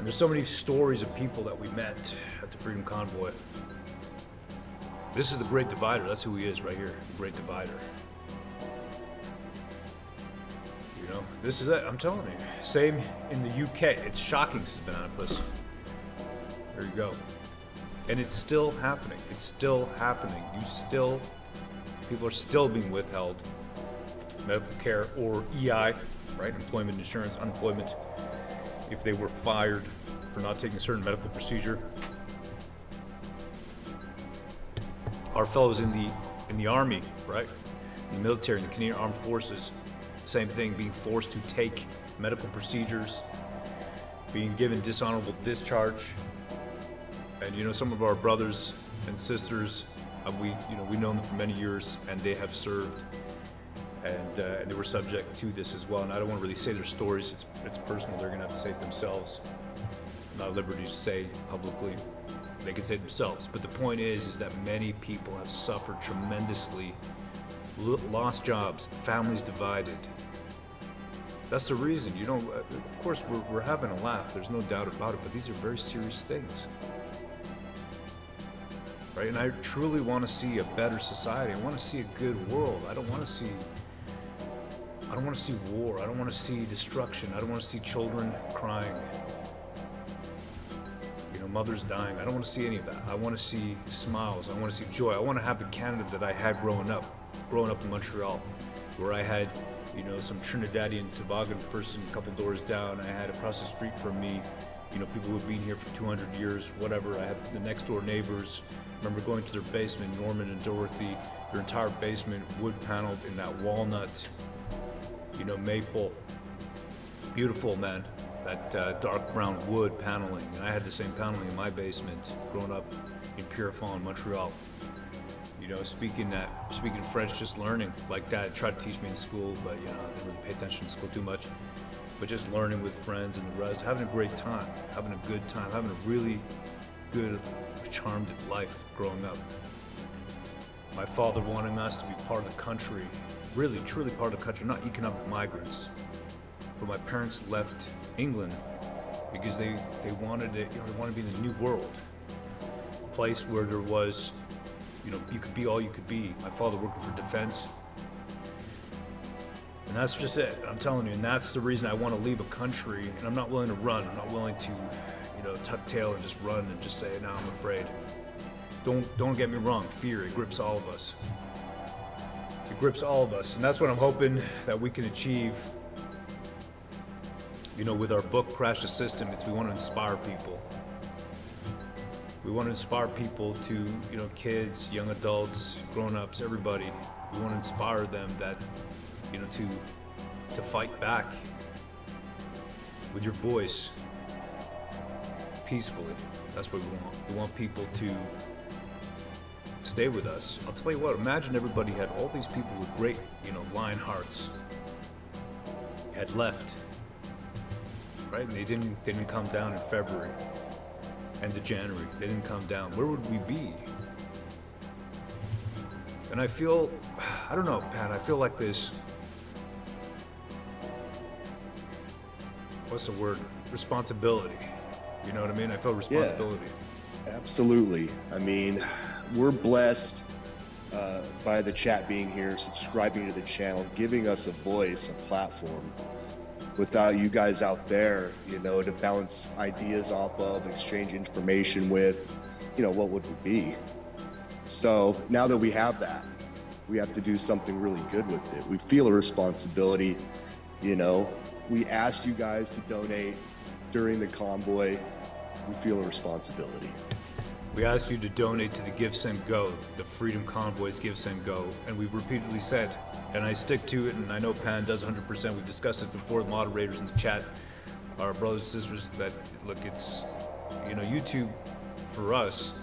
there's so many stories of people that we met at the Freedom Convoy. This is the Great Divider. That's who he is right here, the Great Divider. You know, this is it. I'm telling you. Same in the UK. It's shocking, says Banana Puss. There you go. And it's still happening. It's still happening. People are still being withheld medical care or EI, right? Employment insurance, unemployment, if they were fired for not taking a certain medical procedure. Our fellows in the Army, right? In the military, in the Canadian Armed Forces, same thing, being forced to take medical procedures, being given dishonorable discharge. And you know, some of our brothers and sisters, we've known them for many years, and they have served, and they were subject to this as well. And I don't want to really say their stories. It's personal. They're going to have to say it themselves. I'm not at liberty to say publicly. They can say it themselves. But the point is that many people have suffered tremendously, lost jobs, families divided. That's the reason. You know, of course, we're having a laugh. There's no doubt about it. But these are very serious things. Right? And I truly want to see a better society. I want to see a good world. I don't want to see war. I don't want to see destruction. I don't want to see children crying. You know, mothers dying. I don't want to see any of that. I want to see smiles. I want to see joy. I want to have the Canada that I had growing up in Montreal, where I had, you know, some Trinidadian Tobago person a couple doors down. I had across the street from me, you know, people who have been here for 200 years, whatever. I had the next door neighbors. I remember going to their basement, Norman and Dorothy, their entire basement wood paneled in that walnut, you know, maple. Beautiful, man. That dark brown wood paneling. And I had the same paneling in my basement growing up in Pierrefonds, Montreal. You know, speaking French, just learning like that. Tried to teach me in school, but you know, I didn't really pay attention in school too much. But just learning with friends and the rest, having a great time, having a good time, having a really good, charmed life growing up. My father wanting us to be part of the country, really, truly part of the country, not economic migrants. But my parents left England because they wanted it, you know, they wanted to be in the new world, a place where there was, you know, you could be all you could be. My father working for defense. And that's just it, I'm telling you, and that's the reason I want to leave a country, and I'm not willing to run. I'm not willing to, you know, tuck tail and just run and just say, no, I'm afraid. Don't get me wrong, fear, it grips all of us. It grips all of us, and that's what I'm hoping that we can achieve, you know, with our book, Crash the System. We want to inspire people. We want to inspire people to, you know, kids, young adults, grown-ups, everybody. We want to inspire them that, you know, to fight back with your voice peacefully. That's what we want. We want people to stay with us. I'll tell you what, imagine everybody had all these people with great, you know, lion hearts had left, right? And they didn't come down in February, end of January. They didn't come down. Where would we be? And I feel, I don't know, Pat, I feel like this, what's the word? Responsibility. You know what I mean? I feel responsibility. Yeah, absolutely. I mean, we're blessed by the chat being here, subscribing to the channel, giving us a voice, a platform. Without you guys out there, you know, to bounce ideas off of, exchange information with, you know, what would we be? So now that we have that, we have to do something really good with it. We feel a responsibility, you know. We asked you guys to donate during the convoy. We feel a responsibility. We asked you to donate to the Give, Send, Go, the Freedom Convoy's Give, Send, Go, and we've repeatedly said, and I stick to it, and I know Pan does 100%. We've discussed it before, the moderators in the chat, our brothers and sisters, that, look, it's, you know, YouTube, for us,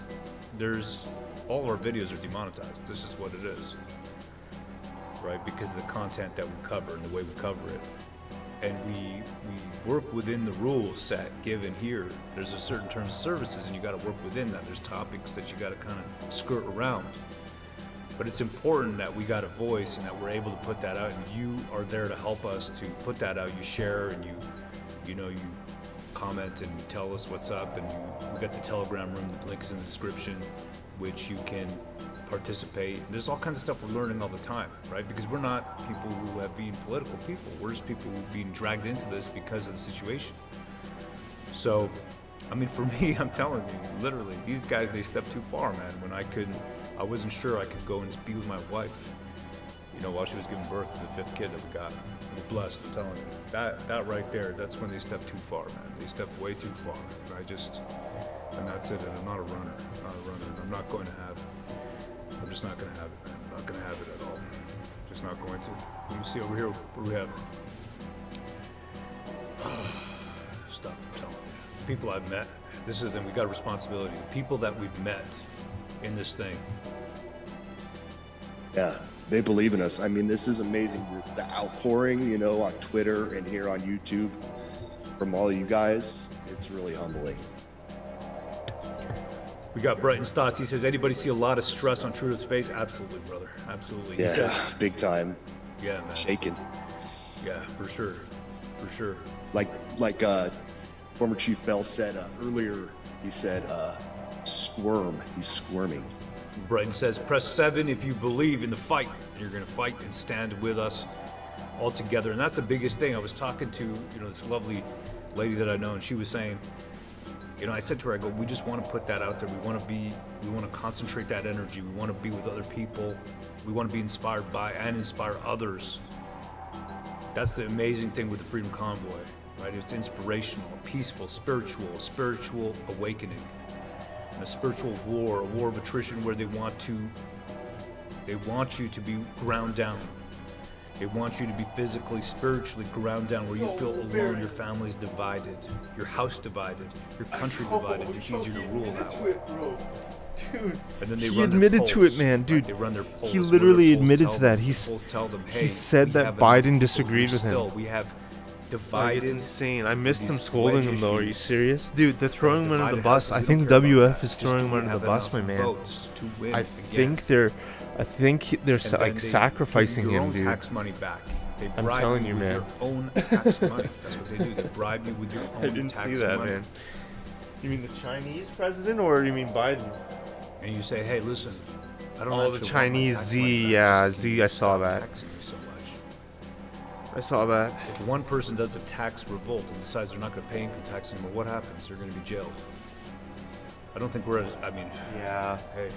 all our videos are demonetized. This is what it is, right? Because of the content that we cover and the way we cover it. And we work within the rules set given here. There's a certain terms of services, and you got to work within that. There's topics that you got to kind of skirt around. But it's important that we got a voice and that we're able to put that out, and you are there to help us to put that out. You share and you comment and tell us what's up. And we got the Telegram room. The link is in the description, which you can participate. There's all kinds of stuff we're learning all the time, right? Because we're not people who have been political people. We're just people who've been dragged into this because of the situation. So, I mean, for me, I'm telling you, literally, these guys, they stepped too far, man. When I wasn't sure I could go and be with my wife, you know, while she was giving birth to the 5th kid that we got. We're blessed, I'm telling you. That right there, that's when they stepped too far, man. They stepped way too far. And that's it. And I'm not a runner. And I'm just not going to have it, man. I'm not going to have it at all. Just not going to. Let me see over here what we have. Stuff, I'm telling you. People I've met. This is, and we got a responsibility. People that we've met in this thing. Yeah, they believe in us. I mean, this is amazing. The outpouring, you know, on Twitter and here on YouTube from all of you guys, it's really humbling. We got Brighton's thoughts. He says, anybody see a lot of stress on Trudeau's face? Absolutely, brother. Absolutely. Yeah, big time. Yeah, man. Shaking. Yeah, for sure. For sure. Like former Chief Bell said earlier, he said, squirm. He's squirming. Brighton says, press 7 if you believe in the fight. You're going to fight and stand with us all together. And that's the biggest thing. I was talking to, you know, this lovely lady that I know, and she was saying, you know, I said to her, I go, we just want to put that out there. We want to concentrate that energy. We want to be with other people. We want to be inspired by and inspire others. That's the amazing thing with the Freedom Convoy, right? It's inspirational, peaceful, spiritual awakening. And a spiritual war, a war of attrition where they want you to be ground down. They want you to be physically, spiritually ground down, where you feel alone, your family's divided, your house divided, your country divided. It's easier to rule that way. Dude, And then they he run admitted their to polls, it, man. Dude, right? They run their polls. he What do literally their polls admitted tell to them? that. The polls tell them, hey, He said we that have enough Biden people. disagreed with Still, him. we have Like, divided. it's insane. I missed these them scolding him though. Are you issues. serious? Dude, they're throwing him under the Divided bus. houses. I We think don't care about WF that. is Just throwing do him we under the have bus, enough my man. votes to win I again? think they're And then they sacrificing give your him, own dude. tax money back. They I'm bribe telling you you, with man. your own tax money. That's what they do. They bribe you with your own I didn't tax see that, money. man. You mean the Chinese president, or you mean Biden? And you say, hey, listen, I don't Oh, actually the want my Chinese tax Z, money back. yeah, Just Z, can you I saw stop that. taxing me so much? I saw that. If one person does a tax revolt and decides they're not going to pay income tax anymore, what happens? They're going to be jailed. I don't think we're at, I mean, Yeah, hey,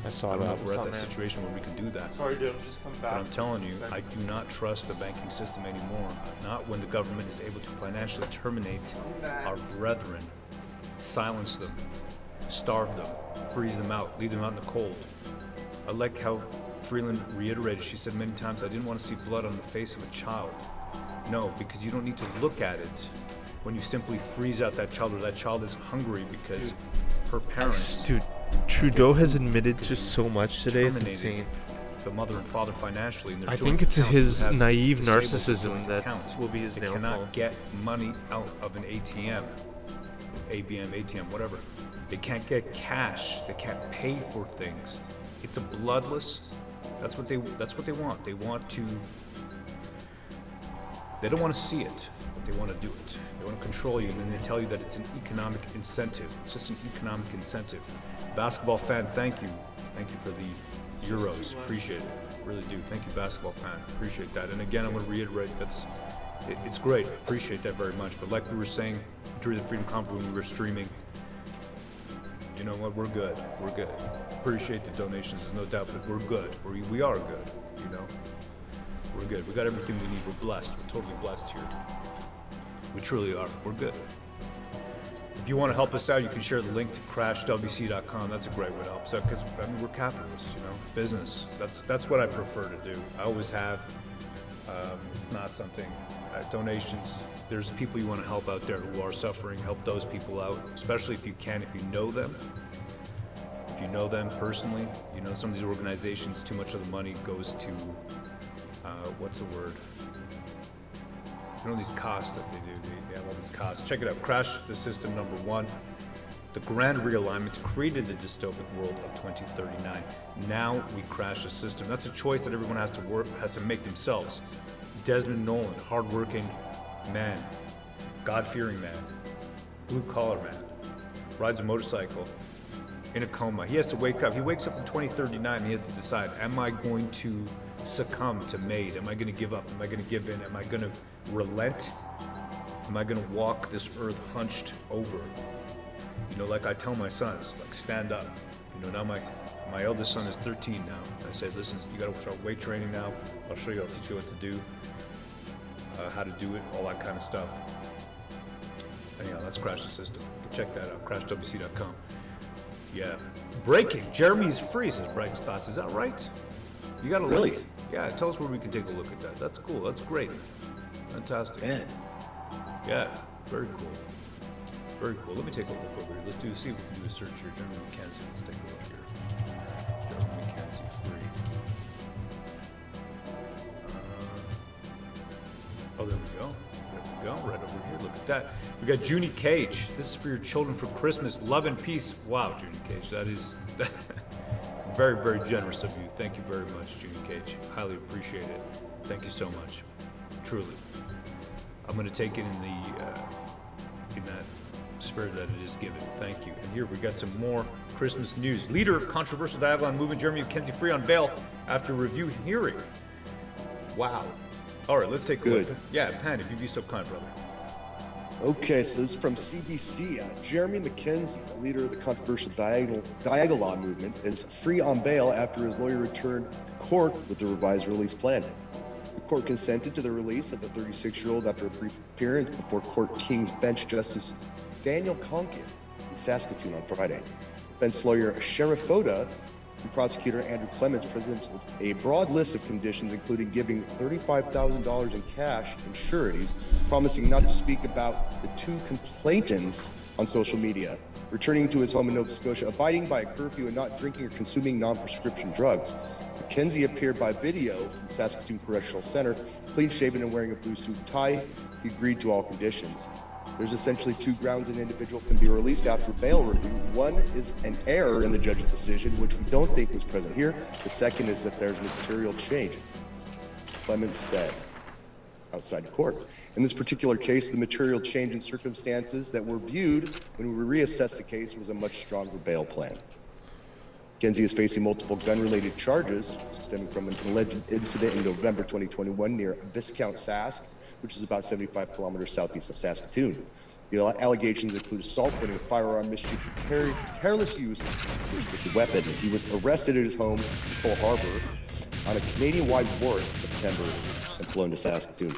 I saw I don't know that. if we're What's at up, that man? situation where we can do that. Sorry, dude. I'm just coming back. But I'm telling you, I do not trust the banking system anymore. Not when the government is able to financially terminate our brethren, silence them, starve them, freeze them out, leave them out in the cold. I like how Freeland reiterated, she said many times, I didn't want to see blood on the face of a child. No, because you don't need to look at it when you simply freeze out that child, or that child is hungry because her parents Dude, Trudeau has admitted to so much today. It's terminated insane. the mother and father financially. In their I joint think it's account. his You have naive disabled narcissism joint that account. will be his They downfall. cannot get money out of an ATM, ATM, whatever. They can't get cash. They can't pay for things. It's a bloodless. That's what they want. They want to. They don't want to see it, but they want to do it. They want to control you, and then they tell you that it's an economic incentive. It's just an economic incentive. Basketball fan, thank you. Thank you for the Euros. Appreciate it. Really do. Thank you, basketball fan. Appreciate that. And again, I'm going to reiterate, it's great. Appreciate that very much. But like we were saying during the Freedom Convoy when we were streaming, you know what? We're good. We're good. Appreciate the donations, there's no doubt, but we're good. We are good, you know? We're good. We got everything we need. We're blessed. We're totally blessed here. We truly are. We're good. If you want to help us out, you can share the link to crashwc.com. That's a great way to help us out, because I mean, we're capitalists, you know, business. That's what I prefer to do. I always have. It's not something. Donations. There's people you want to help out there who are suffering. Help those people out, especially if you can, if you know them. If you know them personally, you know some of these organizations. Too much of the money goes to what's the word? You know these costs that they do. They have all these costs. Check it out. Crash the System #1. The grand realignment created the dystopic world of 2039. Now we crash the system. That's a choice that everyone has to make themselves. Desmond Nolan, hardworking man, God-fearing man, blue collar man, rides a motorcycle in a coma. He has to wake up. He wakes up in 2039 and he has to decide, am I going to succumb to MAID? Am I going to give up? Am I going to give in? Am I going to relent? Am I going to walk this earth hunched over? You know, like I tell my sons, like, stand up. You know, now my eldest son is 13 now. I say, listen, you got to start weight training now. I'll show you, I'll teach you what to do, how to do it, all that kind of stuff. Anyhow, let's crash the system. Check that out, crashwc.com. Yeah. Breaking. Jeremy's free, says Brighton's Thoughts. Is that right? You got to look. Really? Yeah, tell us where we can take a look at that. That's cool. That's great. Fantastic. Man. Yeah, very cool. Very cool. Let me take a look over here. See if we can do a search here. Jeremy McKenzie. Let's take a look here. Jeremy McKenzie free. Oh, there we go. There we go. Right over here. Look at that. We got Junie Cage. This is for your children for Christmas. Love and peace. Wow, Junie Cage. That is very, very generous of you. Thank you very much, Junie Cage. Highly appreciate it. Thank you so much. Truly. I'm going to take it in that spirit that it is given. Thank you. And here we got some more Christmas news. Leader of controversial Diagonal movement, Jeremy McKenzie, free on bail after review hearing. Wow. All right, let's take a look. Yeah, Pan, if you'd be so kind, brother. Okay, so this is from CBC. Jeremy McKenzie, the leader of the controversial Diagolon movement, is free on bail after his lawyer returned to court with a revised release plan. The court consented to the release of the 36-year-old after a brief appearance before Court King's Bench Justice Daniel Conkin in Saskatoon on Friday. Defense lawyer Sheriff Foda and prosecutor Andrew Clements presented a broad list of conditions, including giving $35,000 in cash and sureties, promising not to speak about the two complainants on social media, returning to his home in Nova Scotia, abiding by a curfew, and not drinking or consuming non-prescription drugs. McKenzie appeared by video from Saskatoon Correctional Center, clean-shaven and wearing a blue suit and tie. He agreed to all conditions. There's essentially two grounds an individual can be released after bail review. One is an error in the judge's decision, which we don't think was present here. The second is that there's material change, Clements said outside court. In this particular case, the material change in circumstances that were viewed when we reassessed the case was a much stronger bail plan. McKenzie is facing multiple gun-related charges stemming from an alleged incident in November 2021 near Viscount Sask, which is about 75 kilometers southeast of Saskatoon. The allegations include assault, pointing a firearm, mischief, and careless use of a restricted weapon. He was arrested at his home in Cole Harbour on a Canadian-wide warrant in September and flown to Saskatoon.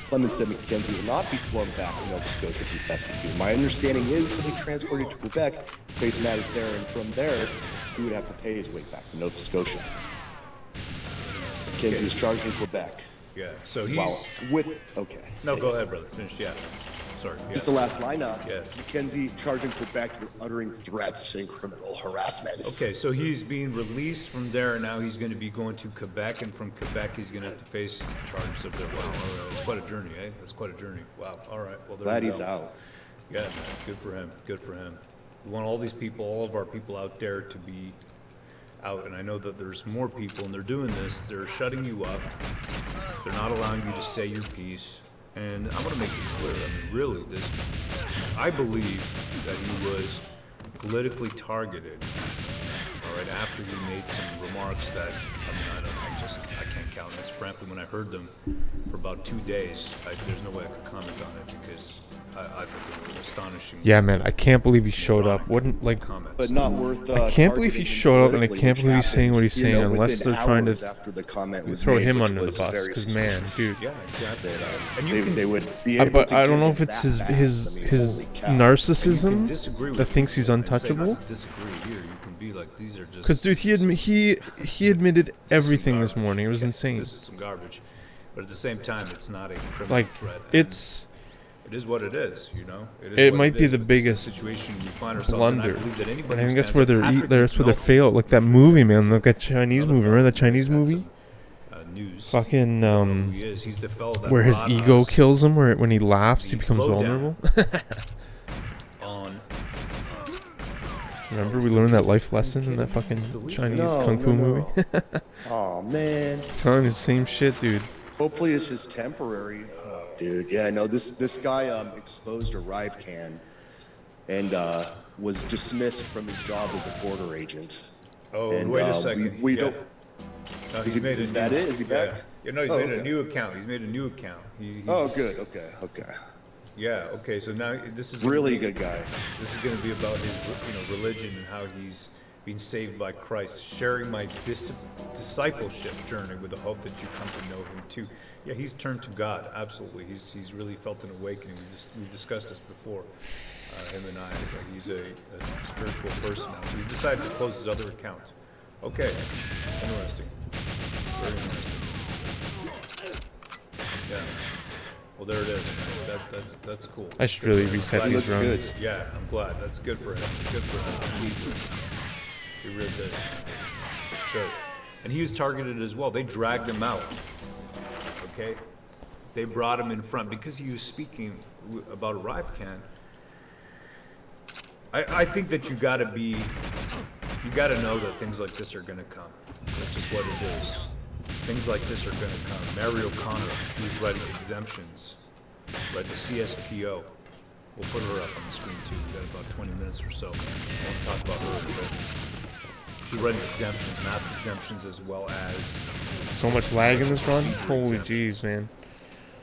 Clemens said McKenzie will not be flown back to Nova Scotia from Saskatoon. My understanding is he'll be transported to Quebec to face matters there, and from there, he would have to pay his way back to Nova Scotia. McKenzie is charged in Quebec. Yeah, so he's... Wow. Okay. No, go ahead, brother. Finish, yeah. Sorry. Yeah. Just the last line. Yeah. McKenzie charged in Quebec with uttering threats and criminal harassment. Okay, so he's being released from there, and now he's going to be going to Quebec, and from Quebec he's going to have to face charges up there. Wow, all right. It's quite a journey, eh? That's quite a journey. Wow, all right. Well, there Glad we he's go. out. Yeah, man. Good for him. Good for him. We want all these people, all of our people out there to be out, and I know that there's more people, and they're doing this. They're shutting you up. They're not allowing you to say your piece. And I'm going to make it clear, I mean, really, I believe that he was politically targeted, all right, after he made some remarks that, I can't count this. Frankly, when I heard them for about 2 days, there's no way I could comment on it because I think they were astonishing. Yeah, man, I can't believe he showed up. Wouldn't, like, comments. But not worth. I can't believe he showed up, and I can't believe he's saying what he's saying, happened, unless they're trying to after the comment was throw made, him which under the was bus. very Because, man, suspicious. dude. Yeah, exactly. That, And you can, they would be able But to I don't get know him if it's that his fast. I mean, holy cow. narcissism disagree with that me thinks he's and say, untouchable. "Let's disagree here. You can be like, these are just." Because, dude, he admitted everything this morning. It was insane. This is some garbage. But at the same time, it's not a criminal Like, threat. and it is what it is, you know? It might be is, the but this is biggest situation we find ourselves in. I blunder. believe that anybody And I who think that's stands where up- they're Patrick that's where they McNulty, fail. Like that movie, man. Like that Chinese movie. Remember that Chinese movie? News. Fucking Who he is. He's the fellow that where his brought ego us kills him. Where when he laughs, he the becomes lowdown. vulnerable. on Remember we learned that life lesson in that fucking Chinese kung fu movie. Oh man. Telling you the same shit, dude. Hopefully it's just temporary. dude. Yeah, no, this guy exposed a Can and was dismissed from his job as a border agent. Oh, And wait a second. we Yeah. don't. No, Is, he's he, made a is new, that it? Is he back? Yeah, no, he's Oh, made a okay. new account. He's made a new account. He's Oh, good. Okay. Yeah. Okay. So now this is Really gonna be, good guy. This is going to be about his, religion and how he's been saved by Christ, sharing my discipleship journey with the hope that you come to know Him too. Yeah, he's turned to God. Absolutely, he's really felt an awakening. We discussed this before, him and I. He's a spiritual person now. So he's decided to close his other account. Okay, interesting. Very interesting. Yeah. Well, there it is. That's cool. I should really reset He these looks runs. good. Yeah, I'm glad. That's good for him. Good for him. He needs this. He really did. Sure. And he was targeted as well. They dragged him out. Okay? They brought him in front because he was speaking about a Can. I think that you gotta know that things like this are gonna come. That's just what it is. Things like this are gonna come. Mary O'Connor, who's writing exemptions, right? The CSPO. We'll put her up on the screen too. We've got about 20 minutes or so. I want to talk about her a bit. She's writing exemptions, mass exemptions, as well as So much lag in this run. Holy jeez, man.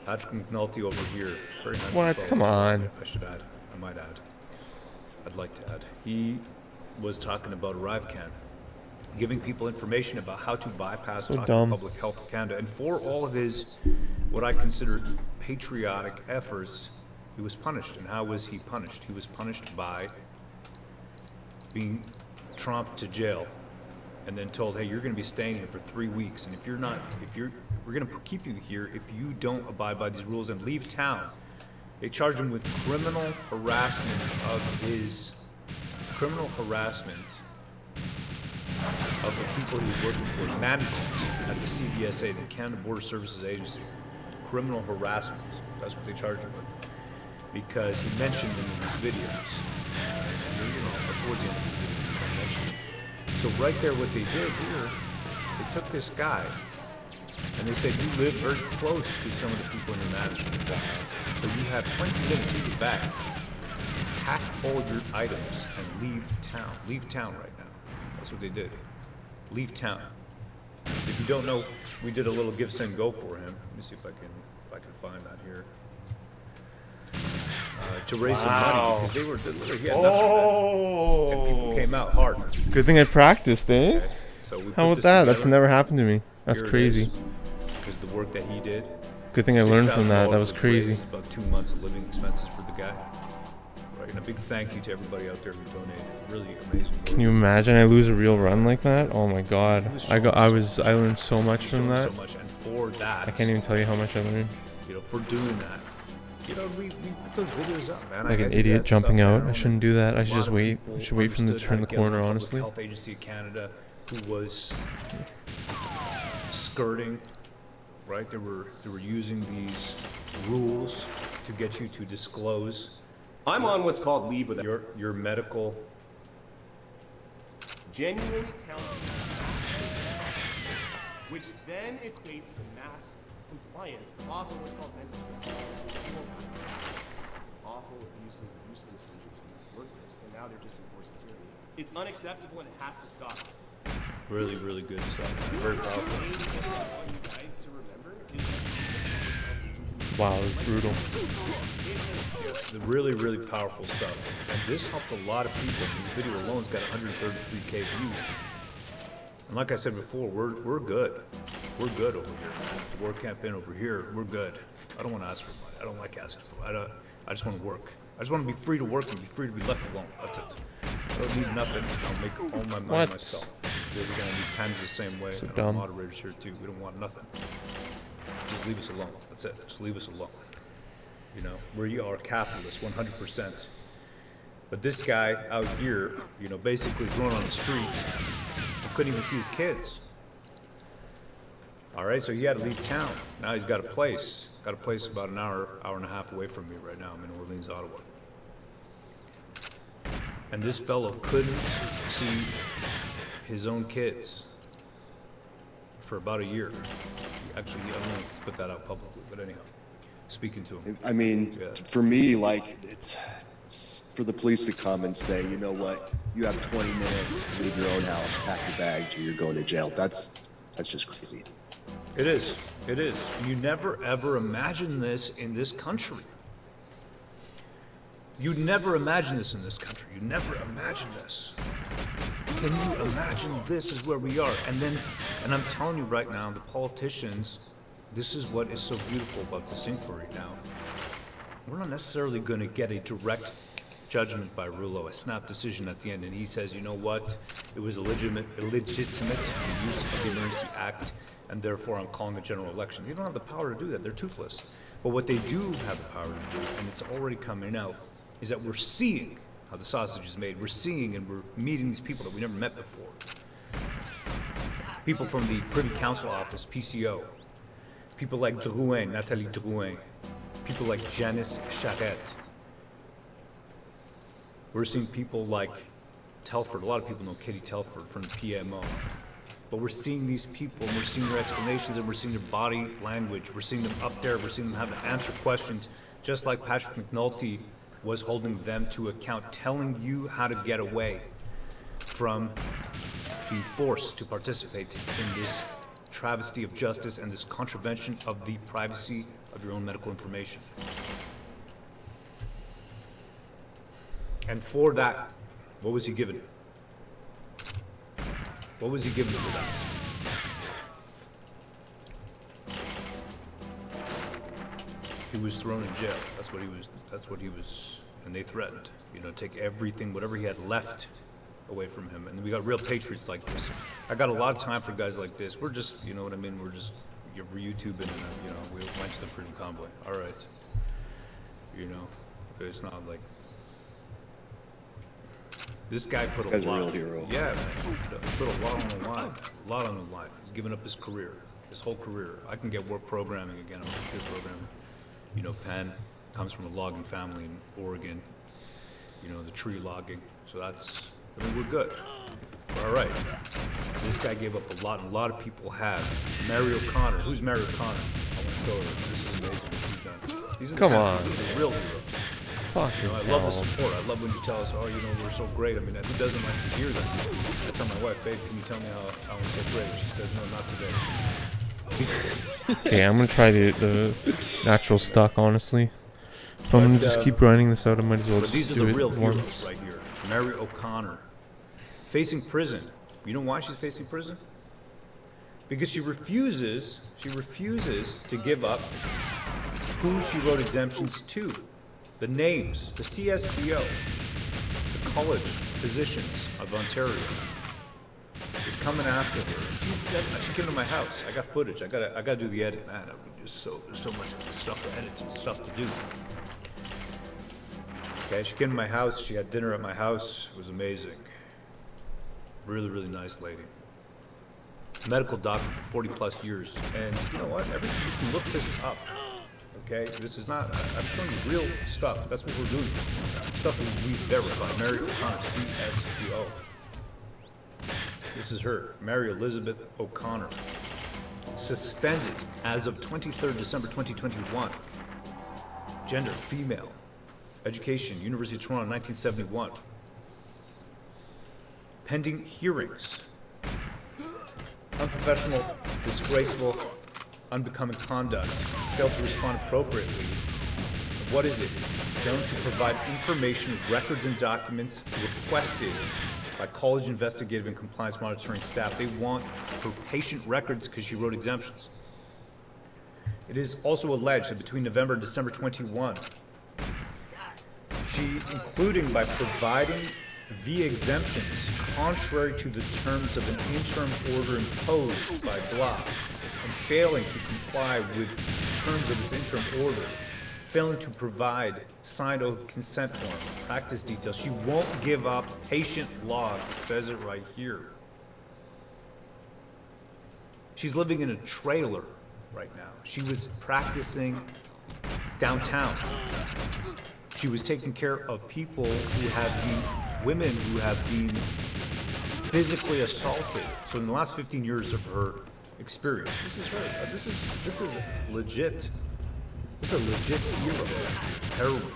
Patrick McNulty over here. Very nice. What? fellow. Come on. I should add. I might add. I'd like to add. He was talking about Can, giving people information about how to bypass So Talking dumb. Public Health Canada. And for all of his, what I consider patriotic efforts, he was punished. And how was he punished? He was punished by being tromped to jail and then told, hey, you're going to be staying here for 3 weeks. And we're going to keep you here if you don't abide by these rules and leave town. They charged him with criminal harassment of the people he was working for, management at the CBSA, the Canada Border Services Agency. Criminal harassment. That's what they charged him with. Because he mentioned them in his videos. Towards the end of the video, he mentioned it. So right there, what they did here, they took this guy and they said, you live very close to some of the people in your management. So you have 20 minutes, use it back. Pack all your items and leave town. Leave town right now. That's what they did. Leave town. If you don't know, we did a little give, send, go for him. Let me see if I can find that here. To raise some money because they literally he had nothing. And people came out hard. Good thing I practiced, eh? Okay, so we How put about this that? That's together. never happened to me. That's Here it crazy. is, because the work that he did. Good thing I learned from that. That $6,000 was crazy. raises About 2 months of living expenses for the guy. Right, and a big thank you to everybody out there who donated. Really amazing work. Can you imagine I lose a real run like that? Oh my god. He was I showing learned so much He from showed that. So much, and for that, I can't even tell you how much I learned. for doing that, we put those videos up, man. Like I an do idiot that jumping stuff out. now, I shouldn't do that. I should a lot just of wait. people I should wait for them to understood turn how the get on corner, Public honestly. Health Agency of Canada, who was skirting, right? They were using these rules to get you to disclose I'm on what's called leave without your medical. genuinely counting, which then equates to mass compliance, but often what's called mental health. Awful abuses of useless agents in the workplace, and now they're just enforced security. It's unacceptable and it has to stop. Really, really good stuff. Man. Very powerful. What I want you guys to remember is that Wow, it was brutal. The really, really powerful stuff. And this helped a lot of people. This video alone's got 133K views. And like I said before, we're good. We're good over here. The work campaign over here, we're good. I don't want to ask for money. I don't like asking for money. I just want to work. I just want to be free to work and be free to be left alone. That's it. I don't need nothing. I'll make all my money What? myself. We're going to be pens the same way. So and dumb. our moderators here too. We don't want nothing. Just leave us alone. That's it. Just leave us alone. You know, we are capitalists, 100%. But this guy out here, basically thrown on the street, couldn't even see his kids. All right, so he had to leave town. Now he's got a place. Got a place about an hour and a half away from me right now. I'm in Orleans, Ottawa. And this fellow couldn't see his own kids for about a year. Actually, I don't know if he's put that out publicly, but anyhow. speaking to him. I mean, Yeah. for me, like, it's for the police to come and say, you know what, you have 20 minutes, leave your own house, pack your bags, or you're going to jail. That's just crazy. It is. It is. You never ever imagine this in this country. You never imagine this in this country. You never imagine this. Can you imagine this is where we are? And I'm telling you right now, the politicians, this is what is so beautiful about this inquiry now. We're not necessarily going to get a direct judgment by Rouleau, a snap decision at the end, and he says, you know what, it was illegitimate use of the Emergency Act, and therefore I'm calling a general election. They don't have the power to do that. They're toothless. But what they do have the power to do, and it's already coming out, is that we're seeing how the sausage is made. We're seeing and we're meeting these people that we never met before. People from the Privy Council Office, PCO. People like Drouin, Nathalie Drouin. People like Janice Charette. We're seeing people like Telford. A lot of people know Katie Telford from the PMO. But we're seeing these people, and we're seeing their explanations, and we're seeing their body language. We're seeing them up there. We're seeing them have to answer questions, just like Patrick McNulty was holding them to account, telling you how to get away from being forced to participate in this travesty of justice and this contravention of the privacy of your own medical information. And for that, what was he given? What was he given for that? He was thrown in jail. That's what he was, and they threatened, take everything, whatever he had left away from him. And we got real patriots like this. I got a lot of time for guys like this. We're just, you know what I mean? We're just, you're YouTubing and, we went to the Freedom Convoy. All right. It's not like, this guy put This guy's a lot. a real hero. Yeah, man. He put a lot on the line. A lot on the line. He's given up his career, his whole career. I can get work programming again. I'm a computer programmer. Penn comes from a logging family in Oregon. The tree logging. So we're good. We're all right. This guy gave up a lot, and a lot of people have. Mary O'Connor. Who's Mary O'Connor? I want to show her. This is amazing what she's done. These are the Come kind on. of- These are real heroes. Fucking I love the hell. support. I love when you tell us, we're so great. I mean, who doesn't like to hear that? I tell my wife, babe, can you tell me how I'm so great? She says, no, not today. Okay, I'm gonna try the natural stock, honestly. If I'm gonna just keep grinding this out, I might as well But these just are do the it real heroes once. right here. Mary O'Connor, facing prison. You know why she's facing prison? Because she refuses to give up who she wrote exemptions to. The names, the CSPO, the College Physicians of Ontario, is coming after her. She said, she came to my house. I got footage. I gotta do the edit, man. There's so much stuff to edit and stuff to do. Okay, she came to my house. She had dinner at my house. It was amazing. Really, really nice lady. Medical doctor for 40 plus years. And you know what? You can look this up. Okay, this is not, I'm showing you real stuff. That's what we're doing. Stuff that we verify. Mary O'Connor, CSPO. This is her, Mary Elizabeth O'Connor. Suspended as of 23rd December 2021. Gender, female. Education, University of Toronto, 1971. Pending hearings. Unprofessional, disgraceful, unbecoming conduct. Failed to respond appropriately. What is it? Failed to provide information, records, and documents requested by college investigative and compliance monitoring staff. They want her patient records because she wrote exemptions. It is also alleged that between November and December 21, she, including by providing via exemptions contrary to the terms of an interim order imposed by blah, and failing to comply with terms of this interim order, failing to provide signed consent form, practice details. She won't give up patient logs. It says it right here. She's living in a trailer right now. She was practicing downtown. She was taking care of people who have been, women who have been physically assaulted. So in the last 15 years of her experience, this is her. This is legit. This is a legit hero. Heroine.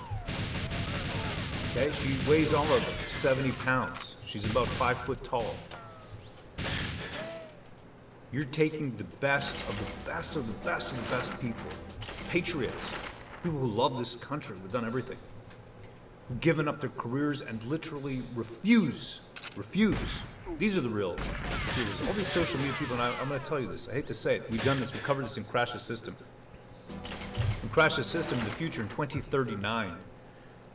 Okay, she weighs all of 70 pounds. She's about 5 foot tall. You're taking the best of the best of the best of the best people. Patriots. People who love this country, who've done everything. Who've given up their careers and literally refuse. These are the real heroes. All these social media people, and I'm going to tell you this. I hate to say it. We've done this. We covered this in Crash the System. In Crash the System in the future, in 2039,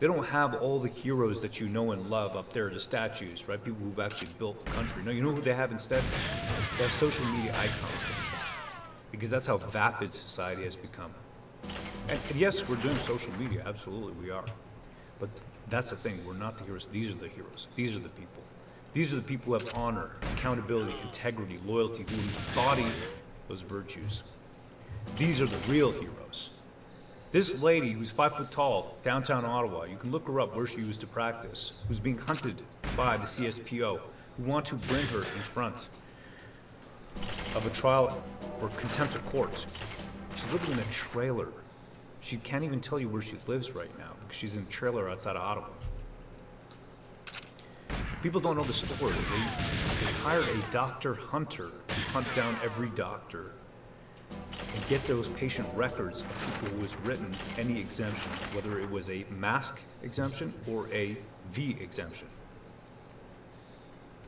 they don't have all the heroes that you know and love up there, the statues, right? People who've actually built the country. No, you know who they have instead? They have social media icons. Because that's how vapid society has become. And yes, we're doing social media. Absolutely, we are. But that's the thing. We're not the heroes. These are the heroes. These are the people. These are the people who have honor, accountability, integrity, loyalty, who embody those virtues. These are the real heroes. This lady who's 5 foot tall, downtown Ottawa, you can look her up where she used to practice, who's being hunted by the CSPO, who want to bring her in front of a trial for contempt of court. She's living in a trailer. She can't even tell you where she lives right now because she's in a trailer outside of Ottawa. People don't know the story. They hired a doctor hunter to hunt down every doctor and get those patient records of people who has written any exemption, whether it was a mask exemption or a V exemption.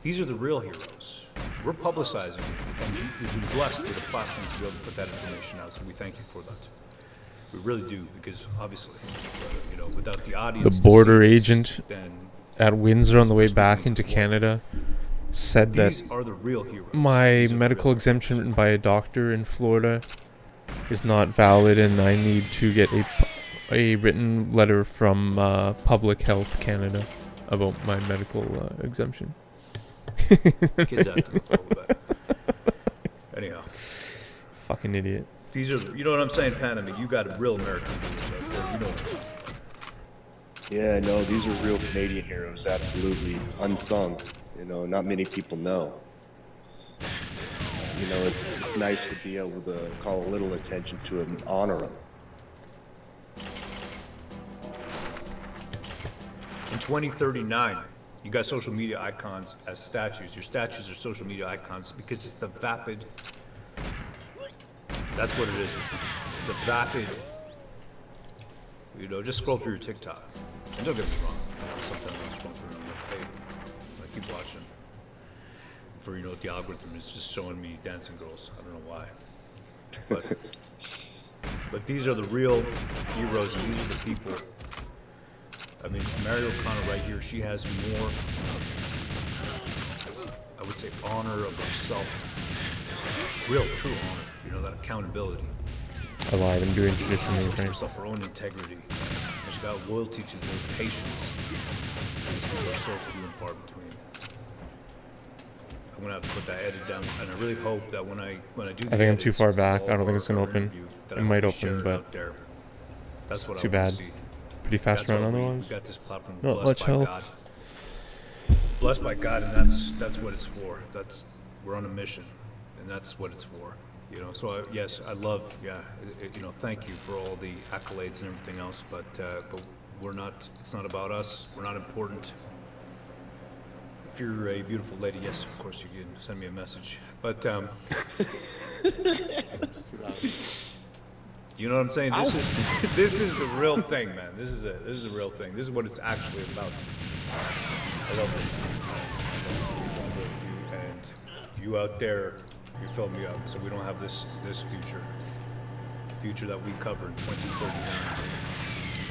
These are the real heroes. We're publicizing it, and we've been blessed with a platform to be able to put that information out, so we thank you for that. We really do, because obviously, you know, without the audience, The border to see agent this, then at Windsor on the way back into Canada said that these are the real heroes. my These are the medical real exemption heroes. written by a doctor in Florida is not valid, and I need to get a written letter from Public Health Canada about my medical exemption. Kids have to go with that. Anyhow, Fucking idiot. these are, you know what I'm saying, Pan? I mean, you got a real American heroes out there. You know what I'm saying. Yeah, no, these are real Canadian heroes, absolutely unsung. You know, not many people know. It's, you know, it's nice to be able to call a little attention to them and honor them. In 2039, you got social media icons as statues. Your statues are social media icons because it's the vapid. That's what it is. The vapid. You know, just scroll through your TikTok. And don't get me wrong. You know, sometimes I scroll through and I'm like, hey, I keep watching. For, you know, the algorithm is just showing me dancing girls. I don't know why. But these are the real heroes, and these are the people. I mean, Mary O'Connor right here, she has more, I would say, honor of herself. Real, true honor. You know, that accountability. I lied. I'm doing traditional She mainframe. herself her own integrity. And she got loyalty to their patients. These people are so few and far between. I'm gonna have to put that edit down, and I really hope that when I do. I think I'm too far back. I don't think it's gonna open. It might open, but that's what too I wanna bad. see. Pretty fast That's why run we otherwise. got this platform Not blessed much by help. God. Blessed by God, and that's what it's for. We're on a mission, and that's what it's for. You know, so yes, I love, you know, thank you for all the accolades and everything else, but we're not. It's not about us. We're not important. If you're a beautiful lady, yes, of course you can send me a message. But you know what I'm saying? This is the real thing, man. This is it. This is the real thing. This is what it's actually about. I love this. And you out there, you fill me up, so we don't have this future that we cover in 2039.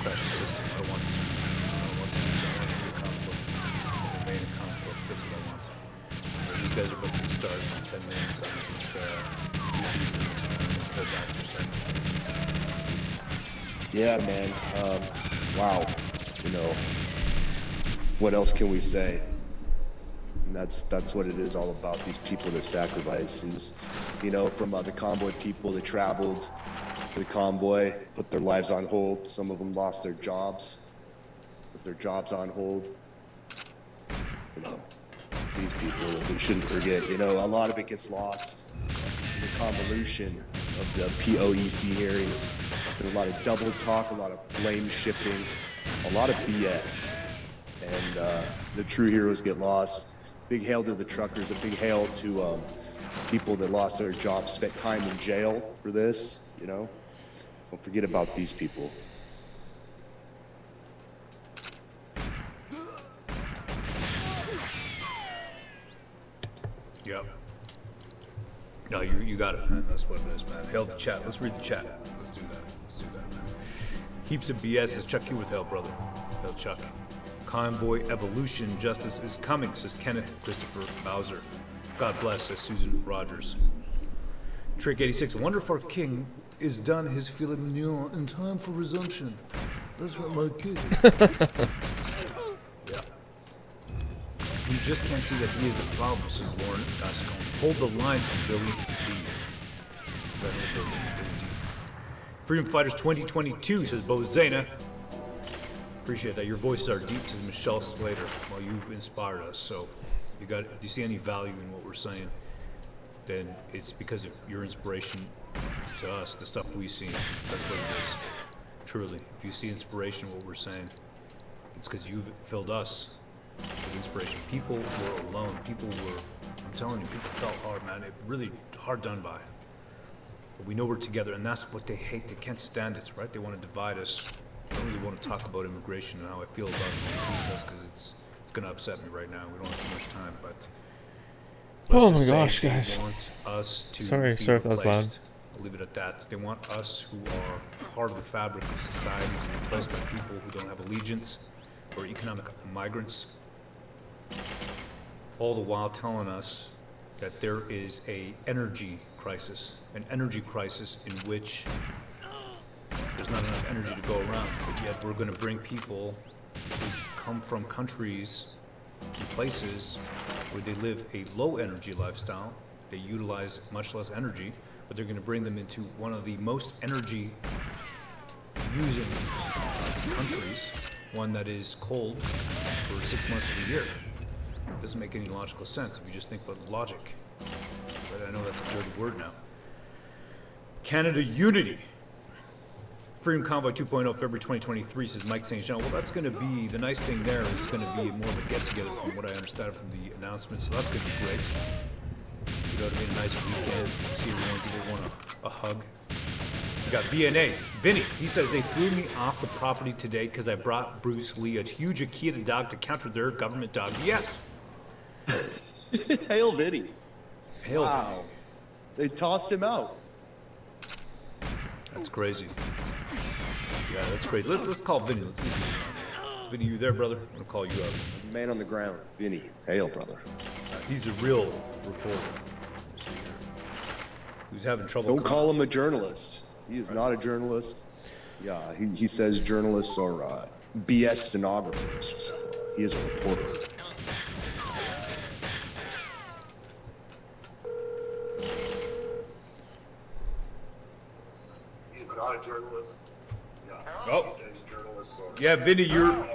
Crash the system. I don't want this future. I don't want this future. I want to be a comic book. Remain a comic book. That's what I want. These guys are about to start in 10 minutes. I'm just put that for a second. Yeah, man. Wow. You know, what else can we say? And that's what it is all about. These people that sacrifice. These, you know, from the convoy people that traveled the convoy, put their lives on hold. Some of them lost their jobs, put their jobs on hold. You know, it's these people that we shouldn't forget. You know, a lot of it gets lost in the convolution of the POEC hearings. There's a lot of double talk, a lot of blame shifting, a lot of BS. And the true heroes get lost. Big hail to the truckers, a big hail to people that lost their jobs, spent time in jail for this, you know. Don't forget about these people. Yep. No, you got it, man. That's what it is, man. Hail the chat. Let's read the chat. Let's do that. Let's do that, man. Heaps of BS, says Chuck you with hell, brother. Hell, Chuck. Convoy evolution, justice is coming, says Kenneth Christopher Bowser. God bless, says Susan Rogers. Trick 86. Wonder if our king is done his filet mignon in time for resumption. That's what my king. Yeah. We just can't see that he is the problem, says Lauren Gascon. Hold the line, says Billy D. Freedom Fighters 2022, says Bo Zena. Appreciate that. Your voices are deep, says Michelle Slater. Well, you've inspired us, so if you see any value in what we're saying, then it's because of your inspiration to us, the stuff we see. That's what it is. Truly. If you see inspiration in what we're saying, it's because you've filled us with inspiration. People were alone. People were, I'm telling you, people felt hard, man. It really hard done by. But we know we're together, and that's what they hate. They can't stand it, right? They want to divide us. I don't really want to talk about immigration and how I feel about it because it's going to upset me right now. We don't have too much time, but Oh my gosh, guys. They want us to Sorry if that was loud. I'll leave it at that. They want us who are part of the fabric of society to be replaced by people who don't have allegiance or economic migrants. All the while telling us that there is an energy crisis in which there's not enough energy to go around, but yet we're going to bring people who come from countries and places where they live a low energy lifestyle. They utilize much less energy, but they're going to bring them into one of the most energy using countries, one that is cold for 6 months of the year. It doesn't make any logical sense if you just think about logic. But I know that's a dirty word now. Canada Unity. Freedom Convoy 2.0, February 2023, says Mike St. Jean. Well, that's going to be, the nice thing there is going to be more of a get-together from what I understand from the announcement, so that's going to be great. You know what I mean? A nice weekend, see everyone, give everyone a hug. We got VNA. Vinny, he says they threw me off the property today because I brought Bruce Lee a huge Akita dog to counter their government dog. Yes. Hail Vinny. Hail Wow. They tossed him out. That's crazy. Yeah, that's great. Let's call Vinny. Let's see if he's on. Vinny, you there, brother? I'm gonna call you up. Man on the ground. Vinny. Hail, brother. He's a real reporter. Who's having trouble. Don't call him a journalist. He is not a journalist. Yeah, he says journalists are BS stenographers. He is a reporter. He is not a journalist. Yeah. Oh. He says journalists are. Yeah, Vinny, you're.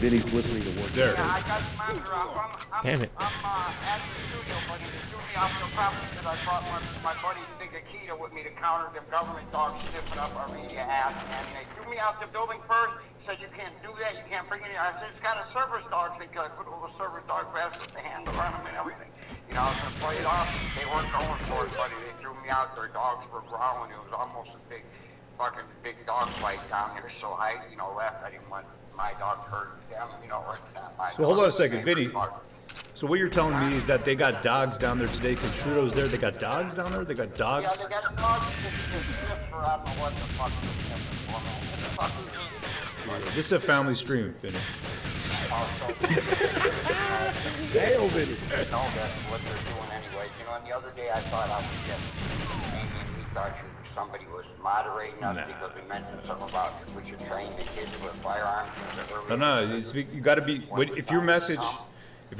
Vinny's listening to work. There. Yeah, I got the monitor up. Damn it. I'm at the studio, buddy. They threw me off the property because I brought my buddy Big Akita with me to counter them government dogs sniffing up our media ass. And they threw me out the building first. Said, you can't do that. You can't bring it in. I said, it's got a service dog thing because I put a little service dog vest with the handle on them and everything. You know, I was going to play it off. They weren't going for it, buddy. They threw me out. Their dogs were growling. It was almost a big dog fight down there. So I, left. I didn't want my dog hurt them, or my So hold on a second, Vinny. So what you're telling me is that they got dogs down there today because Trudeau's there. They got dogs down there? They got dogs? Yeah, they got dogs that sniff for I don't know what the fuck they're sniffing for, man. What the fuck is this? This is a family stream, Vinny. Hail, Vinny. No, that's what they're doing anyway. And the other day I thought I was getting, and we thought somebody was moderating us because we mentioned something about we should train the kids with firearms. No, you got to be. If your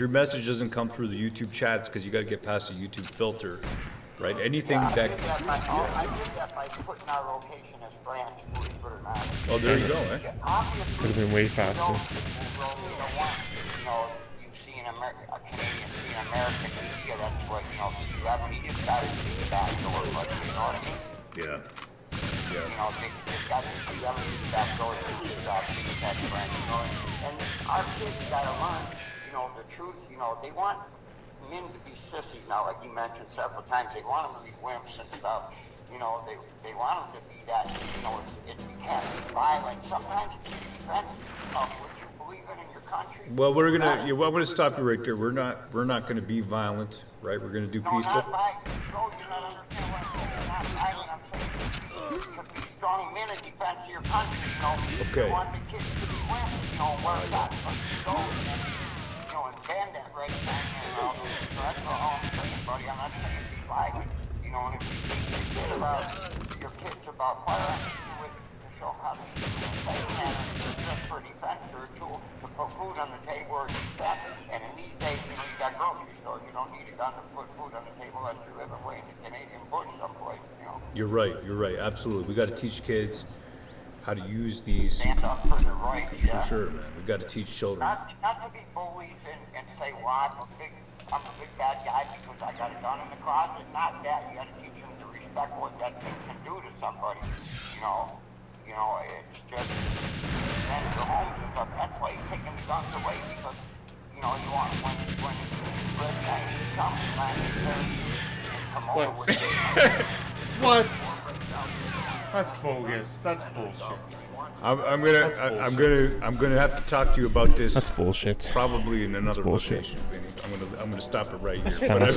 message doesn't come through the YouTube chats, because you got to get past the YouTube filter, right? Anything I that. did that by putting our location as France, believe it or not. Oh, there you go, eh? Obviously, Could have been way faster. you don't want, you seeing a Canadian seeing American media. That's what, C11, he just got to see that door, but you know what I mean? Yeah. You know, they just got to see them back door to his that friend, and our kids got to learn, the truth. They want men to be sissies now, like you mentioned several times. They want them to be wimps and stuff. They want them to be that. It can't be violent. Sometimes it's defense of what you believe in your country. Well, I'm gonna stop you right there. We're not gonna be violent, right? We're gonna do peaceful. Not violent. No, you're not understanding what I'm saying. Not violent. I'm saying to be strong men in defense of your country. Okay. You want the kids to be wimps. Where that go and bend that right time. That's all I'm saying, buddy. I'm not saying be violent. And if you teach your kids about firearms, you would to show them how to use them. It's just for defense or a tool to put food on the table or defense. And in these days, you got grocery stores. You don't need a gun to put food on the table unless you live away in the Canadian bush someplace. You're right. Absolutely. We got to teach kids how to use these. Stand up for their rights. Yeah. For sure, man. We got to teach children. Not to be bullies and say, well, I'm a big bad guy because I got a gun in the closet. Not that. You got to teach them to respect what that thing can do to somebody. It's just and the homes and stuff. That's why he's taking the guns away because you want when it's red Chinese comes and come over with it. What? That's bogus. That's bullshit. I'm gonna have to talk to you about this. That's bullshit. Probably in another bullshit. location, Vinny. I'm gonna stop it right here. Hail, man.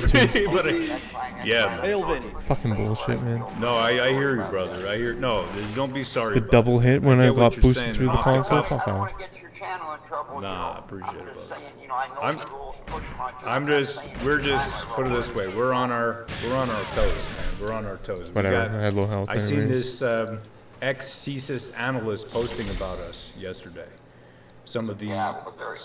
Vinny. Fucking bullshit, man. No, I hear you, brother. No, don't be sorry. The about double this. hit when I get what got you're boosted saying. through the Off console. cuff. Fuck I don't off. want to get your channel in trouble. Nah, I appreciate it, I'm just brother. saying, I know the rules pretty much. We're just put it this way. We're on our toes, man. We're on our toes. Whatever. I had low health. I seen anyways. this ex-CSIS analyst posting about us yesterday. Some of the Yeah, but they're in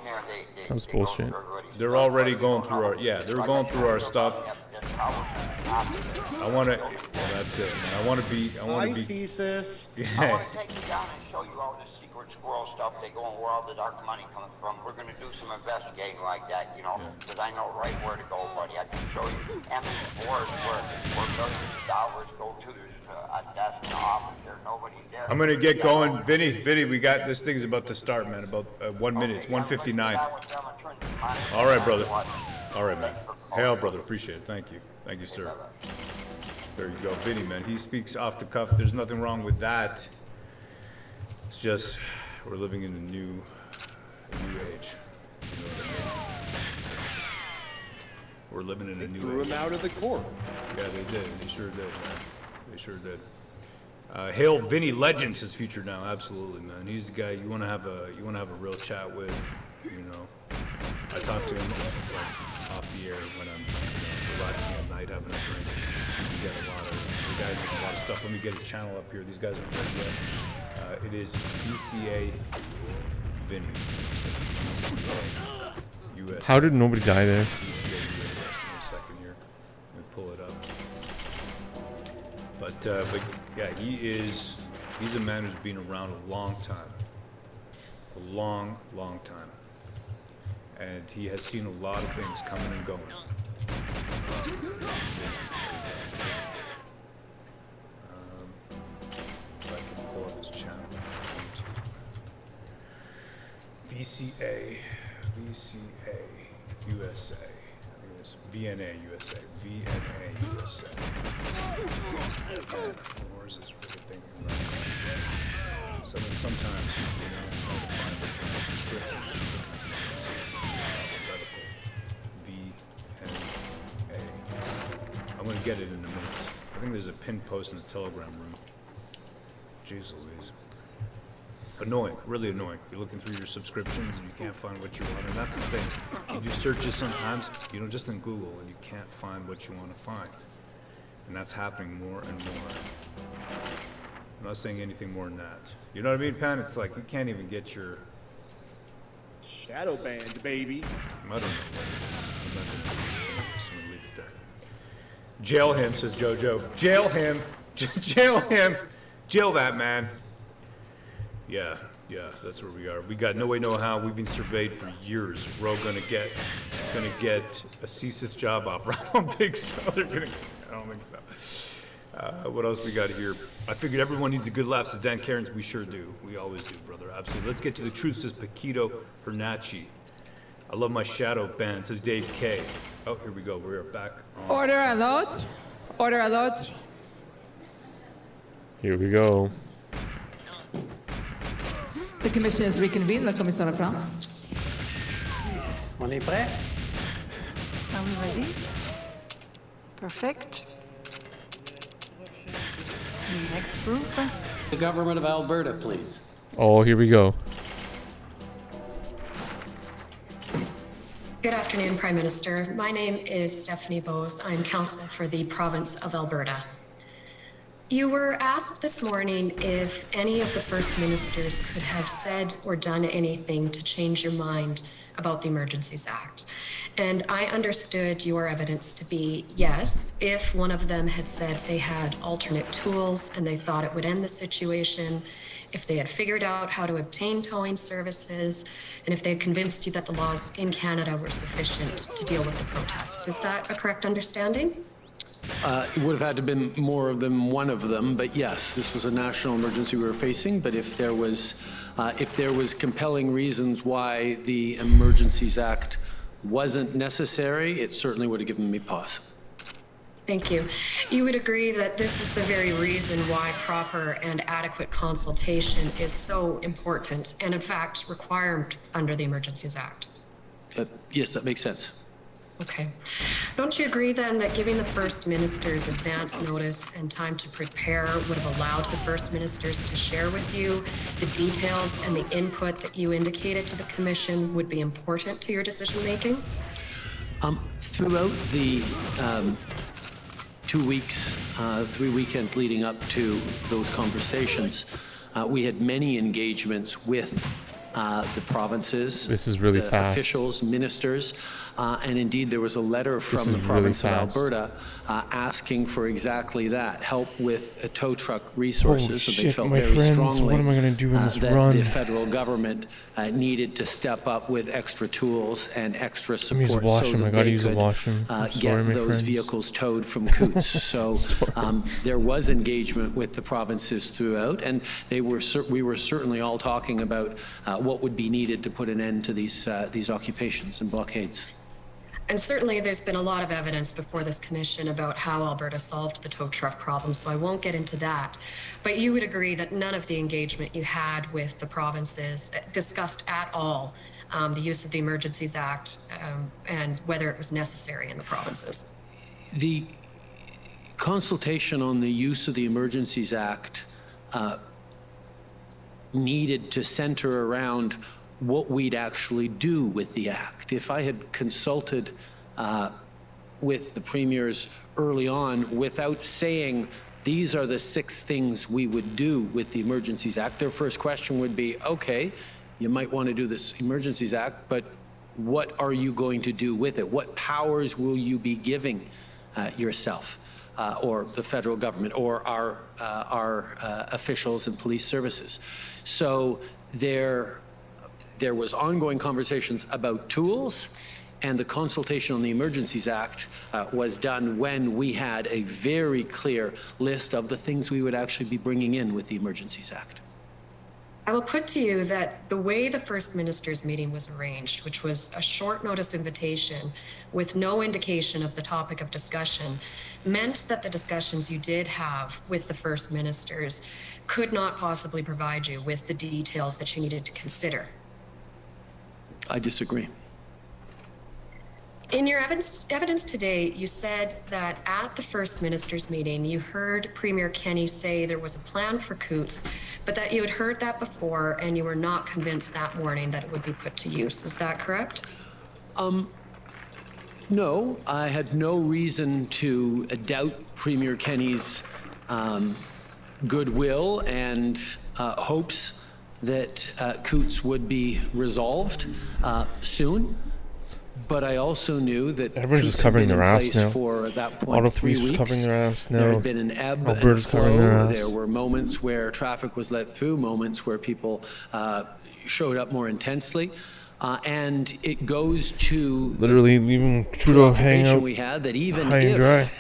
there. They That was they go bullshit. through everybody's they're stuff. already They going don't through our know. they're going through our stuff. That's how it's I want to. That's it, man. I want to be. I see, sis. I want to take you down and show you all this secret squirrel stuff they go and where all the dark money comes from. We're going to do some investigating like that, because I know right where to go, buddy. I can show you eminent boards where millions of dollars go to. There's a desk in the office there. Nobody's there. I'm gonna get going, Vinny. We got this thing's about to start, man. About 1 minute. It's 1:59. All right, brother. All right, man. Hail, brother. Appreciate it. Thank you, sir. There you go, Vinny, man. He speaks off the cuff. There's nothing wrong with that. It's just we're living in a new age. You know what I mean? We're living in a new Threw age. him out of the court. Yeah, they did. They sure did, man. They sure did. Hail Vinny Legends is featured now. Absolutely, man. He's the guy you want to have a real chat with. I talk to him off the air when I'm relaxing at night, having a drink. We get the guy does a lot of stuff. Let me get his channel up here. These guys aren't ready yet. It is BCA Vinny. BCA USA. How did nobody die there? BCA USA. Give me a second here. Let me pull it up. But yeah, he's a man who's been around a long time. A long, long time. And he has seen a lot of things coming and going. If I can pull up his channel. VCA USA. I think it's VNA USA. VNA USA. Where's this freaking thing? Sometimes, it's hard to find the subscription. VNA. I'm gonna get it in a minute. I think there's a pinned post in the Telegram room. Jeez Louise. Annoying, really annoying. You're looking through your subscriptions and you can't find what you want. And that's the thing. You do searches sometimes, just in Google, and you can't find what you want to find. And that's happening more and more. I'm not saying anything more than that. You know what I mean, Pan? It's like you can't even get your... Shadow banned, baby. I don't know what it is. I'm gonna leave it there. Jail him, says JoJo. Jail him. Jail him. Jail that man. Yeah, Yeah, that's where we are. We got no way, no how. We've been surveyed for years. We're all gonna get a CSIS job offer. I don't think so. I don't think so. What else we got here? I figured everyone needs a good laugh, says Dan Cairns. We sure do. We always do, brother. Absolutely. Let's get to the truth, says Paquito Hernachi. I love my shadow band, says Dave K. Oh, here we go. We're back on. Order à l'autre. Order à l'autre. Here we go. The commission is reconvened. La commission reprend. On est prêt? Are we ready? Perfect. Next group. The government of Alberta, please. Oh, here we go. Good afternoon, Prime Minister. My name is Stephanie Bose. I'm counsel for the province of Alberta. You were asked this morning if any of the First Ministers could have said or done anything to change your mind about the Emergencies Act. And I understood your evidence to be yes, if one of them had said they had alternate tools and they thought it would end the situation, if they had figured out how to obtain towing services, and if they had convinced you that the laws in Canada were sufficient to deal with the protests. Is that a correct understanding? It would have had to been more than one of them, but yes, this was a national emergency we were facing. But if there was compelling reasons why the Emergencies Act wasn't necessary, it certainly would have given me pause. Thank you. You would agree that this is the very reason why proper and adequate consultation is so important and, in fact, required under the Emergencies Act. Yes, that makes sense. Okay. Don't you agree then that giving the First Ministers advance notice and time to prepare would have allowed the First Ministers to share with you the details and the input that you indicated to the Commission would be important to your decision making? Throughout the 2 weeks, 3 weekends leading up to those conversations, we had many engagements with the provinces, This is really the fast. officials, ministers, and indeed there was a letter from the is province really of fast. Alberta asking for exactly that, help with tow truck resources. Holy So they shit, felt my very friends, strongly what am I gonna do in this that run? the federal government needed to step up with extra tools and extra Let me use support the washroom. so I that gotta they use the could washroom. I'm get sorry, my those friends. vehicles towed from Coots. So there was engagement with the provinces throughout, and we were certainly all talking about what would be needed to put an end to these occupations and blockades. And certainly there's been a lot of evidence before this commission about how Alberta solved the tow truck problem, so I won't get into that. But you would agree that none of the engagement you had with the provinces discussed at all the use of the Emergencies Act and whether it was necessary in the provinces. The consultation on the use of the Emergencies Act needed to center around what we'd actually do with the act. If I had consulted with the premiers early on without saying these are the 6 things we would do with the Emergencies Act, their first question would be, okay, you might want to do this Emergencies Act, but what are you going to do with it? What powers will you be giving yourself or the federal government or our officials and police services? So there was ongoing conversations about tools, and the consultation on the Emergencies Act was done when we had a very clear list of the things we would actually be bringing in with the Emergencies Act. I will put to you that the way the First Minister's meeting was arranged, which was a short notice invitation with no indication of the topic of discussion, meant that the discussions you did have with the First Ministers could not possibly provide you with the details that you needed to consider. I disagree. In your evidence today, you said that at the First Minister's meeting, you heard Premier Kenney say there was a plan for Coots, but that you had heard that before and you were not convinced that morning that it would be put to use. Is that correct? No, I had no reason to doubt Premier Kenney's goodwill and hopes that Coots would be resolved soon. But I also knew that Everyone's troops just covering had been their in ass place now. for at that point Auto 3 police was weeks. covering their ass There now. had been an ebb Alberta's and covering their flow. ass. There were moments where traffic was let through, moments where people showed up more intensely. And it goes to Literally leaving Trudeau hanging out we had that even high and if, dry.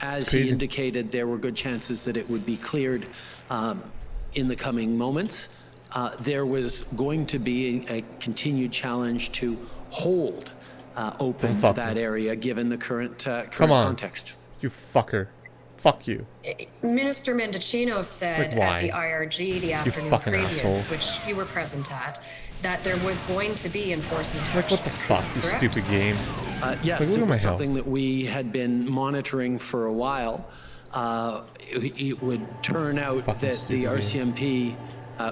as It's he crazy. indicated, there were good chances that it would be cleared in the coming moments, there was going to be a continued challenge to hold open fuck that me. area given the current Come on. context. You fucker. Fuck you. Minister Mendocino said Like, why? at the IRG the afternoon fucking previous, asshole. which you were present at, that there was going to be enforcement Like, action. what the fuck, you Correct? stupid game. Yes, Like, look it at my was health. something that we had been monitoring for a while. It would turn out Fucking that the stupid RCMP,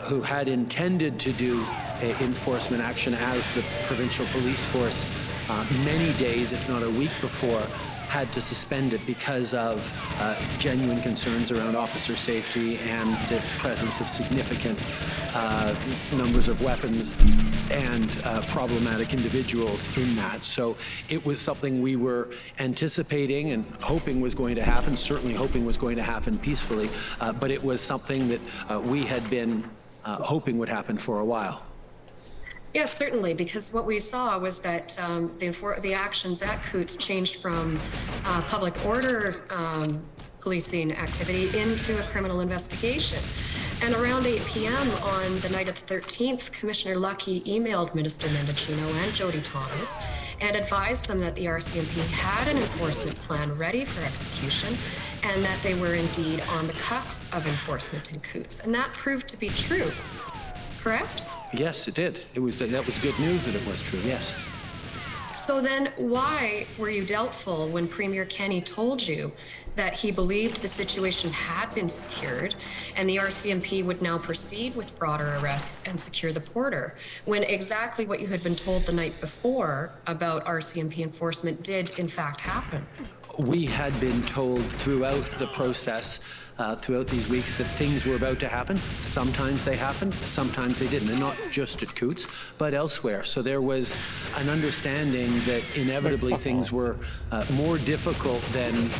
who had intended to do enforcement action as the provincial police force many days, if not a week before, had to suspend it because of genuine concerns around officer safety and the presence of significant numbers of weapons and problematic individuals in that. So it was something we were anticipating and hoping was going to happen, certainly hoping was going to happen peacefully, but it was something that we had been hoping would happen for a while. Yes, certainly, because what we saw was that the actions at Coots changed from public order policing activity into a criminal investigation. And around 8 p.m. on the night of the 13th, Commissioner Lucky emailed Minister Mendocino and Jody Thomas and advised them that the RCMP had an enforcement plan ready for execution and that they were indeed on the cusp of enforcement in Coots. And that proved to be true, correct? Yes, it did. That was good news that it was true, yes. So then why were you doubtful when Premier Kenney told you that he believed the situation had been secured and the RCMP would now proceed with broader arrests and secure the border, when exactly what you had been told the night before about RCMP enforcement did in fact happen? We had been told throughout the process, throughout these weeks, that things were about to happen. Sometimes they happened, sometimes they didn't, and not just at Coots, but elsewhere. So there was an understanding that inevitably things were more difficult than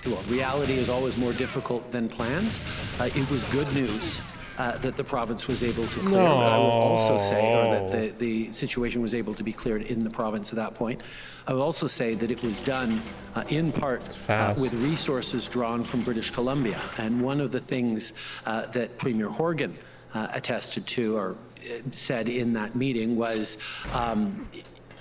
well, reality is always more difficult than plans. It was good news that the province was able to clear. No. But I will also say, or that the situation was able to be cleared in the province at that point. I will also say that it was done in part with resources drawn from British Columbia. And one of the things that Premier Horgan attested to or said in that meeting was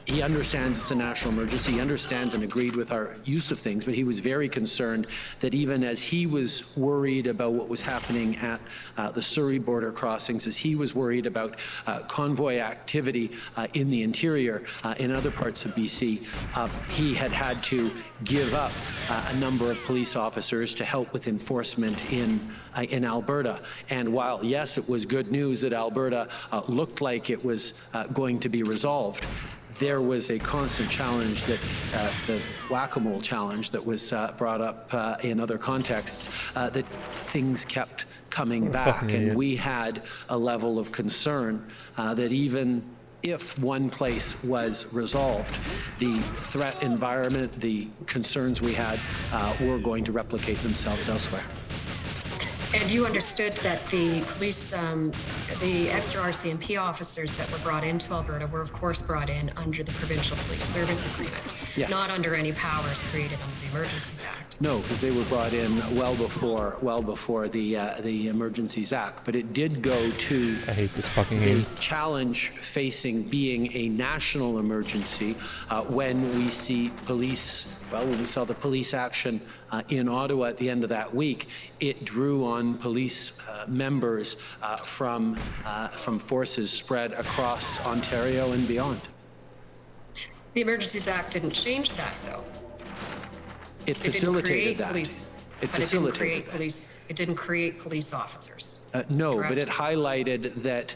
he understands it's a national emergency. He understands and agreed with our use of things, but he was very concerned that even as he was worried about what was happening at the Surrey border crossings, as he was worried about convoy activity in the interior, in other parts of BC, he had to give up a number of police officers to help with enforcement in Alberta. And while, yes, it was good news that Alberta looked like it was going to be resolved, there was a constant challenge that the whack-a-mole challenge that was brought up in other contexts, that things kept coming back. And we had a level of concern that even if one place was resolved, the threat environment, the concerns we had were going to replicate themselves elsewhere. And you understood that the police, the extra RCMP officers that were brought into Alberta were, of course, brought in under the Provincial Police Service Agreement, not under any powers created under the Emergencies Act. No, because they were brought in well before the Emergencies Act. But it did go to I hate this fucking game. a challenge facing being a national emergency when we see police. Well, when we saw the police action in Ottawa at the end of that week, it drew on police members from forces spread across Ontario and beyond. The Emergencies Act didn't change that, though. It facilitated that. It facilitated police. It didn't create police officers. No, Correct. but it highlighted that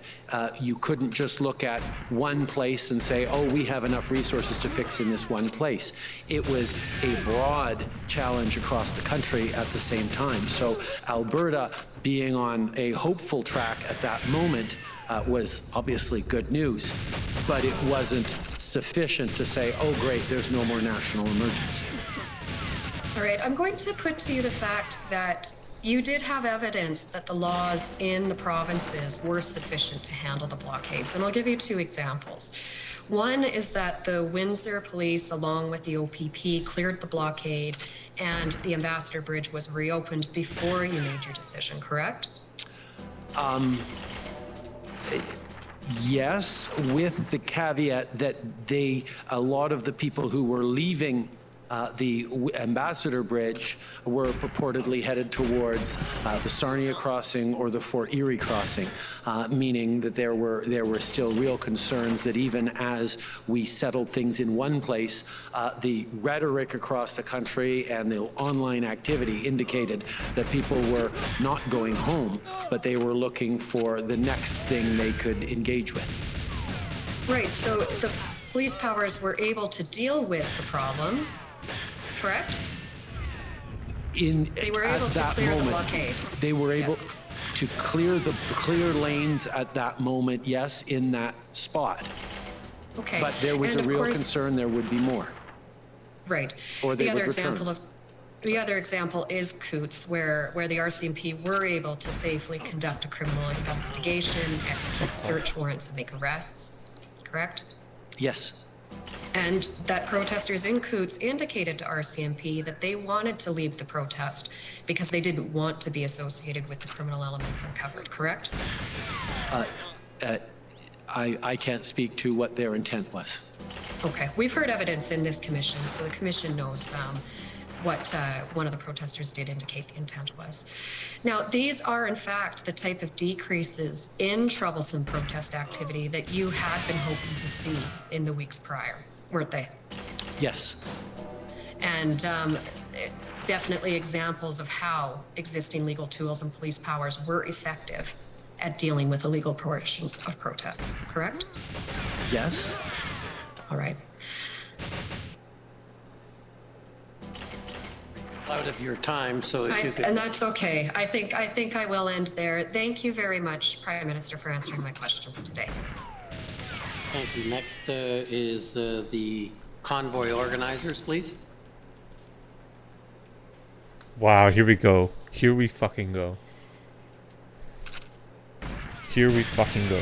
you couldn't just look at one place and say, oh, we have enough resources to fix in this one place. It was a broad challenge across the country at the same time. So Alberta, being on a hopeful track at that moment, was obviously good news, but it wasn't sufficient to say, oh, great, there's no more national emergency. All right, I'm going to put to you the fact that you did have evidence that the laws in the provinces were sufficient to handle the blockades, and I'll give you 2 examples. One is that the Windsor Police, along with the OPP, cleared the blockade and the Ambassador Bridge was reopened before you made your decision, correct? Yes, with the caveat that a lot of the people who were leaving the Ambassador Bridge were purportedly headed towards the Sarnia crossing or the Fort Erie crossing, meaning that there were still real concerns that even as we settled things in one place, the rhetoric across the country and the online activity indicated that people were not going home, but they were looking for the next thing they could engage with. Right, so the police powers were able to deal with the problem, correct? They were able to clear the blockade. They were able Yes. to clear lanes at that moment, yes, in that spot. Okay. But there was And a of real course- concern there would be more. Right. Or they The other would return. example is Coots, where the RCMP were able to safely conduct a criminal investigation, execute search warrants, and make arrests, correct? Yes. And that protesters in Coots indicated to RCMP that they wanted to leave the protest because they didn't want to be associated with the criminal elements uncovered, correct? I can't speak to what their intent was. Okay, we've heard evidence in this commission, so the commission knows what one of the protesters did indicate the intent was. Now, these are in fact the type of decreases in troublesome protest activity that you had been hoping to see in the weeks prior, weren't they? Yes. And definitely examples of how existing legal tools and police powers were effective at dealing with illegal portions of protests, correct? Yes. All right. Out of your time, so if you could... And that's okay. I think I will end there. Thank you very much, Prime Minister, for answering my questions today. Thank you. Next is the convoy organizers, please. Wow, here we go. Here we fucking go. Here we fucking go.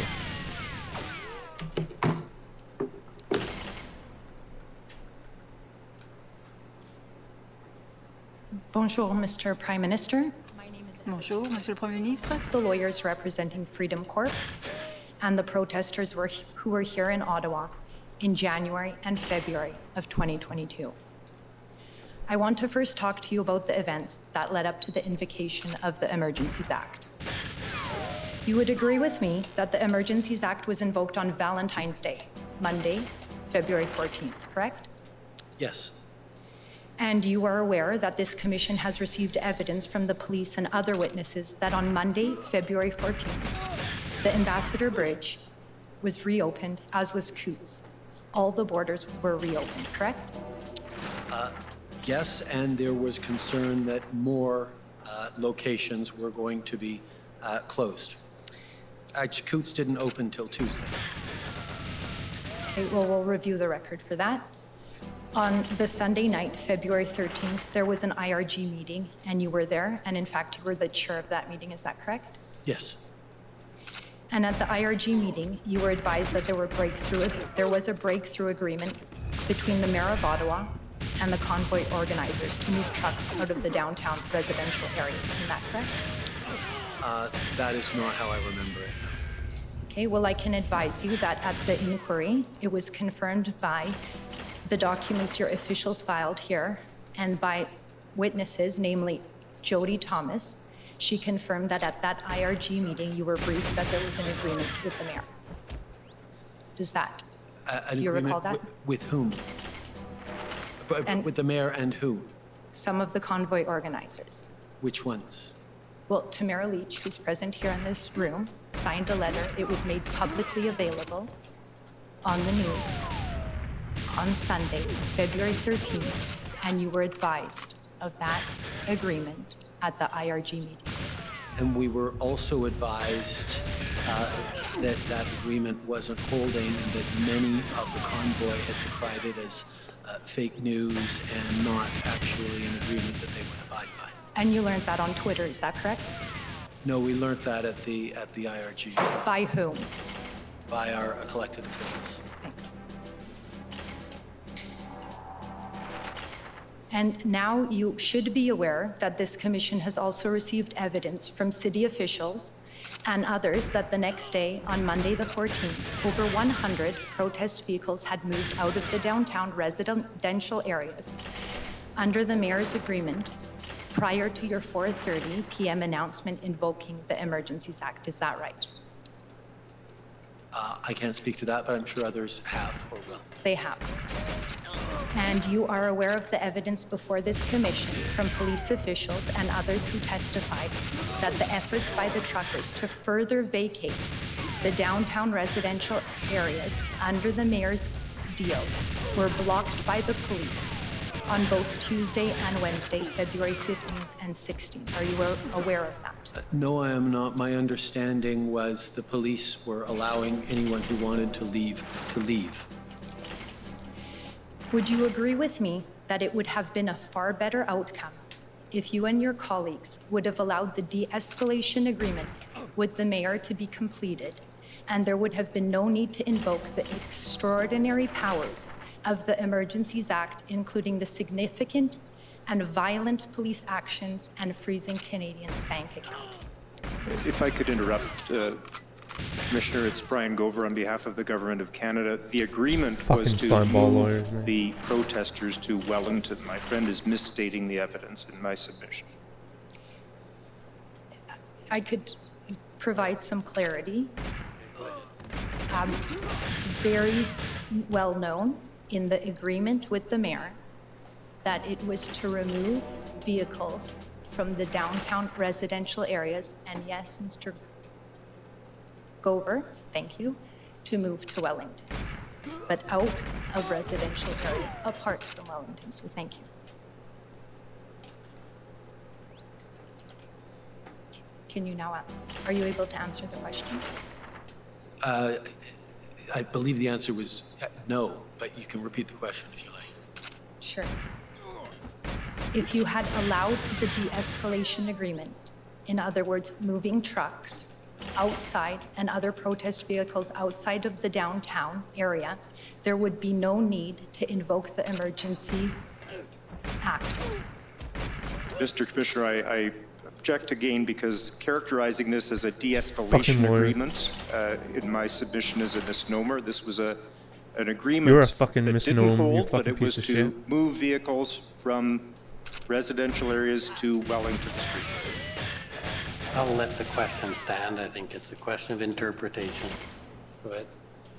Bonjour, Mr. Prime Minister. Bonjour, Monsieur le Premier ministre. The lawyers representing Freedom Corp and the protesters who were here in Ottawa in January and February of 2022. I want to first talk to you about the events that led up to the invocation of the Emergencies Act. You would agree with me that the Emergencies Act was invoked on Valentine's Day, Monday, February 14th, correct? Yes. And you are aware that this commission has received evidence from the police and other witnesses that on Monday, February 14th, the Ambassador Bridge was reopened, as was Coots. All the borders were reopened, correct? Yes, and there was concern that more locations were going to be closed. Actually, Coots didn't open till Tuesday. Okay, well, we'll review the record for that. On the Sunday night, February 13th, there was an IRG meeting, and you were there, and in fact, you were the chair of that meeting, is that correct? Yes. And at the IRG meeting, you were advised that there was a breakthrough agreement between the Mayor of Ottawa and the convoy organizers to move trucks out of the downtown residential areas, isn't that correct? That is not how I remember it. Okay, well, I can advise you that at the inquiry, it was confirmed by the documents your officials filed here and by witnesses, namely Jody Thomas. She confirmed that at that IRG meeting, you were briefed that there was an agreement with the mayor. Does that, do you recall that? With whom? With the mayor and who? Some of the convoy organizers. Which ones? Well, Tamara Leach, who's present here in this room, signed a letter. It was made publicly available on the news on Sunday, February 13th, and you were advised of that agreement at the IRG meeting. And we were also advised that that agreement wasn't holding and that many of the convoy had decried it as fake news and not actually an agreement that they would abide by. And you learned that on Twitter, is that correct? No, we learned that at the IRG By whom? by our elected officials. Thanks. And now you should be aware that this commission has also received evidence from city officials and others that the next day, on Monday the 14th, over 100 protest vehicles had moved out of the downtown residential areas under the mayor's agreement prior to your 4:30 p.m. announcement invoking the Emergencies Act. Is that right? I can't speak to that, but I'm sure others have or will. They have. And you are aware of the evidence before this commission from police officials and others who testified that the efforts by the truckers to further vacate the downtown residential areas under the mayor's deal were blocked by the police on both Tuesday and Wednesday, February 15th and 16th. Are you aware of that? No, I am not. My understanding was the police were allowing anyone who wanted to leave to leave. Would you agree with me that it would have been a far better outcome if you and your colleagues would have allowed the de-escalation agreement with the mayor to be completed, and there would have been no need to invoke the extraordinary powers of the Emergencies Act, including the significant and violent police actions and freezing Canadians' bank accounts? If I could interrupt, Commissioner, it's Brian Gover on behalf of the Government of Canada. The agreement was to move the protesters to Wellington. My friend is misstating the evidence in my submission. I could provide some clarity. It's very well known in the agreement with the mayor that it was to remove vehicles from the downtown residential areas, and yes, Mr. Gover, thank you, to move to Wellington, but out of residential areas apart from Wellington, so thank you. Can you now, are you able to answer the question? I believe the answer was no, but you can repeat the question if you like. Sure. If you had allowed the de-escalation agreement, in other words, moving trucks outside and other protest vehicles outside of the downtown area, there would be no need to invoke the Emergency Act. Mr. Commissioner, I object again because characterizing this as a de-escalation agreement in my submission is a misnomer. This was an agreement You're a fucking that misnomer, didn't hold, you but fucking it was piece to of shit. move vehicles from residential areas to Wellington Street. I'll let the question stand. I think it's a question of interpretation. Go ahead.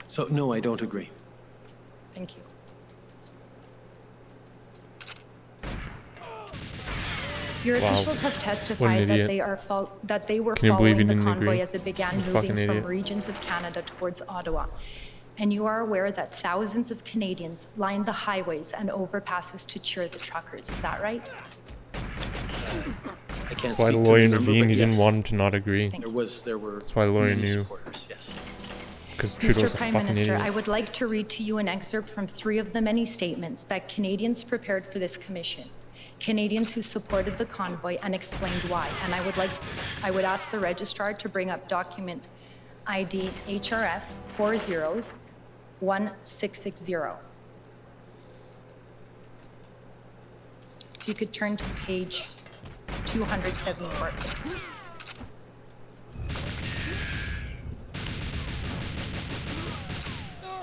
So, no, I don't agree. Thank you. Your officials have testified that they were following the convoy as it began moving from regions of Canada towards Ottawa. And you are aware that thousands of Canadians lined the highways and overpasses to cheer the truckers. Is that right? I can't That's why the lawyer intervened. He didn't want him to not agree. There were. That's why the lawyer knew. Yes. Because Trudeau's Mr. Prime Minister, I would like to read to you an excerpt from 3 of the many statements that Canadians prepared for this commission. Canadians who supported the convoy and explained why. And I would ask the registrar to bring up document ID HRF 401660. If you could turn to page 274, please.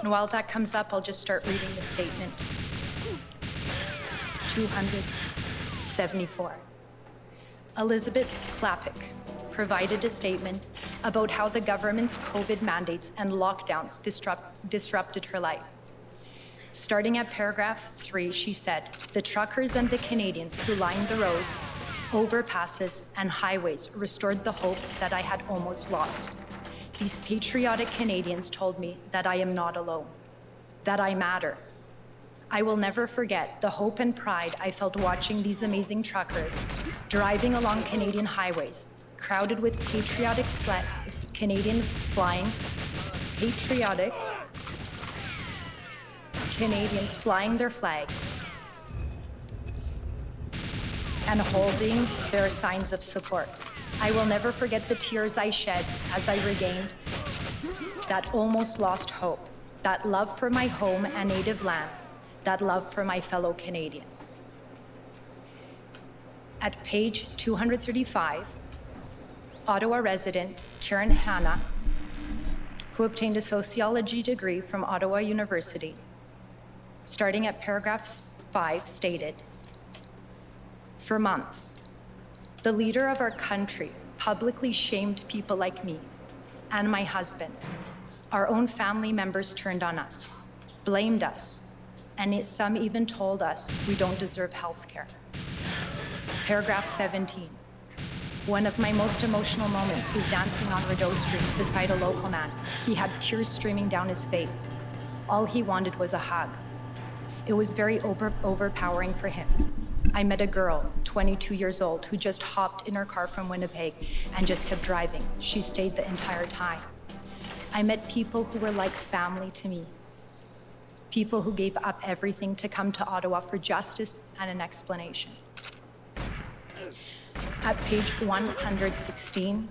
And while that comes up, I'll just start reading the statement. 274. Elizabeth Klapik provided a statement about how the government's COVID mandates and lockdowns disrupted her life. Starting at paragraph 3, she said, "The truckers and the Canadians who lined the roads, overpasses, and highways restored the hope that I had almost lost. These patriotic Canadians told me that I am not alone, that I matter. I will never forget the hope and pride I felt watching these amazing truckers driving along Canadian highways, crowded with Canadians flying their flags and holding their signs of support. I will never forget the tears I shed as I regained that almost lost hope, that love for my home and native land, that love for my fellow Canadians. At page 235, Ottawa resident Karen Hanna, who obtained a sociology degree from Ottawa University, starting at paragraph 5, stated, "For months, the leader of our country publicly shamed people like me and my husband. Our own family members turned on us, blamed us, and some even told us we don't deserve health care." Paragraph 17. One of my most emotional moments was dancing on Rideau Street beside a local man. He had tears streaming down his face. All he wanted was a hug. It was very overpowering for him. I met a girl, 22 years old, who just hopped in her car from Winnipeg and just kept driving. She stayed the entire time. I met people who were like family to me. People who gave up everything to come to Ottawa for justice and an explanation. At page 116,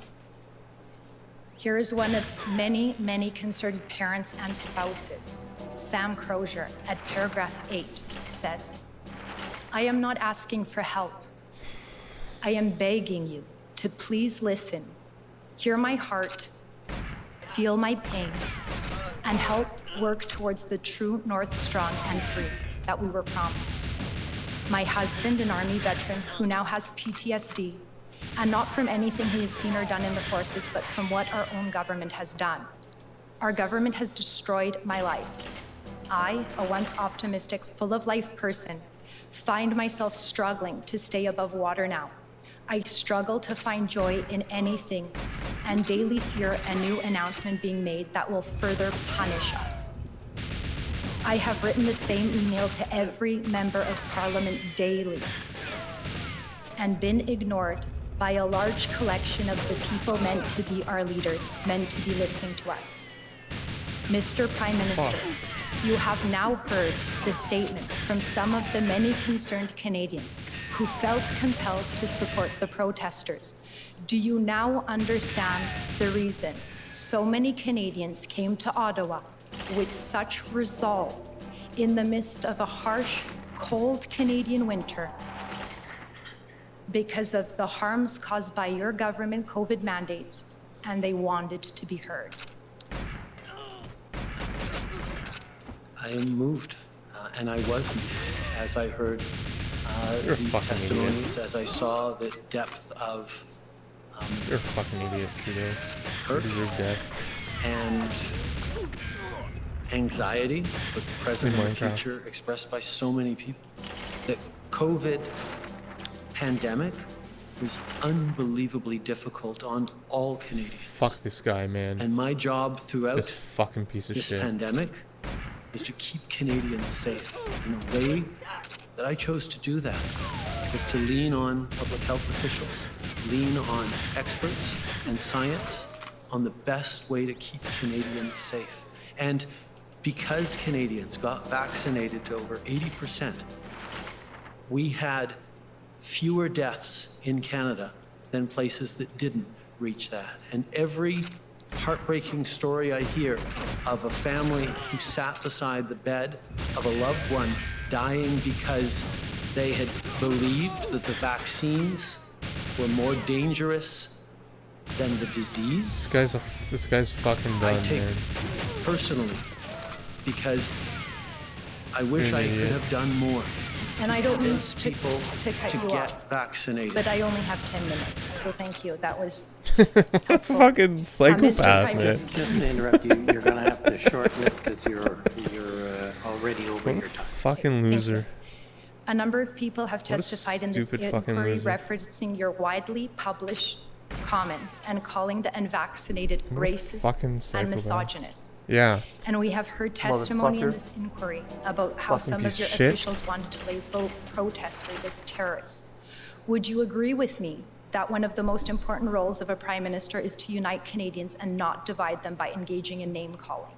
here is one of many, many concerned parents and spouses. Sam Crozier at paragraph 8 says, "I am not asking for help. I am begging you to please listen, hear my heart, feel my pain, and help work towards the true North strong and free that we were promised. My husband, an Army veteran who now has PTSD, and not from anything he has seen or done in the forces, but from what our own government has done. Our government has destroyed my life. I, a once optimistic, full of life person, find myself struggling to stay above water now. I struggle to find joy in anything and daily fear a new announcement being made that will further punish us. I have written the same email to every member of Parliament daily and been ignored by a large collection of the people meant to be our leaders, meant to be listening to us. Mr. Prime Minister, you have now heard the statements from some of the many concerned Canadians who felt compelled to support the protesters. Do you now understand the reason so many Canadians came to Ottawa with such resolve in the midst of a harsh, cold Canadian winter because of the harms caused by your government COVID mandates, and they wanted to be heard?" I am moved, and I was moved as I heard these testimonies, as I saw the depth of you're a fucking idiot, Trudeau. You deserve death. And anxiety, but the present and the future expressed by so many people. The COVID pandemic was unbelievably difficult on all Canadians. Fuck this guy, man. And my job throughout this fucking piece of this shit pandemic is to keep Canadians safe. And the way that I chose to do that was to lean on public health officials, lean on experts and science on the best way to keep Canadians safe. And because Canadians got vaccinated to over 80%, we had fewer deaths in Canada than places that didn't reach that. And every heartbreaking story I hear of a family who sat beside the bed of a loved one dying because they had believed that the vaccines were more dangerous than the disease. This guy's fucking done, I take man. Personally, because I wish I could have done more. And I don't mean people to cut to you get off, vaccinated. but I only have 10 minutes, so thank you. That was fucking psychopath, man. Just to interrupt you, you're gonna have to shorten it because you're already over your time. Fucking loser. A number of people have What a testified in this stupid fucking inquiry loser. referencing your widely published comments and calling the unvaccinated What a racist fucking and psychopath. misogynists. Yeah. And we have heard testimony in Motherfucker. this inquiry about how Fucking some piece of your of shit. officials wanted to label protesters as terrorists. Would you agree with me that one of the most important roles of a Prime Minister is to unite Canadians and not divide them by engaging in name-calling?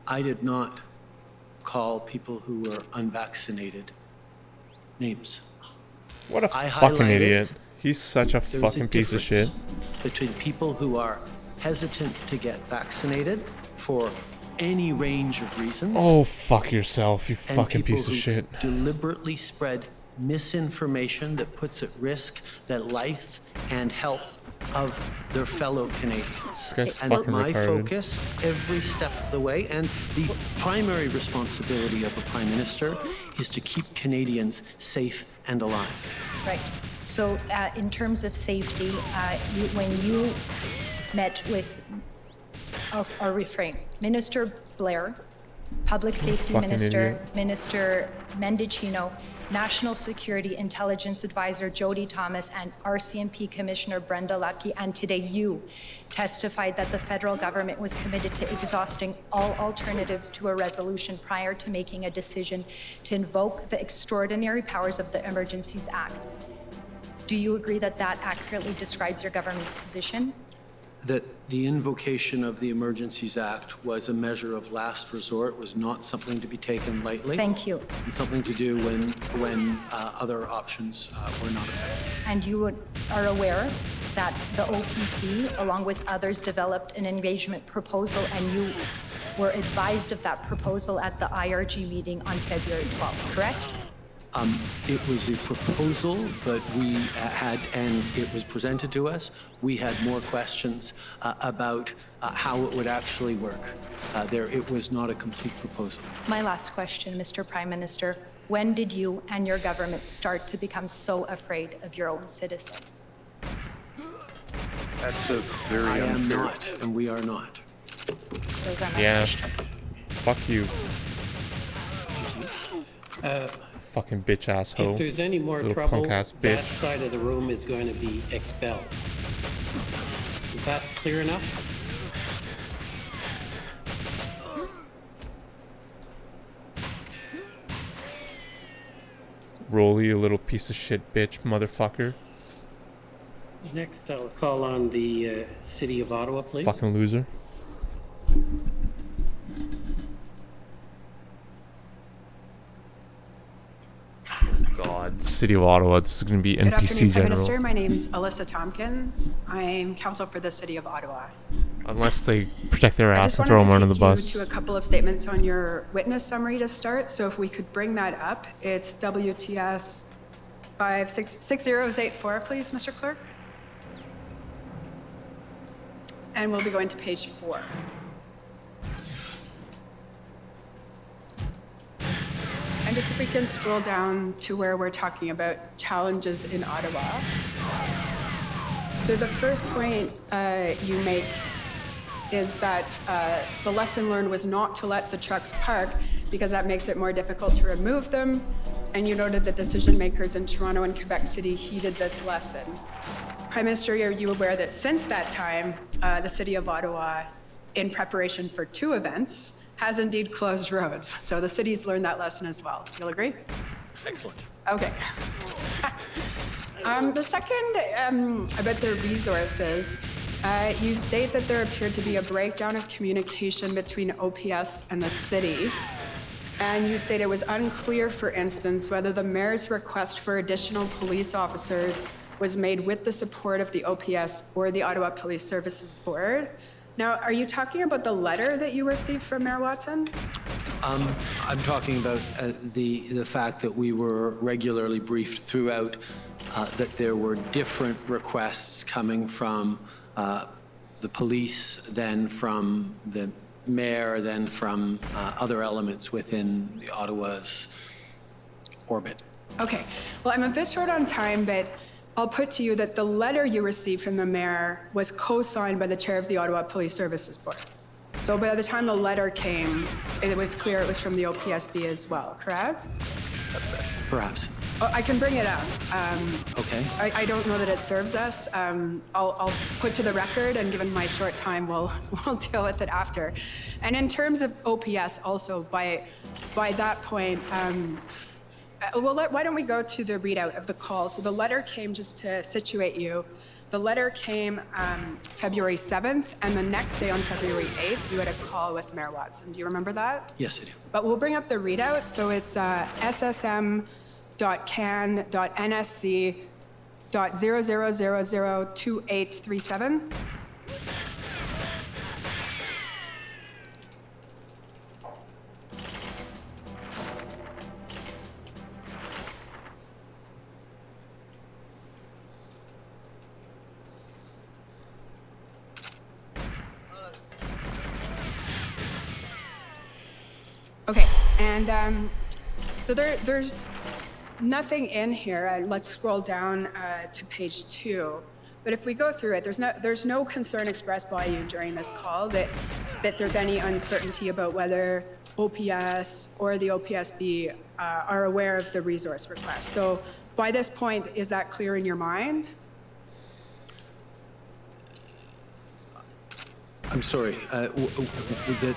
I did not call people who were unvaccinated names. What a I fucking highlighted idiot. He's such a there's fucking piece of shit. between people who are hesitant to get vaccinated for any range of reasons. Oh, fuck yourself, you and fucking people piece of who shit. deliberately spread misinformation that puts at risk the life and health of their fellow Canadians. This guy's And fucking my retarded. focus every step of the way, and the primary responsibility of a Prime Minister, is to keep Canadians safe and alive. Right. So in terms of safety, when you met with, I'll reframe, Minister Blair, Public Safety Fucking Minister, idiot. Minister Mendicino, National Security Intelligence Advisor Jody Thomas, and RCMP Commissioner Brenda Lucki, and today you testified that the federal government was committed to exhausting all alternatives to a resolution prior to making a decision to invoke the extraordinary powers of the Emergencies Act. Do you agree that that accurately describes your government's position? That the invocation of the Emergencies Act was a measure of last resort, was not something to be taken lightly. Thank you. And something to do when other options were not effective. And you are aware that the OPP, along with others, developed an engagement proposal, and you were advised of that proposal at the IRG meeting on February 12th, correct? It was a proposal, but we had, and it was presented to us, we had more questions about how it would actually work. It was not a complete proposal. My last question, Mr. Prime Minister. When did you and your government start to become so afraid of your own citizens? That's a very I am unfair. not, and we are not. Those are my Yeah. questions. Fuck you. Fucking bitch asshole. If there's any more Little trouble, punk ass that bitch. side of the room is going to be expelled. Is that clear enough? Rolly, you little piece of shit bitch, motherfucker. Next, I'll call on the City of Ottawa, please. Fucking loser. God, City of Ottawa, this is going to be Good NPC afternoon, Prime General. Minister. My name's Alyssa Tompkins. I'm counsel for the City of Ottawa. Unless they protect their I ass just and wanted throw them to under the take bus. you to a couple of statements on your witness summary to start. So if we could bring that up, it's WTS 566084, please, Mr. Clerk. And we'll be going to page 4. And just if we can scroll down to where we're talking about challenges in Ottawa. So the first point you make is that the lesson learned was not to let the trucks park because that makes it more difficult to remove them. And you noted that decision makers in Toronto and Quebec City heeded this lesson. Prime Minister, are you aware that since that time, the City of Ottawa, in preparation for 2 events, has indeed closed roads? So the city's learned that lesson as well. You'll agree? Excellent. Okay. The second, about the resources, you state that there appeared to be a breakdown of communication between OPS and the city. And you state it was unclear, for instance, whether the mayor's request for additional police officers was made with the support of the OPS or the Ottawa Police Services Board. Now, are you talking about the letter that you received from Mayor Watson? I'm talking about the fact that we were regularly briefed throughout that there were different requests coming from the police, then from the mayor, then from other elements within the Ottawa's orbit. Okay. Well, I'm a bit short on time, but I'll put to you that the letter you received from the mayor was co-signed by the chair of the Ottawa Police Services Board. So by the time the letter came, it was clear it was from the OPSB as well, correct? Perhaps. Oh, I can bring it up. Okay. I don't know that it serves us. I'll put to the record, and given my short time, we'll deal with it after. And in terms of OPS also, by that point, Well, why don't we go to the readout of the call? So the letter came, just to situate you, the letter came February 7th, and the next day on February 8th, you had a call with Mayor Watson. Do you remember that? Yes, I do. But we'll bring up the readout. So it's ssm.can.nsc.00002837. Okay, and so there's nothing in here. Let's scroll down to page 2. But if we go through it, there's no concern expressed by you during this call that there's any uncertainty about whether OPS or the OPSB are aware of the resource request. So by this point, is that clear in your mind? I'm sorry. That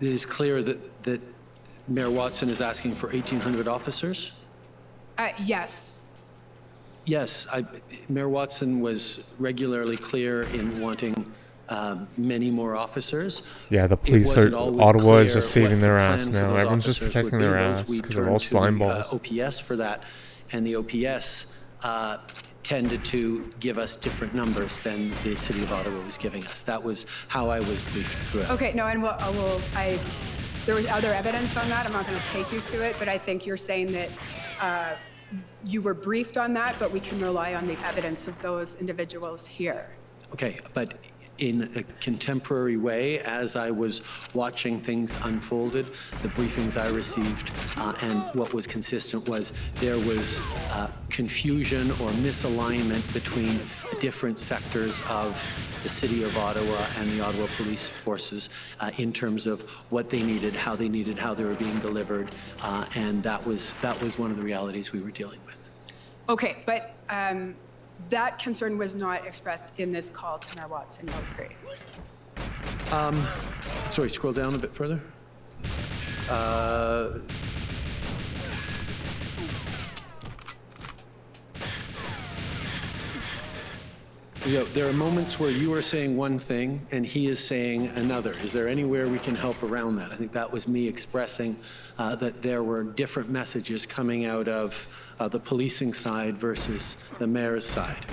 it is clear that Mayor Watson is asking for 1,800 officers? Yes. Yes, Mayor Watson was regularly clear in wanting many more officers. Yeah, the police Ottawa is just saving their ass now. Everyone's just protecting their ass because they're all slime balls. OPS for that, and the OPS tended to give us different numbers than the City of Ottawa was giving us. That was how I was briefed through it. Okay, no, and there was other evidence on that. I'm not going to take you to it, but I think you're saying that you were briefed on that, but we can rely on the evidence of those individuals here. Okay, but in a contemporary way, as I was watching things unfolded, the briefings I received and what was consistent was there was confusion or misalignment between different sectors of the City of Ottawa and the Ottawa Police Forces in terms of what they needed, how they were being delivered, and that was one of the realities we were dealing with. Okay, but that concern was not expressed in this call to Mayor Watson, you agree? Sorry, scroll down a bit further. There are moments where you are saying one thing and he is saying another. Is there anywhere we can help around that? I think that was me expressing that there were different messages coming out of the policing side versus the mayor's side.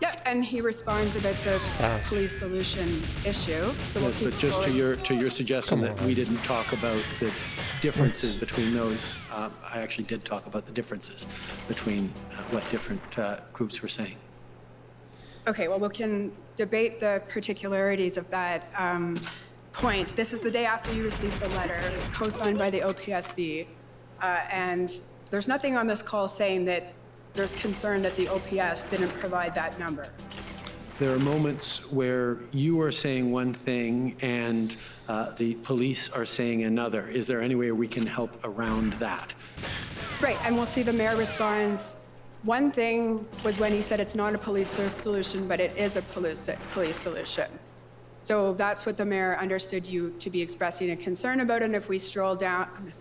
Yeah, and he responds about the police solution issue. So yes, but just to your suggestion that we didn't talk about the differences between those, I actually did talk about the differences between what different groups were saying. Okay, well, we can debate the particularities of that point. This is the day after you received the letter, co-signed by the OPSB, and there's nothing on this call saying that there's concern that the OPS didn't provide that number. There are moments where you are saying one thing and the police are saying another. Is there any way we can help around that? Right, and we'll see the mayor responds. One thing was when he said it's not a police solution, but it is a police solution. So that's what the mayor understood you to be expressing a concern about. And if we stroll down,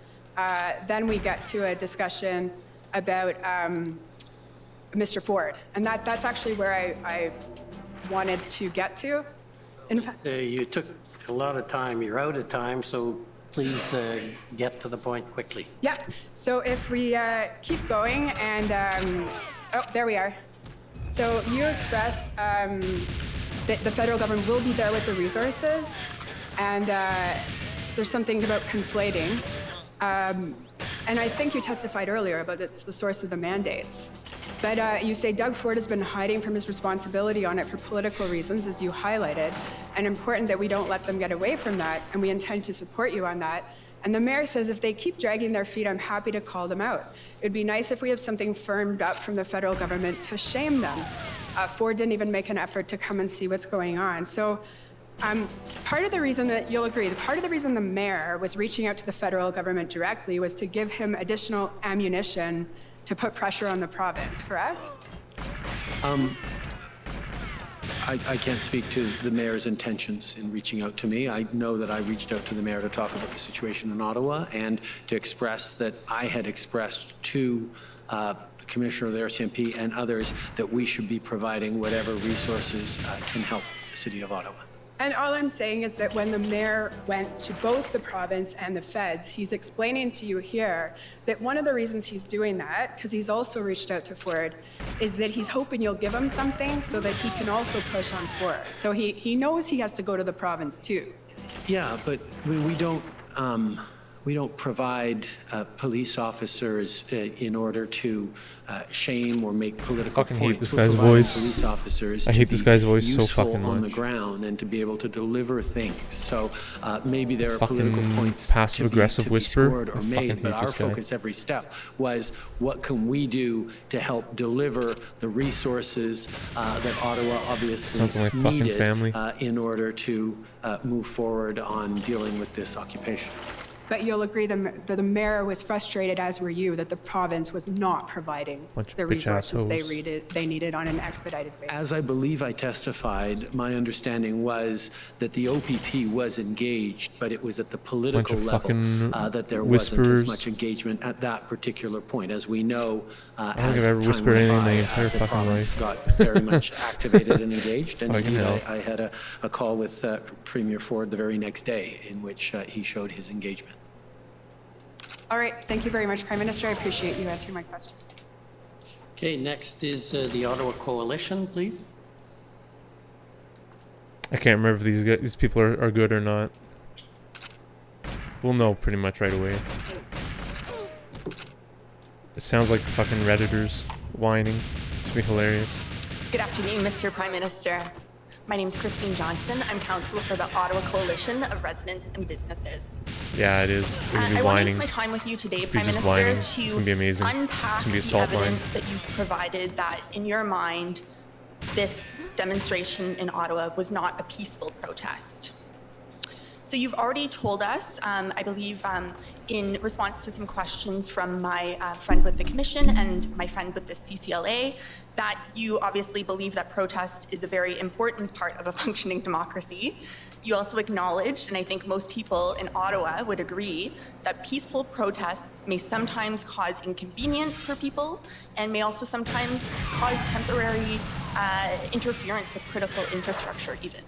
then we get to a discussion about Mr. Ford. And that's actually where I wanted to get to. In fact, you took a lot of time. You're out of time, so please get to the point quickly. Yeah, so if we keep going and, oh, there we are. So you express that the federal government will be there with the resources, and there's something about conflating. And I think you testified earlier about it's the source of the mandates. But you say Doug Ford has been hiding from his responsibility on it for political reasons, as you highlighted, and important that we don't let them get away from that, and we intend to support you on that. And the mayor says if they keep dragging their feet, I'm happy to call them out. It'd be nice if we have something firmed up from the federal government to shame them. Ford didn't even make an effort to come and see what's going on. So part of the reason that you'll agree, part of the reason the mayor was reaching out to the federal government directly was to give him additional ammunition to put pressure on the province, correct? I can't speak to the mayor's intentions in reaching out to me. I know that I reached out to the mayor to talk about the situation in Ottawa and to express that I had expressed to the Commissioner of the RCMP and others that we should be providing whatever resources can help the City of Ottawa. And all I'm saying is that when the mayor went to both the province and the feds, he's explaining to you here that one of the reasons he's doing that, because he's also reached out to Ford, is that he's hoping you'll give him something so that he can also push on Ford. So he knows he has to go to the province too. Yeah, but we don't provide police officers in order to shame or make political fucking points. hate this We're guy's providing voice. Police officers I hate this guy's voice so useful fucking on the much. ground and to be able to deliver things. So maybe there are Fucking political points passive-aggressive to be whisper. scored I or fucking made, hate but our this guy. focus every step was what can we do to help deliver the resources that Ottawa obviously Sounds like my fucking needed family. in order to move forward on dealing with this occupation. But you'll agree that the mayor was frustrated, as were you, that the province was not providing Bunch of the bitch-ass resources hoes. they needed on an expedited basis. As I believe I testified, my understanding was that the OPP was engaged, but it was at the political Bunch of level fucking that there wasn't whisperers. as much engagement at that particular point. As we know, I don't think as I've ever time whispered went anything in by, my entire the fucking province life. got very much activated and engaged. And Fucking indeed, hell. I had a call with Premier Ford the very next day in which he showed his engagement. All right, thank you very much, Prime Minister. I appreciate you answering my question. Okay, next is the Ottawa Coalition, please. I can't remember if these people are good or not. We'll know pretty much right away. It sounds like fucking Redditors whining. It's gonna be hilarious. Good afternoon, Mr. Prime Minister. My name is Christine Johnson. I'm counsel for the Ottawa Coalition of Residents and Businesses. Yeah, it is. They're gonna be I want to use whining. my time with you today, Just be Prime just Minister, whining. It's gonna be amazing. to It's unpack gonna be a the salt mine. evidence that you've provided that, in your mind, this demonstration in Ottawa was not a peaceful protest. So you've already told us, I believe, in response to some questions from my friend with the Commission and my friend with the CCLA, that you obviously believe that protest is a very important part of a functioning democracy. You also acknowledged, and I think most people in Ottawa would agree, that peaceful protests may sometimes cause inconvenience for people and may also sometimes cause temporary interference with critical infrastructure even.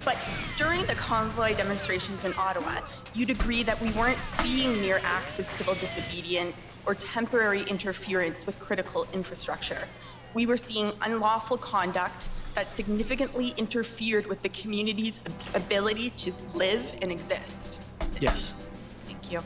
But during the convoy demonstrations in Ottawa, you'd agree that we weren't seeing mere acts of civil disobedience or temporary interference with critical infrastructure. We were seeing unlawful conduct that significantly interfered with the community's ability to live and exist. Yes. Thank you.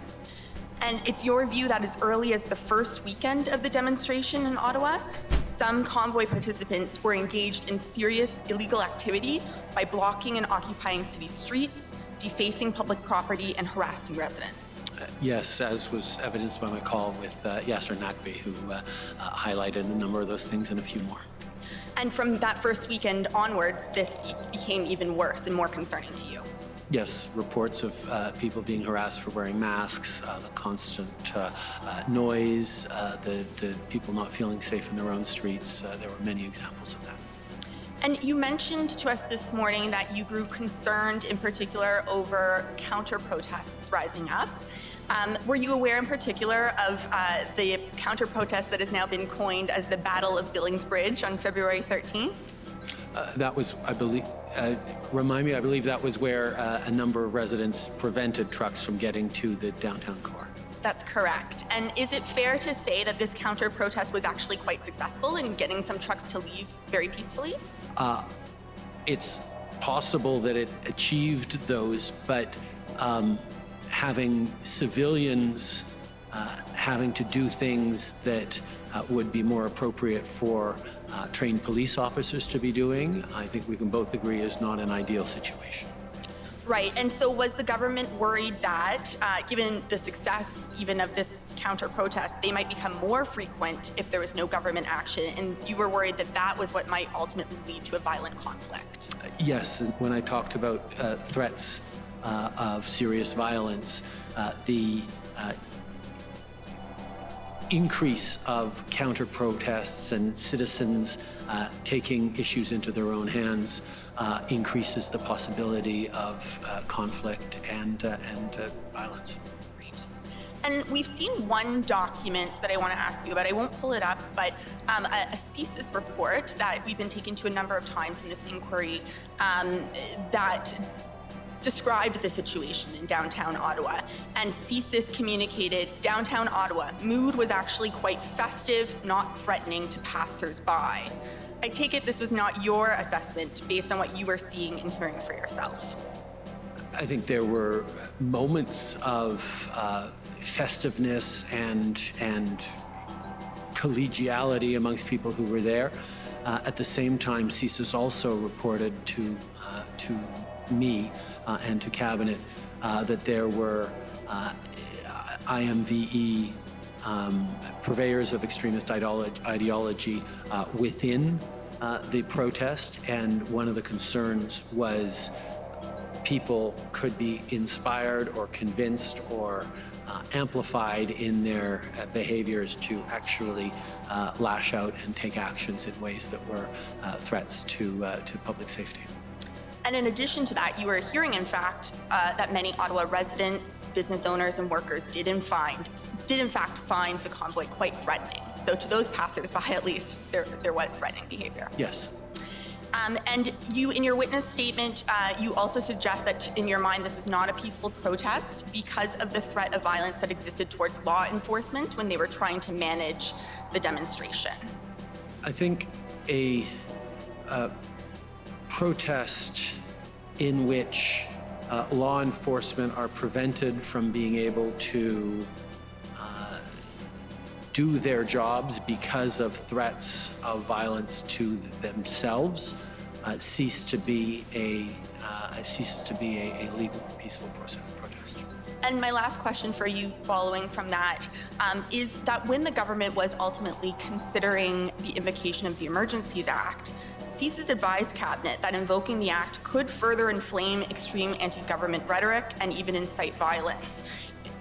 And it's your view that as early as the first weekend of the demonstration in Ottawa, some convoy participants were engaged in serious illegal activity by blocking and occupying city streets, defacing public property, and harassing residents. Yes, as was evidenced by my call with Yasser Naqvi, who highlighted a number of those things and a few more. And from that first weekend onwards, this became even worse and more concerning to you. Yes, reports of people being harassed for wearing masks, the constant noise, the people not feeling safe in their own streets. There were many examples of that. And you mentioned to us this morning that you grew concerned in particular over counter-protests rising up. Were you aware in particular of the counter-protest that has now been coined as the Battle of Billings Bridge on February 13th? That was, I believe, remind me, I believe that was where a number of residents prevented trucks from getting to the downtown core. That's correct. And is it fair to say that this counter-protest was actually quite successful in getting some trucks to leave very peacefully? It's possible that it achieved those, but having civilians having to do things that would be more appropriate for trained police officers to be doing, I think we can both agree is not an ideal situation. Right, and so was the government worried that, given the success even of this counter-protest, they might become more frequent if there was no government action, and you were worried that that was what might ultimately lead to a violent conflict? Yes, and when I talked about threats increase of counter-protests and citizens taking issues into their own hands increases the possibility of conflict and violence. And we've seen one document that I want to ask you about. I won't pull it up, but a CSIS report that we've been taken to a number of times in this inquiry that described the situation in downtown Ottawa. And CSIS communicated downtown Ottawa, mood was actually quite festive, not threatening to passers-by. I take it this was not your assessment based on what you were seeing and hearing for yourself. I think there were moments of festiveness and collegiality amongst people who were there. At the same time, CSIS also reported to me and to Cabinet that there were IMVE purveyors of extremist ideology within the protest, and one of the concerns was people could be inspired or convinced or amplified in their behaviors to actually lash out and take actions in ways that were threats to public safety. And in addition to that, you were hearing, in fact, that many Ottawa residents, business owners, and workers did in fact find the convoy quite threatening. So to those passers-by, at least, there was threatening behavior. Yes. And you, in your witness statement, you also suggest that in your mind this was not a peaceful protest because of the threat of violence that existed towards law enforcement when they were trying to manage the demonstration. I think a protest in which law enforcement are prevented from being able to do their jobs because of threats of violence to themselves ceases to be a legal or peaceful protest. And my last question for you following from that is that when the government was ultimately considering the invocation of the Emergencies Act, CSIS advised Cabinet that invoking the Act could further inflame extreme anti-government rhetoric and even incite violence.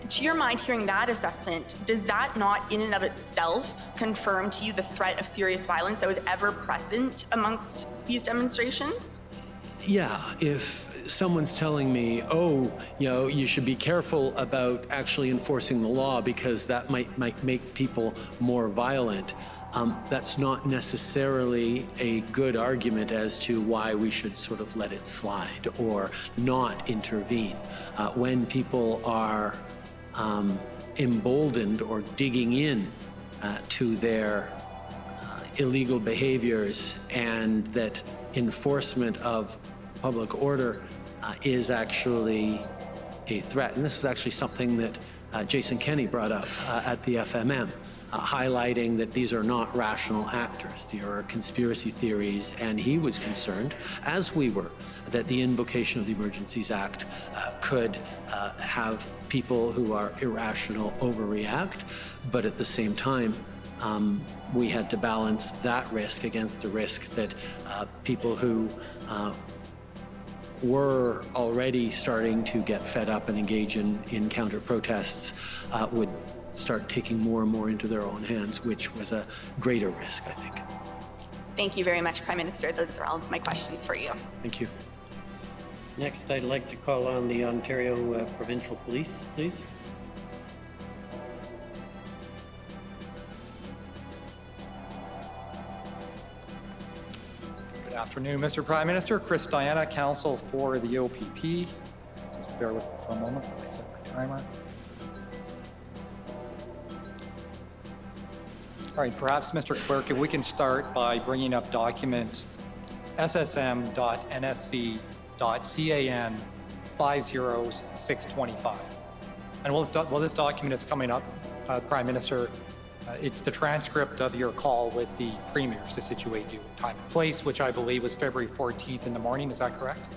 To your mind, hearing that assessment, does that not in and of itself confirm to you the threat of serious violence that was ever present amongst these demonstrations? Yeah, if someone's telling me, oh, you should be careful about actually enforcing the law because that might make people more violent, that's not necessarily a good argument as to why we should sort of let it slide or not intervene. When people are emboldened or digging in to their illegal behaviors, and that enforcement of public order is actually a threat. And this is actually something that Jason Kenney brought up at the FMM, highlighting that these are not rational actors. They are conspiracy theories, and he was concerned, as we were, that the invocation of the Emergencies Act could have people who are irrational overreact, but at the same time, we had to balance that risk against the risk that people who were already starting to get fed up and engage in counter-protests would start taking more and more into their own hands, which was a greater risk, I think. Thank you very much, Prime Minister. Those are all of my questions for you. Thank you. Next, I'd like to call on the Ontario Provincial Police, please. Good afternoon, Mr. Prime Minister. Chris Diana, counsel for the OPP. Just bear with me for a moment. I set my timer. All right, perhaps, Mr. Clerk, if we can start by bringing up document ssm.nsc.can 50625. And while this document is coming up, Prime Minister, it's the transcript of your call with the premiers to situate you in time and place, which I believe was February 14th in the morning. Is that correct?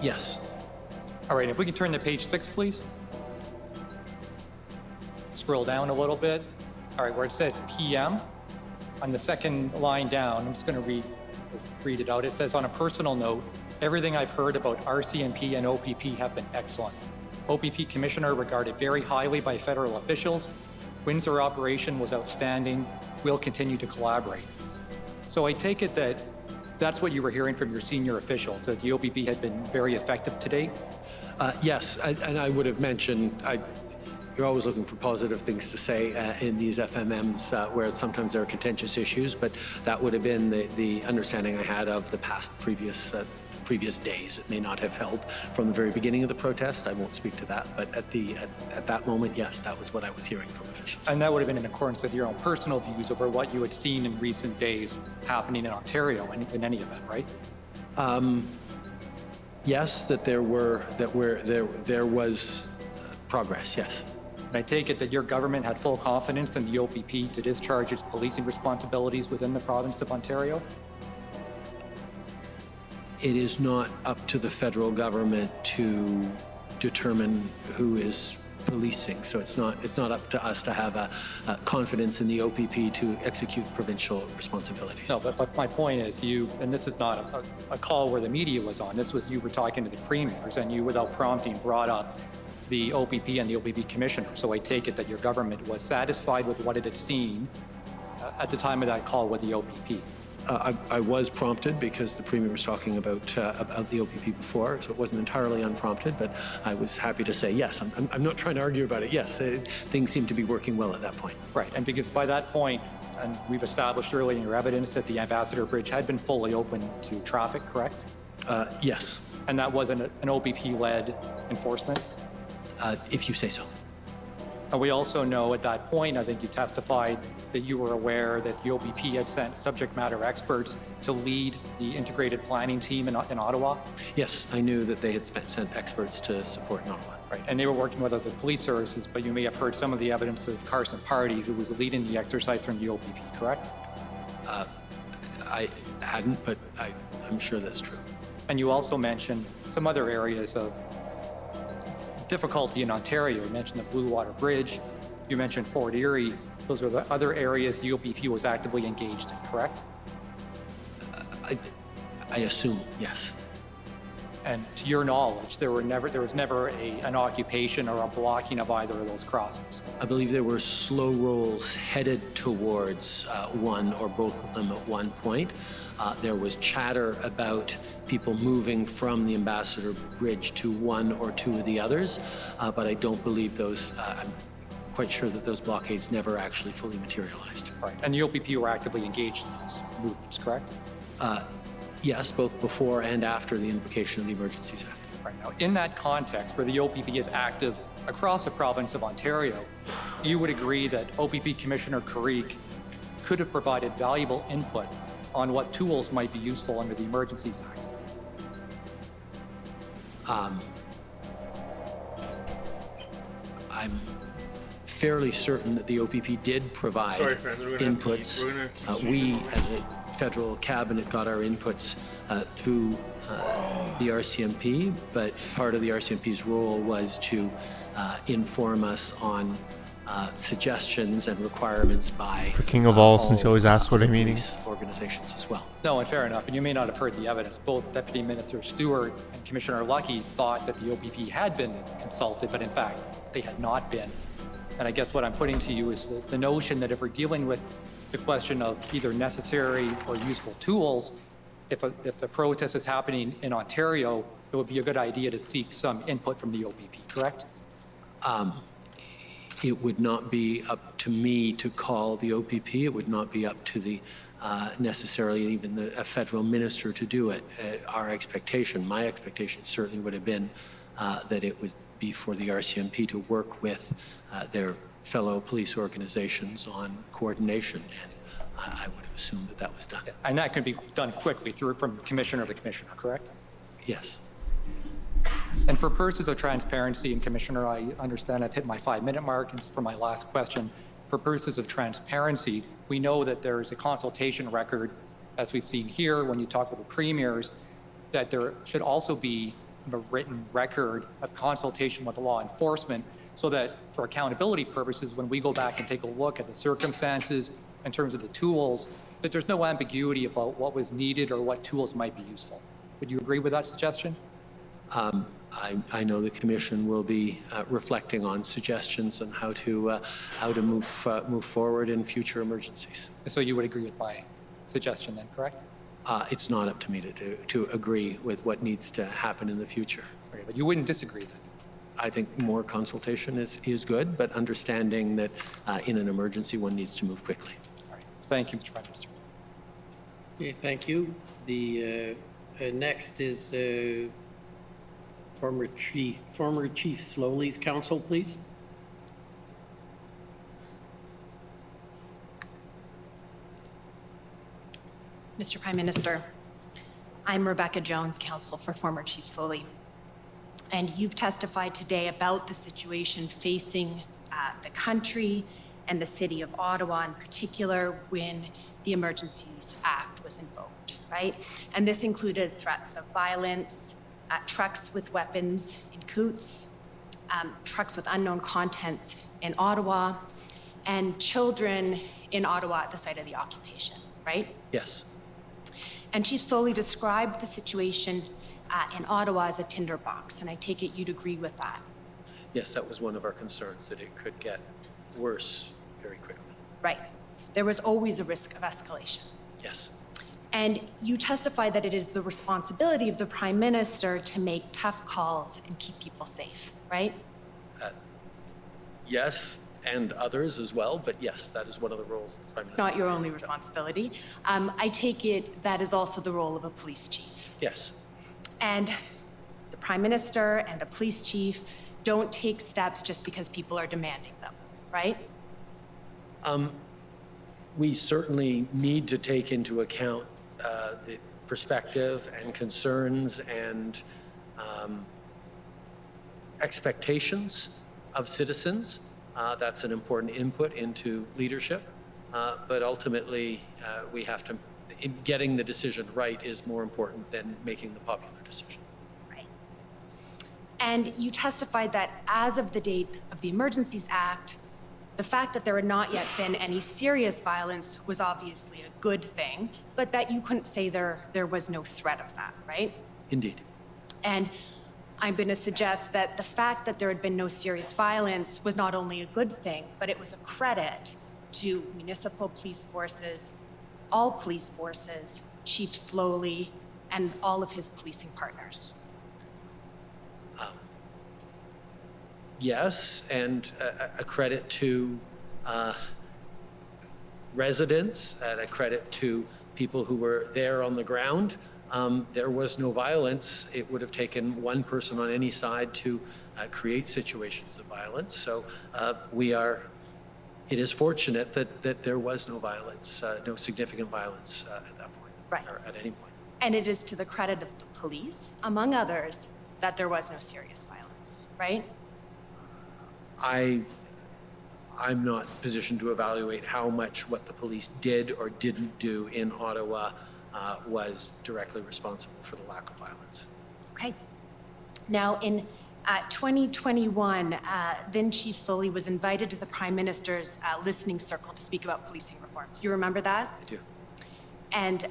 Yes. All right, if we can turn to page 6, please. Scroll down a little bit. All right, where it says PM, on the second line down, I'm just going to read it out. It says, on a personal note, everything I've heard about RCMP and OPP have been excellent. OPP Commissioner regarded very highly by federal officials. Windsor operation was outstanding. We'll continue to collaborate. So I take it that that's what you were hearing from your senior officials, that the OPP had been very effective to date? Yes, and I would have mentioned, you're always looking for positive things to say in these FMMs where sometimes there are contentious issues, but that would have been the understanding I had of the previous days. It may not have held from the very beginning of the protest. I won't speak to that, but at that moment, yes, that was what I was hearing from officials. And that would have been in accordance with your own personal views over what you had seen in recent days happening in Ontario in any event, right? Yes, that there was progress, yes. And I take it that your government had full confidence in the OPP to discharge its policing responsibilities within the province of Ontario? It is not up to the federal government to determine who is policing, so it's not up to us to have a confidence in the OPP to execute provincial responsibilities. No, but my point is and this is not a call where the media was on, this was you were talking to the premiers and you, without prompting, brought up the OPP and the OPP commissioner. So I take it that your government was satisfied with what it had seen at the time of that call with the OPP. I was prompted because the Premier was talking about the OPP before, so it wasn't entirely unprompted, but I was happy to say yes. I'm not trying to argue about it. Yes, things seem to be working well at that point. Right, and because by that point, and we've established earlier in your evidence that the Ambassador Bridge had been fully open to traffic, correct? Yes. And that was an OPP-led enforcement? If you say so. And we also know at that point, I think you testified that you were aware that the OPP had sent subject matter experts to lead the integrated planning team in Ottawa? Yes, I knew that they had sent experts to support in Ottawa. Right, and they were working with other police services, but you may have heard some of the evidence of Carson Party, who was leading the exercise from the OPP, correct? I hadn't, but I'm sure that's true. And you also mentioned some other areas of difficulty in Ontario. You mentioned the Blue Water Bridge, you mentioned Fort Erie. Those are the other areas the OPP was actively engaged in, correct? I assume, yes. And to your knowledge, there was never an occupation or a blocking of either of those crossings? I believe there were slow rolls headed towards one or both of them at one point. There was chatter about people moving from the Ambassador Bridge to one or two of the others, but I don't believe those, I'm quite sure that those blockades never actually fully materialized. Right, and the OPP were actively engaged in those movements, correct? Yes, both before and after the invocation of the Emergencies Act. Right, now in that context, where the OPP is active across the province of Ontario, you would agree that OPP Commissioner Carrique could have provided valuable input on what tools might be useful under the Emergencies Act? I'm fairly certain that the OPP did provide inputs. We, as a federal cabinet, got our inputs through the RCMP, but part of the RCMP's role was to inform us on suggestions and requirements by For King of all, since you always ask what I'm eating. Organizations as well. No, and fair enough, and you may not have heard the evidence. Both Deputy Minister Stewart and Commissioner Lucky thought that the OPP had been consulted, but in fact, they had not been. And I guess what I'm putting to you is the notion that if we're dealing with the question of either necessary or useful tools, if the protest is happening in Ontario, it would be a good idea to seek some input from the OPP, correct? It would not be up to me to call the OPP. It would not be up to the necessarily even a federal minister to do it. Our expectation, my expectation certainly would have been that it would be for the RCMP to work with their fellow police organizations on coordination, and I would have assumed that that was done. Yeah. And that could be done quickly from commissioner to commissioner, correct? Yes. And for purposes of transparency, and Commissioner, I understand I've hit my 5-minute mark, and just for my last question, for purposes of transparency, we know that there is a consultation record, as we've seen here when you talk with the premiers, that there should also be a written record of consultation with law enforcement, so that for accountability purposes, when we go back and take a look at the circumstances in terms of the tools, that there's no ambiguity about what was needed or what tools might be useful. Would you agree with that suggestion? I know the commission will be reflecting on suggestions on how to move forward in future emergencies. So you would agree with my suggestion then, correct? It's not up to me to agree with what needs to happen in the future. Okay, but you wouldn't disagree then? I think more consultation is good, but understanding that in an emergency, one needs to move quickly. All right. Thank you, Mr. Prime Minister. Okay, thank you. The next is former Chief Slowly's counsel, please. Mr. Prime Minister, I'm Rebecca Jones, counsel for former Chief Slowly. And you've testified today about the situation facing the country and the city of Ottawa in particular when the Emergencies Act was invoked, right? And this included threats of violence, trucks with weapons in Coots, trucks with unknown contents in Ottawa, and children in Ottawa at the site of the occupation, right? Yes. And Chief Slowly described the situation in Ottawa as a tinderbox, and I take it you'd agree with that. Yes, that was one of our concerns, that it could get worse very quickly. Right. There was always a risk of escalation. Yes. And you testified that it is the responsibility of the Prime Minister to make tough calls and keep people safe, right? Yes, and others as well, but yes, that is one of the roles of the Prime It's Minister. not your only responsibility. I take it that is also the role of a police chief. Yes. And the Prime Minister and a police chief don't take steps just because people are demanding them, right? We certainly need to take into account the perspective and concerns and expectations of citizens. That's an important input into leadership. But ultimately, we have to, getting the decision right is more important than making the popular decision. Right. And you testified that as of the date of the Emergencies Act, the fact that there had not yet been any serious violence was obviously a good thing, but that you couldn't say there was no threat of that, right? Indeed. And I'm going to suggest that the fact that there had been no serious violence was not only a good thing, but it was a credit to municipal police forces, all police forces, Chief Slowly, and all of his policing partners. Yes, and a credit to residents, and a credit to people who were there on the ground. There was no violence. It would have taken one person on any side to create situations of violence. So it is fortunate that there was no violence, no significant violence at that point, right, or at any point. And it is to the credit of the police, among others, that there was no serious violence, right? I'm not positioned to evaluate how much what the police did or didn't do in Ottawa was directly responsible for the lack of violence. Okay. Now, in 2021, then Chief Slowly was invited to the Prime Minister's listening circle to speak about policing reforms. You remember that? I do. And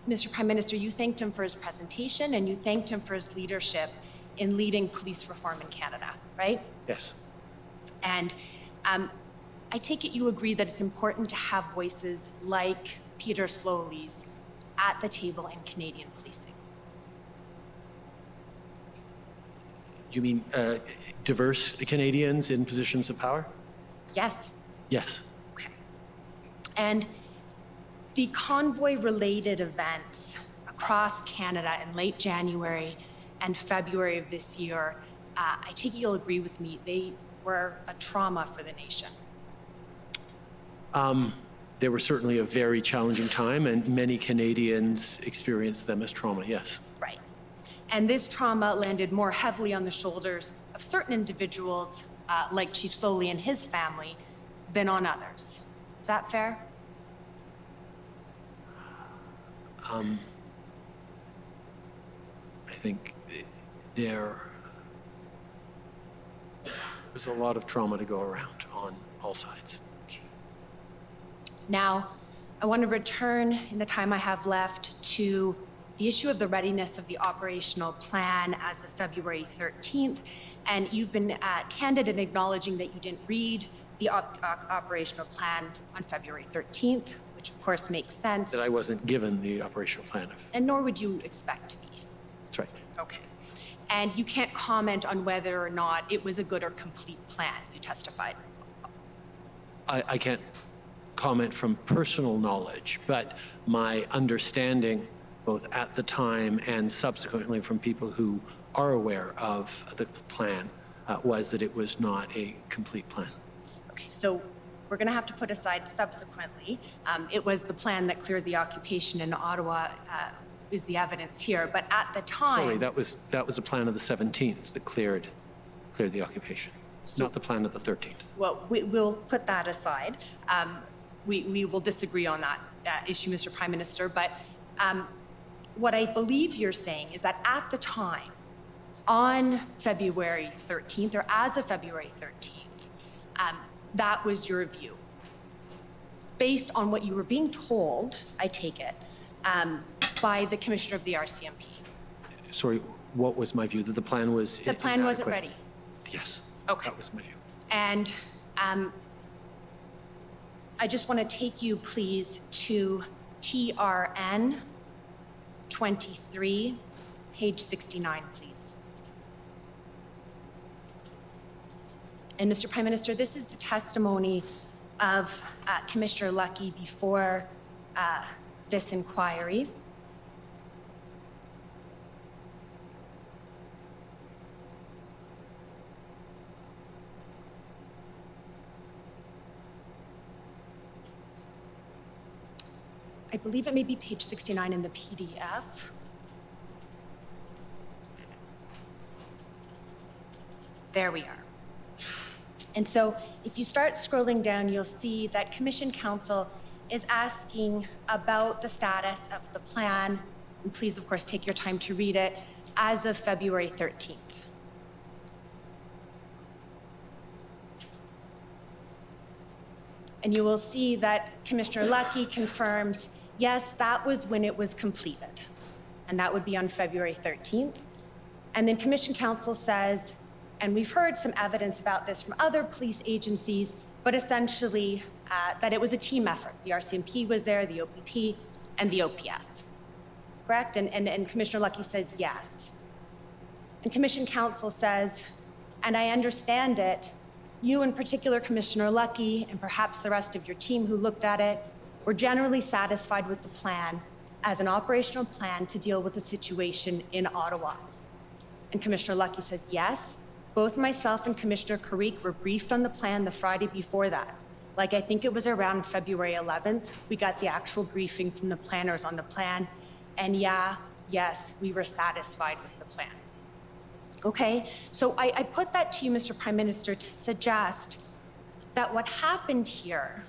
Mr. Prime Minister, you thanked him for his presentation and you thanked him for his leadership in leading police reform in Canada, right? Yes. And I take it you agree that it's important to have voices like Peter Slowly's at the table in Canadian policing. You mean diverse Canadians in positions of power? Yes. Yes. Okay. And the convoy-related events across Canada in late January and February of this year, I take it you'll agree with me, they were a trauma for the nation. They were certainly a very challenging time, and many Canadians experienced them as trauma, yes. Right. And this trauma landed more heavily on the shoulders of certain individuals, like Chief Slowly and his family, than on others. Is that fair? I think there was a lot of trauma to go around on all sides. Okay. Now, I want to return in the time I have left to the issue of the readiness of the operational plan as of February 13th, and you've been candid in acknowledging that you didn't read the operational plan on February 13th, which of course makes sense. That I wasn't given the operational plan. And nor would you expect to be. That's right. Okay. And you can't comment on whether or not it was a good or complete plan, you testified. I can't comment from personal knowledge, but my understanding, both at the time and subsequently from people who are aware of the plan, was that it was not a complete plan. Okay, so we're going to have to put aside subsequently. It was the plan that cleared the occupation in Ottawa, is the evidence here. But at the time... Sorry, that was a plan of the 17th that cleared the occupation, not the plan of the 13th. Well, we'll put that aside. We will disagree on that issue, Mr. Prime Minister. But what I believe you're saying is that at the time, on February 13th, or as of February 13th, that was your view. Based on what you were being told, I take it, by the Commissioner of the RCMP. Sorry, what was my view? That the plan was The plan wasn't inadequate? ready. Yes. Okay. That was my view. And I just want to take you, please, to TRN 23, page 69, please. And Mr. Prime Minister, this is the testimony of Commissioner Lucky before this inquiry. I believe it may be page 69 in the PDF. There we are. And so if you start scrolling down, you'll see that Commission Counsel is asking about the status of the plan, and please, of course, take your time to read it, as of February 13th. And you will see that Commissioner Lucky confirms, yes, that was when it was completed. And that would be on February 13th. And then Commission Counsel says, and we've heard some evidence about this from other police agencies, but essentially that it was a team effort. The RCMP was there, the OPP, and the OPS. Correct? And Commissioner Lucky says yes. And Commission Counsel says, and I understand it, you in particular, Commissioner Lucky, and perhaps the rest of your team who looked at it, were generally satisfied with the plan as an operational plan to deal with the situation in Ottawa. And Commissioner Lucky says, yes, both myself and Commissioner Carrique were briefed on the plan the Friday before that. Like, I think it was around February 11th, we got the actual briefing from the planners on the plan. And yes, we were satisfied with the plan. Okay, so I put that to you, Mr. Prime Minister, to suggest that what happened here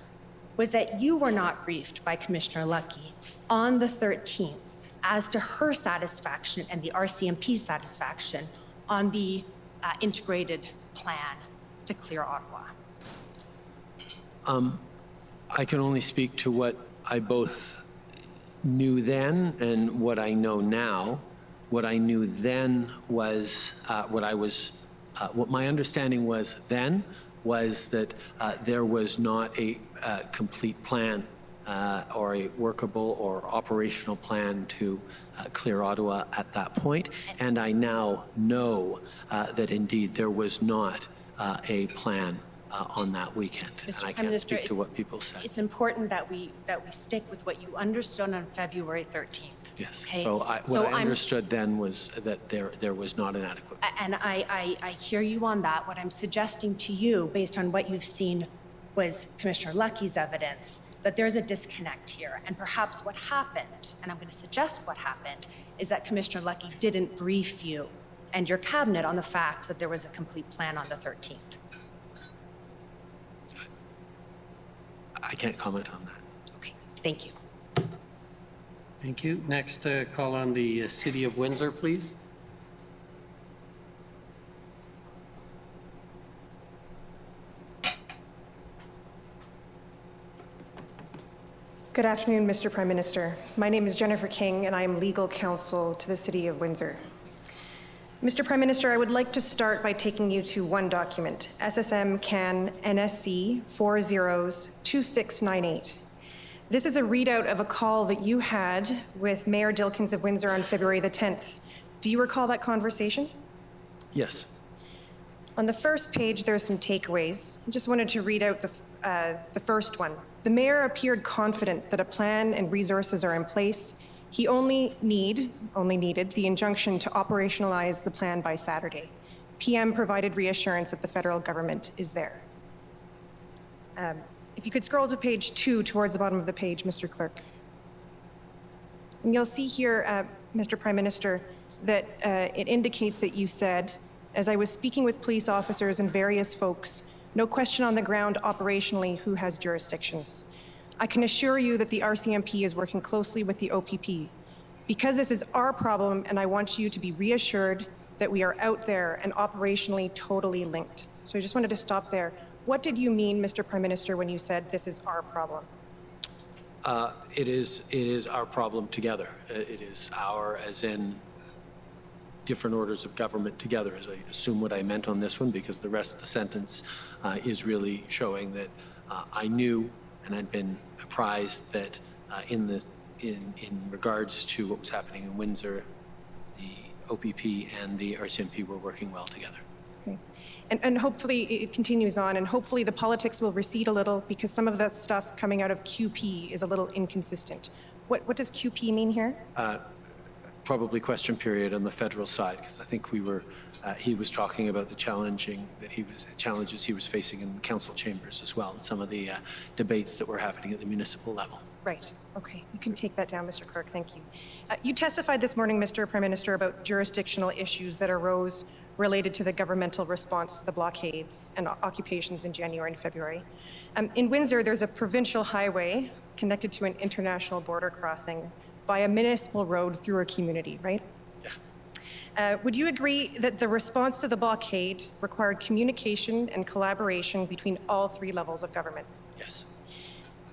was that you were not briefed by Commissioner Lucky on the 13th as to her satisfaction and the RCMP's satisfaction on the integrated plan to clear Ottawa. I can only speak to what I both knew then and what I know now. What I knew then was what my understanding was then was that there was not a complete plan or a workable or operational plan to clear Ottawa at that point. And I now know that indeed there was not a plan on that weekend. Mr. And I Prime can't Minister, speak to what people said. It's important that we stick with what you understood on February 13th. Yes. Okay? So what I understood then was that there was not an adequate. And I hear you on that. What I'm suggesting to you, based on what you've seen, was Commissioner Lucky's evidence that there's a disconnect here. And perhaps what happened, and I'm going to suggest what happened, is that Commissioner Lucky didn't brief you and your cabinet on the fact that there was a complete plan on the 13th. I can't comment on that. Okay, thank you. Thank you. Next, call on the City of Windsor, please. Good afternoon, Mr. Prime Minister. My name is Jennifer King, and I am legal counsel to the City of Windsor. Mr. Prime Minister, I would like to start by taking you to one document, SSM CAN NSC 402698. This is a readout of a call that you had with Mayor Dilkins of Windsor on February the 10th. Do you recall that conversation? Yes. On the first page, there are some takeaways. I just wanted to read out the first one. The mayor appeared confident that a plan and resources are in place. He only needed the injunction to operationalize the plan by Saturday. PM provided reassurance that the federal government is there. If you could scroll to page 2 towards the bottom of the page, Mr. Clerk. And you'll see here, Mr. Prime Minister, that it indicates that you said, as I was speaking with police officers and various folks, no question on the ground operationally who has jurisdictions. I can assure you that the RCMP is working closely with the OPP. Because this is our problem, and I want you to be reassured that we are out there and operationally totally linked. So I just wanted to stop there. What did you mean, Mr. Prime Minister, when you said this is our problem? It is our problem together. It is our, as in different orders of government together, as I assume what I meant on this one, because the rest of the sentence is really showing that I knew and I'd been apprised that in regards to what was happening in Windsor, the OPP and the RCMP were working well together. Okay. And hopefully it continues on, and hopefully the politics will recede a little, because some of that stuff coming out of QP is a little inconsistent. What does QP mean here? Probably question period on the federal side, because I think he was talking about the challenges he was facing in council chambers as well, and some of the debates that were happening at the municipal level. Right. Okay. You can take that down, Mr. Clerk. Thank you. You testified this morning, Mr. Prime Minister, about jurisdictional issues that arose related to the governmental response to the blockades and occupations in January and February. In Windsor, there's a provincial highway connected to an international border crossing by a municipal road through a community, right? Yeah. Would you agree that the response to the blockade required communication and collaboration between all 3 levels of government? Yes.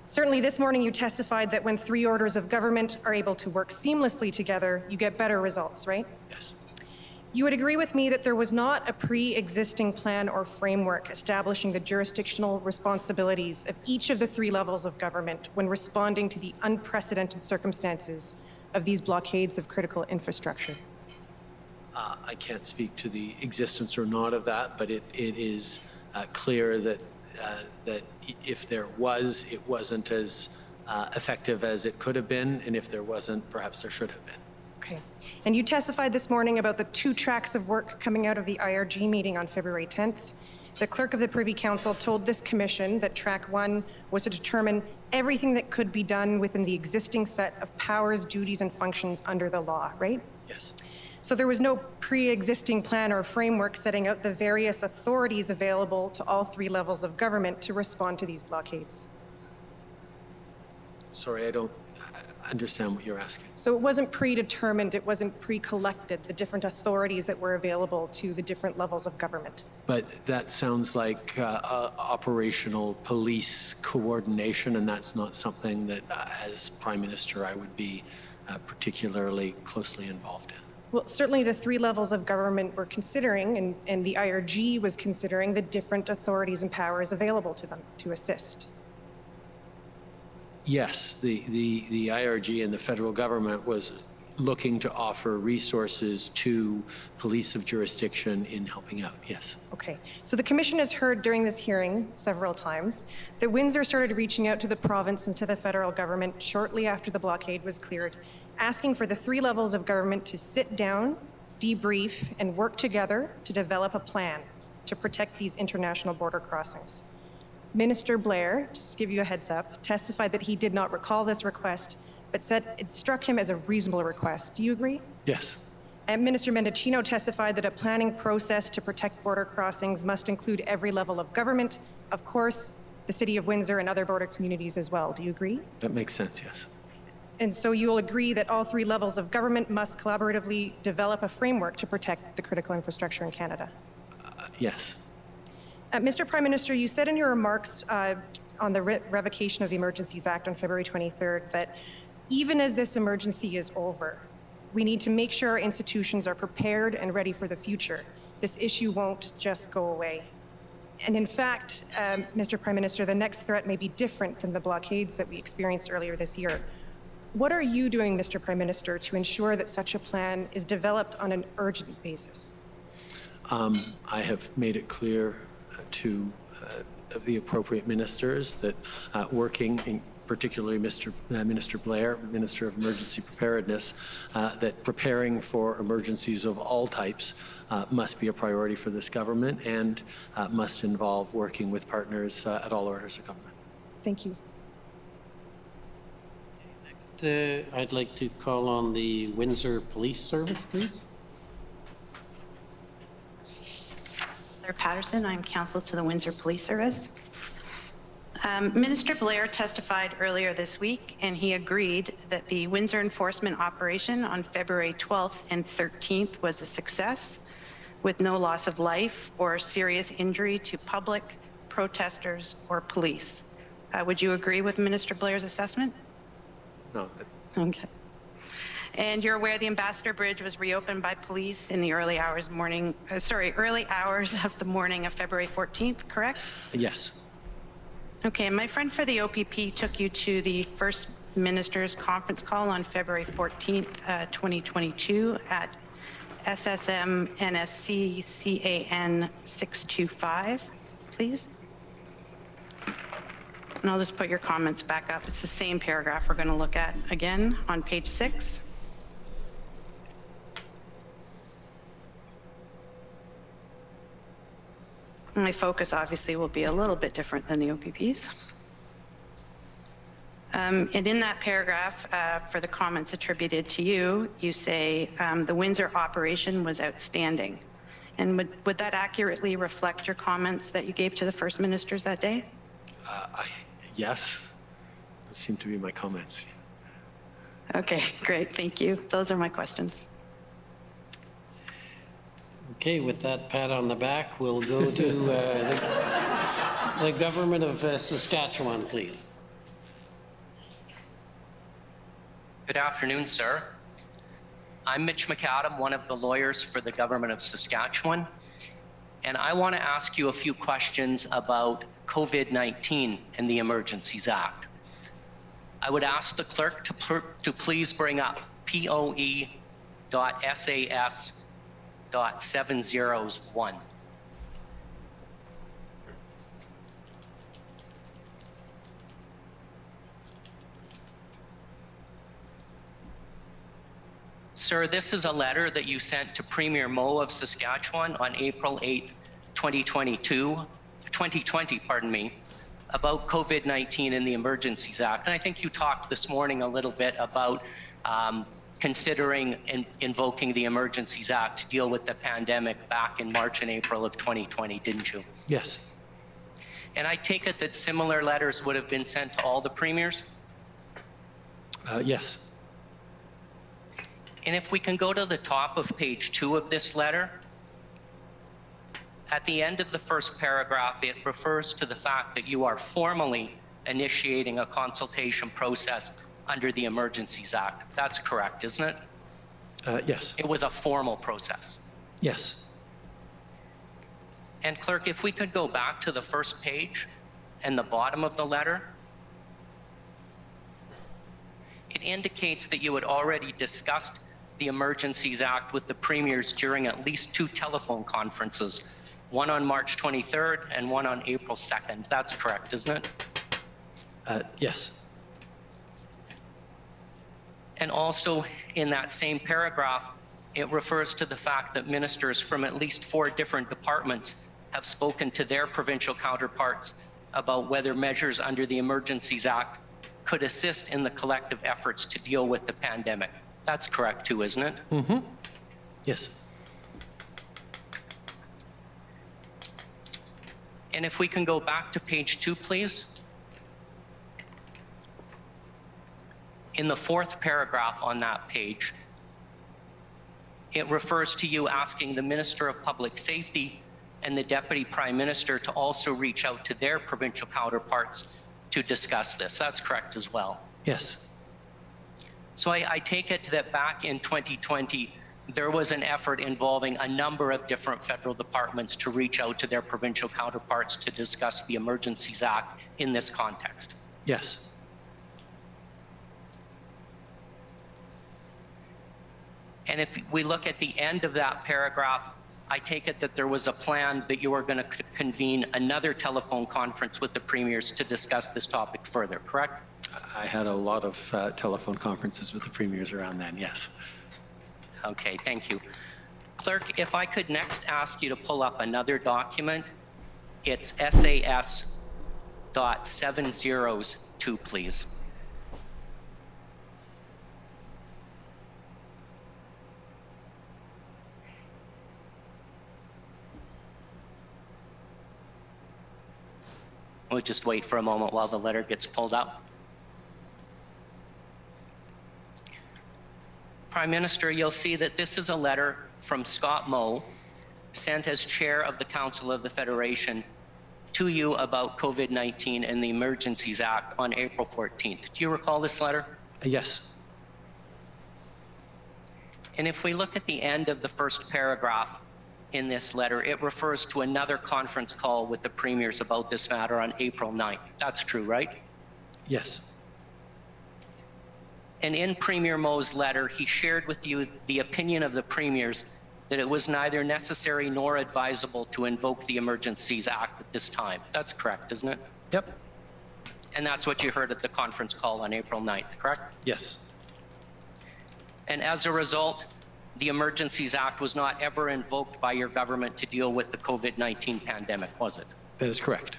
Certainly this morning you testified that when 3 orders of government are able to work seamlessly together, you get better results, right? Yes. You would agree with me that there was not a pre-existing plan or framework establishing the jurisdictional responsibilities of each of the 3 levels of government when responding to the unprecedented circumstances of these blockades of critical infrastructure? I can't speak to the existence or not of that, but it is clear that if there was, it wasn't as effective as it could have been, and if there wasn't, perhaps there should have been. Okay. And you testified this morning about the 2 tracks of work coming out of the IRG meeting on February 10th. The clerk of the Privy Council told this commission that track 1 was to determine everything that could be done within the existing set of powers, duties, and functions under the law, right? Yes. So there was no pre-existing plan or framework setting out the various authorities available to all 3 levels of government to respond to these blockades. Sorry, I don't understand what you're asking. So it wasn't predetermined, it wasn't pre-collected, the different authorities that were available to the different levels of government. But that sounds like operational police coordination, and that's not something that, as Prime Minister, I would be particularly closely involved in. Well, certainly the 3 levels of government were considering, and the IRG was considering the different authorities and powers available to them to assist. Yes, the IRG and the federal government was looking to offer resources to police of jurisdiction in helping out, yes. Okay, so the commission has heard during this hearing several times that Windsor started reaching out to the province and to the federal government shortly after the blockade was cleared, asking for the 3 levels of government to sit down, debrief, and work together to develop a plan to protect these international border crossings. Minister Blair, just to give you a heads up, testified that he did not recall this request, but said it struck him as a reasonable request. Do you agree? Yes. And Minister Mendocino testified that a planning process to protect border crossings must include every level of government, of course, the City of Windsor and other border communities as well. Do you agree? That makes sense, yes. And so you'll agree that all 3 levels of government must collaboratively develop a framework to protect the critical infrastructure in Canada? Yes. Mr. Prime Minister, you said in your remarks on the revocation of the Emergencies Act on February 23rd that even as this emergency is over, we need to make sure our institutions are prepared and ready for the future. This issue won't just go away. And in fact, Mr. Prime Minister, the next threat may be different than the blockades that we experienced earlier this year. What are you doing, Mr. Prime Minister, to ensure that such a plan is developed on an urgent basis? I have made it clear to the appropriate ministers that working in particularly Minister Blair, Minister of Emergency Preparedness, that preparing for emergencies of all types must be a priority for this government and must involve working with partners at all orders of government. Thank you. Next, I'd like to call on the Windsor Police Service, please. Claire Patterson, I'm counsel to the Windsor Police Service. Minister Blair testified earlier this week, and he agreed that the Windsor enforcement operation on February 12th and 13th was a success, with no loss of life or serious injury to public, protesters, or police. Would you agree with Minister Blair's assessment? No. Okay. And you're aware the Ambassador Bridge was reopened by police in the early hours of the morning of February 14th, correct? Yes. Okay, my friend for the OPP took you to the First Minister's conference call on February 14th, 2022 at SSM NSC CAN 625, please. And I'll just put your comments back up. It's the same paragraph we're going to look at again on page 6. My focus obviously will be a little bit different than the OPP's. And in that paragraph, for the comments attributed to you, you say the Windsor operation was outstanding. And would that accurately reflect your comments that you gave to the First Ministers that day? Yes. Those seem to be my comments. Okay, great, thank you. Those are my questions. Okay, with that pat on the back, we'll go to the government of Saskatchewan, please. Good afternoon, sir. I'm Mitch McAdam, one of the lawyers for the government of Saskatchewan, and I want to ask you a few questions about COVID-19 and the Emergencies Act. I would ask the clerk to please bring up POE.SAS.701. Sir, this is a letter that you sent to Premier Moe of Saskatchewan on April 8th, 2020, about COVID-19 and the Emergencies Act. And I think you talked this morning a little bit about considering invoking the Emergencies Act to deal with the pandemic back in March and April of 2020, didn't you? Yes. And I take it that similar letters would have been sent to all the premiers? Yes. And if we can go to the top of page 2 of this letter, at the end of the first paragraph, it refers to the fact that you are formally initiating a consultation process under the Emergencies Act. That's correct, isn't it? Yes. It was a formal process. Yes. And clerk, if we could go back to the first page and the bottom of the letter, it indicates that you had already discussed the Emergencies Act with the premiers during at least 2 telephone conferences, one on March 23rd and one on April 2nd. That's correct, isn't it? Yes. And also in that same paragraph, it refers to the fact that ministers from at least 4 different departments have spoken to their provincial counterparts about whether measures under the Emergencies Act could assist in the collective efforts to deal with the pandemic. That's correct too, isn't it? Mm-hmm. Yes. And if we can go back to page 2, please. In the 4th paragraph on that page, it refers to you asking the Minister of Public Safety and the Deputy Prime Minister to also reach out to their provincial counterparts to discuss this. That's correct as well. Yes. So I take it that back in 2020, there was an effort involving a number of different federal departments to reach out to their provincial counterparts to discuss the Emergencies Act in this context. Yes. And if we look at the end of that paragraph, I take it that there was a plan that you were going to convene another telephone conference with the premiers to discuss this topic further, correct? I had a lot of telephone conferences with the premiers around then, yes. Okay, thank you. Clerk, if I could next ask you to pull up another document. It's SAS.702, please. We'll just wait for a moment while the letter gets pulled up. Prime Minister, you'll see that this is a letter from Scott Moe, sent as chair of the Council of the Federation to you about COVID-19 and the Emergencies Act on April 14th. Do you recall this letter? Yes. And if we look at the end of the first paragraph in this letter, it refers to another conference call with the premiers about this matter on April 9th. That's true, right? Yes. And in Premier Moe's letter, he shared with you the opinion of the premiers that it was neither necessary nor advisable to invoke the Emergencies Act at this time. That's correct, isn't it? Yep. And that's what you heard at the conference call on April 9th, correct? Yes. And as a result, the Emergencies Act was not ever invoked by your government to deal with the COVID-19 pandemic, was it? That is correct.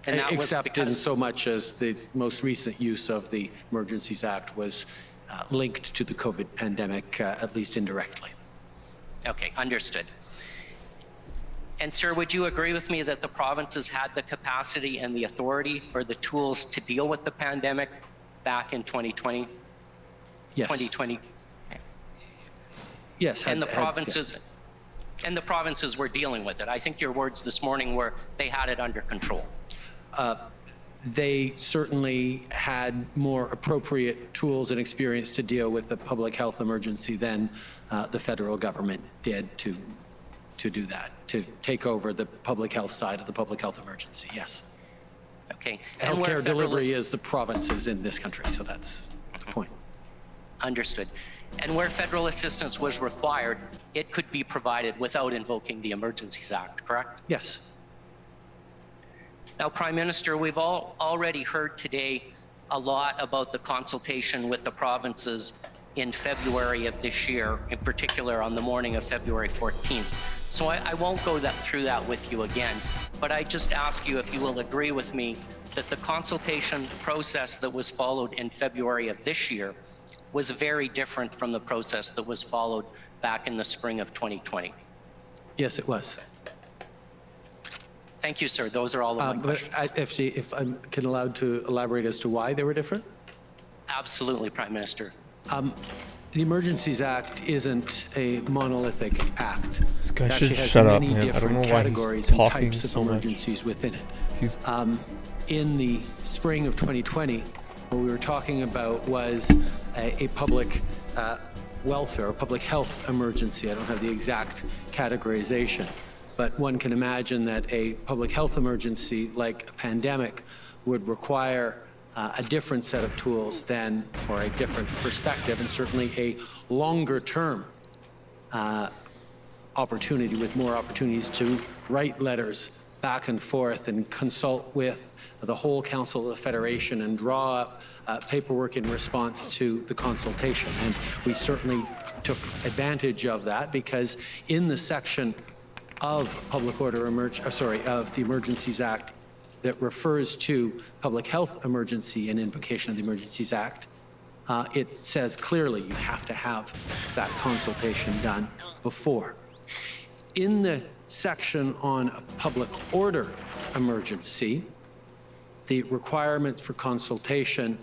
And that Except was in so much as the most recent use of the Emergencies Act was linked to the COVID pandemic, at least indirectly. Okay, understood. And sir, would you agree with me that the provinces had the capacity and the authority or the tools to deal with the pandemic back in 2020? Yes. 2020. Yes. And the provinces were dealing with it. I think your words this morning were they had it under control. They certainly had more appropriate tools and experience to deal with the public health emergency than the federal government did to do that, to take over the public health side of the public health emergency, yes. Okay. Healthcare delivery is the provinces in this country, so that's the point. Understood. And where federal assistance was required, it could be provided without invoking the Emergencies Act, correct? Yes. Now, Prime Minister, we've already heard today a lot about the consultation with the provinces in February of this year, in particular on the morning of February 14th. So I won't go through that with you again, but I just ask you if you will agree with me that the consultation process that was followed in February of this year was very different from the process that was followed back in the spring of 2020. Yes, it was. Thank you, sir. Those are all of my questions. If I'm allowed to elaborate as to why they were different? Absolutely, Prime Minister. The Emergencies Act isn't a monolithic act. This guy It should actually has shut up, many man. I don't different know why he's categories and talking types of so much. emergencies within it. In the spring of 2020, what we were talking about was a public welfare, a public health emergency. I don't have the exact categorization, but one can imagine that a public health emergency like a pandemic would require a different set of tools than, or a different perspective, and certainly a longer term opportunity with more opportunities to write letters back and forth and consult with the whole Council of the Federation and draw up paperwork in response to the consultation. And we certainly took advantage of that because in the section of of the Emergencies Act that refers to public health emergency and invocation of the Emergencies Act, it says clearly you have to have that consultation done before. In the section on a public order emergency, the requirement for consultation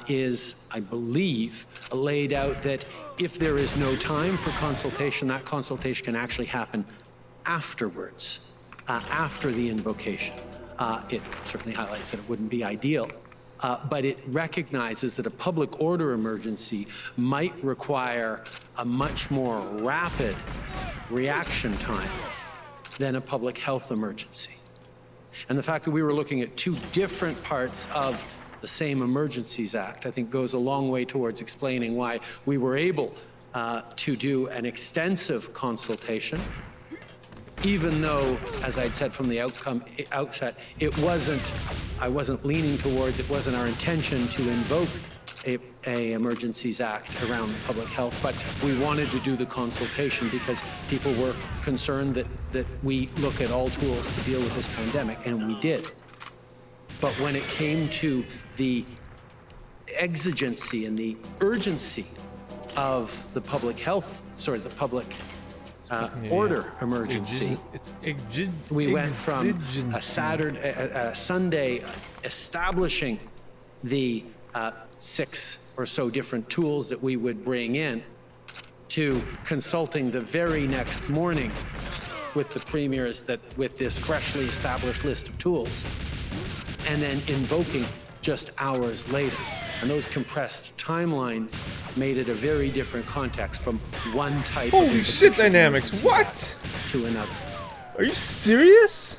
is, I believe, laid out that if there is no time for consultation, that consultation can actually happen afterwards, after the invocation. It certainly highlights that it wouldn't be ideal. But it recognizes that a public order emergency might require a much more rapid reaction time than a public health emergency. And the fact that we were looking at two different parts of the same Emergencies Act, I think goes a long way towards explaining why we were able to do an extensive consultation, even though, as I'd said from the outset, I wasn't leaning towards, it wasn't our intention to invoke a Emergencies Act around public health, but we wanted to do the consultation because people were concerned that we look at all tools to deal with this pandemic, and we did. But when it came to the exigency and the urgency of the public health, the public order emergency, we went from a Sunday establishing the 6 or so different tools that we would bring in to consulting the very next morning with the premiers with this freshly established list of tools, and then invoking just hours later. And those compressed timelines made it a very different context from one type of Holy shit dynamics, what? To another. Are you serious?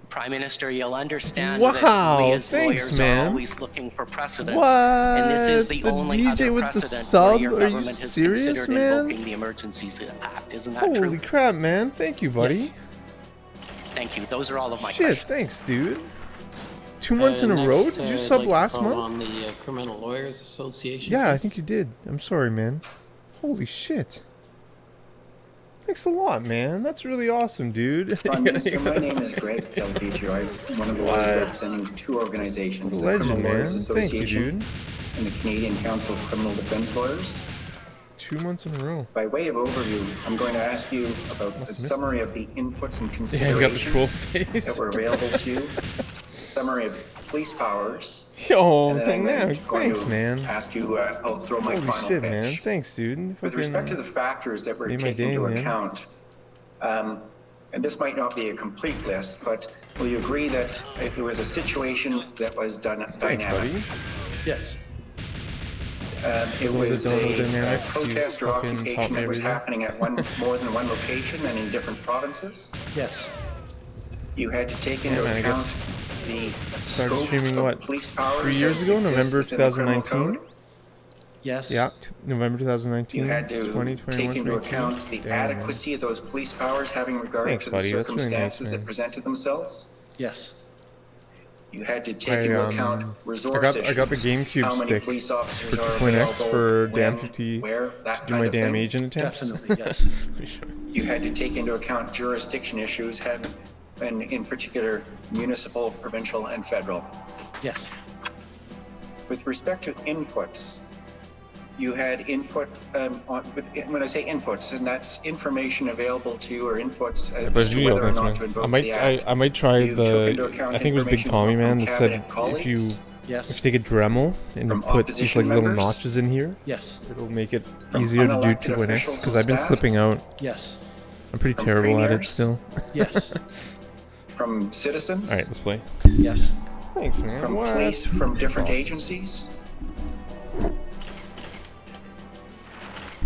Prime Minister, you'll understand Wow, that we as thanks, lawyers man. are always looking for precedents. What? And this is the only DJ other with the precedent sub? where your Are you government has serious, considered man? invoking the Emergencies Act. Isn't that true? Holy crap, man. Thank you, buddy. Yes. Thank you. Those are all of my Shit, questions. thanks, dude. 2 months in a row? Did you sub last month? On the Criminal Lawyers Association. Yeah, I think you did. I'm sorry, man. Holy shit. Thanks a lot, man. That's really awesome, dude. Prime Minister, my name is Greg Del Vecchio. I'm one of the lawyers representing two organizations, the Legend, Criminal Lawyers man. Thank you, Association dude. and the Canadian Council of Criminal Defence Lawyers. 2 months in a row. By way of overview, I'm going to ask you about the summary of the inputs and considerations that were available to you, summary of police powers. Yo, and then I'm dynamics. going Thanks, to man. Ask you, I'll throw my Holy final shit, pitch. man. Thanks, dude. With respect to the factors that were Made my taken day, into man. account, and this might not be a complete list, but will you agree that it was a situation that was dynamic? Thanks, buddy. Yes. It was a Dynamics, protest you or fucking taught occupation me that was everything. happening at more than one location and in different provinces. Yes. You had to take into man, I account guess the started scope streaming, of what, police powers 3 years as ago, exist November within the criminal 2019? code. Yes. Yeah, November 2019. You had to 2021, take into 22. account the Damn, adequacy of those police powers having regard Thanks, to buddy. the That's really nice, circumstances man. that presented themselves. Yes. You had to take into account resource I got the issues, GameCube how many stick police officers for are 2.x available, for when, Dan 50 where, that to do kind my of damn thing. agent attempts. Definitely, yes. For sure. You had to take into account jurisdiction issues, and in particular, municipal, provincial, and federal. Yes. With respect to inputs, you had input, when I say inputs, and that's information available to you or inputs as to whether or not to invoke the act. I might try You took into the. account I think it was Big information Tommy, from man, that said cabinet if you colleagues. Yes. take a Dremel and you From put these opposition like little members. notches in here, Yes. it'll make it From easier to do unelected 2.x officials because and I've been staff. slipping out. Yes. I'm pretty From terrible at it premiers. still. Yes. From citizens. All right, let's play. Yes. Thanks, man. From What? police, from That's different awesome. agencies.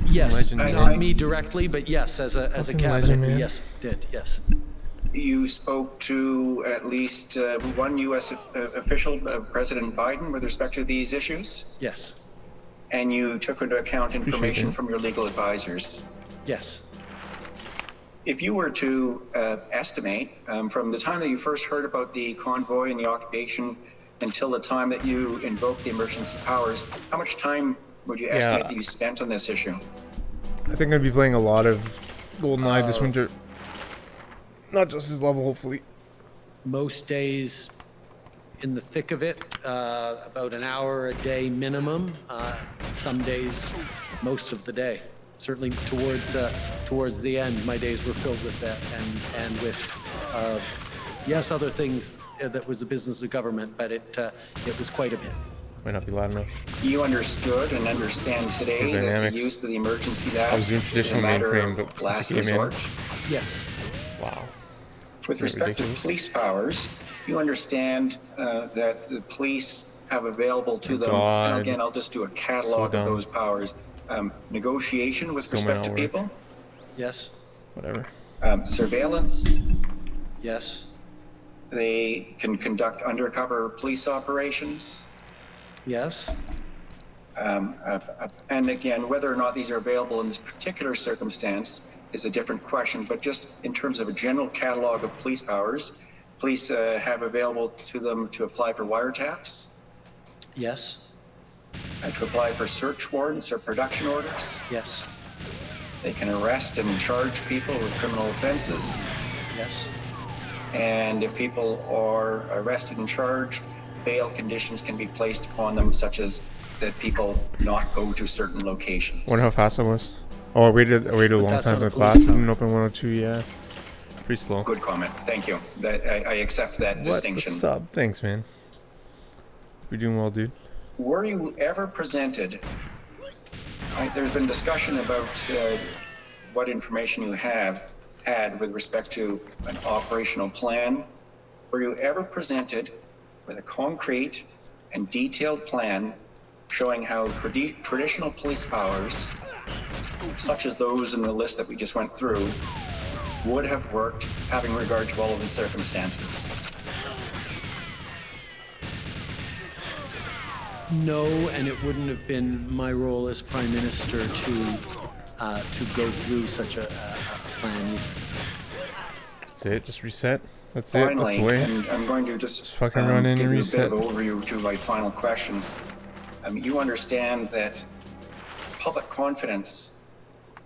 Yes. Legend, Not man. me directly, but yes, as a Fucking cabinet, legend, we man. yes did. Yes. You spoke to at least one U.S. Official, President Biden, with respect to these issues, Yes. and you took into account information it. from your legal advisors. Yes. If you were to estimate from the time that you first heard about the convoy and the occupation until the time that you invoked the emergency powers, how much time would you estimate that you spent on this issue? I think I'd be playing a lot of GoldenEye this winter. Not just his level, hopefully. Most days in the thick of it, about an hour a day minimum. Some days, most of the day. Certainly towards the end, my days were filled with that, and with yes, other things that was the business of government, but it was quite a bit. Might not be loud enough. You understood and understand today For that the dynamics. use of the emergency I was doing is a traditional matter mainframe, of but last since it came in, resort. Yes. wow. With Isn't it respect to ridiculous? police powers, You understand that the police have available to them, and again, I'll just do a catalog of those powers. Negotiation with respect to people. Yes. Whatever. Surveillance. Yes. They can conduct undercover police operations. Yes. And again, whether or not these are available in this particular circumstance is a different question, but just in terms of a general catalog of police powers, police have available to them to apply for wiretaps. Yes. To apply for search warrants or production orders. Yes. They can arrest and charge people with criminal offenses. Yes. And if people are arrested and charged, bail conditions can be placed upon them, such as that people not go to certain locations. Wonder how fast I was. Oh, I waited a long time for the class. Didn't open 102, yeah. Pretty slow. Good comment. Thank you. That I accept that distinction. What's up? Thanks, man. You're doing well, dude. Were you ever presented? There's been discussion about what information you have had with respect to an operational plan. Were you ever presented with a concrete and detailed plan showing how traditional police powers, such as those in the list that we just went through, would have worked having regard to all of the circumstances? No, and it wouldn't have been my role as Prime Minister to go through such a plan either. That's it. Just reset. That's Finally, it. That's the way. and I'm going to just fucking run in give and you reset. a bit of overview to my final question. You understand that public confidence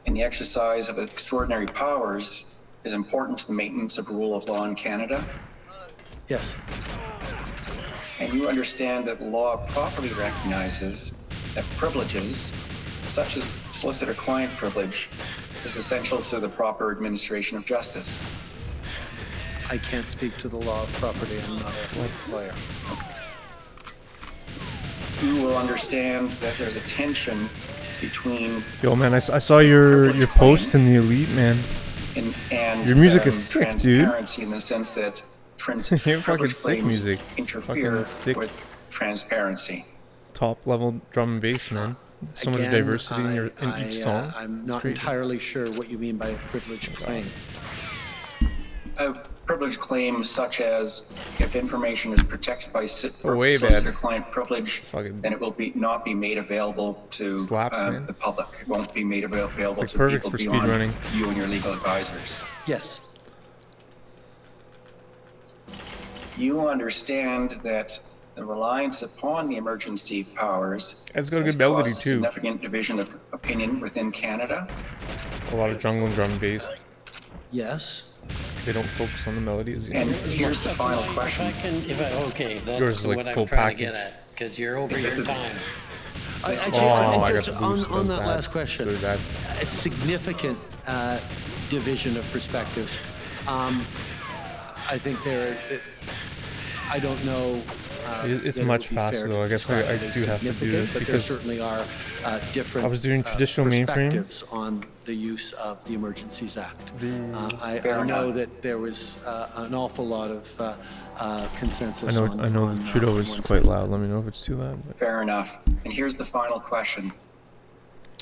in the exercise of extraordinary powers is important to the maintenance of rule of law in Canada? Yes. And you understand that law properly recognizes that privileges, such as solicitor-client privilege, is essential to the proper administration of justice. I can't speak to the law of property. I'm not a lawyer. You will understand that there's a tension between... Yo, man, I saw your post in the Elite, man. And your music is sick, dude. Transparency in the sense that You're fucking sick music. Interfere Fucking sick. with transparency. Top level drum and bass, man. So much diversity in each song. I'm not entirely sure what you mean by a privileged claim. A privilege claim such as if information is protected by solicitor-client privilege, then it will not be made available to the public. It won't be made available to people beyond you and your legal advisors. Yes. You understand that the reliance upon the emergency powers has got a good caused melody a too. significant division of opinion within Canada. A lot of jungle and drum and bass. Yes. They don't focus on the melody as And here's the final question. Okay, that's Yours is like what full I'm trying to package. get at, because you're over your time. On that last question, a significant division of perspectives. I think I don't know. It's much faster though. I guess I do have to do this but there because certainly are different. I was doing traditional mainframe perspectives on the use of the Emergencies Act. I know that there was an awful lot of consensus. I know Trudeau is quite loud. Let me know if it's too loud. But. Fair enough. And here's the final question.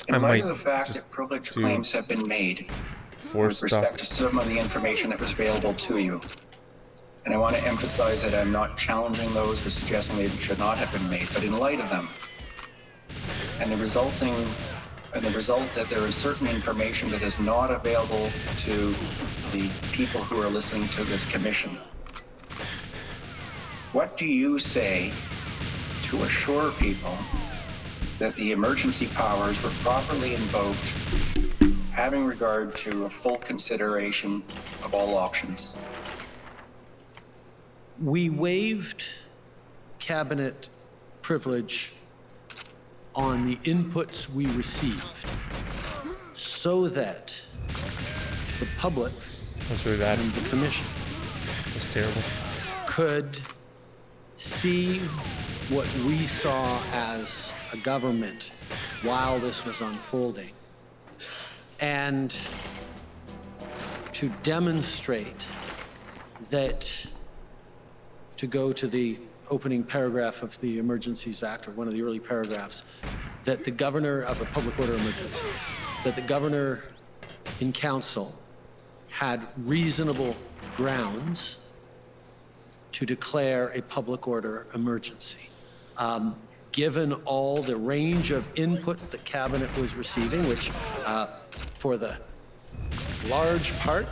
In light of the fact that privilege claims have been made with respect to some of the information that was available to you, and I want to emphasize that I'm not challenging those or suggesting they should not have been made, but in light of them, and the result that there is certain information that is not available to the people who are listening to this commission, what do you say to assure people that the emergency powers were properly invoked, having regard to a full consideration of all options? We waived cabinet privilege on the inputs we received so that the public and the commission could see what we saw as a government while this was unfolding, and to demonstrate that to go to the opening paragraph of the Emergencies Act, or one of the early paragraphs, that the governor of a public order emergency, that the governor in council had reasonable grounds to declare a public order emergency. Given all the range of inputs that cabinet was receiving, which for the large part,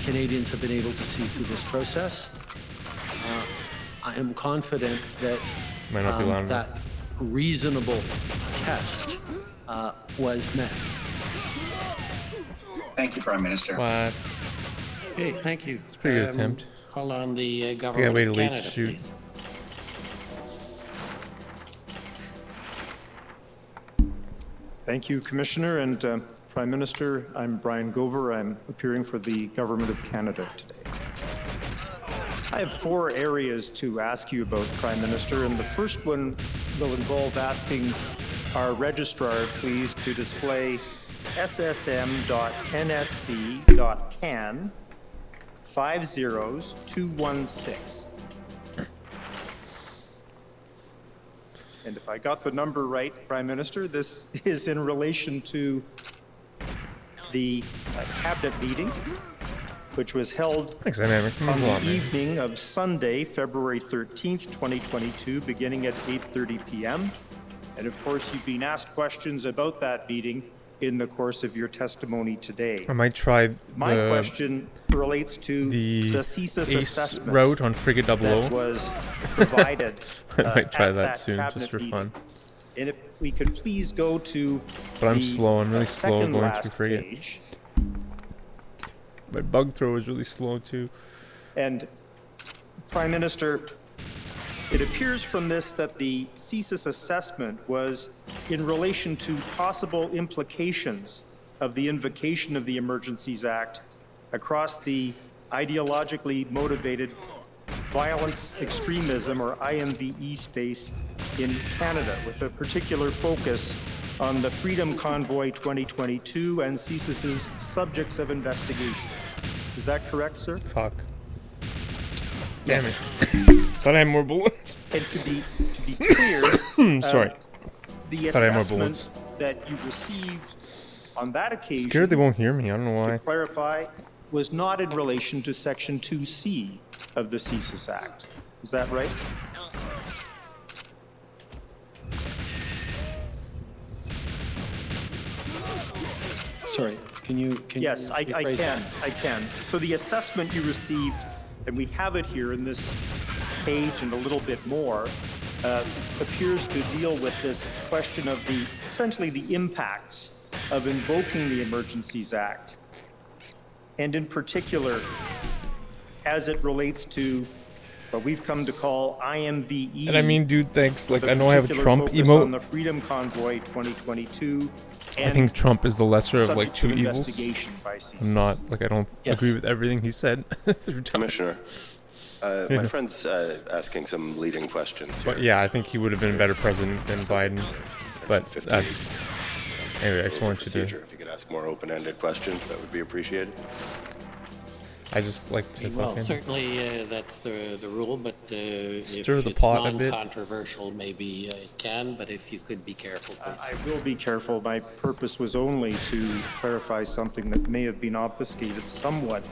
Canadians have been able to see through this process, I am confident that that reasonable test was met. Thank you, Prime Minister. What? Okay, thank you. It's a pretty good attempt. Call on the government of Canada, please. Thank you, Commissioner, and Prime Minister. I'm Brian Gover. I'm appearing for the Government of Canada today. I have 4 areas to ask you about, Prime Minister, and the first one will involve asking our registrar, please, to display ssm.nsc.can 50216. And if I got the number right, Prime Minister, this is in relation to the cabinet meeting, which was held on the evening of Sunday, February 13th, 2022, beginning at 8:30 p.m. And of course, you've been asked questions about that meeting in the course of your testimony today. I might try My question relates to the CSIS assessment route on Frigate 00. that was provided I might try at that soon, just cabinet for meeting. fun. And if we could please go to But I'm the, slow. I'm really slow second going last through Frigate. page. My bug throw is really slow too. And Prime Minister, it appears from this that the CSIS assessment was in relation to possible implications of the invocation of the Emergencies Act across the ideologically motivated violence extremism, or IMVE, space in Canada, with a particular focus on the Freedom Convoy 2022 and CSIS's subjects of investigation. Is that correct, sir? Fuck. Damn it. Thought I had more bullets. And to be clear, sorry. The Thought I had more assessment bullets. that you received on that occasion, Scared they won't hear me. I don't know why. to clarify, was not in relation to Section 2C of the CSIS Act. Is that right? Sorry, can you Yes, I rephrase that? can. I can. So the assessment you received, and we have it here in this page and a little bit more, appears to deal with this question of essentially the impacts of invoking the Emergencies Act, and in particular, as it relates to what we've come to call IMVE. And I mean, dude, thanks. Like, with I know I have a particular Trump focus on emote. the Freedom Convoy 2022. I think Trump is the lesser of like subject two to evils. investigation by CSIS. I'm not like I don't Yes. agree with everything he said through time. Commissioner, Yeah. my friend's asking some leading questions here. But yeah, I think he would have been a better president than Biden. But that's anyway. I just Rules of want you procedure. to. If you could ask more open-ended questions, that would be appreciated. I just like to. Well, fucking- certainly that's the rule, but if Stir the it's pot a bit. non-controversial, maybe I can, but if you could be careful, please. I will be careful. My purpose was only to clarify something that may have been obfuscated somewhat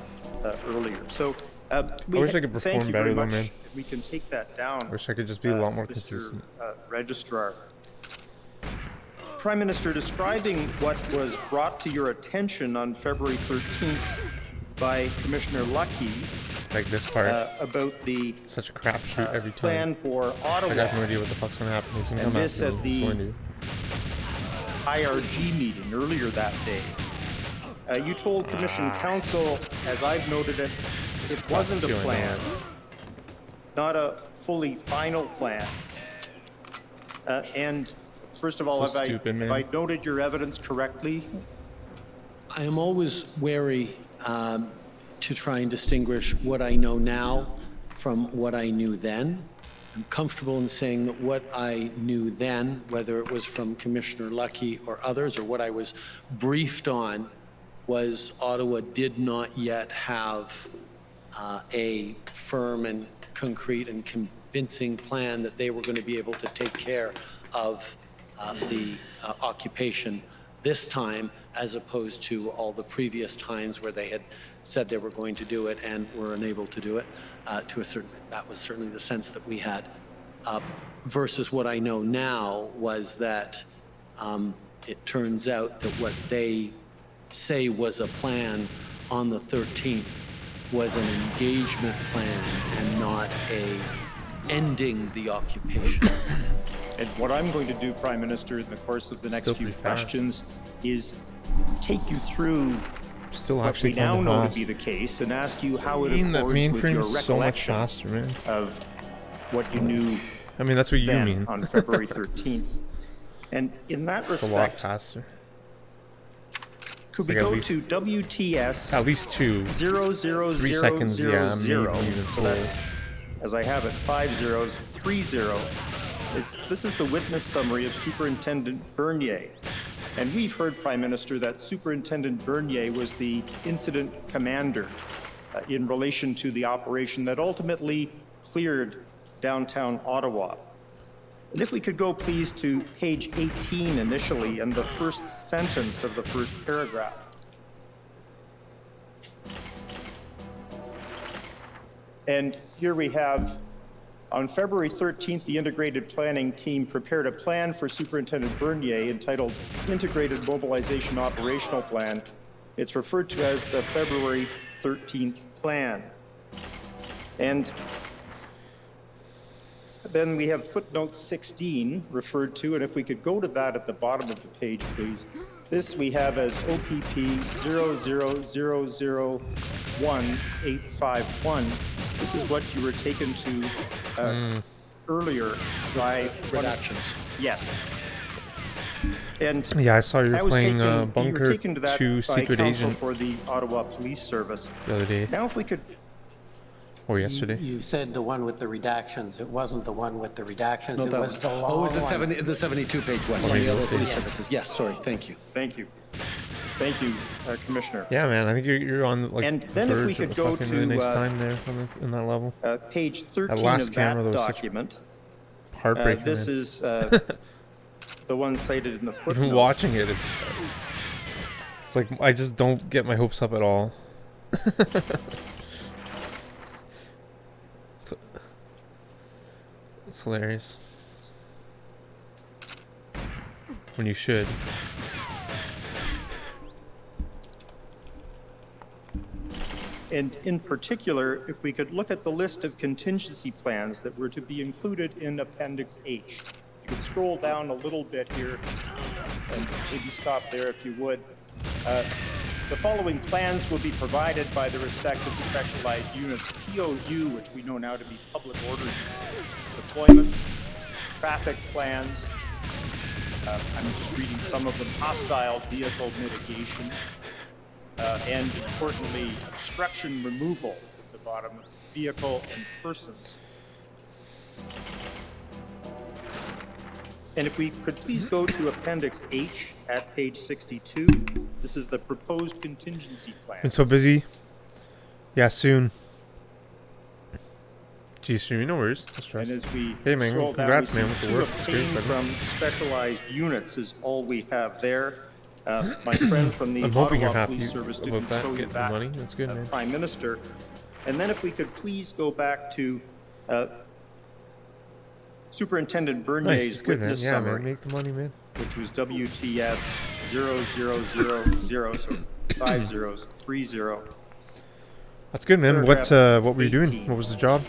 earlier. So, I wish I could thank perform you better very though, much. man. We can take that down. Wish I could just be a lot more Mr. consistent. Registrar. Prime Minister, describing what was brought to your attention on February 13th by Commissioner Lucky Like this part. about the Such a crapshoot every time. plan for Ottawa. I got no idea what the fuck's gonna happen. He's gonna And come this after at me. the That's what I do. IRG meeting earlier that day. You told Commission Council, as I've noted it, it wasn't a feeling plan, not a fully final plan. And first of all, So stupid, have man. I noted your evidence correctly? I am always wary to try and distinguish what I know now from what I knew then. I'm comfortable in saying that what I knew then, whether it was from Commissioner Lucky or others, or what I was briefed on, was Ottawa did not yet have a firm and concrete and convincing plan that they were going to be able to take care of the occupation this time, as opposed to all the previous times where they had said they were going to do it and were unable to do it. That was certainly the sense that we had. Versus what I know now was that it turns out that what they say was a plan on the 13th was an engagement plan and not a ending the occupation. And what I'm going to do, Prime Minister, in the course of the next few questions is take you through what we now know to be the case and ask you how it accords with your recollection of what you knew that's what you then mean. on February 13th. And in that respect, a lot faster. Could we go to WTS? At least 3 seconds, yeah, maybe even 4. So that's, as I have it, 5030. This is the witness summary of Superintendent Bernier. And we've heard, Prime Minister, that Superintendent Bernier was the incident commander in relation to the operation that ultimately cleared downtown Ottawa. And if we could go, please, to page 18 initially and the first sentence of the first paragraph. And here we have, on February 13th, the integrated planning team prepared a plan for Superintendent Bernier entitled Integrated Mobilization Operational Plan. It's referred to as the February 13th Plan. And then we have footnote 16 referred to, and if we could go to that at the bottom of the page, please. This we have as OPP 0001851. This is what you were taken to earlier by redactions. Yes. And yeah, I saw you were playing Bunker 2 Secret Agent for the Ottawa Police Service the other day. Now, if we could. Or yesterday. You said the one with the redactions. It wasn't the one with the redactions. No, it was the long it was the one. the 72-page one. Yes. Yes, sorry. Thank you. Thank you. Thank you, Commissioner. Yeah, man. I think you're on like and then if we could go to really nice time there in that level. Page 13 that last of camera, that document. Heartbreaking. This man. is the one cited in the footnote. Even watching it, it's like I just don't get my hopes up at all. It's hilarious. When you should. And in particular, if we could look at the list of contingency plans that were to be included in Appendix H. If you could scroll down a little bit here and maybe stop there if you would. The following plans will be provided by the respective specialized units, POU, which we know now to be public order deployment, traffic plans, I'm just reading some of them, hostile vehicle mitigation, and importantly, obstruction removal at the bottom of vehicle and persons. And if we could please go to Appendix H at page 62. This is the proposed contingency plan. Been so busy. Yeah, soon. Geez, streaming, no worries. No stress. And as we hey man, scroll congrats down, man with the work. It's great, from specialized units is all we have there. My friend from the Ottawa Police Service didn't show you that, money. That's good, man. Prime Minister. And then if we could please go back to Superintendent Bernier's witness summary, man. Make the money, man. which was WTS 0000, so 5030. That's good, man. What were you doing? What was the job?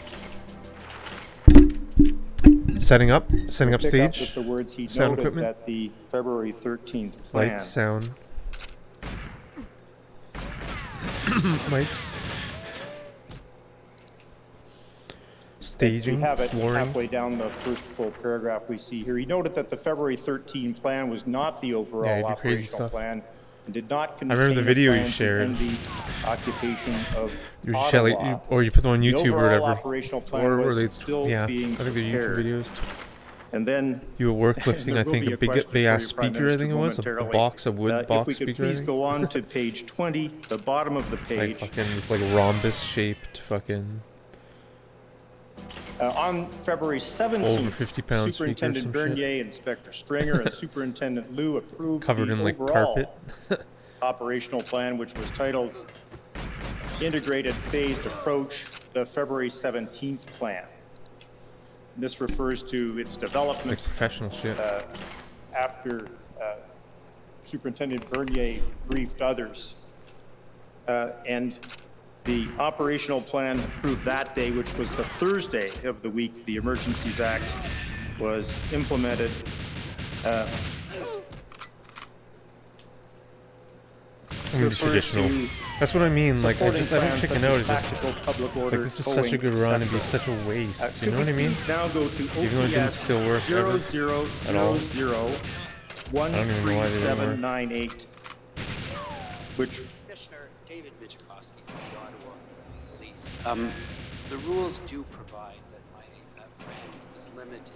Setting up stage. With the words he sound noted equipment. at the February 13th plan. Lights, sound, mics, staging, we have it flooring. halfway down the first full paragraph we see here. He noted that the February 13 plan was not the overall operational plan and did not contain I remember the video you plan to shared. end the occupation of You Ottawa. or you put them on YouTube the or overall whatever. operational plan Or was they, still yeah, being I think they're YouTube prepared. videos. And then you were work lifting, there I will think, be a big question for ass you, Prime speaker, I think it was. A momentarily. box, a wood box If we could speaker. I please think. go on to page 20, the bottom of the page. Like fucking this like rhombus shaped fucking On February 17th, Over 50 pound Superintendent speaker or some Bernier, Inspector Stringer, and Superintendent Liu approved Covered the in, like, overall carpet. operational plan, which was titled Integrated Phased Approach, the February 17th Plan. This refers to its development Like professional shit. after Superintendent Bernier briefed others. And the operational plan approved that day, which was the Thursday of the week the Emergencies Act was implemented. I mean, the traditional. That's what I mean. Like, I don't chicken out. It's just like this is such a good run. It'd be such a waste. You know what I mean? Now go to Even though it didn't still work ever at all. I don't even know why they didn't work. Which Commissioner David Michikowski from the Ottawa Police. The rules do provide that my friend is limited.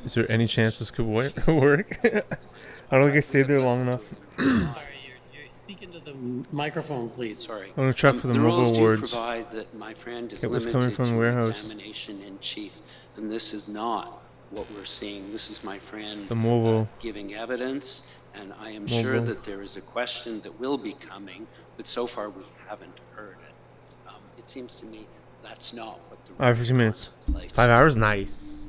Is there any chance this could work? I don't think I stayed there long enough. Speak into the microphone, please. Sorry. I'm gonna check for the mobile rules awards. do provide that my friend is It was limited coming from the to warehouse. examination in chief, and this is not what we're seeing. This is my friend The mobile. giving evidence, and I am Mobile. sure that there is a question that will be coming, but so far we haven't heard it. It seems to me that's not what the 5 for 2 minutes. 5 hours, nice.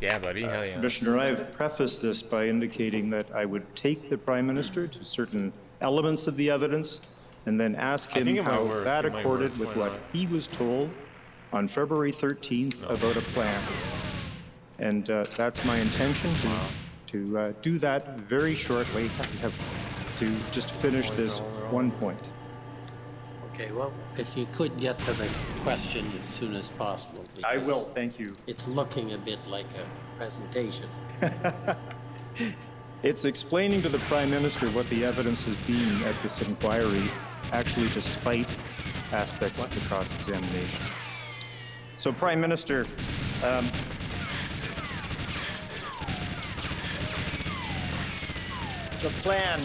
Yeah, buddy. Hell yeah. Commissioner, I have prefaced this by indicating that I would take the Prime Minister to certain elements of the evidence and then ask him how that accorded with what he was told on February 13th about a plan. And that's my intention to do that very shortly. I have to just finish this one point. Okay, well, if you could get to the question as soon as possible. I will, thank you. It's looking a bit like a presentation. It's explaining to the Prime Minister what the evidence has been at this inquiry, actually despite aspects of the cross-examination. So, Prime Minister, the plan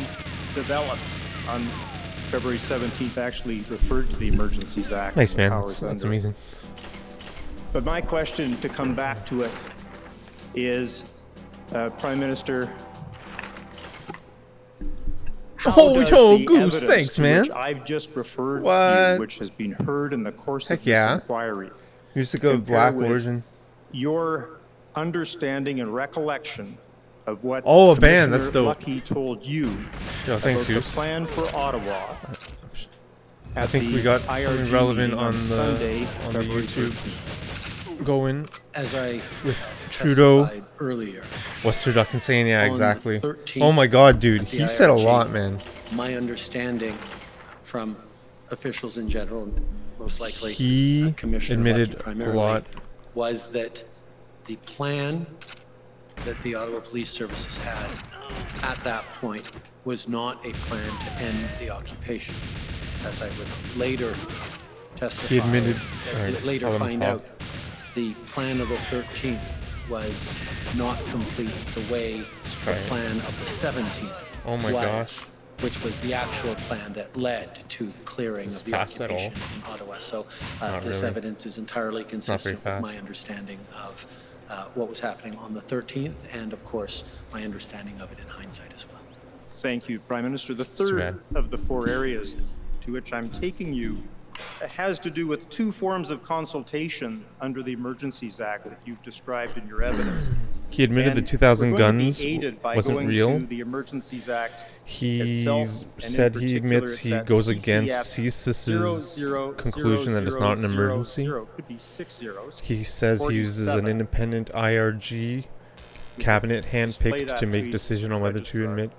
developed on February 17th actually referred to the Emergencies Act. Nice, and the man. powers That's under it. amazing. But my question, to come back to it, is, Prime Minister, how does the Goose, evidence thanks, to man. which I've just referred to What? you, which has been heard in the course Heck of this yeah. inquiry, Used to go compare black with version. your understanding and recollection of what Oh, a band. That's Commissioner dope. Lucky told you Yo, thanks, about the Goose. plan for Ottawa? I at think the we got IRG something relevant meeting on Sunday, the February YouTube 13th. going As I with Trudeau. testified earlier, What's Turducken saying? Yeah, on exactly. the 13th Oh my God, dude, at the he said a IRG, lot, man. My understanding from officials in general, most likely He Commissioner admitted Lucky a primarily, lot. was that the plan that the Ottawa Police Services had at that point was not a plan to end the occupation. As I would later testify, He admitted- later I'll let him find talk. out, the plan of the 13th was not complete the way the right. plan of the 17th Oh my was, gosh. which was the actual plan that led to the clearing Is of the this fast at all? occupation in Ottawa. So Not this really. evidence is entirely consistent with fast. my understanding of what was happening on the 13th, and of course, my understanding of it in hindsight as well. Thank you, Prime Minister. The rad. third of the four areas to which I'm taking you has to do with two forms of consultation under the Emergencies Act that you've described in your evidence. He admitted And the 2,000 we're going to be guns aided by wasn't going real. to the Emergencies Act He itself, and in said he particular, admits it's he at goes CCF against CSIS's conclusion that it's not an 000000, emergency. could be 6 zeros. He says he uses an 47. independent IRG cabinet Display handpicked that, to make please, decision on whether to Registrar. admit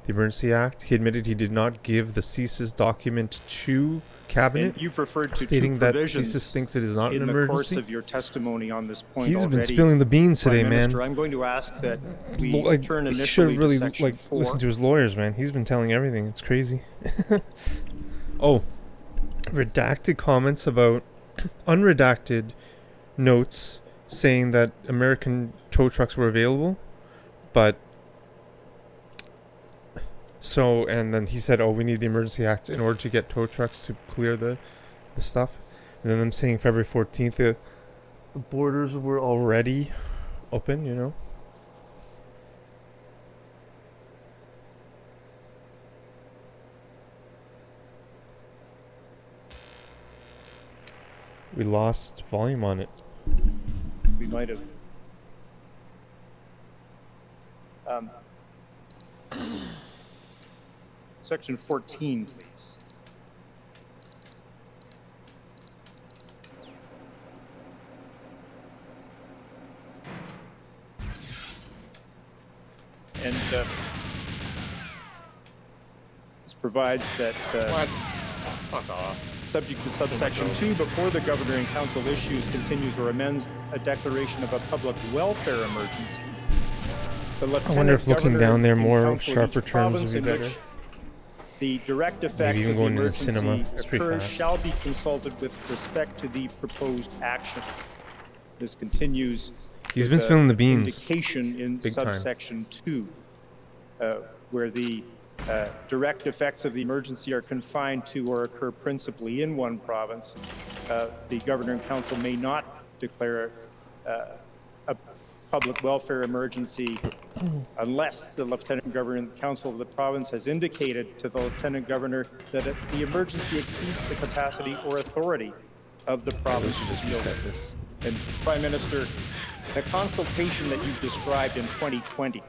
the Emergency Act. He admitted he did not give the CSIS document to cabinet, And you've referred to stating two that provisions CSIS thinks it is not in an the course emergency. of your testimony on this point He's already. been spilling the beans Prime today, man. Minister, I'm going to ask that we Like, turn he should initially have really to Section 4. listened to his lawyers, man. He's been telling everything. It's crazy. Oh, redacted comments about unredacted notes saying that American tow trucks were available, but so, and then he said, oh, we need the Emergency Act in order to get tow trucks to clear the stuff. And then I'm saying February 14th, the borders were already open, you know. We lost volume on it. We might have. Section 14, please. And this provides that Fuck off. subject to subsection 2, before the governor and council issues, continues, or amends a declaration of a public welfare emergency, the I wonder if looking down there and more council of sharper each terms province would be in better. which the direct Maybe effects even of the going to the emergency cinema. It's pretty occurs fast. shall be consulted with respect to the proposed action. This continues. He's with been a spilling the beans. Indication in Big time. subsection 2, where the direct effects of the emergency are confined to or occur principally in one province. The governor and council may not declare a public welfare emergency unless the lieutenant governor and council of the province has indicated to the lieutenant governor that the emergency exceeds the capacity or authority of the province to deal with this. And Prime Minister, the consultation that you've described in 2020,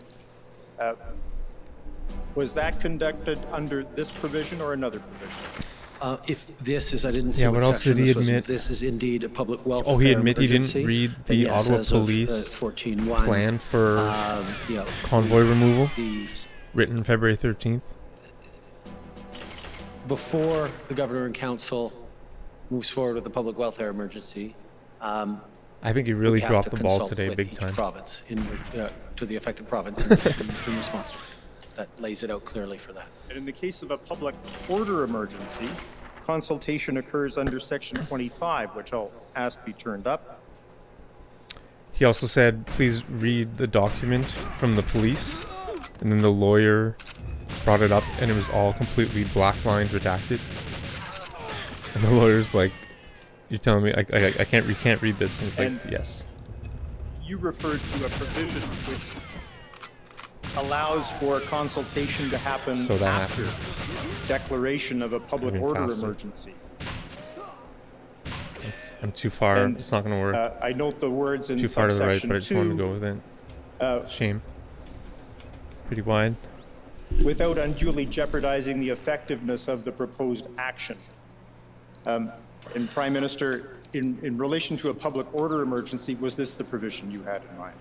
was that conducted under this provision or another provision? If this is, I didn't see Yeah, what what else section did he this was. admit? This is indeed a public welfare Oh, he admit he emergency. didn't read And the yes, Ottawa as of, Police 14.1, plan for yeah, convoy removal, the written February 13th. before the governor and council moves forward with the public welfare emergency, I think he really we have dropped to the ball consult today, with big each time. province to the affected province in response to it. That lays it out clearly for that. And in the case of a public order emergency, consultation occurs under section 25, which I'll ask be turned up. He also said, please read the document from the police. And then the lawyer brought it up, and it was all completely black-lined, redacted. And the lawyer's like, you're telling me I can't read this? And it's like, yes. You referred to a provision which allows for consultation to happen So that after declaration of a public Been order faster. emergency. I'm too far. And, it's not going to work. I note the words in Too far to the right, subsection but I just wanted to 2, go with it. Shame. Pretty wide. without unduly jeopardizing the effectiveness of the proposed action. And Prime Minister, in relation to a public order emergency, was this the provision you had in mind?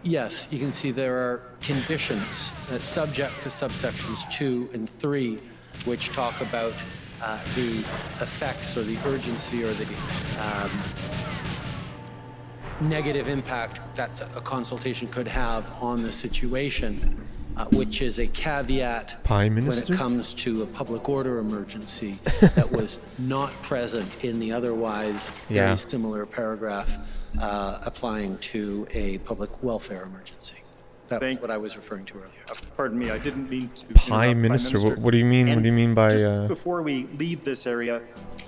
Yes, you can see there are conditions subject to subsections 2 and 3, which talk about the effects or the urgency or the negative impact that a consultation could have on the situation, which is a caveat Prime when Minister? it comes to a public order emergency that was not present in the otherwise Yeah. very similar paragraph applying to a public welfare emergency. That was what I was referring to earlier. Pardon me, I didn't mean to. Prime Minister? What do you mean? And what do you mean by? Just before we leave this area,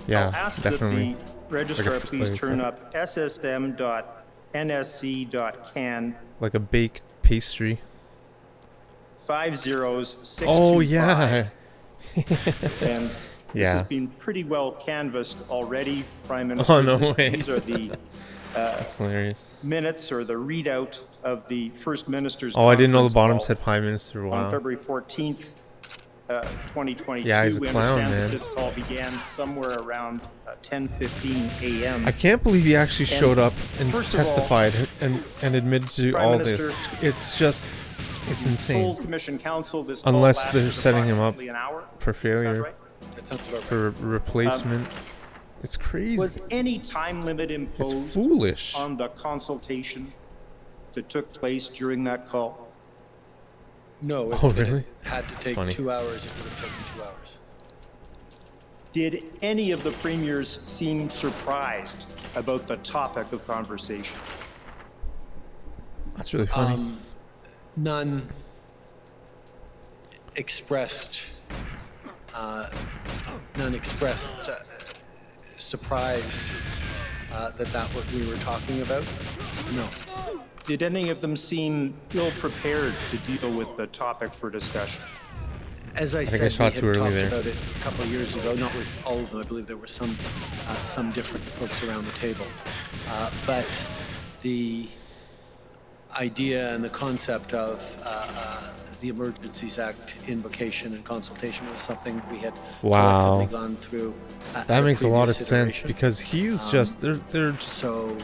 Yeah, I'll ask definitely. that the registrar Like a- please like- turn up ssm.nsc.can like a baked pastry. 50625. Oh yeah. And this Yeah. has been pretty well canvassed already, Prime Minister. Oh, no way. These are the That's hilarious. minutes or the readout of the First Minister's Oh, I didn't know the conference bottom call said Prime Minister. Wow. on February 14th, 2022. Yeah, he's a We clown, understand man. that this call began somewhere around 10:15 a.m. I can't believe he actually And showed up and first of all, testified and admitted to Prime all Minister, this. It's just, it's you insane. told Commission Council this call Unless lasted they're setting him up approximately an hour. for Is that failure, right? That sounds about for replacement. It's crazy. Was any time limit imposed foolish. on the consultation that took place during that call? No, if Oh, it really? had to That's take funny. 2 hours, it would have taken 2 hours. Did any of the premiers seem surprised about the topic of conversation? That's really funny. None expressed surprise that what we were talking about? No. Did any of them seem ill-prepared to deal with the topic for discussion? As I said, we had talked about it a couple of years ago, not with all of them. I believe there were some different folks around the table. But the idea and the concept of the Emergencies Act invocation and consultation was something that we had collectively gone through. That makes a lot of sense because he's just they're just, so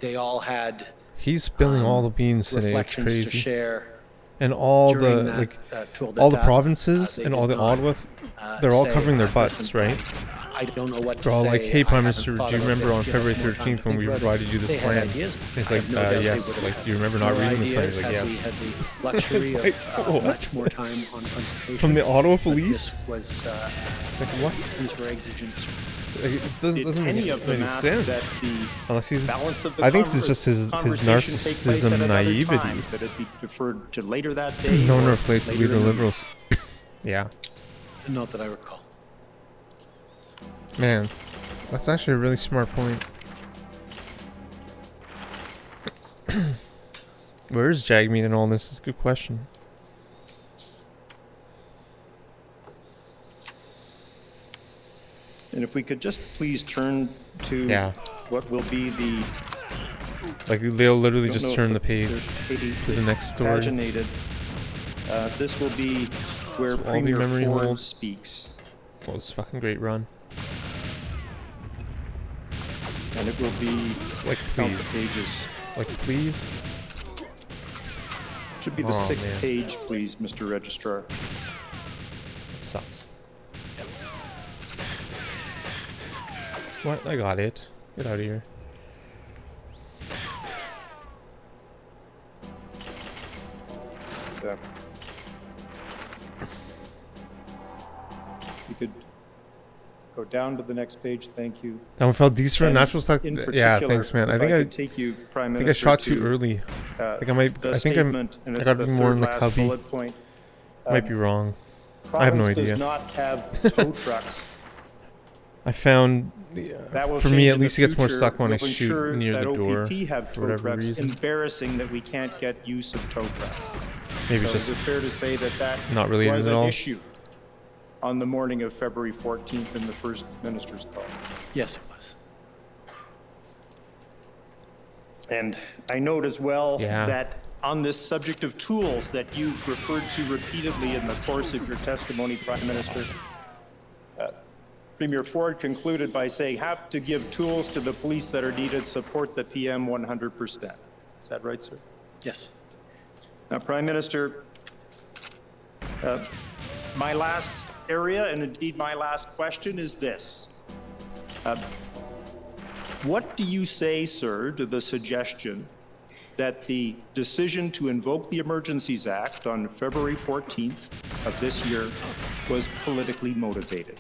they all had he's spilling all the beans today. It's reflections crazy. to share. And all the during that, like tour all the d'etat, provinces they and did all the not, Ottawa, they're all say, covering their butts, listen, right? I don't know what to They're all say. like, "Hey, I Prime haven't Minister, do thought you about remember this. on Give us February more time 13th to when we think about provided it." you this They had plan?" ideas. He's I like, have no doubt they "Yes." would have Like, do you remember not more reading ideas this plan? had He's we like, had "Yes." the luxury It's like, of what? much more time on consultation. From the Ottawa But police? This was Like what? These were exigent circumstances. It doesn't make any sense. Unless he's, balance of the I think it's just his narcissism and naivety. Time, that it be deferred to later that day. No one or replaces later leader in the- liberals. Yeah. Not that I recall. Man, that's actually a really smart point. Where is Jagmeet in all this? Is a good question. And if we could just please turn to what will be the... Like they'll literally Don't just know turn if the page to the next story. Paginated. This will be where This will all be Premier memory Ford hold. speaks. Well, it's a fucking great run. And it will be Like, count the please. pages. Like, please. Should be the Oh, 6th man. page, please, Mr. Registrar. It sucks. What? I got it. Get out of here. Yeah. You could go down to the next page. Thank you. That one felt decent for a And natural select. in Yeah, particular, thanks, man. I if think could take you, Prime I think I Minister, shot too to, early. I think I might. the I think I'm. statement, and I it's got to the be more in the third last cubby. bullet point. Might be wrong. I have no Province idea. does not have tow trucks. I found. That will For change me, in at the least it gets more future. suck when I We'll shoot ensure near that the door. OPP have For tow whatever trucks. reason. Embarrassing that we can't get use of tow trucks. Maybe so just is it fair to say that that not related was at an all? issue on the morning of February 14th in the first minister's call? Yes, it was. And I note as well Yeah. that on this subject of tools that you've referred to repeatedly in the course of your testimony, Prime Minister, Premier Ford concluded by saying, have to give tools to the police that are needed, support the PM 100%. Is that right, sir? Yes. Now, Prime Minister, my last area, and indeed my last question, is this. What do you say, sir, to the suggestion that the decision to invoke the Emergencies Act on February 14th of this year was politically motivated?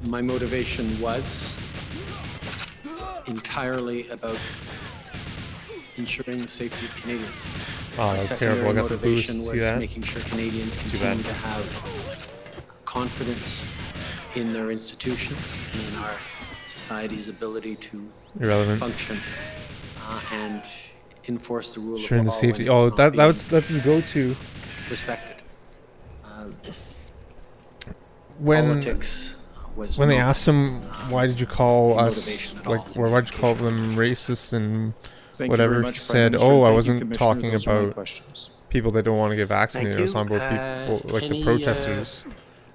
My motivation was entirely about ensuring the safety of Canadians. Oh, My that's secondary terrible. I got the boost. motivation See was that? making sure Canadians Too continue bad. to have confidence in their institutions and in our society's ability to Irrelevant. function and enforce the rule Ensuring of the law. safety. when it's Oh, not that's his go-to. being respected. When Politics was when they not, asked him why did you call us motivation at like all or why'd you call them racist and Thank you whatever, very he much, Prime said, Minister, "Oh, and I thank you, wasn't Commissioner. talking Those are my about questions. people that don't want to get vaccinated. I was talking about people like the any, protesters."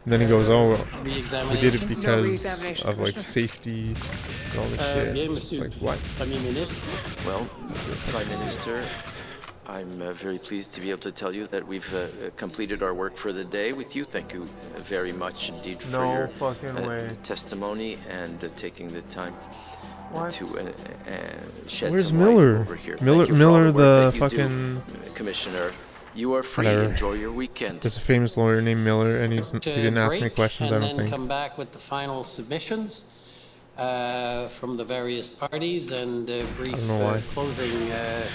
And then he goes, "Oh, we did it re-examination? No because re-examination, of like Commissioner. safety and all this shit." Bien, It's Monsieur like what? Premier Ministre. Well, Prime Minister, I'm very pleased to be able to tell you that we've completed our work for the day with you. Thank you very much indeed for No your fucking way. testimony and taking the time What? to shed Where's some Miller? light over here. Miller- Thank you for all Miller, the work the that you fucking- do, Commissioner. You are free. Whatever. Enjoy your weekend. There's a famous lawyer named Miller, and he didn't ask any break questions. I and don't then think. come back with the final submissions from the various parties and a brief don't know why. closing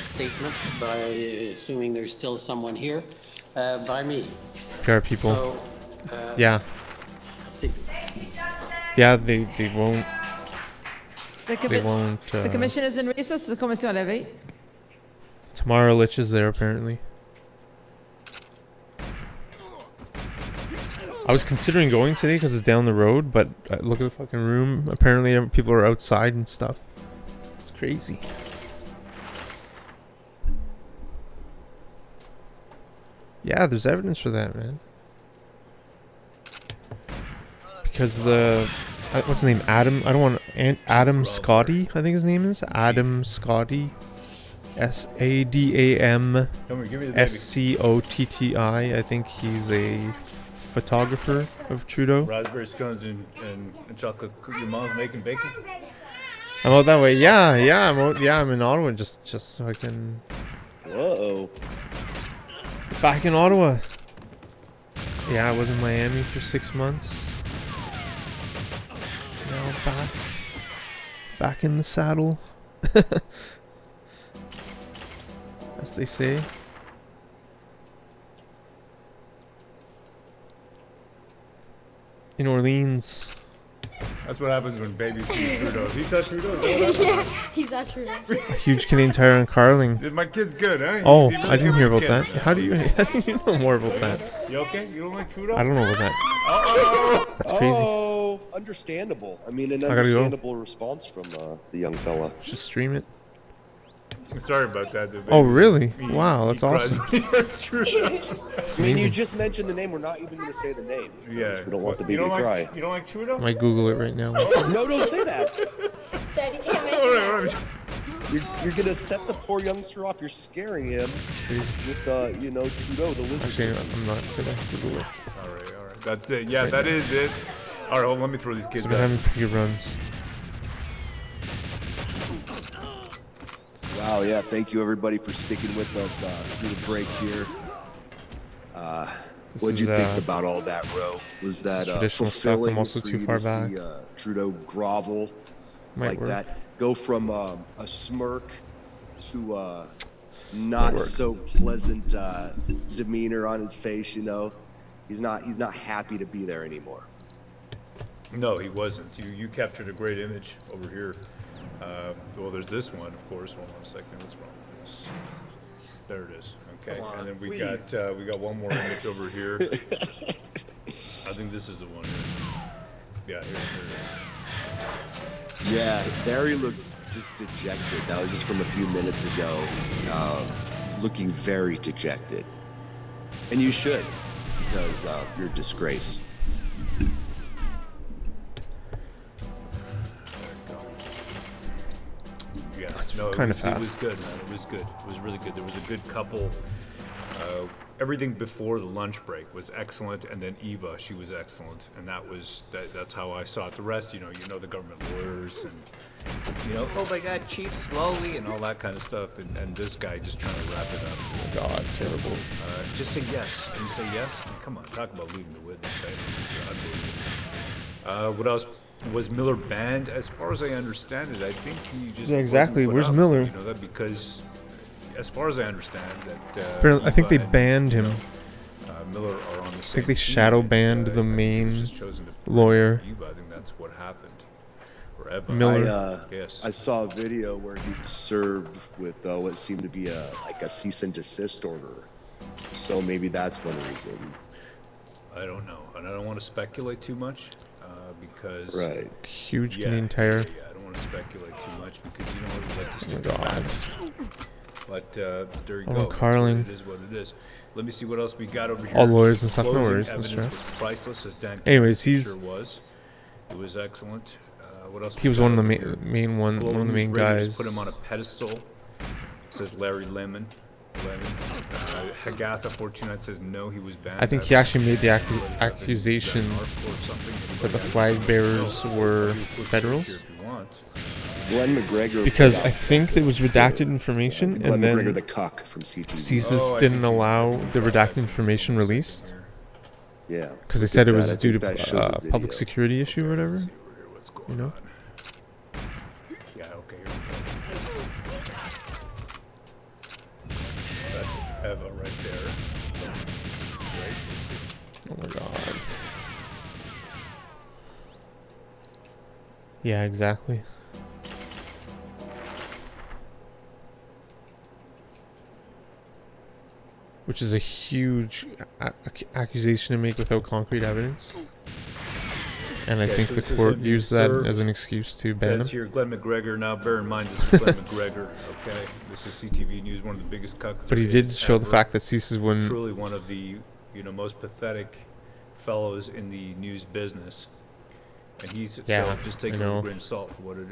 statement by assuming there's still someone here by me. There are people. So, Yeah. let's see. Yeah, they won't. They won't. The commission is in recess. The commission levée. Tamara Lich is there apparently. I was considering going today because it's down the road, but look at the fucking room. Apparently people are outside and stuff. It's crazy. Yeah, there's evidence for that, man. Because the... what's his name? Adam... I don't want... Adam Scotty, I think his name is. Adam Scotty. SADAM-SCOTTI. I think he's a photographer of Trudeau. Raspberry scones and chocolate. Your mom's making bacon. I'm out that way. Yeah, I'm in Ottawa just so I can. Whoa. Back in Ottawa. Yeah, I was in Miami for 6 months. Now back in the saddle. As they say. In Orleans. That's what happens when babies see Trudeau. He's at Trudeau. Yeah, he's at Trudeau. A huge Canadian Tire on Carling. My kid's good, huh? Oh, I didn't hear about that. How do you know more about that? You okay? You don't like Trudeau? I don't know about that. That's crazy. Oh, understandable. I mean, an I gotta go. understandable response from the young fella. Just stream it. Sorry about that. Oh, really? Wow, that's awesome. I mean, you just mentioned the name. We're not even going to say the name. Yeah. We don't want the baby to cry. You don't like Trudeau? I might Google it right now. No, don't say that. Daddy can't mention that. You're going to set the poor youngster off. You're scaring him with, Trudeau, the lizard. Actually, I'm not going to Google it. All right. That's it. Yeah, that is it. All right, hold on, let me throw these kids So we're having pretty good runs. Wow, yeah, thank you everybody for sticking with us through the break here. What did you think about all that, Ro? Was that traditional stuff. fulfilling I'm also for too you far to back. see Trudeau grovel like work. that? Go from a smirk to not so pleasant demeanor on his face, you know? He's not happy to be there anymore. No, he wasn't. You captured a great image over here. Well, there's this one, of course. Hold on a second. What's wrong with this? There it is. Okay, Come on, and then we please. got one more image over here. I think this is the one here. Yeah, here it is. Yeah, there he looks just dejected. That was just from a few minutes ago. Looking very dejected. And you should, because you're a disgrace. Yeah, That's no, kind of it fast. was good, man. It was good. It was really good. There was a good couple. Everything before the lunch break was excellent, and then Eva, she was excellent, and that's how I saw it. The rest, you know the government lawyers and oh my God, chief, slowly, and all that kind of stuff, and this guy just trying to wrap it up. Oh God, terrible. Just say yes. Can you say yes? I mean, come on, talk about leading the witness. What else? Was Miller banned? As far as I understand it, I think he just Yeah, exactly. wasn't put Where's up. Miller? You know that because, as far as I understand, that Apparently, I think they Eva and, banned him. Miller are on the I same think they team, shadow and, banned I the think he was main just chosen to lawyer. Eva. I think that's what happened. Or Eva. Miller. Yes. I saw a video where he was served with what seemed to be a cease and desist order. So maybe that's one reason. I don't know, and I don't want to speculate too much. Because Huge Canadian Tire. I don't want to speculate too much because we like to stick Oh to my God. facts. But there you Oh, go. That's Carling. What it is what it is. Let me see what else we got over here. All lawyers and stuff, no Closing worries, no evidence stress. was priceless, as Dan Anyways, Kennedy he's- sure was. It was excellent. What else? He we was got one of the over main, here? main one Global of the main News Ratings guys. Put him on a pedestal. Says Larry Lemon. Hagatha 429 says no, he was banned. I think he actually made the accusation that the flag bearers were federals. Glenn McGregor. Because I think it was redacted information, Glenn and then McGregor, the cuck from CTV. CSIS didn't allow the redacted information released. Yeah. Because they look said at it that. I was due think to that shows the public video. security issue or whatever. You know. Yeah, okay. Here we go. That's Eva right there. Right? Oh my God. Yeah, exactly. which is a huge accusation to make without concrete evidence. And I think so the this is court gonna be used that served. as an excuse to It ban says him. here, Glenn McGregor. Now, bear in mind, this is Glenn McGregor. Okay, this is CTV News, one of the biggest cucks. But he there did is show the ever. fact that CSIS wouldn't. Truly one of the most pathetic fellows in the news business. And he's Yeah, just I taking know. a grain of salt for what it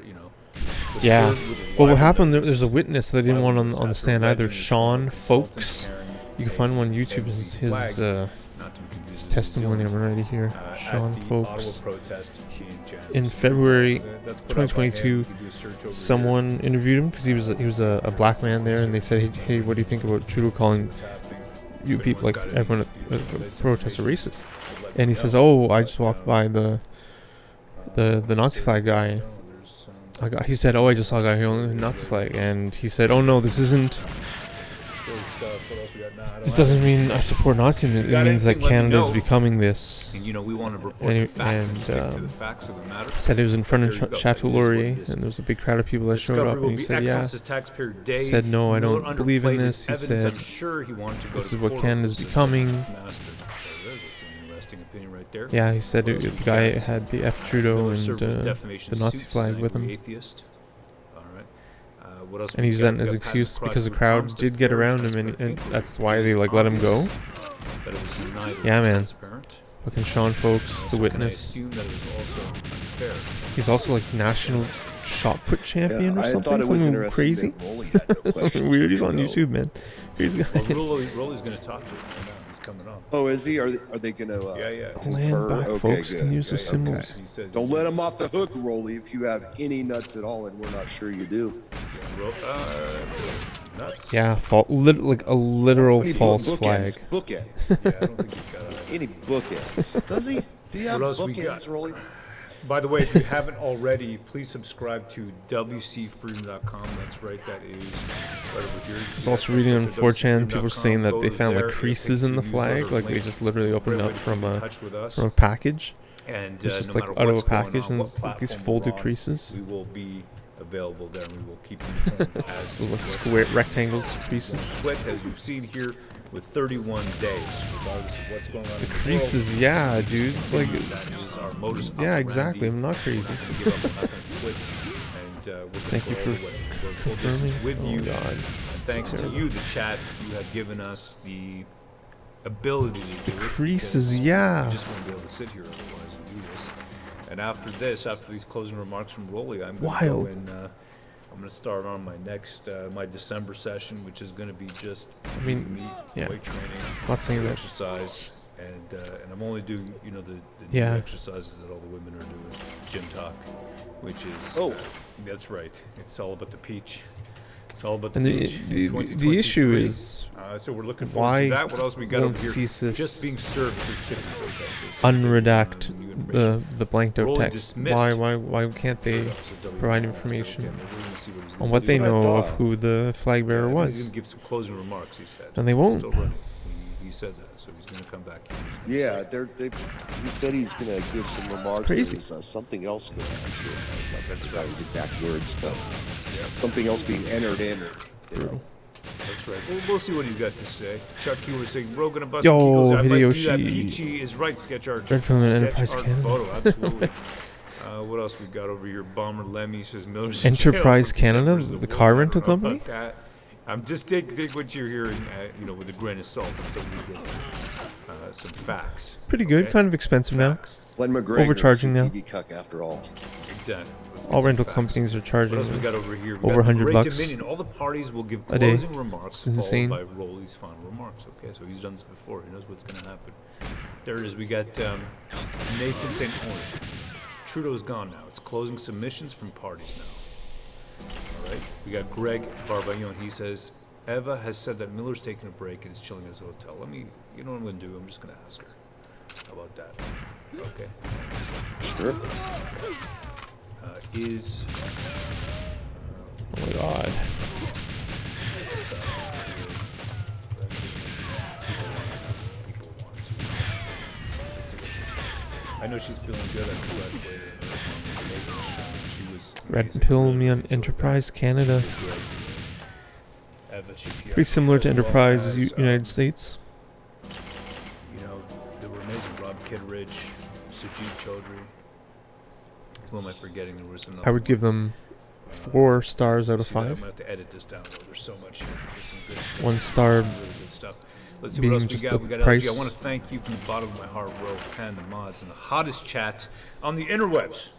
was Yeah. served with a Well, what live happened? notice. There's a witness that didn't want on the After stand either. alleging Sean consultant Folks. carrying You can find him on a YouTube. NBC His flag, not to be confused his with testimony. New I'm already here. Zealand, Sean at the Folks. Ottawa protest in January. In So, February that's put out by him. 2022, You can do a search over someone interviewed him because he was a black man there, and they said, "Hey, what do you think about Trudeau calling you people, like everyone at the protest, a racist?" And he says, "Oh, I just walked by the Nazi flag guy." He said, "Oh, I just saw a guy holding a Nazi flag," and he said, "Oh no, this isn't. This doesn't mean I support Nazism. It means that Canada is becoming this." And we want to report the facts and stick to the facts of the matter. Said it was in front There you of go. Chateau That is what Laurier, it is. and there was a big crowd of people that showed up, Discovery will and he be said, excellent, "Yeah." says taxpayer Dave. Said, "No, I Miller don't believe in underplayed this." his He evidence. said, I'm sure he wanted to go "This to is what court Canada's over this becoming." master. There it is. It's an interesting opinion right there. Yeah, he said What else the we guy got? had the F Trudeau Miller and served with the defamation Nazi suits, flag an with angry him. atheist. All right. What else And we he used got? that We as got an excuse Pat because the Cross crowd promised a did get fair, around him, transparent and inquiry. that's why they It was let him go. obvious that it was united Yeah, and man. transparent. Fucking Sean Folks, the So can I witness. assume that it was also unfair? He's also like national shot put champion or I something. thought it was Something interesting crazy. that Rowley had no questions Something weird. for He's on Trudeau. YouTube, man. Crazy guy. Well, Rolly's going to talk to him right now. He's coming on. Oh, is he? Are they going to Yeah. confer? Land back, Okay, folks, good. can use the Okay. symbols. He says Don't let him off the hook, Rolly, if you have any nuts at all, and we're not sure you do. Nuts. Yeah, like a literal Any false bookends, flag. Bookends. Yeah, I don't think he's got Any bookends. Does he? Do you have What else we bookends, got? Rolly? By the way, if you haven't already, please subscribe to WCFreedom.com. That's right, that is right over here. I was also reading on 4chan people saying that Go they found there, like it'll creases take in you the to flag, newsletter like they link. just literally opened Great up way to from keep in a touch with us. package. And It's just no like matter out of what's a going package on, and what it's like these platform folded we're on, creases. we will be available there, and we will keep you informed as to Those like what's square rectangles, creases. split, as you've seen here, with 31 days, regardless of what's going on in the Creases, world. yeah, dude. Like, That is our modus yeah, operandi. exactly. I'm not crazy. We're not gonna give up, we're not gonna quit, and we're gonna Thank you go for all the way. We're full confirming. distance with Oh, you. God. Thanks to you, the chat, you have given us the ability to do it. creases, because yeah. We just won't be able to sit here otherwise and do this. And after this, after these closing remarks from Rolly, I'm going to go Wild. and I'm going to start on my next, my December session, which is going to be just I mean, meat, yeah. weight training, Not saying that. exercise, and I'm only doing, the new Yeah. exercises that all the women are doing, gym talk, which is, that's right. It's all about the peach. It's all about the And peach. the issue 2023. is So we're looking forward why to that. What else we got won't over here? CSIS Just being served says chickens. Okay, so unredact the blanked out Rolly text? dismissed. Why can't they provide information on on what they know of who the flag bearer He's was? going to give some closing remarks, he said. And they won't. Still running. He said that, so he's going to come back here. Yeah, he said he's going to give some remarks. Crazy. There's something else going on to us. Like that's not his exact words, but something else being entered in. That's right. We'll see what he's got to say. Chuck, you were saying Rogan and Buster Yo, Kegels. I might do that. Hideyoshi. Peachy is right. Sketch art. Red Pill and Sketch Enterprise art Canada. photo. Absolutely. What else we got over here? Bomber Lemmy says Miller's Enterprise Canada, the car rental company? I'm just take what you're hearing, with a grain of salt until we get some facts. Pretty good, okay? kind of expensive now. Glenn McGregor, Overcharging now. CTV cuck after all. Exactly. Let's get All some rental facts. companies are charging What else we got over here? We over got the $100 Great bucks Dominion. All the parties will give a day. closing remarks It's followed insane. by Rolly's final remarks. Okay, so he's done this before. He knows what's going to happen. There it is. We got Nathan St. Orange. Trudeau's gone now. It's closing submissions from parties now. All right. We got Greg Barbillon. He says, Eva has said that Miller's taking a break and is chilling at his hotel. You know what I'm going to do? I'm just going to ask her. How about that? Okay. Sure. Oh my god. I know she's feeling good. I congratulate her. Amazing show. She was Red Pill me on Enterprise Canada. Pretty similar to Enterprise United States. You know, they were amazing. Rob Kittredge, Sujit Chaudhry. Who am I forgetting? There was another. I would give them 4 stars out of 5. I'm gonna have to edit this down. Though. There's so much here. There's some good stuff. 1 star. Some really good stuff. Let's see what else we got. We got LG. I want to thank you from the bottom of my heart, Royal Pen, the mods, and the hottest chat on the interwebs.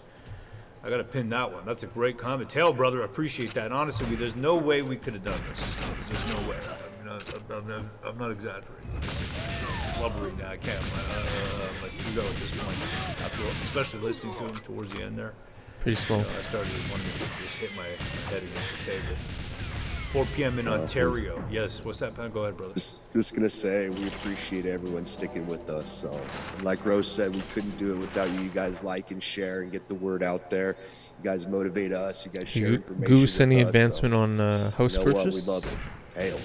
I got to pin that one. That's a great comment. Tail, brother, I appreciate that. And honestly, there's no way we could have done this. There's no way. I mean, I'm not exaggerating. I'm blubbering now. I can't. I'm like, we go at this point. After, especially listening to him towards the end there. Pretty slow. I started wanting to just hit my head against the table. 4 p.m. in Ontario. Yes. What's that, Pan? Go ahead, brother. Just gonna say we appreciate everyone sticking with us. So, and like Rose said, we couldn't do it without you. You guys like and share and get the word out there. You guys motivate us. You guys share information. Goose, any advancement on house purchase? What? We love it. Hail.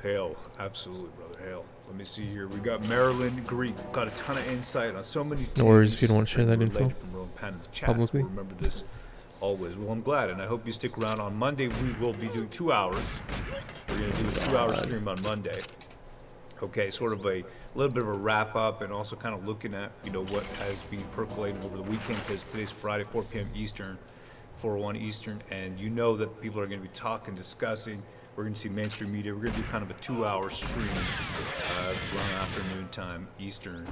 Hail. Absolutely, brother. Hail. Let me see here. We got Marilyn Greek. Got a ton of insight on so many things. No worries if you don't want to share that info from Rowan Pan in the chat. publicly. So remember this always. Well, I'm glad, and I hope you stick around. On Monday, we will be doing 2 hours. We're going to do a 2-hour stream on Monday. Okay, sort of a little bit of a wrap up, and also kind of looking at, you know, what has been percolating over the weekend, because today's Friday, 4 p.m. Eastern, 4:01 Eastern, and you know that people are going to be talking, discussing. We're going to see mainstream media. We're going to do kind of a 2-hour stream around afternoon time Eastern.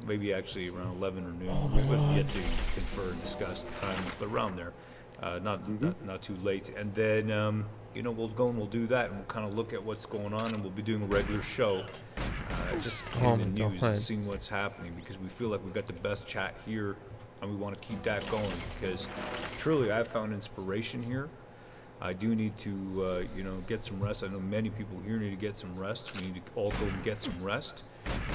Maybe actually around 11 or noon. We have yet to confer and discuss the timings, but around there, not too late. And then, you know, we'll go and we'll do that, and we'll kind of look at what's going on, and we'll be doing a regular show, just getting the news and seeing what's happening, because we feel like we've got the best chat here, and we want to keep that going, because truly I've found inspiration here. I do need to, you know, get some rest. I know many people here need to get some rest. We need to all go and get some rest.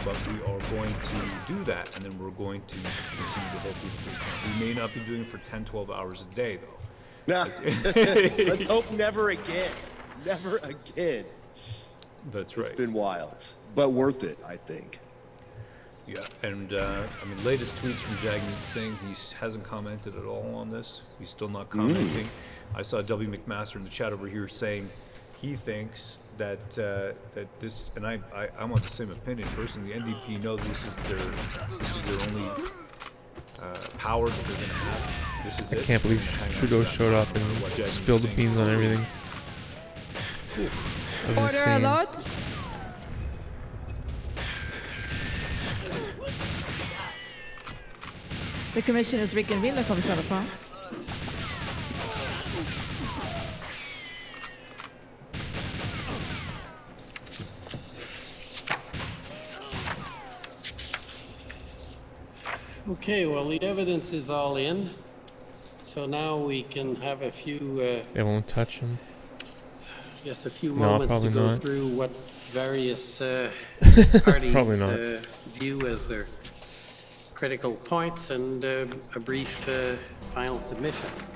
But we are going to do that, and then we're going to continue to hold people. We may not be doing it for 10, 12 hours a day, though. Let's hope never again. Never again. That's right. It's been wild, but worth it, I think. Yeah, and I mean, latest tweets from Gyges saying he hasn't commented at all on this. He's still not commenting. I saw W. McMaster in the chat over here saying he thinks that that this, and I'm on the same opinion personally. The NDP know this is their only power that they're going to have. This is I can't believe Trudeau showed up and spilled the beans on everything. Order alert. The commission is reconvened. La commission reprend. Okay, well, the evidence is all in. So now we can have a few... they won't touch him. Yes, a few moments to go through what various parties view as their critical points and a brief final submissions.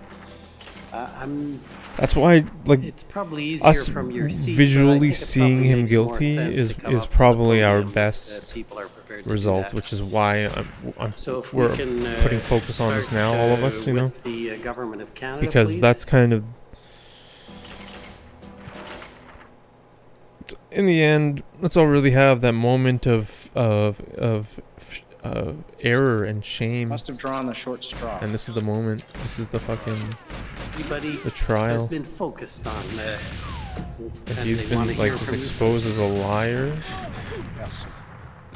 That's why, like, it's probably easier us from your seat, visually seeing him guilty is probably our best result, which is why we're putting focus on this now, all of us, you know, the government of Canada, because please. That's kind of, in the end, let's all really have that moment of error and shame. Must have drawn the short straw. And this is the moment. This is the fucking the trial. Has been focused on. And he's been like just exposed as a liar. Yes.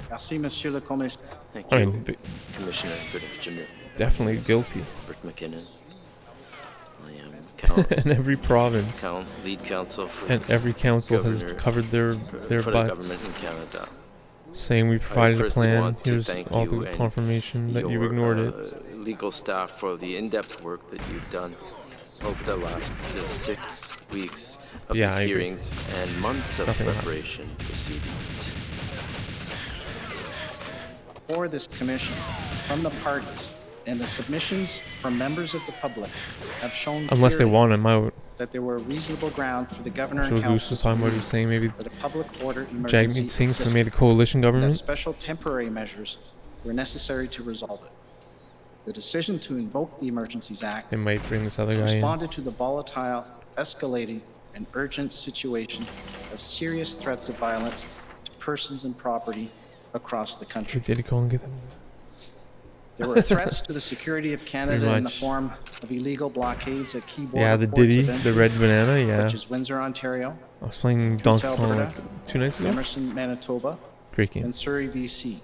Merci, Monsieur le Commissaire. Thank you, I mean, Commissioner. Good afternoon. Definitely guilty. Bert McKinnon. I am in every province. Lead counsel for and every council has covered their for butts. the government in Canada. Saying we provided a plan. Here's all the confirmation that you ignored it. Legal staff for the in-depth work that you've done over the last 6 weeks of these hearings and months of preparation proceeding. For this commission, from the parties, and the submissions from members of the public have shown unless they want him out. That there were reasonable ground for the governor and council to talking about he was saying maybe that a public order emergency Jagmeet Singh could have made a coalition government. That special temporary measures were necessary to resolve it. The decision to invoke the Emergencies Act they might bring this other guy responded to the volatile escalating an urgent situation of serious threats of violence to persons and property across the country. There were threats to the security of Canada in the form of illegal blockades at key border ports of entry, the red banana, yeah. such as Windsor, Ontario, I was playing Coutts, Donkey Kong Alberta, like 2 nights ago. Emerson, Manitoba, Great game. and Surrey, BC,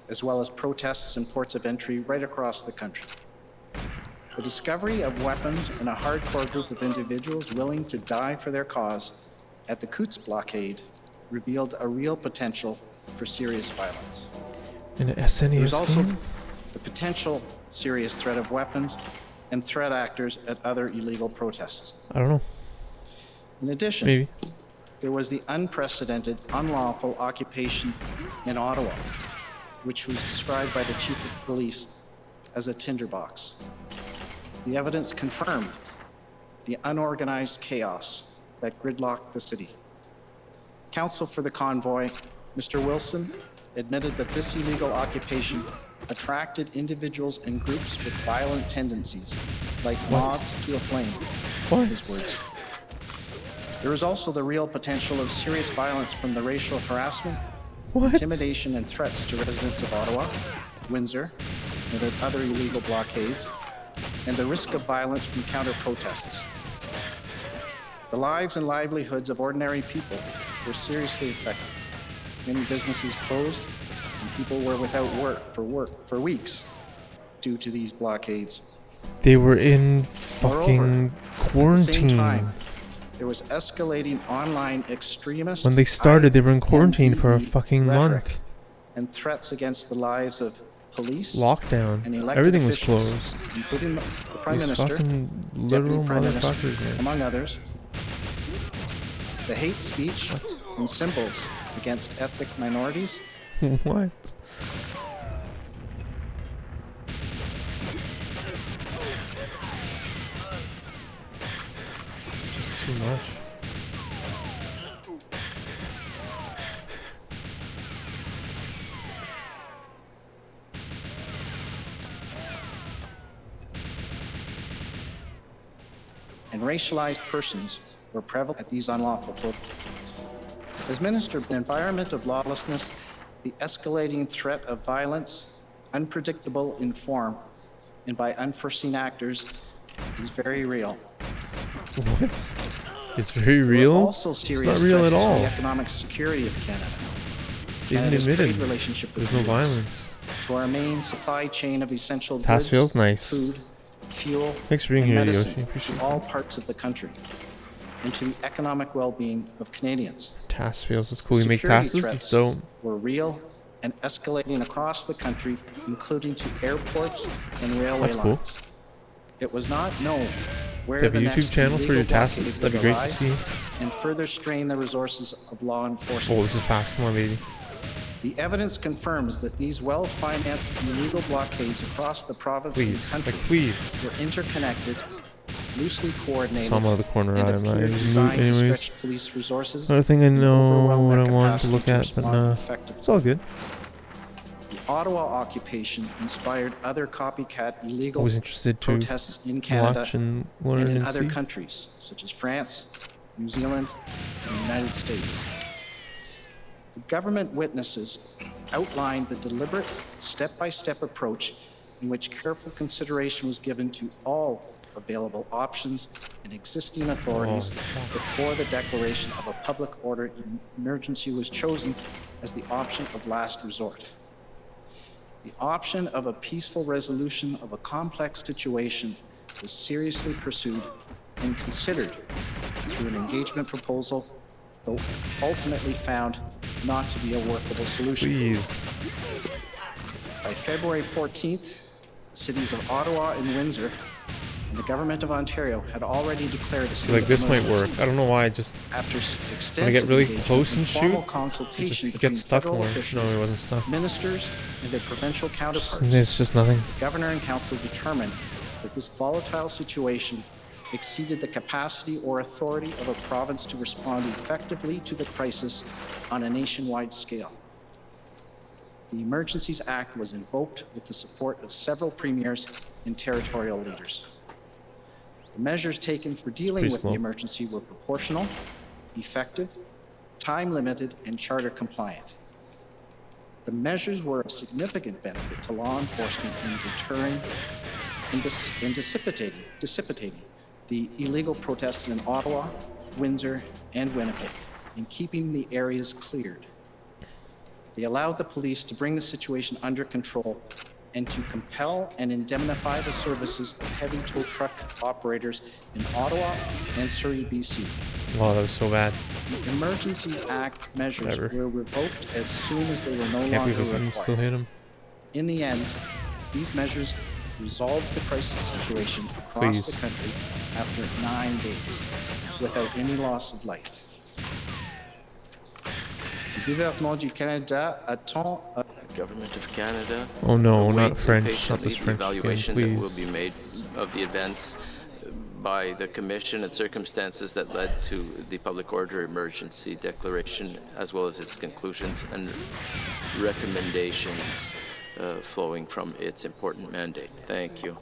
as well as protests in ports of entry right across the country. The discovery of weapons and a hardcore group of individuals willing to die for their cause at the Coutts blockade revealed a real potential for serious violence. In an SNES There was also game? the potential serious threat of weapons and threat actors at other illegal protests. I don't know. In addition, Maybe. there was the unprecedented, unlawful occupation in Ottawa, which was described by the Chief of Police as a tinderbox. The evidence confirmed the unorganized chaos that gridlocked the city. Counsel for the convoy, Mr. Wilson, admitted that this illegal occupation attracted individuals and groups with violent tendencies, like moths to a flame, in his words. There was also the real potential of serious violence from the racial harassment, intimidation, and threats to residents of Ottawa, Windsor, and other illegal blockades, and the risk of violence from counter-protests. The lives and livelihoods of ordinary people were seriously affected. Many businesses closed, and people were without work for weeks due to these blockades. They were in fucking quarantine. At the same time, there was escalating online extremist When they started, they were in quarantine for a fucking rhetoric month. and threats against the lives of police, Lockdown. and elected Everything was officials, closed. including the Prime These Minister, fucking Deputy literal Prime Minister, motherfuckers, man. among others. The hate speech and symbols against ethnic minorities. What? Just too much. And racialized persons were prevalent at these unlawful protests. As Minister of the Environment of Lawlessness, the escalating threat of violence, unpredictable in form and by unforeseen actors, is very real. What? It's very There real? were also It's serious not real threats at to all. the economic security of Canada. They even Canada's admitted trade relationship with there's no the US, violence. to our main supply chain of essential Task goods, feels nice. food, fuel, Thanks for being and here, medicine Yoshi. Appreciate to all parts of the country, and to the economic well-being of Canadians. Task feels. It's cool. You make Security tasks. threats It's dope. were real and escalating across the country, including to airports and railway That's cool. lines. It was not known where Do you have the a YouTube next channel for illegal your tasks? blockade That'd be would great to arise see. and further strain the resources of law enforcement. Oh, this is fast. Come on, baby. The evidence confirms that these well-financed illegal blockades across the province Please, and country like, please. were interconnected, loosely coordinated, Some out of the corner and eye of my appeared eye. designed to Anyways. stretch police resources. Another thing I and know overwhelm what their I wanted to capacity look at, but respond nah. effectively. It's all good. The Ottawa occupation inspired other copycat illegal Always interested to protests in Canada watch and learn and in and other see. countries, such as France, New Zealand, and the United States. The government witnesses outlined the deliberate, step-by-step approach in which careful consideration was given to all available options and existing authorities before the declaration of a public order emergency was chosen as the option of last resort. The option of a peaceful resolution of a complex situation was seriously pursued and considered through an engagement proposal, though ultimately found not to be a workable solution. Please. By February 14th, the cities of Ottawa and Windsor and the Government of Ontario had already declared a state Like, of this might emergency. work. I don't know why. I just After when I extensive get really engagement close and formal shoot, consultation it between gets stuck federal more. officials, No, it wasn't stuck. ministers, and their provincial counterparts. It's just nothing. The governor and council determined that this volatile situation exceeded the capacity or authority of a province to respond effectively to the crisis on a nationwide scale. The Emergencies Act was invoked with the support of several premiers and territorial leaders. The measures taken for dealing with the emergency were proportional, effective, time-limited, and charter compliant. The measures were of significant benefit to law enforcement in deterring and dissipating the illegal protests in Ottawa, Windsor, and Winnipeg, and keeping the areas cleared. They allowed the police to bring the situation under control and to compel and indemnify the services of heavy tow truck operators in Ottawa and Surrey, BC. Oh, that was so bad. The Emergencies Act measures were revoked as soon as they were no Can't longer believe required. still hit him. In the end, these measures resolved the crisis situation across the country after 9 days without any loss of life. Le gouvernement du Canada attend Government of Canada. Oh no, not awaits French, not impatiently this the French evaluation game, that will please. be made of the events by the Commission and circumstances that led to the public order emergency declaration, as well as its conclusions and recommendations flowing from its important mandate. Thank you.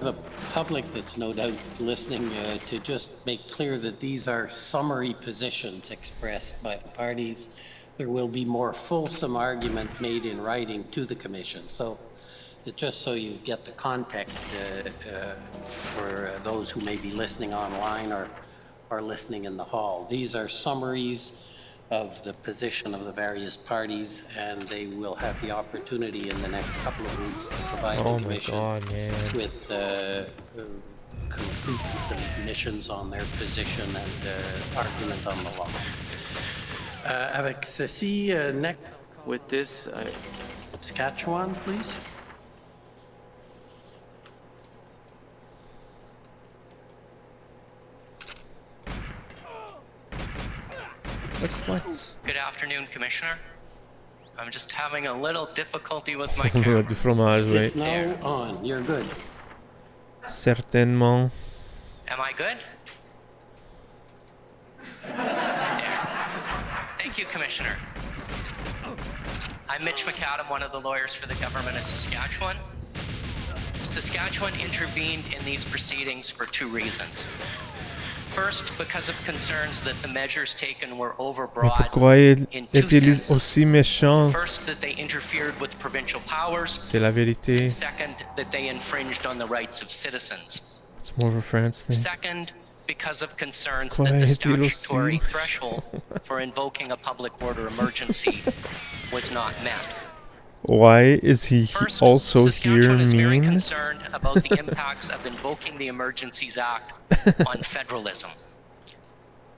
The public that's no doubt listening, to just make clear that these are summary positions expressed by the parties. There will be more fulsome argument made in writing to the Commission. So just so you get the context for those who may be listening online or listening in the hall. These are summaries of the position of the various parties, and they will have the opportunity in the next couple of weeks to provide the Commission with complete submissions on their position and argument on the law. Avec ceci, next. With this, Saskatchewan, please. Good afternoon, Commissioner. I'm just having a little difficulty with my camera. Du fromage, oui. It's now on. You're good. Certainement. Am I good? There. Thank you, Commissioner. I'm Mitch McAdam, one of the lawyers for the government of Saskatchewan. Saskatchewan intervened in these proceedings for two reasons. First, because of concerns that the measures taken were overbroad Pourquoi in two est-il senses. aussi méchant? First, that they interfered with provincial powers. C'est la vérité. And second, that they infringed on the rights of citizens. It's more of a France thing. Second, because of concerns Pourquoi that the est-il aussi statutory méchant? threshold for invoking a public order emergency was not met. Why is he also Saskatchewan here is very mean? concerned about the impacts of invoking the Emergencies Act on federalism.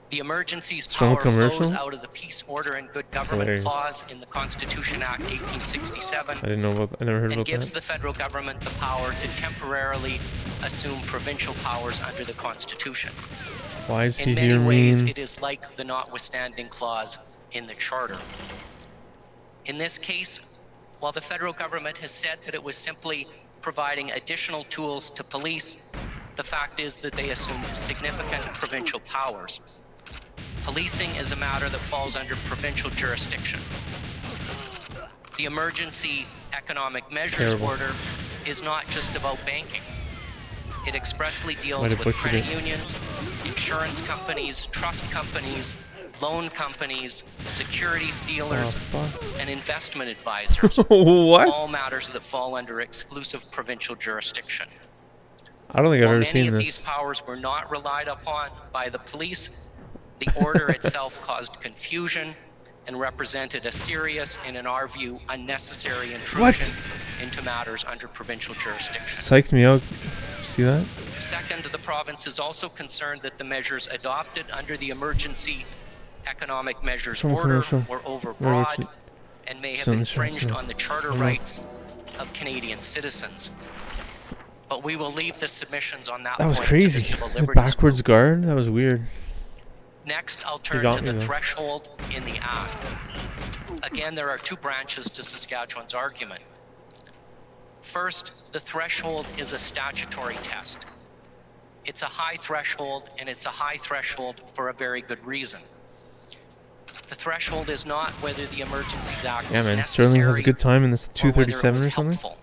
The Emergencies From a power flows commercial? out of the Peace, Order, and Good That's Government hilarious. clause in the Constitution Act 1867. I didn't know about. I never heard and about gives that. the federal government the power to temporarily assume provincial powers under the Constitution. Why is he In many here ways, mean? it is like the notwithstanding clause in the Charter. In this case, while the federal government has said that it was simply providing additional tools to police, the fact is that they assumed significant provincial powers. Policing is a matter that falls under provincial jurisdiction. The Emergency Economic Measures Terrible. Order is not just about banking. It expressly Might deals have with butchered credit it. unions, insurance companies, trust companies, loan companies, securities dealers, and investment advisors. What? All matters that fall under exclusive provincial jurisdiction. I don't think I've While ever many seen of this. these powers were not relied upon by the police, the order itself caused confusion and represented a serious and, in our view, unnecessary intrusion into matters under provincial jurisdiction. Psyched me out. See that? Second, the province is also concerned that the measures adopted under the Emergency Economic Measures From a Order commercial. were Very overbroad cheap. and may have Some infringed insurance, on the charter I know. rights of Canadian citizens. But we will leave the submissions on that That was point to the crazy. Civil The Liberties backwards guard? That was weird. Next, I'll He turn got to me, the though. threshold in the Act. Again, there are two branches to Saskatchewan's argument. First, the threshold is a statutory test. It's a high threshold, and it's a high threshold for a very good reason. The threshold is not whether the Emergencies Act Yeah, was man. necessary Sterling has a good time in this or whether it 237 was or something. helpful.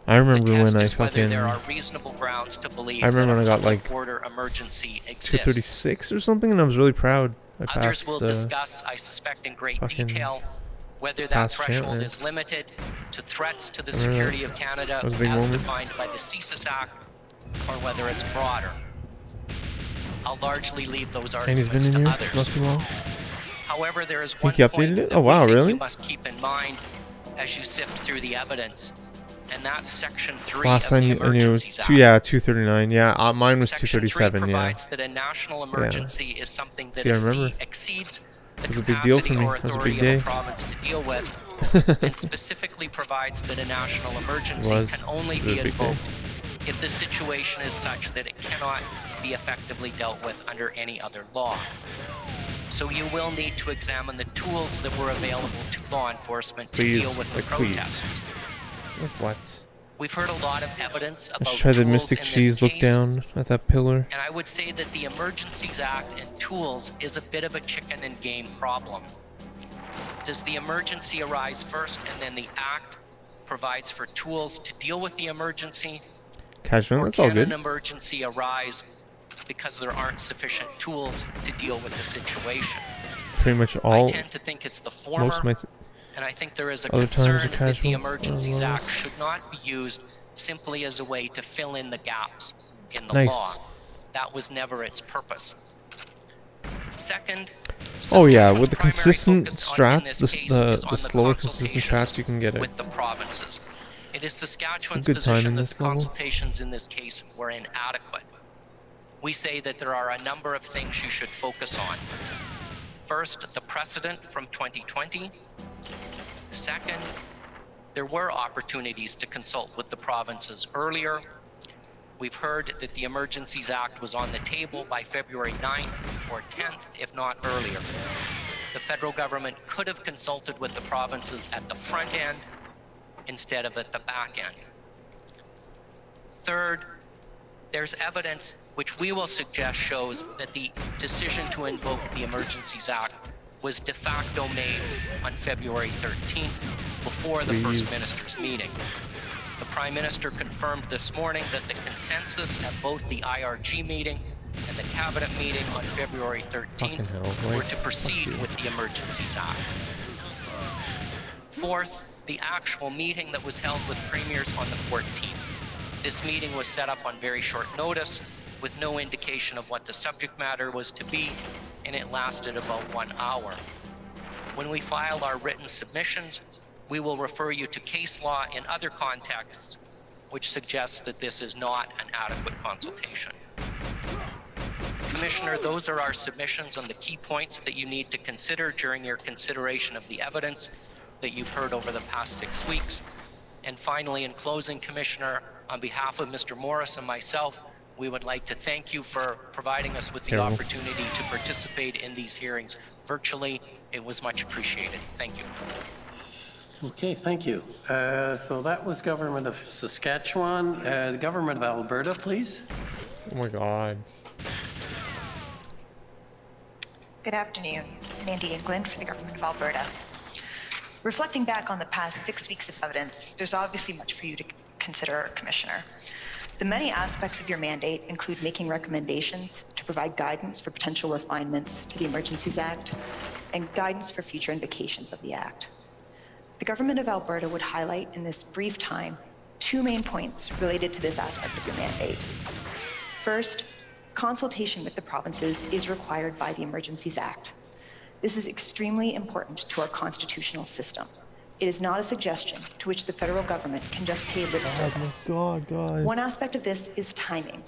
I remember The test when I is whether fucking. there are reasonable grounds to believe I remember that when a I got public like order emergency exists. 236 or something, and I was really proud. I Others passed will the discuss, I suspect, in great fucking detail whether that past chant, threshold man. is limited to threats to the Remember that? security of Canada That was a big as moment. defined by the CSIS Act, or whether it's broader. I'll largely leave those And he's arguments been to in here others. not too long. However, there is I one think he point updated it. that Oh wow, we think really? you must keep in mind as you sift through the evidence, and that's Section 3 Last of time the I knew Emergencies Act. 239. Yeah, mine was Section 3 237. Yeah. provides that a national emergency is something that See, I remember. exceeds the It was a big deal for capacity me. or It was a authority big of a day. province to deal with, and specifically provides that a national emergency was. can only It was be a big day. invoked if the situation is such that it cannot be effectively dealt with under any other law. So you will need to examine the tools that were available to law enforcement to Please, deal with the like, please. protests. Like what? We've heard a lot of evidence about Let's try the tools Mystic in Cheese this look case, down at that pillar. and I would say that the Emergencies Act and tools is a bit of a chicken and game problem. Does the emergency arise first and then the Act provides for tools to deal with the emergency? Casual, Or that's all can an good. emergency arise because there aren't sufficient tools to deal with the situation? Pretty much all. I tend to think it's the former, Most of my and I think there is a other times are concern that the casual. Emergencies Act should not be used simply as a way to fill in the gaps in the Nice. law. That was never its purpose. Second, Oh yeah, Saskatchewan's with the primary consistent focus in strats, this the case is on the the slower consistent consultations strats, you can get it. with the provinces. It is Saskatchewan's Good time position in that this the level. consultations in this case were inadequate. We say that there are a number of things you should focus on. First, the precedent from 2020. Second, there were opportunities to consult with the provinces earlier. We've heard that the Emergencies Act was on the table by February 9th or 10th, if not earlier. The federal government could have consulted with the provinces at the front end instead of at the back end. Third, there's evidence which we will suggest shows that the decision to invoke the Emergencies Act was de facto made on February 13th before the First Minister's meeting. The Prime Minister confirmed this morning that the consensus at both the IRG meeting and the Cabinet meeting on February 13th were to proceed with the Emergencies Act. Fourth, the actual meeting that was held with premiers on the 14th. This meeting was set up on very short notice with no indication of what the subject matter was to be, and it lasted about 1 hour. When we file our written submissions, we will refer you to case law in other contexts, which suggests that this is not an adequate consultation. Commissioner, those are our submissions on the key points that you need to consider during your consideration of the evidence that you've heard over the past 6 weeks. And finally, in closing, Commissioner, on behalf of Mr. Morris and myself, we would like to thank you for providing us with the opportunity to participate in these hearings virtually. It was much appreciated. Thank you. Okay, thank you. So that was Government of Saskatchewan. The Government of Alberta, please. Oh my God. Good afternoon. Nandy England for the Government of Alberta. Reflecting back on the past 6 weeks of evidence, there's obviously much for you to consider, Commissioner. The many aspects of your mandate include making recommendations to provide guidance for potential refinements to the Emergencies Act and guidance for future invocations of the Act. The Government of Alberta would highlight in this brief time 2 main points related to this aspect of your mandate. First, consultation with the provinces is required by the Emergencies Act. This is extremely important to our constitutional system. It is not a suggestion to which the federal government can just pay lip service. God. One aspect of this is timing.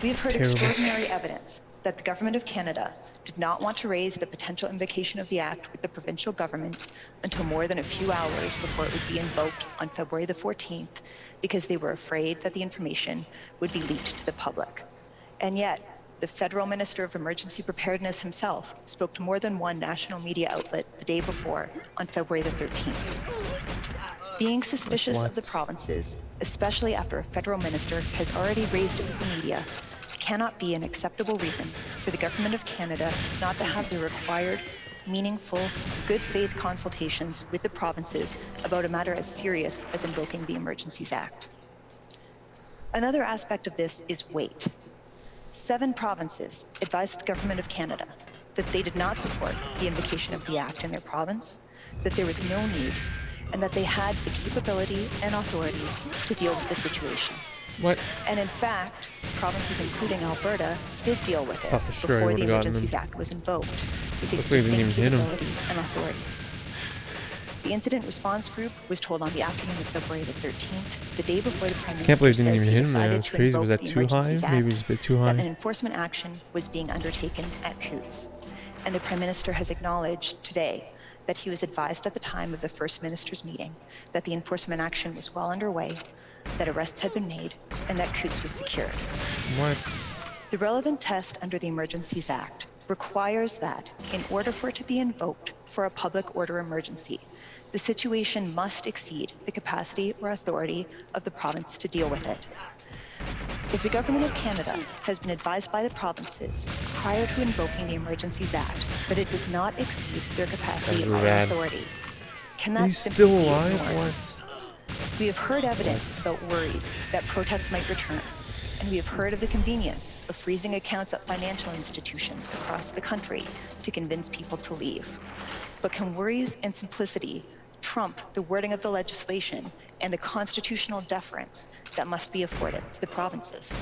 We have heard Terrible. extraordinary evidence that the Government of Canada did not want to raise the potential invocation of the Act with the provincial governments until more than a few hours before it would be invoked on February the 14th because they were afraid that the information would be leaked to the public. And yet, the Federal Minister of Emergency Preparedness himself spoke to more than one national media outlet the day before on February the 13th. Being suspicious of the provinces, especially after a federal minister has already raised it with the media, cannot be an acceptable reason for the Government of Canada not to have the required, meaningful, good faith consultations with the provinces about a matter as serious as invoking the Emergencies Act. Another aspect of this is weight. 7 provinces advised the Government of Canada that they did not support the invocation of the Act in their province, that there was no need, and that they had the capability and authorities to deal with the situation. What? And in fact, provinces including Alberta did deal with it Thought for sure I before the would've gotten Emergencies him. Act was invoked with Looks like they didn't existing even hit him. capability and authorities. The incident response group was told on the afternoon of February the 13th, the day before the Prime Can't believe Minister they didn't says even he hit him there. decided That's to crazy. Was invoke that the too high? Emergencies Maybe it was Act, a bit too that an high. enforcement action was being undertaken at Coutts. And the Prime Minister has acknowledged today that he was advised at the time of the First Minister's meeting that the enforcement action was well underway, that arrests had been made, and that Coutts was secured. What? The relevant test under the Emergencies Act requires that, in order for it to be invoked for a public order emergency, the situation must exceed the capacity or authority of the province to deal with it. If the Government of Canada has been advised by the provinces prior to invoking the Emergencies Act that it does not exceed their capacity That's or bad. authority, can that He's simply still be alive? ignored? What? We have heard evidence about worries that protests might return, and we have heard of the convenience of freezing accounts at financial institutions across the country to convince people to leave. But can worries and simplicity trump the wording of the legislation and the constitutional deference that must be afforded to the provinces?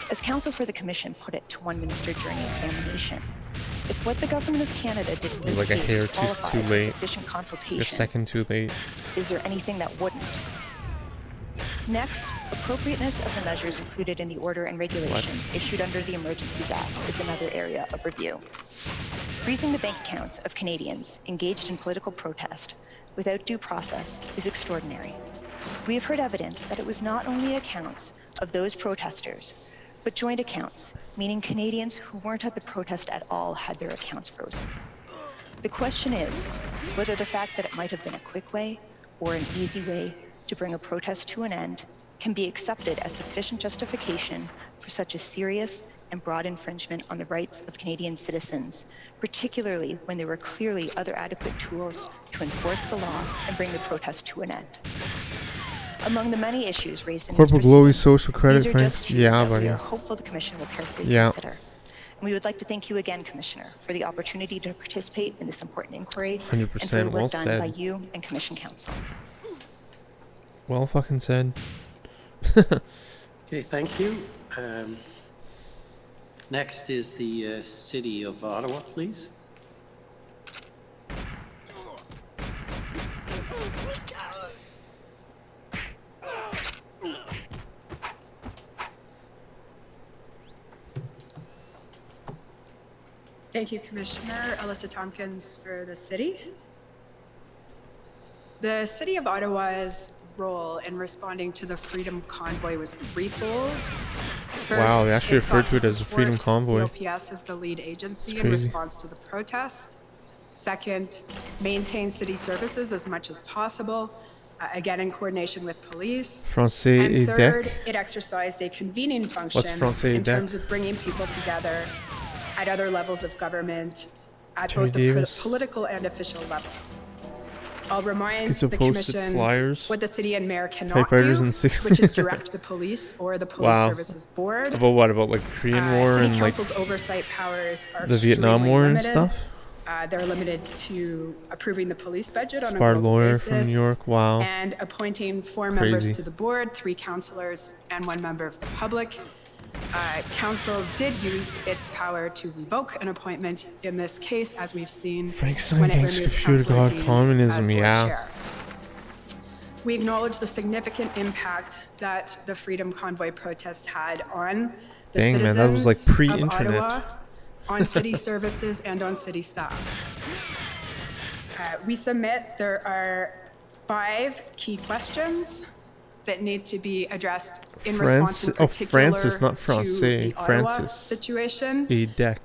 As counsel for the Commission put it to one minister during examination, if what the Government of Canada did in It was this like a case hair too qualifies as late. sufficient A consultation, second too late. is there anything that wouldn't? Next, appropriateness of the measures included in the order and regulation issued under the Emergencies Act is another area of review. Freezing the bank accounts of Canadians engaged in political protest without due process is extraordinary. We have heard evidence that it was not only accounts of those protesters, but joint accounts, meaning Canadians who weren't at the protest at all had their accounts frozen. The question is whether the fact that it might have been a quick way or an easy way to bring a protest to an end can be accepted as sufficient justification for such a serious and broad infringement on the rights of Canadian citizens, particularly when there were clearly other adequate tools to enforce the law and bring the protest to an end. Among the many issues raised in these Corporal Glowy proceedings, social credit these are points. just 2 Yeah, that buddy. we are hopeful the Commission will carefully Yeah. consider. And we would like to thank you again, Commissioner, for the opportunity to participate in this important inquiry and for the 100% work well done said. by you and Commission Council. Well fucking said. Okay, thank you. Next is the City of Ottawa, please. Thank you, Commissioner. Alyssa Tompkins for the city. The City of Ottawa's role in responding to the Freedom Convoy was threefold. Wow, they actually it referred to sought it as a Freedom support Convoy. the OPS as the lead agency in crazy. response to the protest. Second, maintain city services as much as possible, again in coordination with police. Français And et third, dec. it exercised a convening function Français et in dec? terms of bringing people together at other levels of government, at Terry both the Davis. political and official level. I'll remind Schizo the posted Commission flyers, what the city and mayor cannot typewriters do, and six- which is direct the police or the Police Wow. Services Board. About what? About like the Korean War City and like Council's oversight powers are the Vietnam extremely War and limited. stuff? They're limited to approving the police budget on a Inspired global lawyer basis from New York. Wow. and appointing 4 members Crazy. to the board, 3 councillors, and 1 member of the public. Council did use its power to revoke an appointment in this case, as we've seen Frank when it Steinbeck's removed computer Councillor god Deans as communism. board Yeah. chair. We acknowledge the significant impact that the Freedom Convoy protest had on the Dang, man, citizens that was like of pre-internet. Ottawa, on city services, and on city staff. We submit there are 5 key questions that need to be addressed in response in particular Francis, not to Francais. the Ottawa Francis. situation. A dec.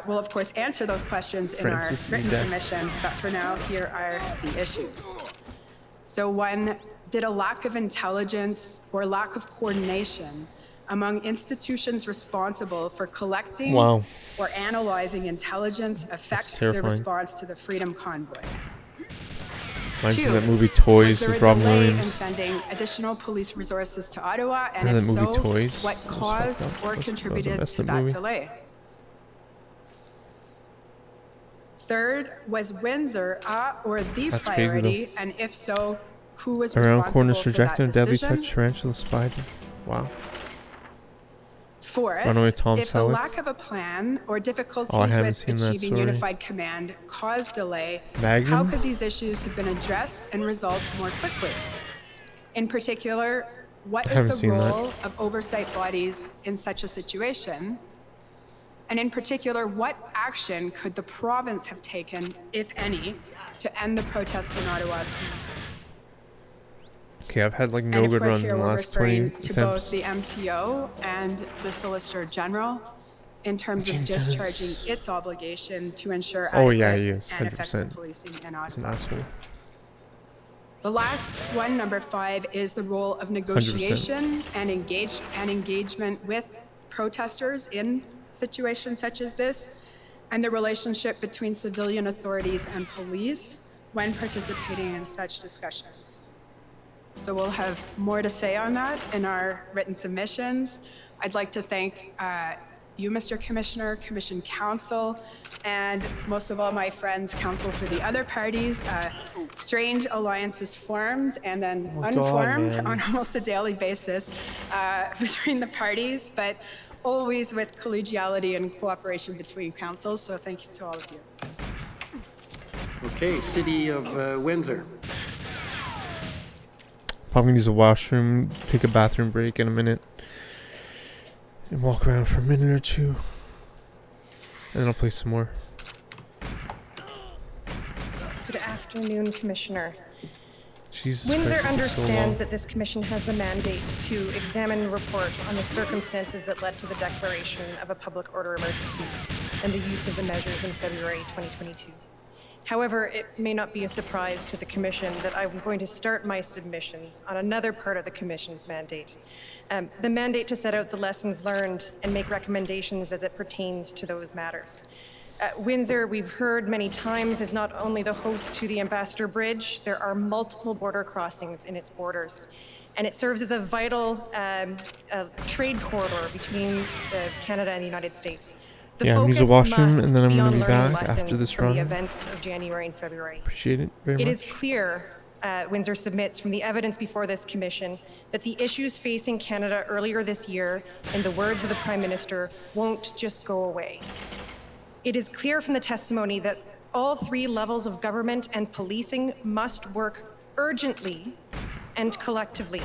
We'll of course answer those questions in Francis our written Edek. submissions, but for now, here are the issues. So 1, did a lack of intelligence or lack of coordination among institutions responsible for collecting Wow. or analyzing intelligence affect the terrifying. response to the Freedom Convoy? Reminds me Two, of that movie was Toys there with a Robin delay in Williams. sending additional police resources to Ottawa? And Remember if that movie so, Toys? what That was caused fucked up. or That was a contributed messed to up that movie. delay? Third, was Windsor a or the That's crazy, though. priority? And if so, who was Around responsible corners for that rejected, deadly decision? touch, tarantula spider. Wow. Fourth, Runaway Tom if the Selleck. lack of a plan or difficulties Oh, I haven't with seen that achieving story. unified command caused delay, Magnum? how could these issues have been addressed and resolved more quickly? In particular, what I is haven't the seen that. role of oversight bodies in such a situation? And in particular, what action could the province have taken, if any, to end the protests in Ottawa? Okay, I've had like no And of good course, runs here in the we're last 20 referring to attempts. both the MTO and the Solicitor General in terms of Jesus. discharging its obligation to ensure Oh, yeah, adequate he is, and effective 100%. policing in He's an Ottawa. asshole. The last one, number 5, is the role of 100%. negotiation and engagement with protesters in situations such as this, and the relationship between civilian authorities and police when participating in such discussions. So we'll have more to say on that in our written submissions. I'd like to thank you, Mr. Commissioner, Commission Counsel, and most of all my friends, counsel for the other parties. Strange alliances formed and then Oh, God, unformed man. on almost a daily basis between the parties, but always with collegiality and cooperation between councils. So thank you to all of you. Okay, City of Windsor. Probably use a washroom, take a bathroom break in a minute, and walk around for a minute or two. And then I'll play some more. Good afternoon, Commissioner. Jesus Windsor Christ, this is so long. understands that this commission has the mandate to examine and report on the circumstances that led to the declaration of a public order emergency and the use of the measures in February 2022. However, it may not be a surprise to the Commission that I'm going to start my submissions on another part of the Commission's mandate. The mandate to set out the lessons learned and make recommendations as it pertains to those matters. Windsor, we've heard many times, is not only the host to the Ambassador Bridge, there are multiple border crossings in its borders. And it serves as a vital trade corridor between Canada and the United States. The Yeah, I'm gonna use focus a washroom must and then I'm be gonna on be learning back after lessons this from the run. events of January and February. Appreciate it very It much. is clear, Windsor submits from the evidence before this commission, that the issues facing Canada earlier this year, in the words of the Prime Minister, won't just go away. It is clear from the testimony that all 3 levels of government and policing must work urgently and collectively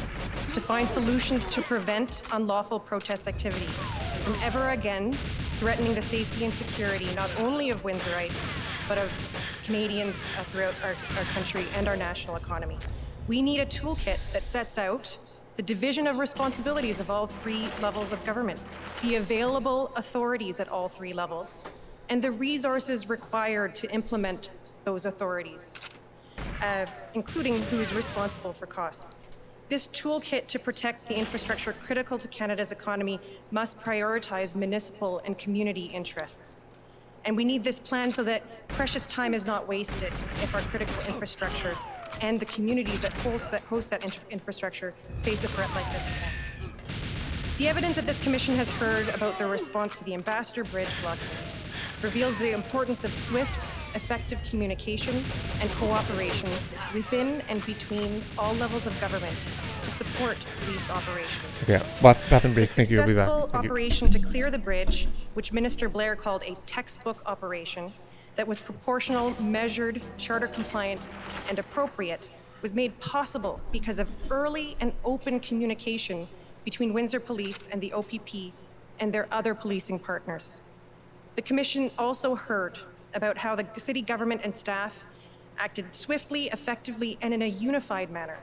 to find solutions to prevent unlawful protest activity from ever again threatening the safety and security not only of Windsorites, but of Canadians throughout our country and our national economy. We need a toolkit that sets out the division of responsibilities of all 3 levels of government, the available authorities at all 3 levels, and the resources required to implement those authorities, including who is responsible for costs. This toolkit to protect the infrastructure critical to Canada's economy must prioritize municipal and community interests. And we need this plan so that precious time is not wasted if our critical infrastructure and the communities that host that infrastructure face a threat like this again. The evidence that this commission has heard about the response to the Ambassador Bridge blockade reveals the importance of swift, effective communication and cooperation within and between all levels of government to support police operations. Okay, bathroom break. The Thank you. I'll be back. successful Thank you. operation to clear the bridge, which Minister Blair called a textbook operation that was proportional, measured, charter compliant, and appropriate, was made possible because of early and open communication between Windsor Police and the OPP and their other policing partners. The Commission also heard about how the city government and staff acted swiftly, effectively, and in a unified manner.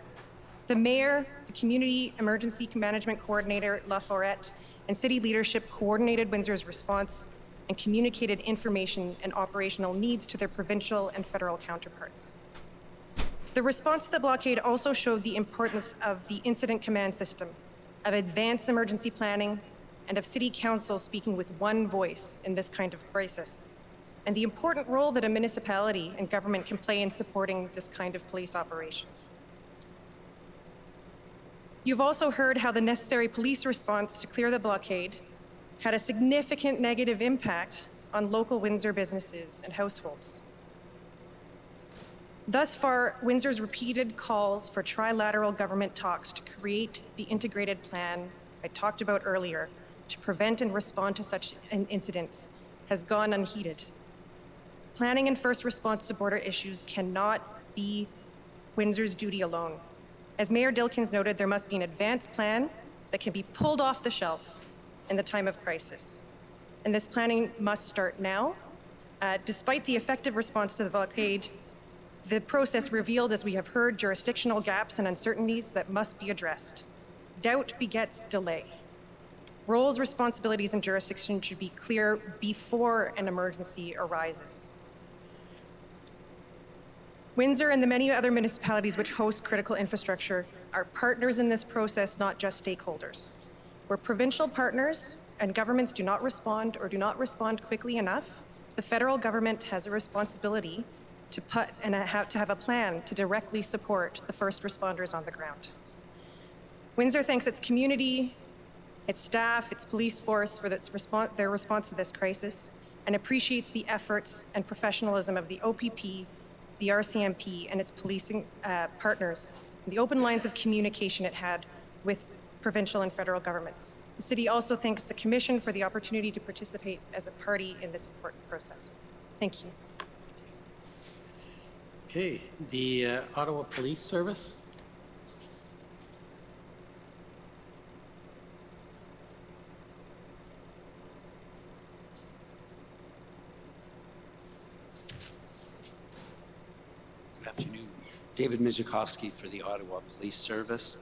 The Mayor, the Community Emergency Management Coordinator, La Forette, and city leadership coordinated Windsor's response and communicated information and operational needs to their provincial and federal counterparts. The response to the blockade also showed the importance of the incident command system, of advanced emergency planning, and of City Council speaking with one voice in this kind of crisis. and the important role that a municipality and government can play in supporting this kind of police operation. You've also heard how the necessary police response to clear the blockade had a significant negative impact on local Windsor businesses and households. Thus far, Windsor's repeated calls for trilateral government talks to create the integrated plan I talked about earlier to prevent and respond to such incidents has gone unheeded. Planning and first response to border issues cannot be Windsor's duty alone. As Mayor Dilkins noted, there must be an advanced plan that can be pulled off the shelf in the time of crisis. And this planning must start now. Despite the effective response to the blockade, the process revealed, as we have heard, jurisdictional gaps and uncertainties that must be addressed. Doubt begets delay. Roles, responsibilities, and jurisdiction should be clear before an emergency arises. Windsor and the many other municipalities which host critical infrastructure are partners in this process, not just stakeholders. Where provincial partners and governments do not respond or do not respond quickly enough, the federal government has a responsibility to have a plan to directly support the first responders on the ground. Windsor thanks its community, its staff, its police force for their response to this crisis, and appreciates the efforts and professionalism of the OPP, the RCMP, and its policing partners, and the open lines of communication it had with provincial and federal governments. The city also thanks the Commission for the opportunity to participate as a party in this important process. Thank you. Okay, the Ottawa Police Service. Good afternoon. David Mijakowski for the Ottawa Police Service.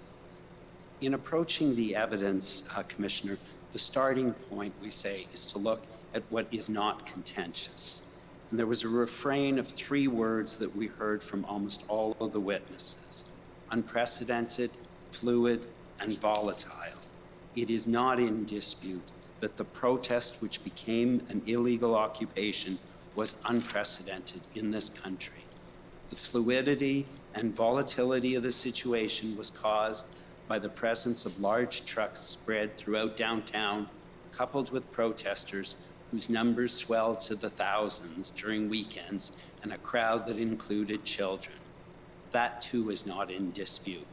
In approaching the evidence, Commissioner, the starting point, we say, is to look at what is not contentious. And there was a refrain of 3 words that we heard from almost all of the witnesses: unprecedented, fluid, and volatile. It is not in dispute that the protest which became an illegal occupation was unprecedented in this country. The fluidity and volatility of the situation was caused by the presence of large trucks spread throughout downtown, coupled with protesters whose numbers swelled to the thousands during weekends, and a crowd that included children. That too is not in dispute.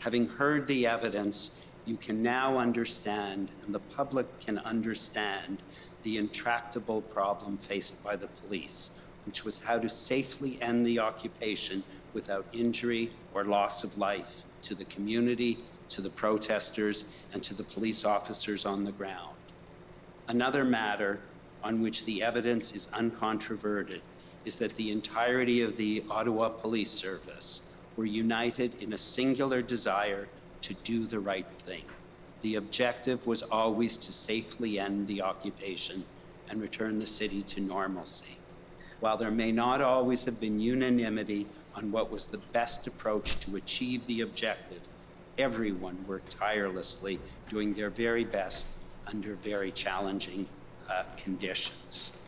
Having heard the evidence, you can now understand, and the public can understand, the intractable problem faced by the police, which was how to safely end the occupation without injury or loss of life to the community, to the protesters, and to the police officers on the ground. Another matter on which the evidence is uncontroverted is that the entirety of the Ottawa Police Service were united in a singular desire to do the right thing. The objective was always to safely end the occupation and return the city to normalcy. While there may not always have been unanimity on what was the best approach to achieve the objective, everyone worked tirelessly, doing their very best under very challenging conditions.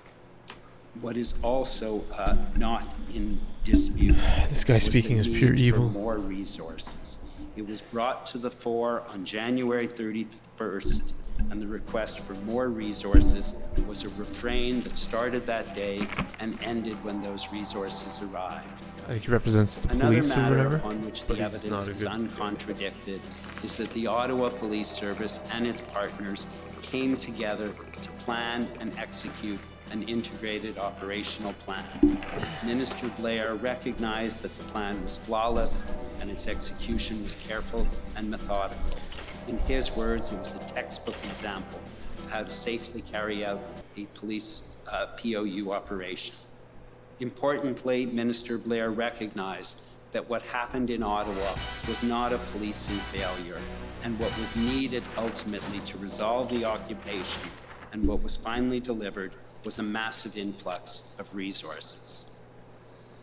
What is also not in dispute. This guy speaking is pure evil. More resources. It was brought to the fore on January 31st, and the request for more resources was a refrain that started that day and ended when those resources arrived. I think he represents the police or whatever. Another matter on which the evidence is uncontradicted is that the Ottawa Police Service and its partners came together to plan and execute an integrated operational plan. Minister Blair recognized that the plan was flawless and its execution was careful and methodical. In his words, it was a textbook example of how to safely carry out a police POU operation. Importantly, Minister Blair recognized that what happened in Ottawa was not a policing failure, and what was needed ultimately to resolve the occupation and what was finally delivered was a massive influx of resources.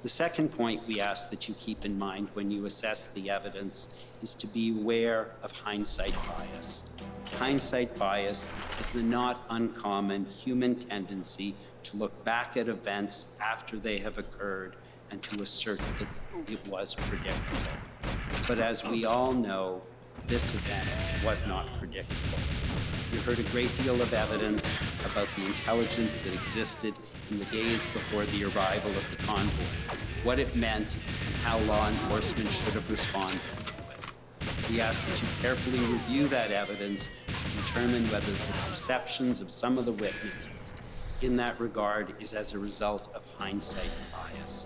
The second point we ask that you keep in mind when you assess the evidence is to be aware of hindsight bias. Hindsight bias is the not uncommon human tendency to look back at events after they have occurred and to assert that it was predictable. But as we all know, this event was not predictable. You heard a great deal of evidence about the intelligence that existed in the days before the arrival of the convoy, what it meant, and how law enforcement should have responded to it. We ask that you carefully review that evidence to determine whether the perceptions of some of the witnesses in that regard is as a result of hindsight bias.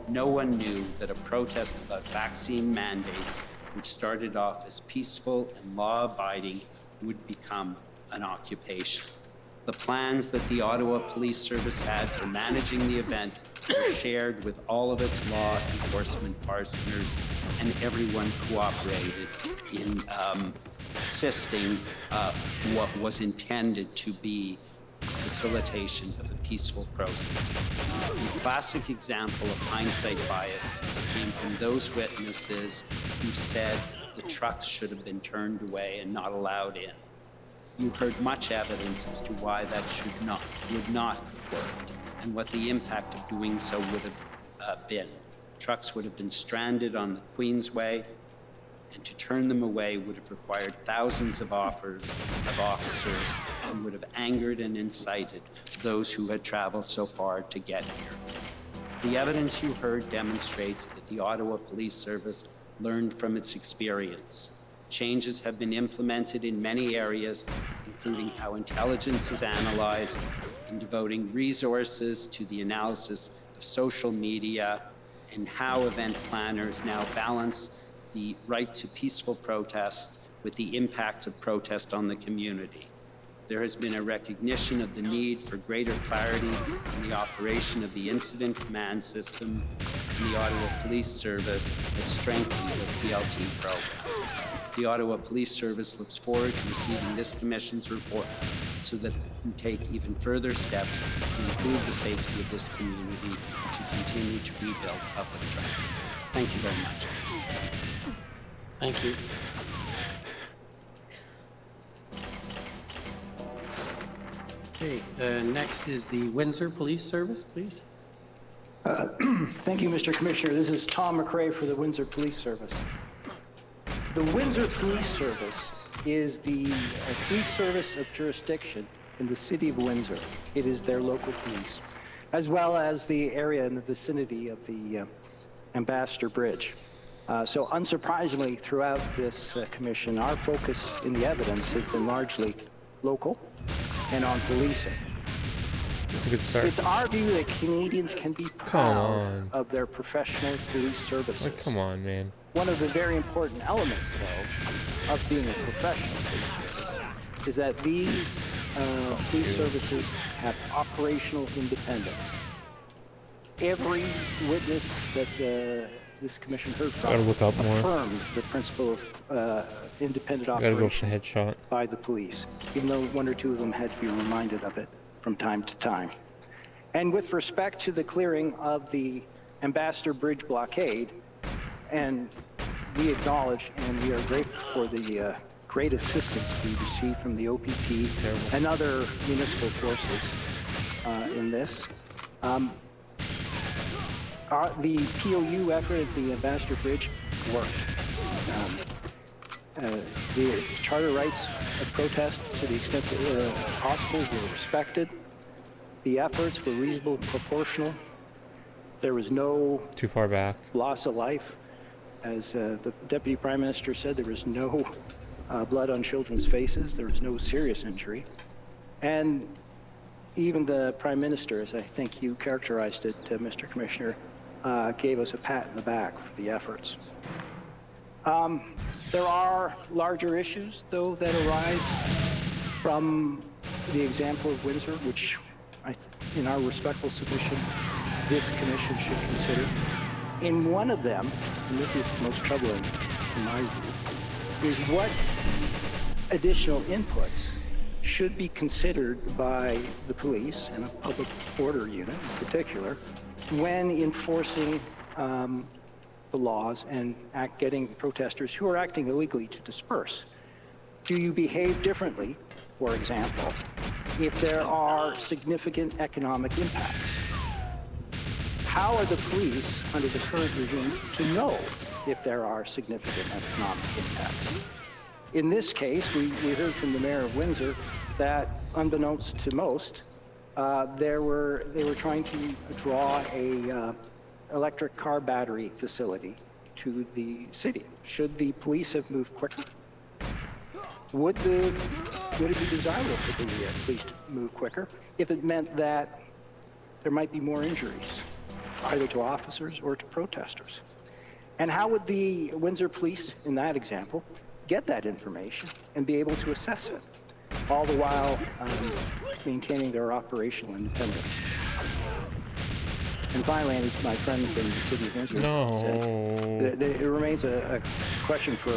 No one knew that a protest about vaccine mandates, which started off as peaceful and law-abiding, would become an occupation. The plans that the Ottawa Police Service had for managing the event were shared with all of its law enforcement partners, and everyone cooperated in assisting what was intended to be facilitation of a peaceful process. The classic example of hindsight bias came from those witnesses who said the trucks should have been turned away and not allowed in. You heard much evidence as to why that would not have worked, and what the impact of doing so would have been. Trucks would have been stranded on the Queensway, and to turn them away would have required thousands of officers and would have angered and incited those who had traveled so far to get here. The evidence you heard demonstrates that the Ottawa Police Service learned from its experience. Changes have been implemented in many areas, including how intelligence is analyzed, in devoting resources to the analysis of social media, and how event planners now balance the right to peaceful protest with the impact of protest on the community. There has been a recognition of the need for greater clarity in the operation of the incident command system, and the Ottawa Police Service has strengthened the PLT program. The Ottawa Police Service looks forward to receiving this Commission's report so that it can take even further steps to improve the safety of this community and to continue to rebuild public trust. Thank you very much. Thank you. Okay, next is the Windsor Police Service, please. Thank you, Mr. Commissioner. This is Tom McRae for the Windsor Police Service. The Windsor Police Service is the police service of jurisdiction in the city of Windsor. It is their local police, as well as the area in the vicinity of the Ambassador Bridge. So unsurprisingly, throughout this commission, our focus in the evidence has been largely local and on policing. That's a good start. It's our view that Canadians can be proud of their professional police services. Like, come on, man. One of the very important elements, though, of being a professional police service is that these police services have operational independence. Every witness that this commission heard from affirmed the principle of independent operation by the police, even though one or two of them had to be reminded of it from time to time. And with respect to the clearing of the Ambassador Bridge blockade, and we acknowledge and we are grateful for the great assistance we received from the OPP and other municipal forces in this. The POU effort at the Ambassador Bridge worked. The charter rights of protest, to the extent possible, were respected. The efforts were reasonable and proportional. There was no too far back loss of life. As the Deputy Prime Minister said, there was no blood on children's faces. There was no serious injury. And even the Prime Minister, as I think you characterized it, Mr. Commissioner, gave us a pat in the back for the efforts. There are larger issues, though, that arise from the example of Windsor, which, in our respectful submission, this commission should consider. In one of them, and this is most troubling in my view, is what additional inputs should be considered by the police and a public order unit in particular when enforcing the laws and getting protesters who are acting illegally to disperse? Do you behave differently, for example, if there are significant economic impacts? How are the police under the current regime to know if there are significant economic impacts? In this case, we heard from the mayor of Windsor that, unbeknownst to most, they were trying to draw a electric car battery facility to the city. Should the police have moved quicker? Would it be desirable for the police to move quicker if it meant that there might be more injuries, either to officers or to protesters? And how would the Windsor police, in that example, get that information and be able to assess it, all the while maintaining their operational independence? And finally, and as my friend from the city of Windsor said, it remains a question for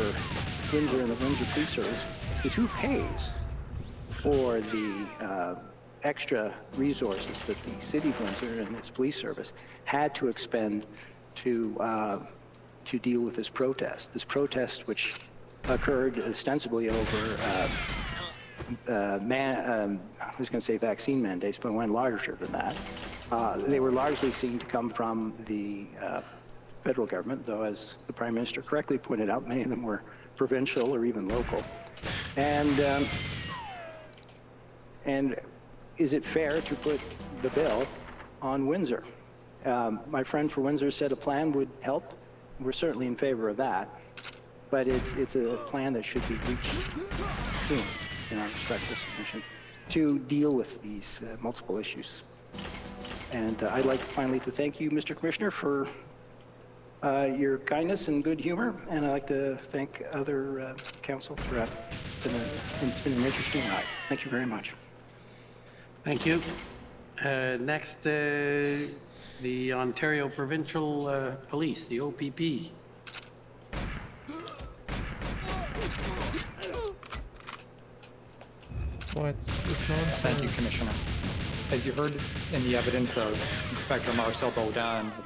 Windsor and the Windsor Police Service, is who pays for the extra resources that the city of Windsor and its police service had to expend to deal with this protest. This protest, which occurred ostensibly over I was going to say vaccine mandates, but went larger than that. They were largely seen to come from the federal government, though, as the Prime Minister correctly pointed out, many of them were provincial or even local. And is it fair to put the bill on Windsor? My friend for Windsor said a plan would help. We're certainly in favor of that, but it's a plan that should be reached soon, in our respectful submission, to deal with these multiple issues. And I'd like finally to thank you, Mr. Commissioner, for your kindness and good humor, and I'd like to thank other council throughout. It's been an interesting ride. Thank you very much. Thank you. Next, the Ontario Provincial Police, the OPP. What's this nonsense? Thank you, Commissioner. As you heard in the evidence of Inspector Marcel Baudin of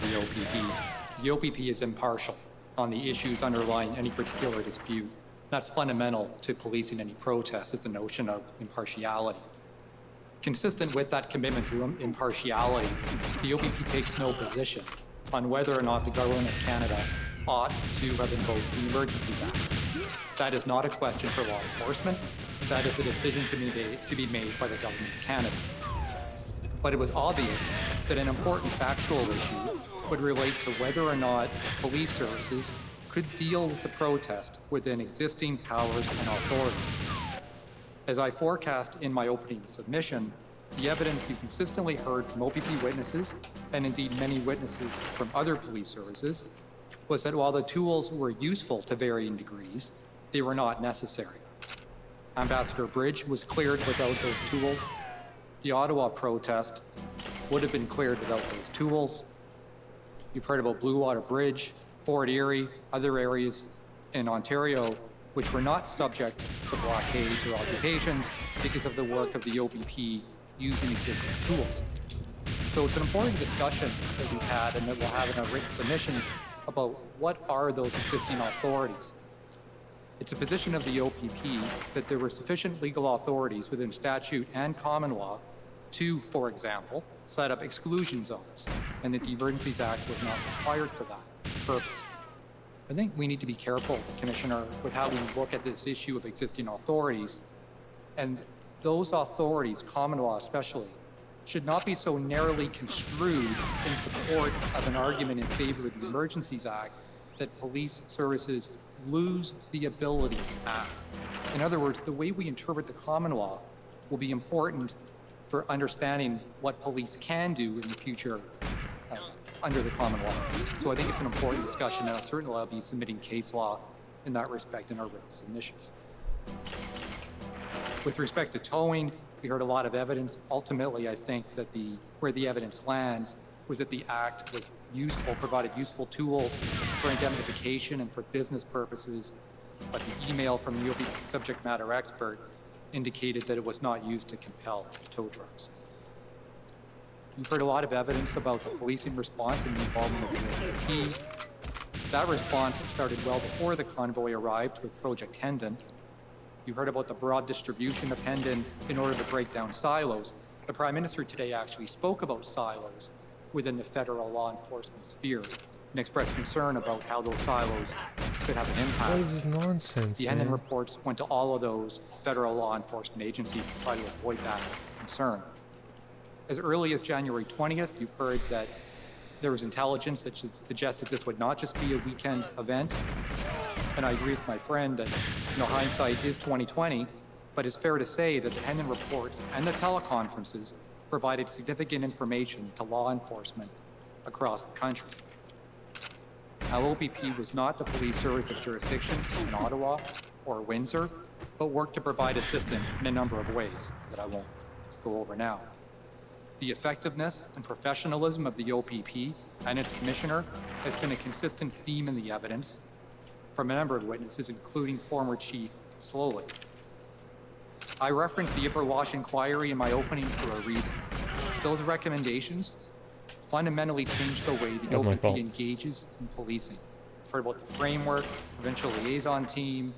the OPP is impartial on the issues underlying any particular dispute. That's fundamental to policing any protest, is the notion of impartiality. Consistent with that commitment to impartiality, the OPP takes no position on whether or not the Government of Canada ought to have invoked the Emergencies Act. That is not a question for law enforcement. That is a decision to be made by the Government of Canada. But it was obvious that an important factual issue would relate to whether or not police services could deal with the protest within existing powers and authorities. As I forecast in my opening submission, the evidence you consistently heard from OPP witnesses, and indeed many witnesses from other police services, was that while the tools were useful to varying degrees, they were not necessary. Ambassador Bridge was cleared without those tools. The Ottawa protest would have been cleared without those tools. You've heard about Blue Water Bridge, Fort Erie, other areas in Ontario which were not subject to blockades or occupations because of the work of the OPP using existing tools. So it's an important discussion that we've had and that we'll have in our written submissions about what are those existing authorities. It's a position of the OPP that there were sufficient legal authorities within statute and common law to, for example, set up exclusion zones, and that the Emergencies Act was not required for that purpose. I think we need to be careful, Commissioner, with how we look at this issue of existing authorities, and those authorities, common law especially, should not be so narrowly construed in support of an argument in favor of the Emergencies Act that police services lose the ability to act. In other words, the way we interpret the common law will be important for understanding what police can do in the future under the common law. So I think it's an important discussion, and certainly I'll be submitting case law in that respect in our written submissions. With respect to towing, we heard a lot of evidence. Ultimately, I think that where the evidence lands was that the act was useful, provided useful tools for indemnification and for business purposes, but the email from the OPP subject matter expert indicated that it was not used to compel tow trucks. You've heard a lot of evidence about the policing response and the involvement of the OPP. That response started well before the convoy arrived with Project Hendon. You heard about the broad distribution of Hendon in order to break down silos. The Prime Minister today actually spoke about silos within the federal law enforcement sphere and expressed concern about how those silos could have an impact. What is this nonsense, The Hendon reports went to all of those federal law enforcement agencies to try to avoid that concern. As early as January 20th, you've heard that there was intelligence that suggested this would not just be a weekend event. And I agree with my friend that, hindsight is 2020, but it's fair to say that the Hendon reports and the teleconferences provided significant information to law enforcement across the country. Now, OPP was not the police service of jurisdiction in Ottawa or Windsor, but worked to provide assistance in a number of ways that I won't go over now. The effectiveness and professionalism of the OPP and its commissioner has been a consistent theme in the evidence from a number of witnesses, including former Chief Slowly. I referenced the Ipperwash inquiry in my opening for a reason. Those recommendations fundamentally changed the way the OPP engages in policing. We've heard about the framework, provincial liaison team,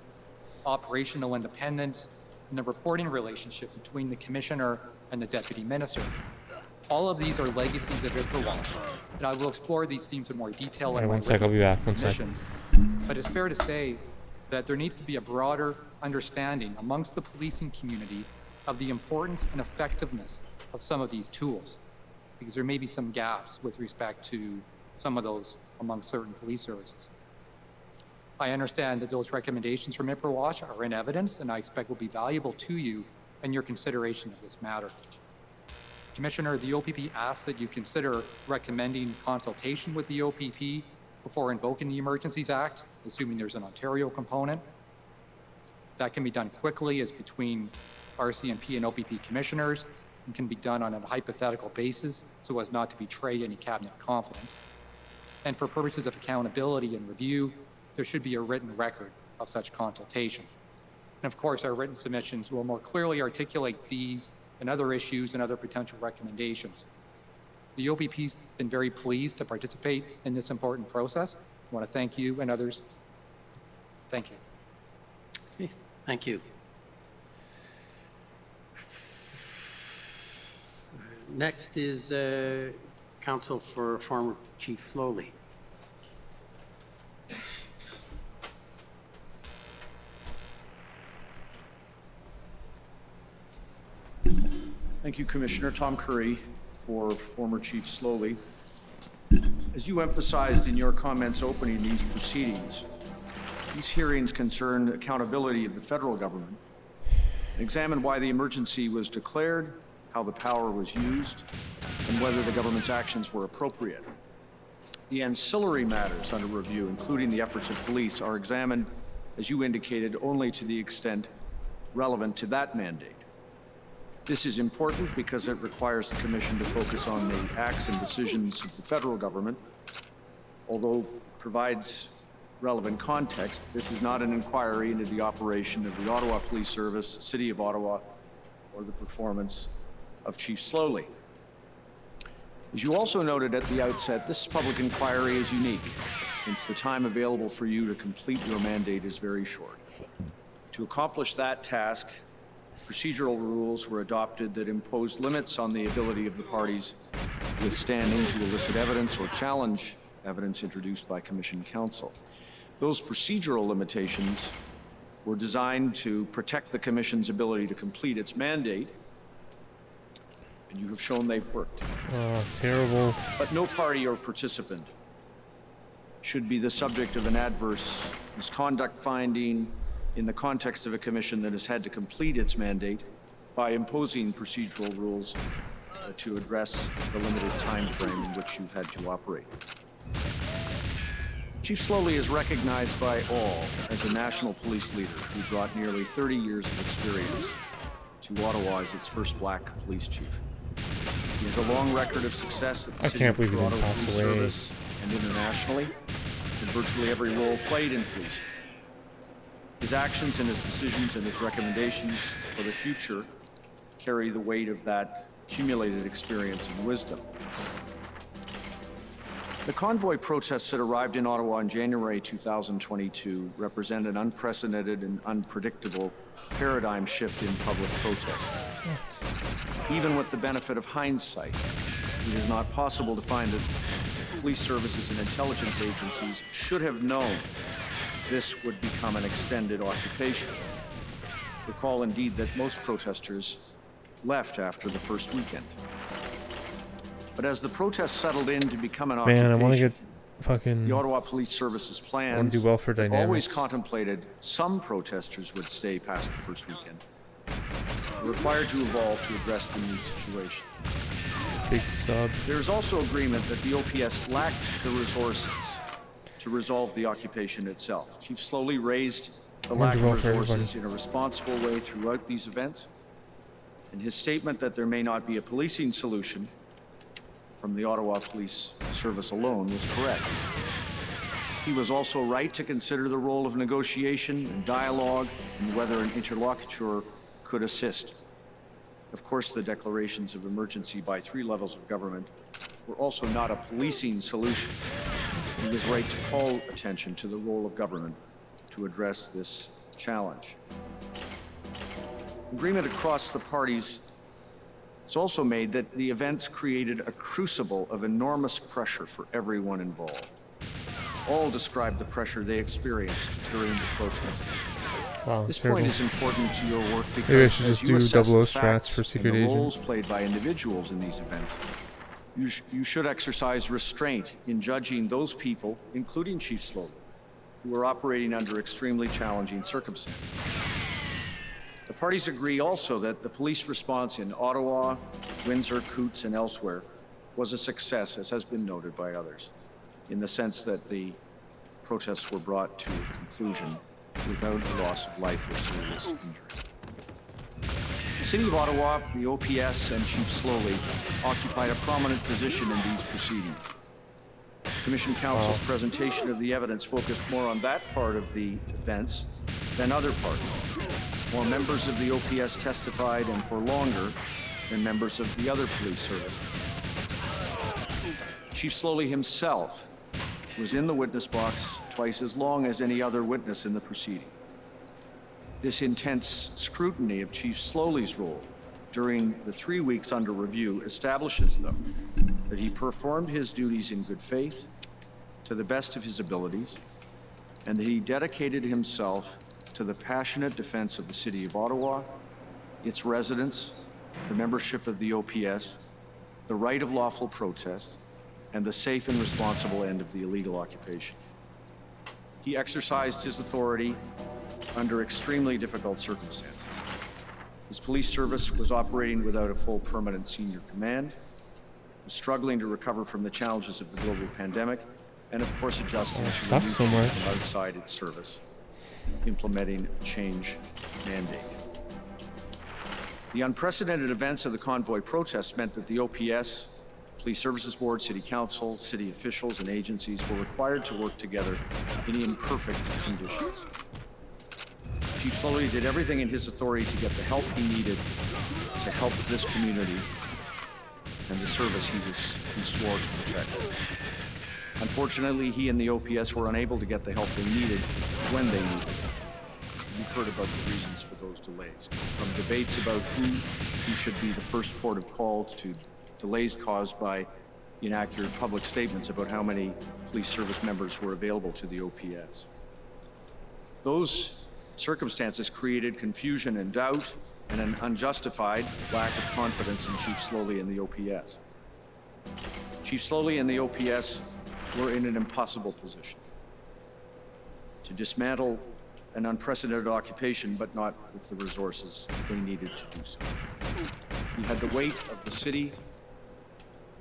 operational independence, and the reporting relationship between the commissioner and the deputy minister. All of these are legacies of Ipperwash, and I will explore these themes in more detail in my written submissions. But it's fair to say that there needs to be a broader understanding amongst the policing community of the importance and effectiveness of some of these tools, because there may be some gaps with respect to some of those among certain police services. I understand that those recommendations from Ipperwash are in evidence, and I expect will be valuable to you in your consideration of this matter. Commissioner, the OPP asks that you consider recommending consultation with the OPP before invoking the Emergencies Act, assuming there's an Ontario component. That can be done quickly as between RCMP and OPP commissioners and can be done on a hypothetical basis so as not to betray any cabinet confidence. And for purposes of accountability and review, there should be a written record of such consultation. And of course, our written submissions will more clearly articulate these and other issues and other potential recommendations. The OPP's been very pleased to participate in this important process. I want to thank you and others. Thank you. Okay, thank you. Next is counsel for former Chief Slowly. Thank you, Commissioner. Tom Curry for former Chief Slowly. As you emphasized in your comments opening these proceedings, these hearings concern accountability of the federal government and examine why the emergency was declared, how the power was used, and whether the government's actions were appropriate. The ancillary matters under review, including the efforts of police, are examined, as you indicated, only to the extent relevant to that mandate. This is important because it requires the Commission to focus on the acts and decisions of the federal government. Although it provides relevant context, this is not an inquiry into the operation of the Ottawa Police Service, the City of Ottawa, or the performance of Chief Slowly. As you also noted at the outset, this public inquiry is unique, since the time available for you to complete your mandate is very short. To accomplish that task, procedural rules were adopted that imposed limits on the ability of the parties with standing to elicit evidence or challenge evidence introduced by Commission counsel. Those procedural limitations were designed to protect the Commission's ability to complete its mandate, and you have shown they've worked. Oh, terrible. But no party or participant should be the subject of an adverse misconduct finding in the context of a commission that has had to complete its mandate by imposing procedural rules to address the limited time frame in which you've had to operate. Chief Slowly is recognized by all as a national police leader who brought nearly 30 years of experience to Ottawa as its first black police chief. He has a long record of success at the City of Toronto Police Service and internationally, in virtually every role played in policing. His actions and his decisions and his recommendations for the future carry the weight of that accumulated experience and wisdom. The convoy protests that arrived in Ottawa in January 2022 represent an unprecedented and unpredictable paradigm shift in public protest. Even with the benefit of hindsight, it is not possible to find that police services and intelligence agencies should have known this would become an extended occupation. Recall indeed that most protesters left after the first weekend. But as the protests settled in to become an Man, I want to occupation, get fucking. the Ottawa Police Service's I want plans to do well for dynamics. always contemplated some protesters would stay past the first weekend. Were required to evolve to address the new situation. Big sub. There is also agreement that the OPS lacked the resources to resolve the occupation itself. Chief Slowly raised the lack of resources in a responsible way throughout these events. And his statement that there may not be a policing solution from the Ottawa Police Service alone was correct. He was also right to consider the role of negotiation and dialogue and whether an interlocutor could assist. Of course, the declarations of emergency by 3 levels of government were also not a policing solution. He was right to call attention to the role of government to address this challenge. Agreement across the parties is also made that the events created a crucible of enormous pressure for everyone involved. All described the pressure they experienced during the protest. Wow, this terrible. point is important to your work Maybe I because should as just you do assess the 00 strats facts for and secret the agent. roles played by individuals in these events, you should exercise restraint in judging those people, including Chief Slowly, who are operating under extremely challenging circumstances. The parties agree also that the police response in Ottawa, Windsor, Coutts, and elsewhere was a success, as has been noted by others, in the sense that the protests were brought to a conclusion without loss of life or serious injury. The City of Ottawa, the OPS, and Chief Slowly occupied a prominent position in these proceedings. Commission Counsel's presentation of the evidence focused more on that part of the events than other parts. More members of the OPS testified and for longer than members of the other police services. Chief Slowly himself was in the witness box twice as long as any other witness in the proceeding. This intense scrutiny of Chief Slowly's role during the 3 weeks under review establishes, though, that he performed his duties in good faith, to the best of his abilities, and that he dedicated himself to the passionate defense of the City of Ottawa, its residents, the membership of the OPS, the right of lawful protest, and the safe and responsible end of the illegal occupation. He exercised his authority under extremely difficult circumstances. His police service was operating without a full permanent senior command, was struggling to recover from the challenges of the global pandemic, and of course adjusting to the new chief from outside its service, implementing a change mandate. The unprecedented events of the convoy protests meant that the OPS, Police Services Board, City Council, city officials, and agencies were required to work together in imperfect conditions. Chief Slowly did everything in his authority to get the help he needed to help this community and the service he swore to protect. Unfortunately, he and the OPS were unable to get the help they needed when they needed it. You've heard about the reasons for those delays, from debates about who should be the first port of call to delays caused by inaccurate public statements about how many police service members were available to the OPS. Those circumstances created confusion and doubt and an unjustified lack of confidence in Chief Slowly and the OPS. Chief Slowly and the OPS were in an impossible position to dismantle an unprecedented occupation, but not with the resources they needed to do so. He had the weight of the city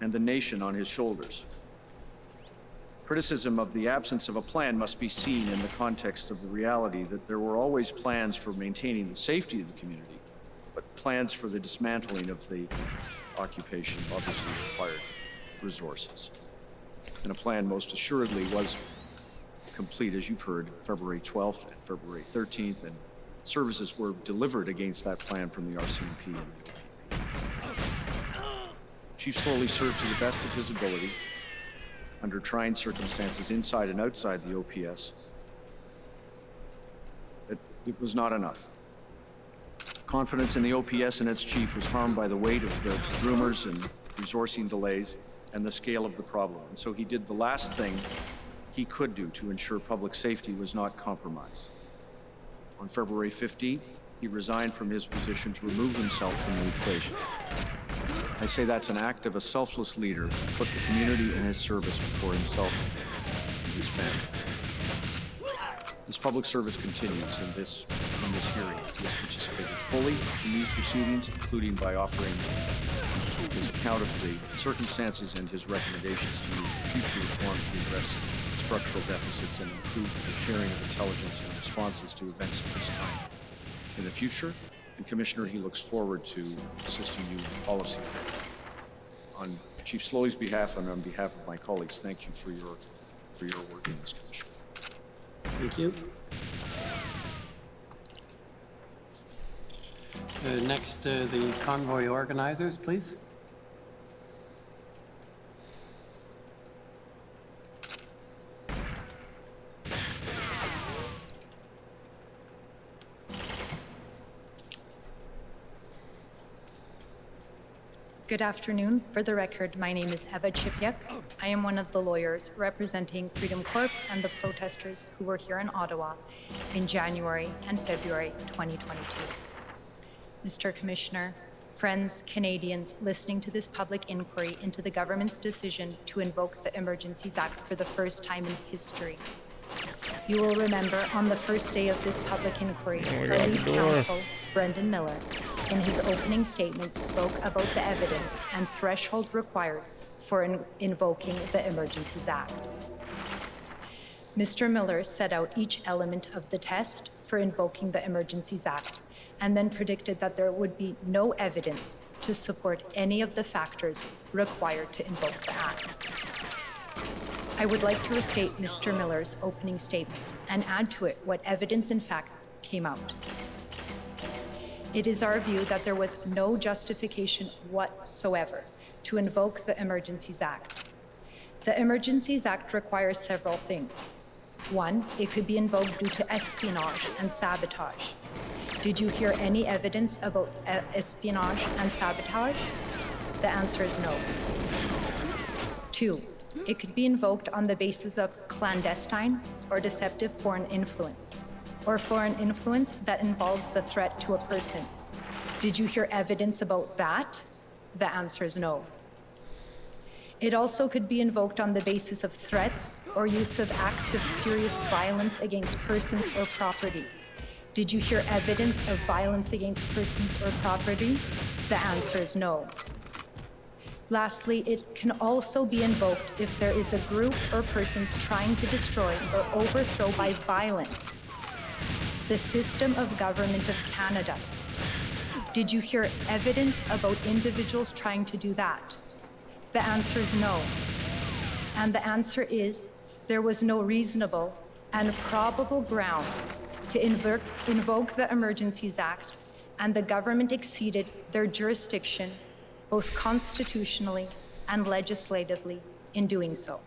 and the nation on his shoulders. Criticism of the absence of a plan must be seen in the context of the reality that there were always plans for maintaining the safety of the community, but plans for the dismantling of the occupation obviously required resources. And a plan most assuredly was complete, as you've heard, February 12th and February 13th, and services were delivered against that plan from the RCMP and the OPP. Chief Slowly served to the best of his ability under trying circumstances inside and outside the OPS. It was not enough. Confidence in the OPS and its chief was harmed by the weight of the rumors and resourcing delays and the scale of the problem. And so he did the last thing he could do to ensure public safety was not compromised. On February 15th, he resigned from his position to remove himself from the equation. I say that's an act of a selfless leader who put the community and his service before himself and his family. His public service continues in this hearing. He has participated fully in these proceedings, including by offering his account of the circumstances and his recommendations to use future reform to address structural deficits and improve the sharing of intelligence and responses to events of this kind in the future. And Commissioner, he looks forward to assisting you in the policy phase. On Chief Slowly's behalf and on behalf of my colleagues, thank you for your work in this commission. Thank you. Next, the convoy organizers, please. Good afternoon. For the record, my name is Eva Chipyuk. I am one of the lawyers representing Freedom Corp and the protesters who were here in Ottawa in January and February 2022. Mr. Commissioner, friends, Canadians listening to this public inquiry into the government's decision to invoke the Emergencies Act for the first time in history. You will remember on the first day of this public inquiry, our lead counsel, Brendan Miller, in his opening statement spoke about the evidence and threshold required for invoking the Emergencies Act. Mr. Miller set out each element of the test for invoking the Emergencies Act and then predicted that there would be no evidence to support any of the factors required to invoke the Act. I would like to restate Mr. Miller's opening statement and add to it what evidence in fact came out. It is our view that there was no justification whatsoever to invoke the Emergencies Act. The Emergencies Act requires several things. One, it could be invoked due to espionage and sabotage. Did you hear any evidence about espionage and sabotage? The answer is no. Two, it could be invoked on the basis of clandestine or deceptive foreign influence, or foreign influence that involves the threat to a person. Did you hear evidence about that? The answer is no. It also could be invoked on the basis of threats or use of acts of serious violence against persons or property. Did you hear evidence of violence against persons or property? The answer is no. Lastly, it can also be invoked if there is a group or persons trying to destroy or overthrow by violence the system of government of Canada. Did you hear evidence about individuals trying to do that? The answer is no. And the answer is there was no reasonable and probable grounds to invoke the Emergencies Act, and the government exceeded their jurisdiction both constitutionally and legislatively in doing so.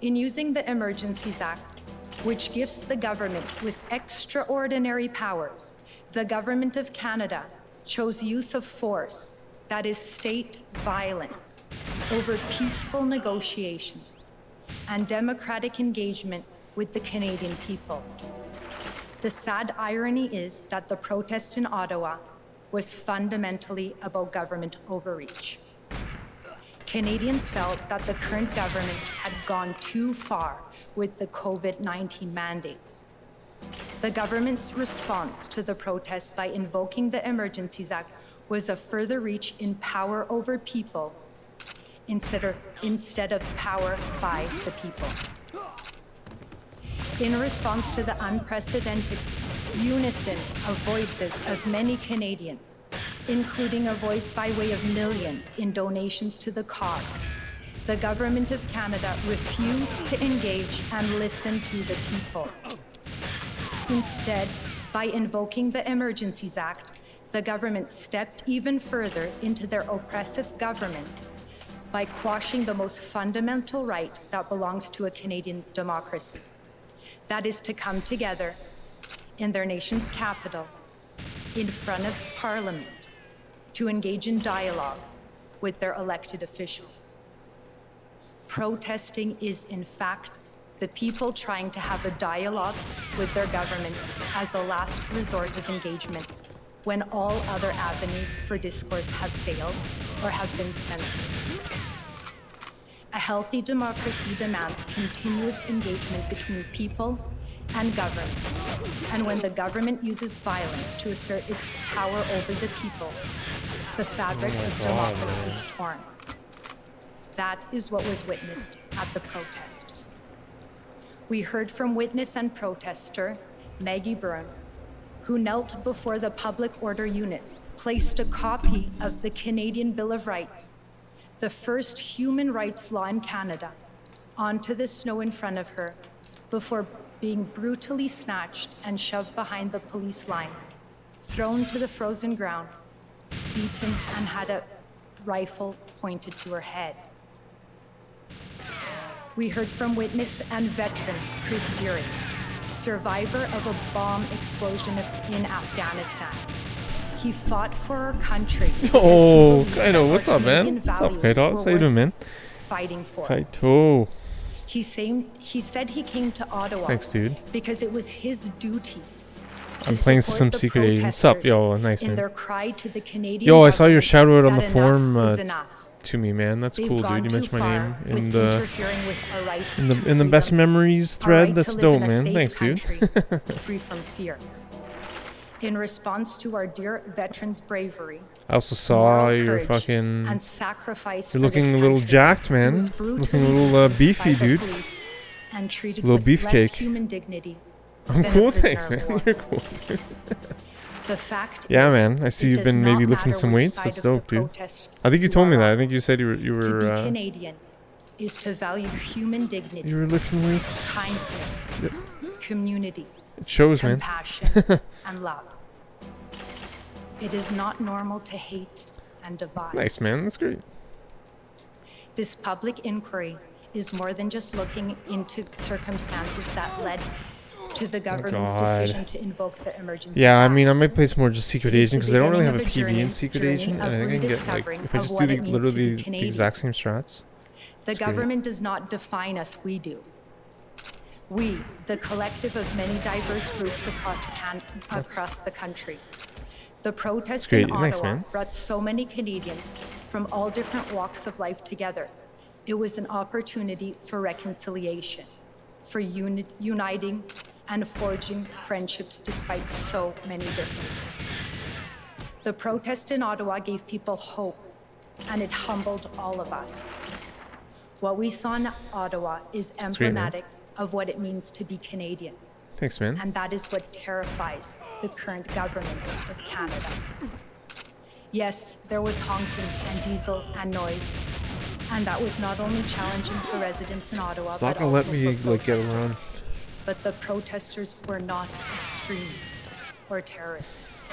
In using the Emergencies Act, which gives the government with extraordinary powers, the Government of Canada chose use of force, that is state violence, over peaceful negotiations and democratic engagement with the Canadian people. The sad irony is that the protest in Ottawa was fundamentally about government overreach. Canadians felt that the current government had gone too far with the COVID-19 mandates. The government's response to the protest by invoking the Emergencies Act was a further reach in power over people instead of power by the people. In response to the unprecedented unison of voices of many Canadians, including a voice by way of millions in donations to the cause, the Government of Canada refused to engage and listen to the people. Instead, by invoking the Emergencies Act, the government stepped even further into their oppressive governance by quashing the most fundamental right that belongs to a Canadian democracy. That is to come together in their nation's capital, in front of Parliament, to engage in dialogue with their elected officials. Protesting is, in fact, the people trying to have a dialogue with their government as a last resort of engagement when all other avenues for discourse have failed or have been censored. A healthy democracy demands continuous engagement between people and government. And when the government uses violence to assert its power over the people, the fabric of democracy is torn. That is what was witnessed at the protest. We heard from witness and protester Maggie Byrne, who knelt before the public order units, placed a copy of the Canadian Bill of Rights, the first human rights law in Canada, onto the snow in front of her before being brutally snatched and shoved behind the police lines, thrown to the frozen ground, beaten, and had a rifle pointed to her head. We heard from witness and veteran Chris Deering, survivor of a bomb explosion in Afghanistan. He fought for our country. Oh, Kaito, what's up, man? What's up, Kaito? How you doing, man? Fighting for. Kaito. He said he came to Ottawa. Thanks, dude. Because it was his duty. I'm playing some secret agent. What's up, yo? Nice, man. In their cry to the Canadian yo, I saw your shout out on the forum enough. To me, man. That's cool, dude. You mentioned my name in the in the best memories thread. That's dope, man. Thanks, dude. Free from fear. In response to our dear veterans' bravery, I also saw your fucking. And sacrifice. You're looking a little jacked, man. Looking a little beefy, dude. And treated a little with beefcake. Less human dignity. I'm cool, thanks, man. You're cool, dude. The fact yeah, man. I see you've been maybe lifting some weights. That's dope, dude. I think you told me that. I think you said you were. To be Canadian is to value human dignity. You were lifting weights. Kindness, community. It shows, compassion, and love. It is not normal to hate and divide. Nice, man. That's great. This public inquiry is more than just looking into circumstances that led to the government's decision to invoke the emergency. Yeah, I mean, I might play some more just Secret Agent because I don't really have a PB in Secret Agent, and I think I can get like if I just do literally the exact same strats. The government does not define us; we do. We, the collective of many diverse groups across the country. The protest in Ottawa brought so many Canadians from all different walks of life together. It was an opportunity for reconciliation, for uniting and forging friendships despite so many differences. The protest in Ottawa gave people hope, and it humbled all of us. What we saw in Ottawa is emblematic of what it means to be Canadian. Thanks, man. And that is what terrifies the current government of Canada. Yes, there was honking and diesel and noise, and that was not only challenging for residents in Ottawa, it's not but gonna also let me for like get around. But the protesters were not extremists or terrorists.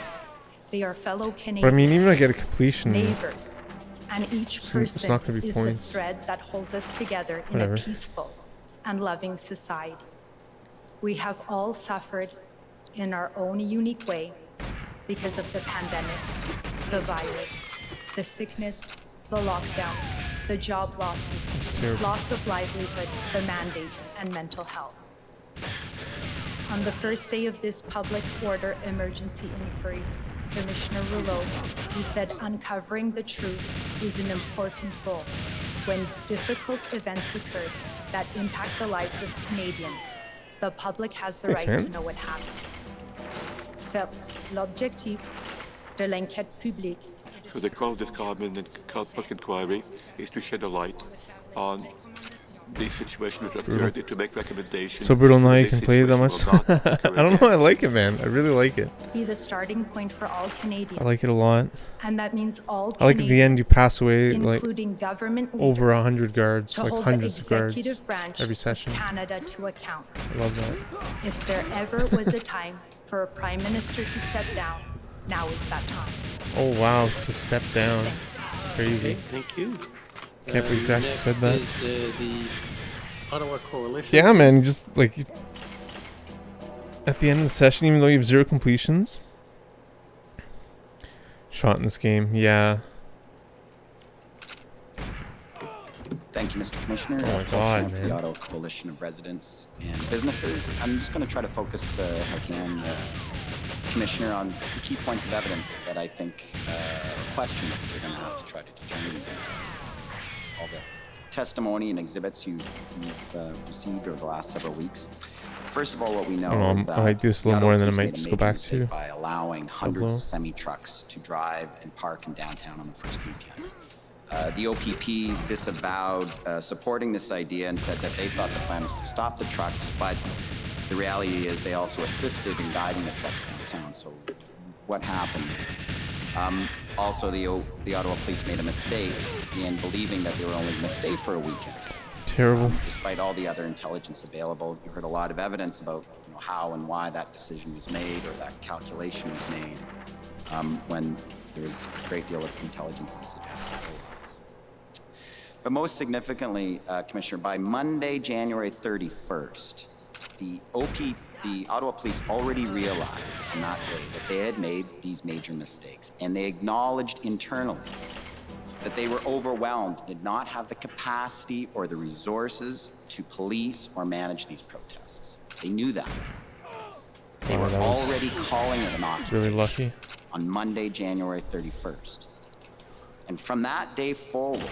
They are fellow Canadians. But I mean, even if I get a completion, neighbors, and each person is points. the thread that holds us together in a peaceful and loving society. We have all suffered in our own unique way because of the pandemic, the virus, the sickness, the lockdowns, the job losses, loss of livelihood, the mandates, and mental health. On the first day of this public order emergency inquiry, Commissioner Rouleau, who said uncovering the truth is an important goal when difficult events occurred that impact the lives of Canadians. The public has the right to know what happened. Certes, l'objectif de l'enquête publique. So the goal of this public inquiry is to shed a light on these situations that occurred, to make recommendations. So brutal now you can play it that much. I don't know. I like it, man. I really like it. Be the starting point for all Canadians. I like it a lot. And that means all Canadians, I like at the end you pass away like government over 100 guards, to like hold hundreds the of guards executive branch every session. Of Canada to account. I love that. If there ever was a time for a prime minister to step down, now is that time. Oh wow, it's a step down. Crazy. Okay, thank you. Can't believe you actually said that. Next is the Ottawa Coalition. Yeah, man, just like at the end of the session, even though you have 0 completions, shot in this game. Yeah. Thank you, Mr. Commissioner. Oh my Paul God, Champ for man. the Ottawa Coalition of Residents and Businesses. I'm just going to try to focus, if I can, Commissioner, on the key points of evidence that I think questions that you're going to have to try to determine. All the testimony and exhibits you've received over the last several weeks. First of all, what we know is that I do this a little more, and then I might just go back to by allowing hundreds of semi-trucks to drive and park in downtown on the first weekend. The OPP disavowed supporting this idea and said that they thought the plan was to stop the trucks, but the reality is they also assisted in guiding the trucks downtown. So what happened? Also, the Ottawa police made a mistake in believing that they were only going to stay for a weekend. Terrible. Despite all the other intelligence available, you heard a lot of evidence about how and why that decision was made or that calculation was made when there was a great deal of intelligence that suggested otherwise. But most significantly, Commissioner, by Monday, January 31st, the Ottawa Police already realized on that day that they had made these major mistakes, and they acknowledged internally that they were overwhelmed, did not have the capacity or the resources to police or manage these protests. They knew that. They were already calling it an occupation. Really lucky. On Monday, January 31st. And from that day forward,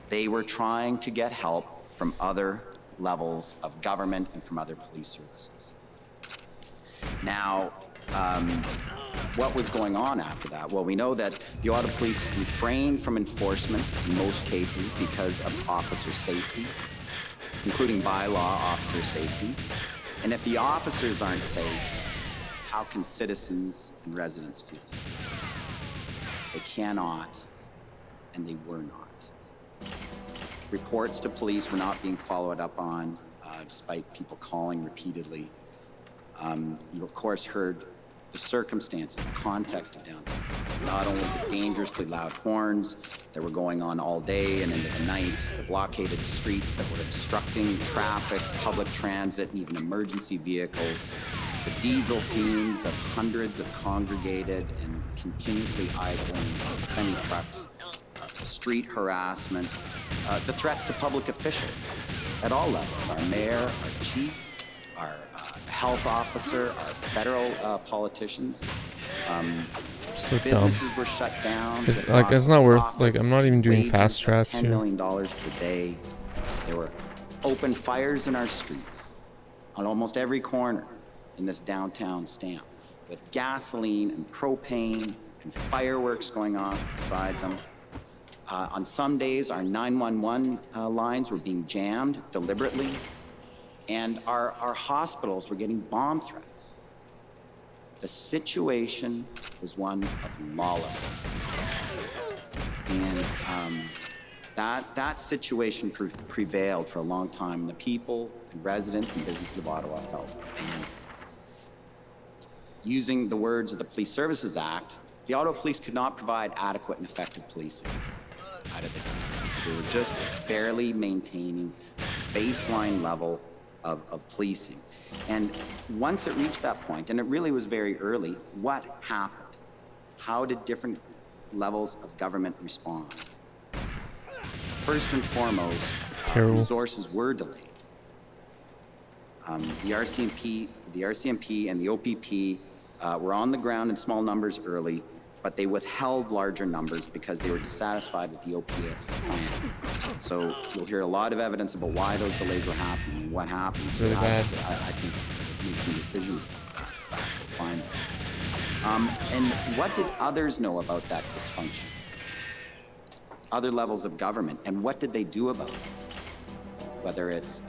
they were trying to get help from other levels of government and from other police services. Now, what was going on after that? Well, we know that the Ottawa Police refrained from enforcement in most cases because of officer safety, including by law officer safety. And if the officers aren't safe, how can citizens and residents feel safe? They cannot, and they were not. Reports to police were not being followed up on, despite people calling repeatedly. You, of course, heard the circumstances, the context of downtown. Not only the dangerously loud horns that were going on all day and into the night, the blockaded streets that were obstructing traffic, public transit, and even emergency vehicles, the diesel fumes of hundreds of congregated and continuously idling semi-trucks, street harassment, the threats to public officials at all levels, our mayor, our chief, our health officer, our federal politicians. So businesses were shut down. It's not worth, I'm not even doing fast strats $10 here. million per day. There were open fires in our streets on almost every corner in this downtown stamp, with gasoline and propane and fireworks going off beside them. On some days, our 911 lines were being jammed deliberately, and our hospitals were getting bomb threats. The situation was one of lawlessness. And that situation prevailed for a long time, and the people and residents and businesses of Ottawa felt abandoned. Using the words of the Police Services Act, the Ottawa Police could not provide adequate and effective policing out of it. They were just barely maintaining a baseline level of policing. And once it reached that point, and it really was very early, what happened? How did different levels of government respond? First and foremost, resources were delayed. The RCMP and the OPP were on the ground in small numbers early, but they withheld larger numbers because they were dissatisfied with the OPS plan. So you'll hear a lot of evidence about why those delays were happening and what happened. So really bad. I think make some decisions about that, factual findings. And what did others know about that dysfunction? Other levels of government, and what did they do about it? Whether it's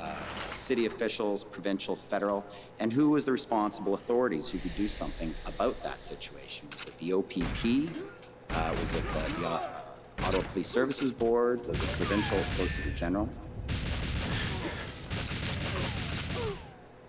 city officials, provincial, federal, and who was the responsible authorities who could do something about that situation? Was it the OPP? Was it the Ottawa Police Services Board? Was it Provincial Solicitor General?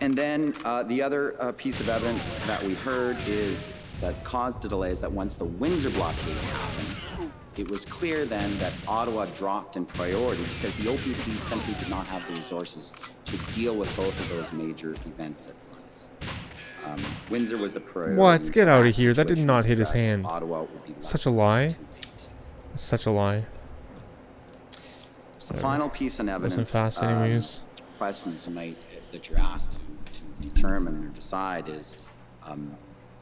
And then the other piece of evidence that we heard is that caused the delay is that once the Windsor blockade happened, it was clear then that Ottawa dropped in priority because the OPP simply did not have the resources to deal with both of those major events at once. Windsor was the priority. What? Get out of that here. That did situation not was hit his addressed. hand. Ottawa would be left Such a lie. too late. Such a lie. The final piece on evidence, Wasn't fast anyways. questions that you're asked to determine or decide is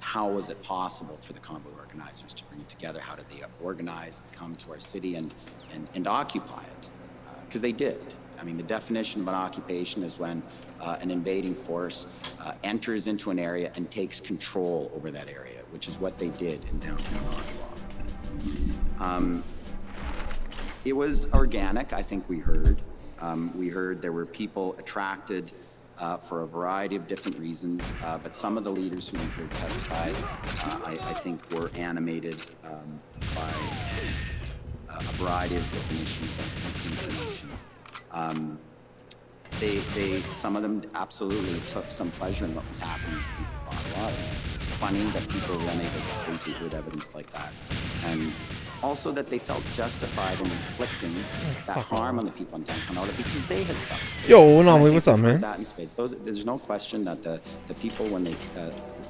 how was it possible for the convoy organizers to bring it together? How did they organize and come to our city and occupy it? Because they did. I mean, the definition of an occupation is when an invading force enters into an area and takes control over that area, which is what they did in downtown Ottawa. It was organic, I think we heard. We heard there were people attracted for a variety of different reasons, but some of the leaders who we heard testify, I think, were animated by a variety of different issues of misinformation. Some of them absolutely took some pleasure in what was happening to people of Ottawa. It's funny that people were unable to sleep. We heard evidence like that. And also that they felt justified in inflicting that harm on the people in downtown Ottawa because they had suffered. Yo, Anomaly, what's up, man? That in spades. There's no question that the people, when they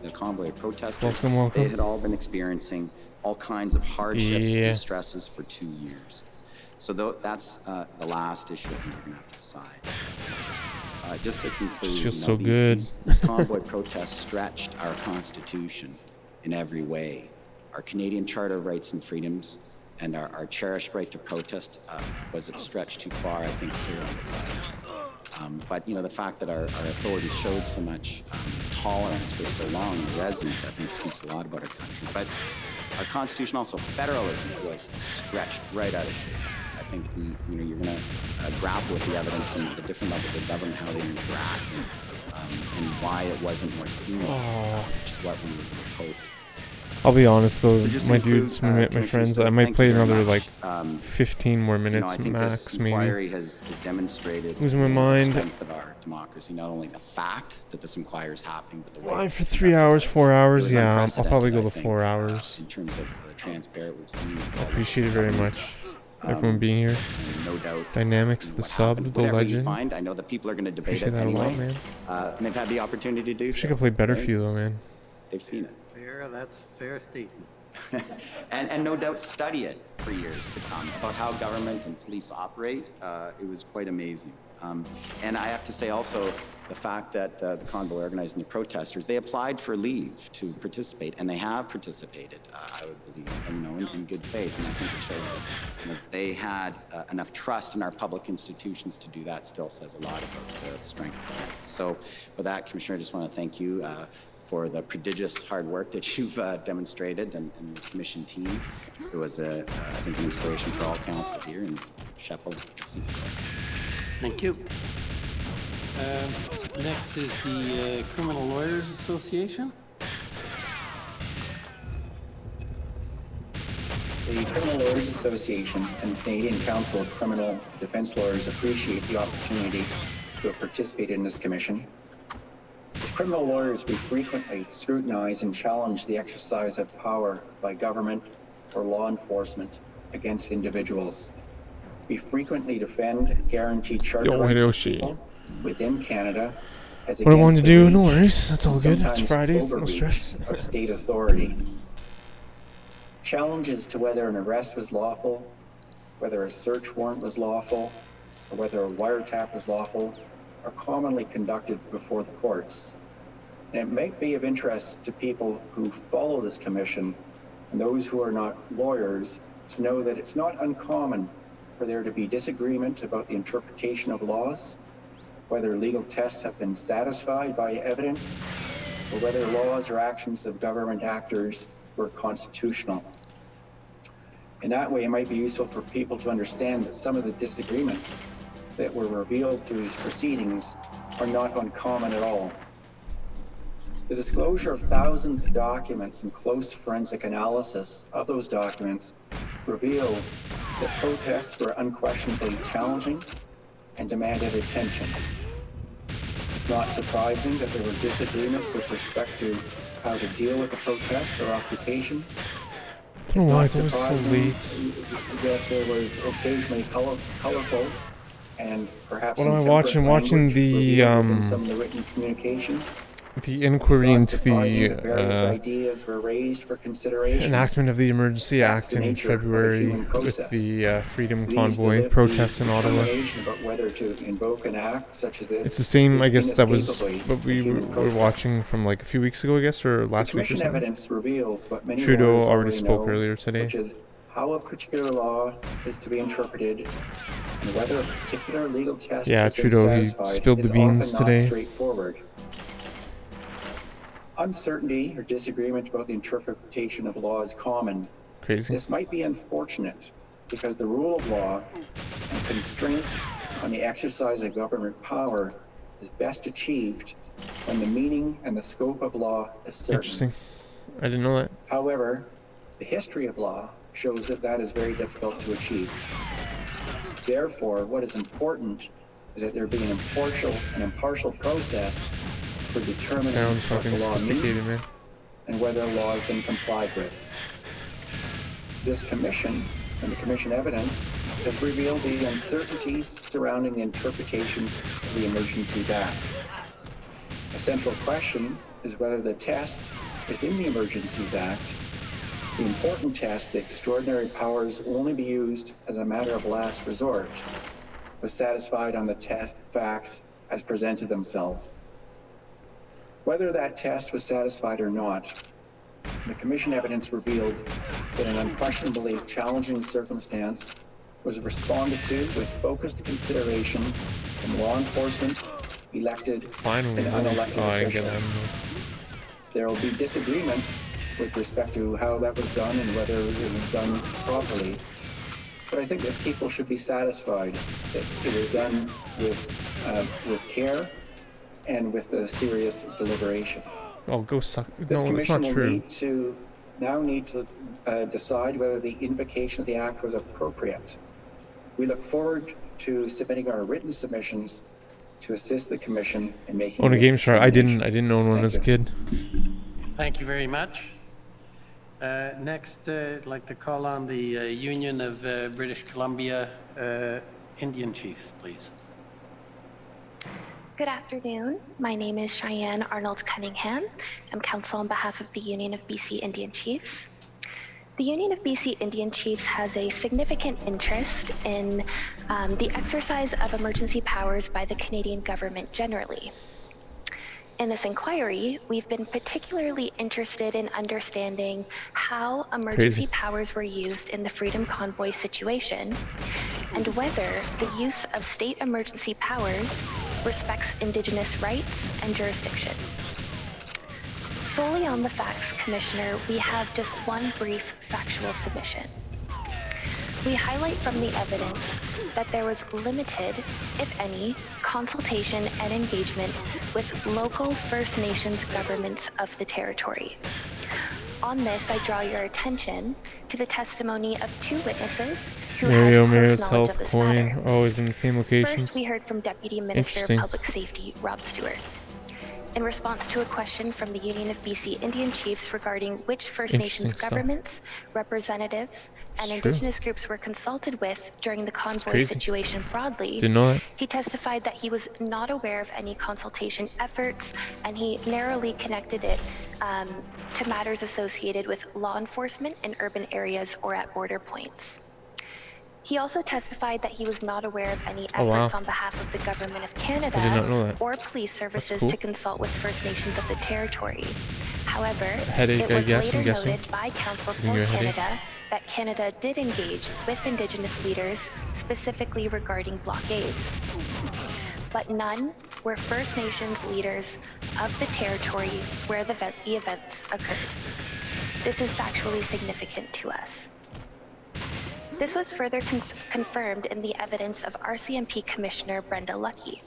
the convoy protesters, Welcome. they had all been experiencing all kinds of hardships and stresses for 2 years. So that's the last issue I think we're going to have to decide. Just to conclude, This feels so good. These convoy protests stretched our Constitution in every way. Our Canadian Charter of Rights and Freedoms and our cherished right to protest, was it stretched too far? I think clearly it was. But, you know, the fact that our authorities showed so much tolerance for so long, the residents, I think, speaks a lot about our country. But our Constitution, also federalism, was stretched right out of shape. I think you're going to grapple with the evidence and the different levels of government, how they interact, and why it wasn't more seamless, which is what we would have hoped. I'll be honest though, So my dudes, my friends, I might play another like 15 more minutes I think max, this maybe. inquiry has demonstrated Losing my the mind. strength of our democracy. Not only the fact that this inquiry is happening, but the way. Why for 3 hours, 4 hours? Yeah, I'll probably go the unprecedented, 4 hours. In terms of the transparent we've seen. I appreciate it very much. Everyone being here. No doubt. Dynamics, the sub, the Whatever you legend. find, I know that people are going to debate Appreciate it that a anyway. lot, man. And they've had the opportunity to do so. Wish I could play better right? for you though, man. They've seen it. That's a fair statement. and no doubt study it for years to come about how government and police operate. It was quite amazing. And I have to say also the fact that the convoy organizing the protesters, they applied for leave to participate, and they have participated, I would believe, in good faith. And I think it shows that they had enough trust in our public institutions to do that. Still says a lot about the strength of Canada. So with that, Commissioner, I just want to thank you for the prodigious hard work that you've demonstrated and the commission team. It was, I think, an inspiration for all council here, and chapeau. Thank you. Next is the Criminal Lawyers Association. The Criminal Lawyers Association and the Canadian Council of Criminal Defence Lawyers appreciate the opportunity to have participated in this commission. As criminal lawyers, we frequently scrutinize and challenge the exercise of power by government or law enforcement against individuals. We frequently defend guaranteed charter rights to people within Canada as What I wanted to do, against no the worries, that's all and good. It's sometimes Friday, it's no overreach stress. of state authority. Challenges to whether an arrest was lawful, whether a search warrant was lawful, or whether a wiretap was lawful are commonly conducted before the courts. And it might be of interest to people who follow this commission and those who are not lawyers to know that it's not uncommon for there to be disagreement about the interpretation of laws, whether legal tests have been satisfied by evidence, or whether laws or actions of government actors were constitutional. In that way, it might be useful for people to understand that some of the disagreements that were revealed through these proceedings are not uncommon at all. The disclosure of thousands of documents and close forensic analysis of those documents reveals that protests were unquestionably challenging and demanded attention. It's not surprising that there were disagreements with respect to how to deal with the protests or occupations. I don't know why it's always so late. That there was occasionally colorful and perhaps What am I some watching? temperate Watching language the revealed within some of the written communications. the inquiry into Various the ideas were raised for consideration. enactment of the Emergency That's Act the in nature of a February human with process. the Freedom These Convoy protests in Ottawa. determination about whether to invoke an act such as this It's the same, is I guess, that was inescapably what a we human were process. watching from like a few weeks ago, I guess, or last week or Commission something. evidence reveals what many Trudeau lawyers already spoke know, earlier today. which is how a particular law is to be interpreted and whether a particular legal test Yeah, has been Trudeau, he satisfied spilled the is beans often today. not straightforward. Uncertainty or disagreement about the interpretation of law is common. Crazy. This might be unfortunate because the rule of law and constraint on the exercise of government power is best achieved when the meaning and the scope of law is certain. Interesting. I didn't know that. However, the history of law shows that that is very difficult to achieve. Therefore, what is important is that there be an impartial process for determining Sounds what the fucking law sophisticated, means man. and whether a law has been complied with. This commission and the commission evidence has revealed the uncertainties surrounding the interpretation of the Emergencies Act. A central question is whether the test within the Emergencies Act, the important test that extraordinary powers only be used as a matter of last resort, was satisfied on the facts as presented themselves. Whether that test was satisfied or not, the commission evidence revealed that an unquestionably challenging circumstance was responded to with focused consideration from law enforcement, elected Finally, and holy- unelected oh, I didn't get officials. that. There will be disagreement with respect to how that was done and whether it was done properly. But I think that people should be satisfied that it was done with care and with a serious deliberation. Oh, go suck. This No, that's commission not will true. need to decide whether the invocation of the act was appropriate. We look forward to submitting our written submissions to assist the commission in making On a this game chart, I determination. didn't own one Thank as a you. kid. Thank you very much. Next, I'd like to call on the Union of British Columbia Indian Chiefs, please. Good afternoon. My name is Cheyenne Arnold Cunningham. I'm counsel on behalf of the Union of BC Indian Chiefs. The Union of BC Indian Chiefs has a significant interest in the exercise of emergency powers by the Canadian government generally. In this inquiry, we've been particularly interested in understanding how emergency powers were used in the Freedom Convoy situation and whether the use of state emergency powers respects Indigenous rights and jurisdiction. Solely on the facts, Commissioner, we have just one brief factual submission. We highlight from the evidence that there was limited, if any, consultation and engagement with local First Nations governments of the territory. On this, I draw your attention to the testimony of two witnesses who had close Mario's knowledge health of this coin, matter. always in the same locations. First, we heard from Deputy Minister of Interesting. Public Safety, Rob Stewart. In response to a question from the Union of BC Indian Chiefs regarding which First Nations Interesting stuff. governments, representatives, and It's true. Indigenous groups were consulted with during the convoy crazy. situation broadly, Didn't know that. he testified that he was not aware of any consultation efforts, and he narrowly connected it to matters associated with law enforcement in urban areas or at border points. He also testified that he was not aware of any Oh, wow. efforts on behalf of the Government of Canada I did not know that. or police services cool. to consult with First Nations of the territory. However, Headache, it I was guess, I'm later guessing. noted by Council It's giving for you a headache. Canada that Canada did engage with Indigenous leaders, specifically regarding blockades. But none were First Nations leaders of the territory where the events occurred. This is factually significant to us. This was further confirmed in the evidence of RCMP Commissioner Brenda Lucky.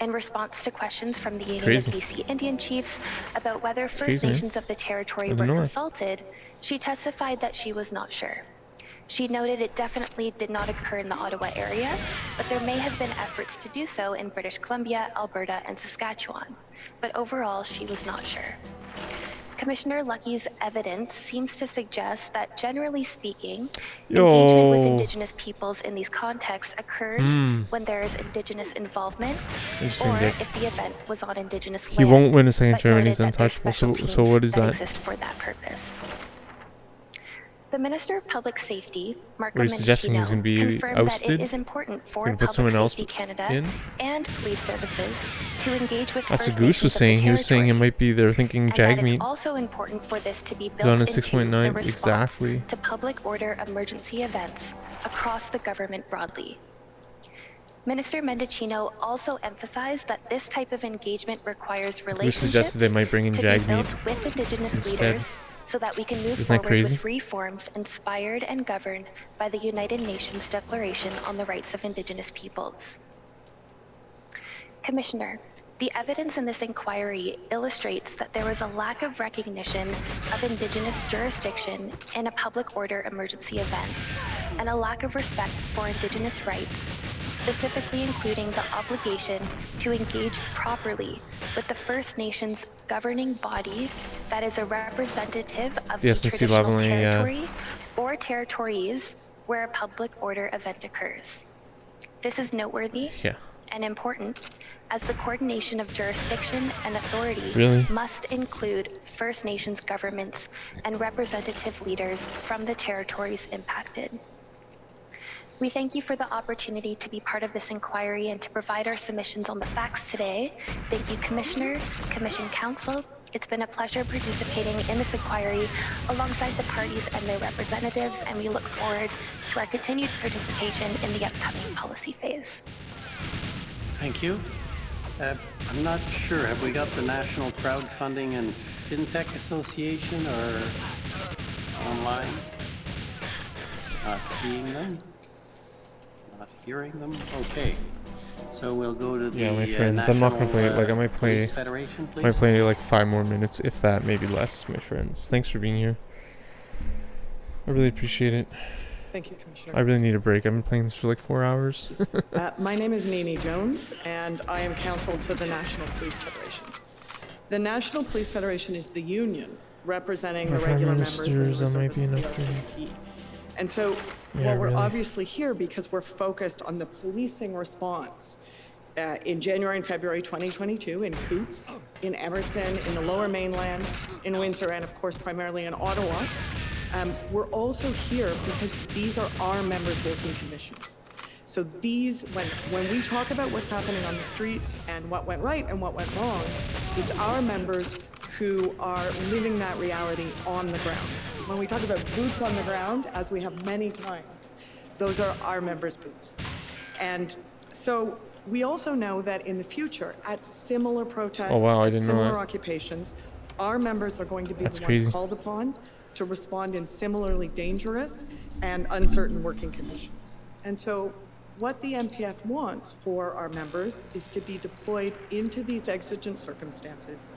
In response to questions from the Union Crazy. of BC Indian Chiefs about whether First crazy, man. Nations of the I territory didn't were know that. consulted, she testified that she was not sure. She noted it definitely did not occur in the Ottawa area, but there may have been efforts to do so in British Columbia, Alberta, and Saskatchewan. But overall, she was not sure. Commissioner Lucky's evidence seems to suggest that, generally speaking, engagement with Indigenous peoples in these contexts occurs when there is Indigenous involvement, or Dick. if the event was on Indigenous land. He won't win a second but term and noted he's that there's untouchable. special So what is teams that? exist for that purpose. The Minister of Public Safety, Marco What are you suggesting? He's going to be confirmed that it ousted? is important for Gonna put Public someone else Safety Canada in? and police services to engage with That's First what Goose Nations was of the saying. He was saying it territory, might be they're thinking and jag that it's meat. also important for this to be On built a into 6.9 the response exactly. to public order emergency events across the government broadly. Minister Mendicino also emphasized that this type of engagement requires Who relationships suggested they might bring in to jag be meat built with Indigenous instead? leaders so that we can move Isn't that forward crazy? with reforms inspired and governed by the United Nations Declaration on the Rights of Indigenous Peoples. Commissioner, the evidence in this inquiry illustrates that there was a lack of recognition of Indigenous jurisdiction in a public order emergency event, and a lack of respect for Indigenous rights, specifically including the obligation to engage properly with the First Nations governing body that is a representative of the traditional territory or territories where a public order event occurs. This is noteworthy and important, as the coordination of jurisdiction and authority must include First Nations governments and representative leaders from the territories impacted. We thank you for the opportunity to be part of this inquiry and to provide our submissions on the facts today. Thank you, Commissioner, Commission Council. It's been a pleasure participating in this inquiry alongside the parties and their representatives, and we look forward to our continued participation in the upcoming policy phase. Thank you. I'm not sure, have we got the National Crowdfunding and FinTech Association or online? Not seeing them? Not hearing them? Okay. So we'll go to the my friends. I'm not gonna play it. Like I might play. Federation, please. Might play like 5 more minutes, if that, maybe less. My friends, thanks for being here. I really appreciate it. Thank you, Commissioner. I really need a break. I've been playing this for like 4 hours. My name is Nene Jones, and I am counsel to the National Police Federation. The National Police Federation is the union representing the regular members of the reservists of the RCMP. And so, while we're obviously here because we're focused on the policing response in January and February 2022 in Coutts, in Emerson, in the Lower Mainland, in Windsor, and of course primarily in Ottawa, we're also here because these are our members' working conditions. So these, when we talk about what's happening on the streets and what went right and what went wrong, it's our members who are living that reality on the ground. When we talk about boots on the ground, as we have many times, those are our members' boots. And so we also know that in the future, at similar protests, at similar occupations, our members are going to be the ones called upon to respond in similarly dangerous and uncertain working conditions. And so what the NPF wants for our members is to be deployed into these exigent circumstances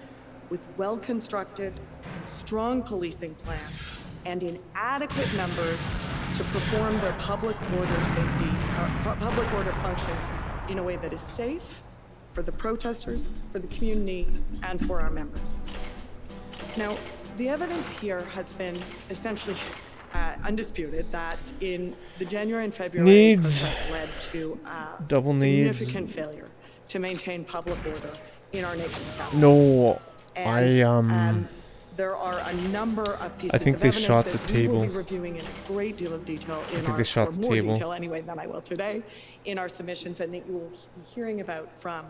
with well-constructed, strong policing plan and in adequate numbers to perform their public order safety, public order functions in a way that is safe for the protesters, for the community, and for our members. Now, the evidence here has been essentially undisputed that in the January and February protests led to significant failure to maintain public order in our nation's capital. No, and, there are a number of pieces of evidence that we will be reviewing in a great deal of detail in our, or more detail anyway than I will today, in our submissions, and that you will be hearing about from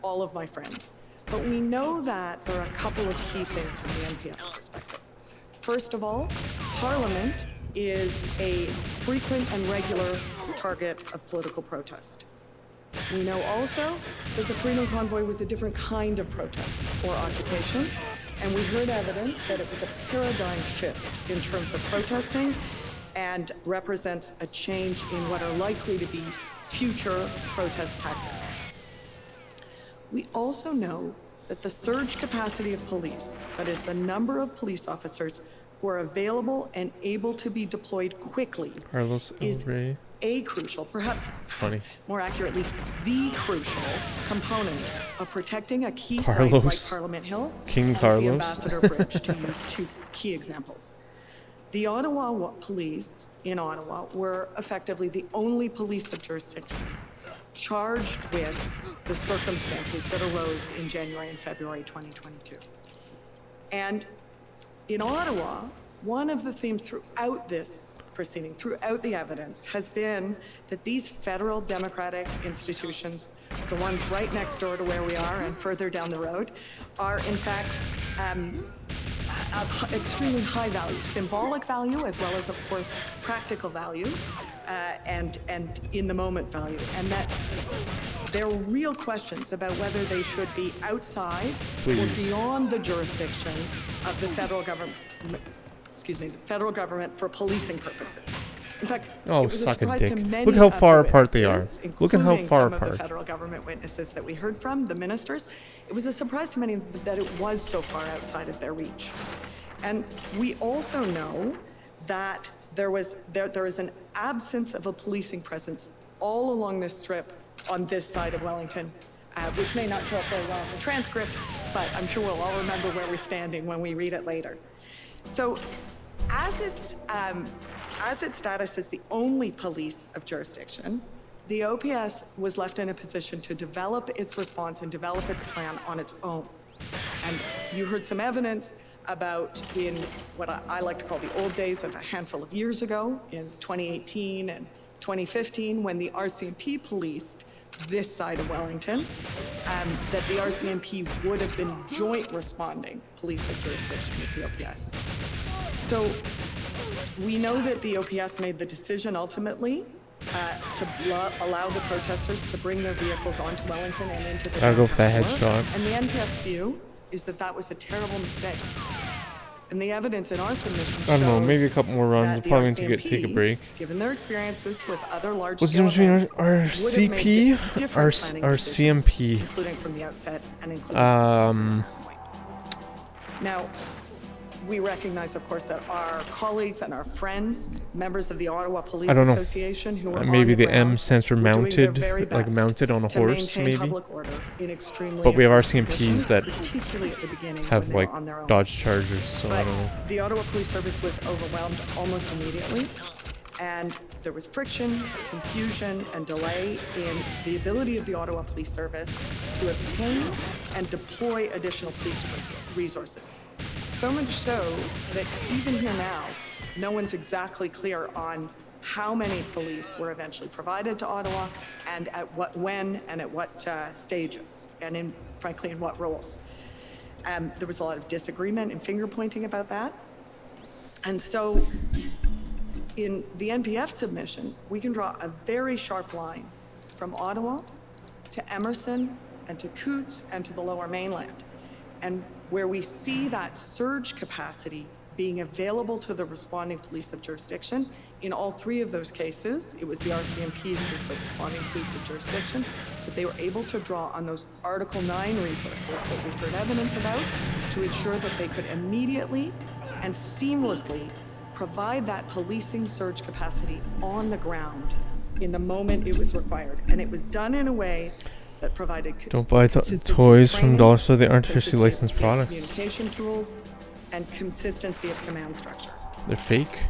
all of my friends. But we know that there are a couple of key things from the NPF's perspective. First of all, Parliament is a frequent and regular target of political protest. We know also that the Freedom Convoy was a different kind of protest or occupation, and we heard evidence that it was a paradigm shift in terms of protesting and represents a change in what are likely to be future protest tactics. We also know that the surge capacity of police, that is the number of police officers who are available and able to be deployed quickly Carlos is Rey. a crucial, perhaps Funny. more accurately, the crucial component of protecting a key site Carlos. like Parliament Hill King and Carlos. the Ambassador Bridge, to use two key examples. The Ottawa police in Ottawa were effectively the only police of jurisdiction charged with the circumstances that arose in January and February 2022. And in Ottawa, one of the themes throughout this proceeding, throughout the evidence, has been that these federal democratic institutions, the ones right next door to where we are and further down the road, are in fact of extremely high value, symbolic value, as well as, of course, practical value, and in the moment value, and that there are real questions about whether they should be outside or beyond the jurisdiction of the federal government. The federal government for policing purposes. In fact, it was a surprise to many Look how of far the apart they are. witnesses, Look at how including far some of the apart. federal government witnesses that we heard from, the ministers. It was a surprise to many of them that it was so far outside of their reach. And we also know that there is an absence of a policing presence all along this strip on this side of Wellington, which may not show up very well in the transcript, but I'm sure we'll all remember where we're standing when we read it later. So as its status as the only police of jurisdiction, the OPS was left in a position to develop its response and develop its plan on its own. And you heard some evidence about in what I like to call the old days of a handful of years ago, in 2018 and 2015, when the RCMP policed this side of Wellington, that the RCMP would have been joint responding police of jurisdiction with the OPS. So we know that the OPS made the decision ultimately to allow the protesters to bring their vehicles onto Wellington and into the Gotta go for that downtown core. headshot. And the NPF's view is that that was a terrible mistake. And the evidence in our submission I don't know, maybe a shows couple more runs. that We'll the probably need to RCMP, take a break. given their experiences with other What's the large-scale difference events, between our would have CP, made different planning our decisions, CMP? including from the outset and including Now, we recognize, of course, that our colleagues and our friends, members of the Ottawa Police I don't know. Association, who are Maybe on the the M ground, sensor were doing their mounted, very like best mounted on a to horse, maintain maybe. public order in extremely But we have enforced RCMPs conditions, that particularly at the beginning have when they were like on their own. Dodge Chargers, so I But don't know. the Ottawa Police Service was overwhelmed almost immediately, and there was friction, confusion, and delay in the ability of the Ottawa Police Service to obtain and deploy additional police resources. So much so that even here now, no one's exactly clear on how many police were eventually provided to Ottawa and at what, when, and at what stages, and frankly, in what roles. There was a lot of disagreement and finger pointing about that. And so in the NPF submission, we can draw a very sharp line from Ottawa to Emerson and to Coutts and to the Lower Mainland. And where we see that surge capacity being available to the responding police of jurisdiction, in all three of those cases, it was the RCMP who was the responding police of jurisdiction, but they were able to draw on those Article 9 resources that we've heard evidence about to ensure that they could immediately and seamlessly provide that policing surge capacity on the ground in the moment it was required. And it was done in a way that provided Don't buy consistency of toys from training, dollar store. They aren't officially consistency licensed of products. communication tools, and consistency of command structure. They're fake.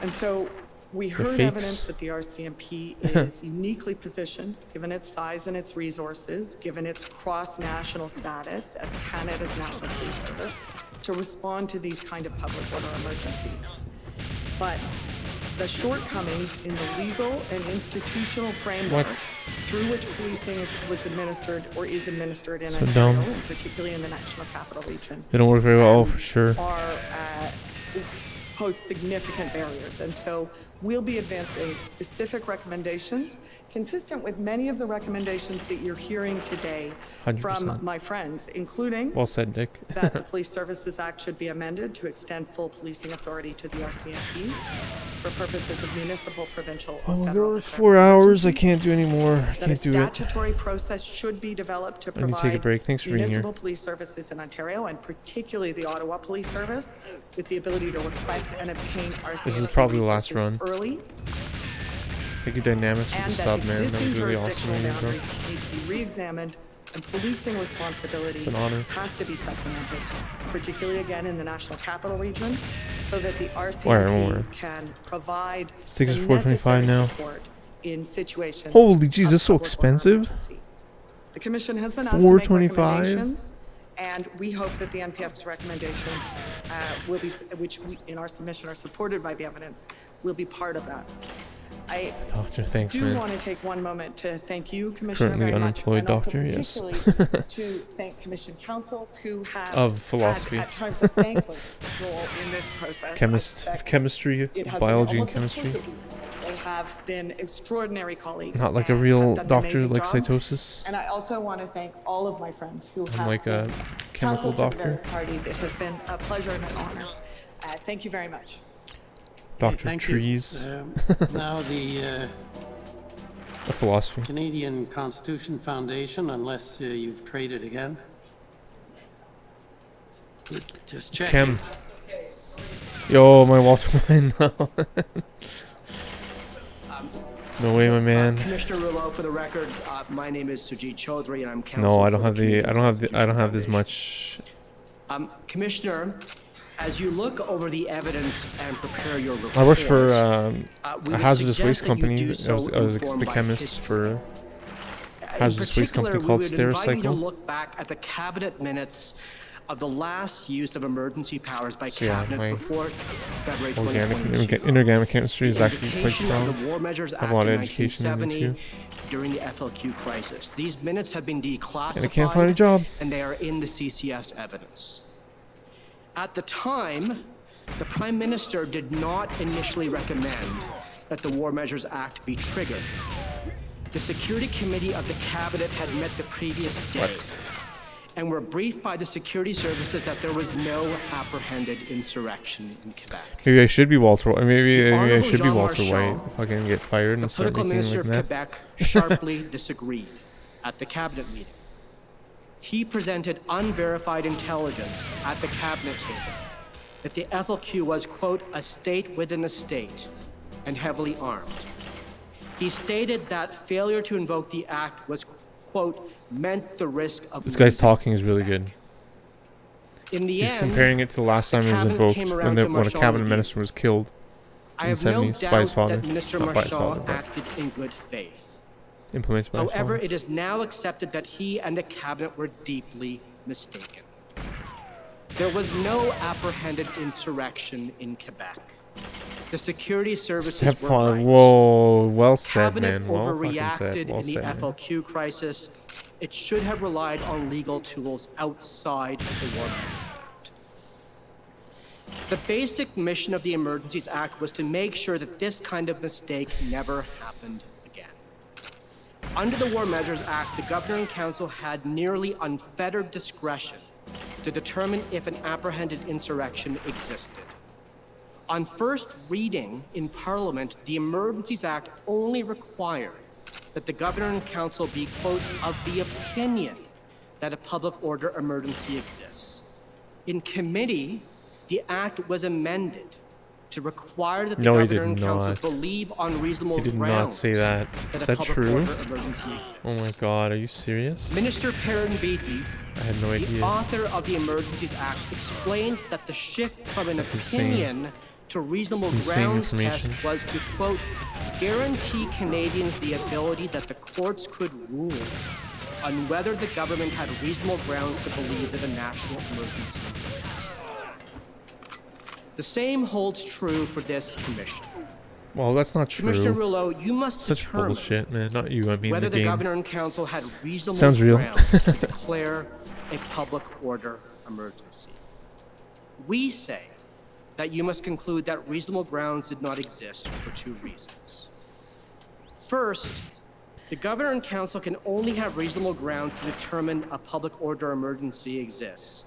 And so we They're heard fakes. evidence that the RCMP is uniquely positioned, given its size and its resources, given its cross-national status as Canada's National Police Service, to respond to these kind of public order emergencies. But the shortcomings in the legal and institutional framework What? through which policing was administered or is administered in So Ontario, dumb. and particularly in the National Capital Region, They don't work very well, for sure. pose significant barriers. And so we'll be advancing specific recommendations consistent with many of the recommendations that you're hearing today 100%. from my friends, including Well said, Dick. that the Police Services Act should be amended to extend full policing authority to the RCMP, for purposes of municipal, provincial, Oh or my federal god, it's effective 4 hours. I emergencies, can't do anymore. I that a can't do it. statutory process should be developed to I need to take a provide break. Thanks for being here. municipal police services in Ontario, and particularly the Ottawa Police Service, with the ability to request and obtain RCMP This is probably the last resources run. early, Thank you, Dynamics, for and the that sub, man. That existing was really awesome. jurisdictional Reading, bro. boundaries need to be re-examined, and policing responsibility It's an honor. has to be supplemented, particularly again in the National Capital Region, so that the Where? RCMP can provide Sticks the is $4.25 necessary now. support in situations. Holy jeez, of that's so public order expensive. emergency. The Commission has been asked to make $4.25? recommendations, and we hope that the NPF's recommendations will be, which we, in our submission are supported by the evidence, will be part of that. I Doctor, thanks, do man. want to take one moment to thank you, Commissioner, Currently very much, unemployed and also doctor, yes. particularly to thank Commission counsel who have Of philosophy. had at times a thankless role in this process. Chemist, I expect chemistry, it has biology been and almost chemistry. exclusively theirs. They have been extraordinary colleagues. Not like a and real have done an doctor amazing like job. cytosis. And I also want to thank all of my friends who I'm have like a been chemical counsel to the doctor. various parties. It has been a pleasure and an honor. Thank you very much. Dr. Thank Trees. you. Now the A philosophy. Canadian Constitution Foundation, unless you've traded again. Just checking. Chem. Yo, my Walter White now. No way, my man. Commissioner Rouleau, for the record, my name is Sujit Chaudhary, and I'm counsel. No, I don't for have the. Canadian I don't have the. I don't have this Constitution much. Foundation. Commissioner, as you look over the evidence and prepare your report, I worked for we a would hazardous suggest waste that you company. do I so was informed the by chemist history. for a In hazardous waste particular, company called we would invite you to Stericycle. look back at the cabinet minutes of the last use of emergency powers by So yeah, cabinet my before February organic 2022. inorganic chemistry is The actually quite invocation strong. of the War Measures I Act have a lot in of education in it 1970 too. during the FLQ crisis. These minutes have been declassified, And I can't find a job. and they are in the CCS evidence. At the time, the Prime Minister did not initially recommend that the War Measures Act be triggered. The Security Committee of the Cabinet had met the previous day and were briefed by the security services that there was no apprehended insurrection in Quebec. Maybe I should be Walter. Maybe I Honorable should be Jean Walter Marchand, White if I can get fired The and start political making minister like of meth. Quebec sharply disagreed at the cabinet meeting. He presented unverified intelligence at the cabinet table that the FLQ was, quote, a state within a state and heavily armed. He stated that failure to invoke the act was, quote, meant the risk of This guy's losing. talking is really good. In the He's end, comparing it to the last time it was cabinet invoked came when, around to when a Marchand's cabinet view. minister was killed I in the have no 70s by his doubt father. that Minister Not by his father, Marchand but acted in good faith. implemented by his However, father. it is now accepted that he and the cabinet were deeply mistaken. There was no apprehended insurrection in Quebec. The security services were Stepfather, right. whoa, well said, Cabinet man. Well fucking overreacted said. Well in the said, man. FLQ crisis. It should have relied on legal tools outside the War Measures Act. The basic mission of the Emergencies Act was to make sure that this kind of mistake never happened again. Under the War Measures Act, the Governor and Council had nearly unfettered discretion to determine if an apprehended insurrection existed. On first reading in Parliament, the Emergencies Act only required that the Governor and Council be, quote, of the opinion that a public order emergency exists. In committee, the Act was amended to require that the No, he Governor did and Council not. believe on reasonable He did not grounds say that. that Is a that public true? order emergency exists. Oh my god, are you serious? Minister Perrin Beatty, I had no the idea. author of the Emergencies Act, explained that the shift from an That's insane. opinion to reasonable That's insane grounds test information. was to, quote, guarantee Canadians the ability that the courts could rule on whether the government had reasonable grounds to believe that a national emergency existed. The same holds true for this commission. Well, that's not true. Commissioner Rouleau, you must Such determine bullshit, man. Not you, I mean whether the the game. Governor and Council had reasonable Sounds real. grounds to declare a public order emergency. We say that you must conclude that reasonable grounds did not exist for two reasons. First, the Governor and Council can only have reasonable grounds to determine a public order emergency exists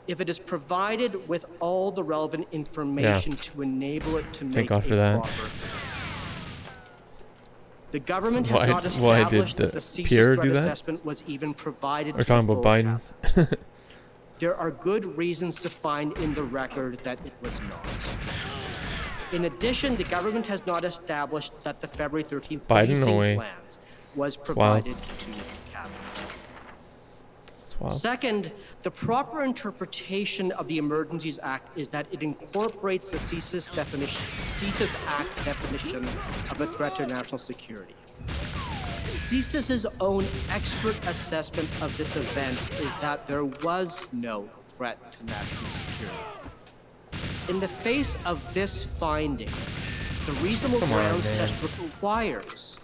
if it is provided with all the relevant information to enable it to Thank make God a for that. proper decision. The government has Why- not why did established that the the CSIS Pierre threat do that? assessment was even provided We're to the talking full about Biden. cabinet. There are good reasons to find in the record that it was not. In addition, the government has not established that the February 13th Biden, policing no way. plan was Wow. provided to the cabinet. That's wild. Second, the proper interpretation of the Emergencies Act is that it incorporates the CSIS Act definition of a threat to national security. CSIS's own expert assessment of this event is that there was no threat to national security. In the face of this finding, the reasonable Come on, grounds man. test requires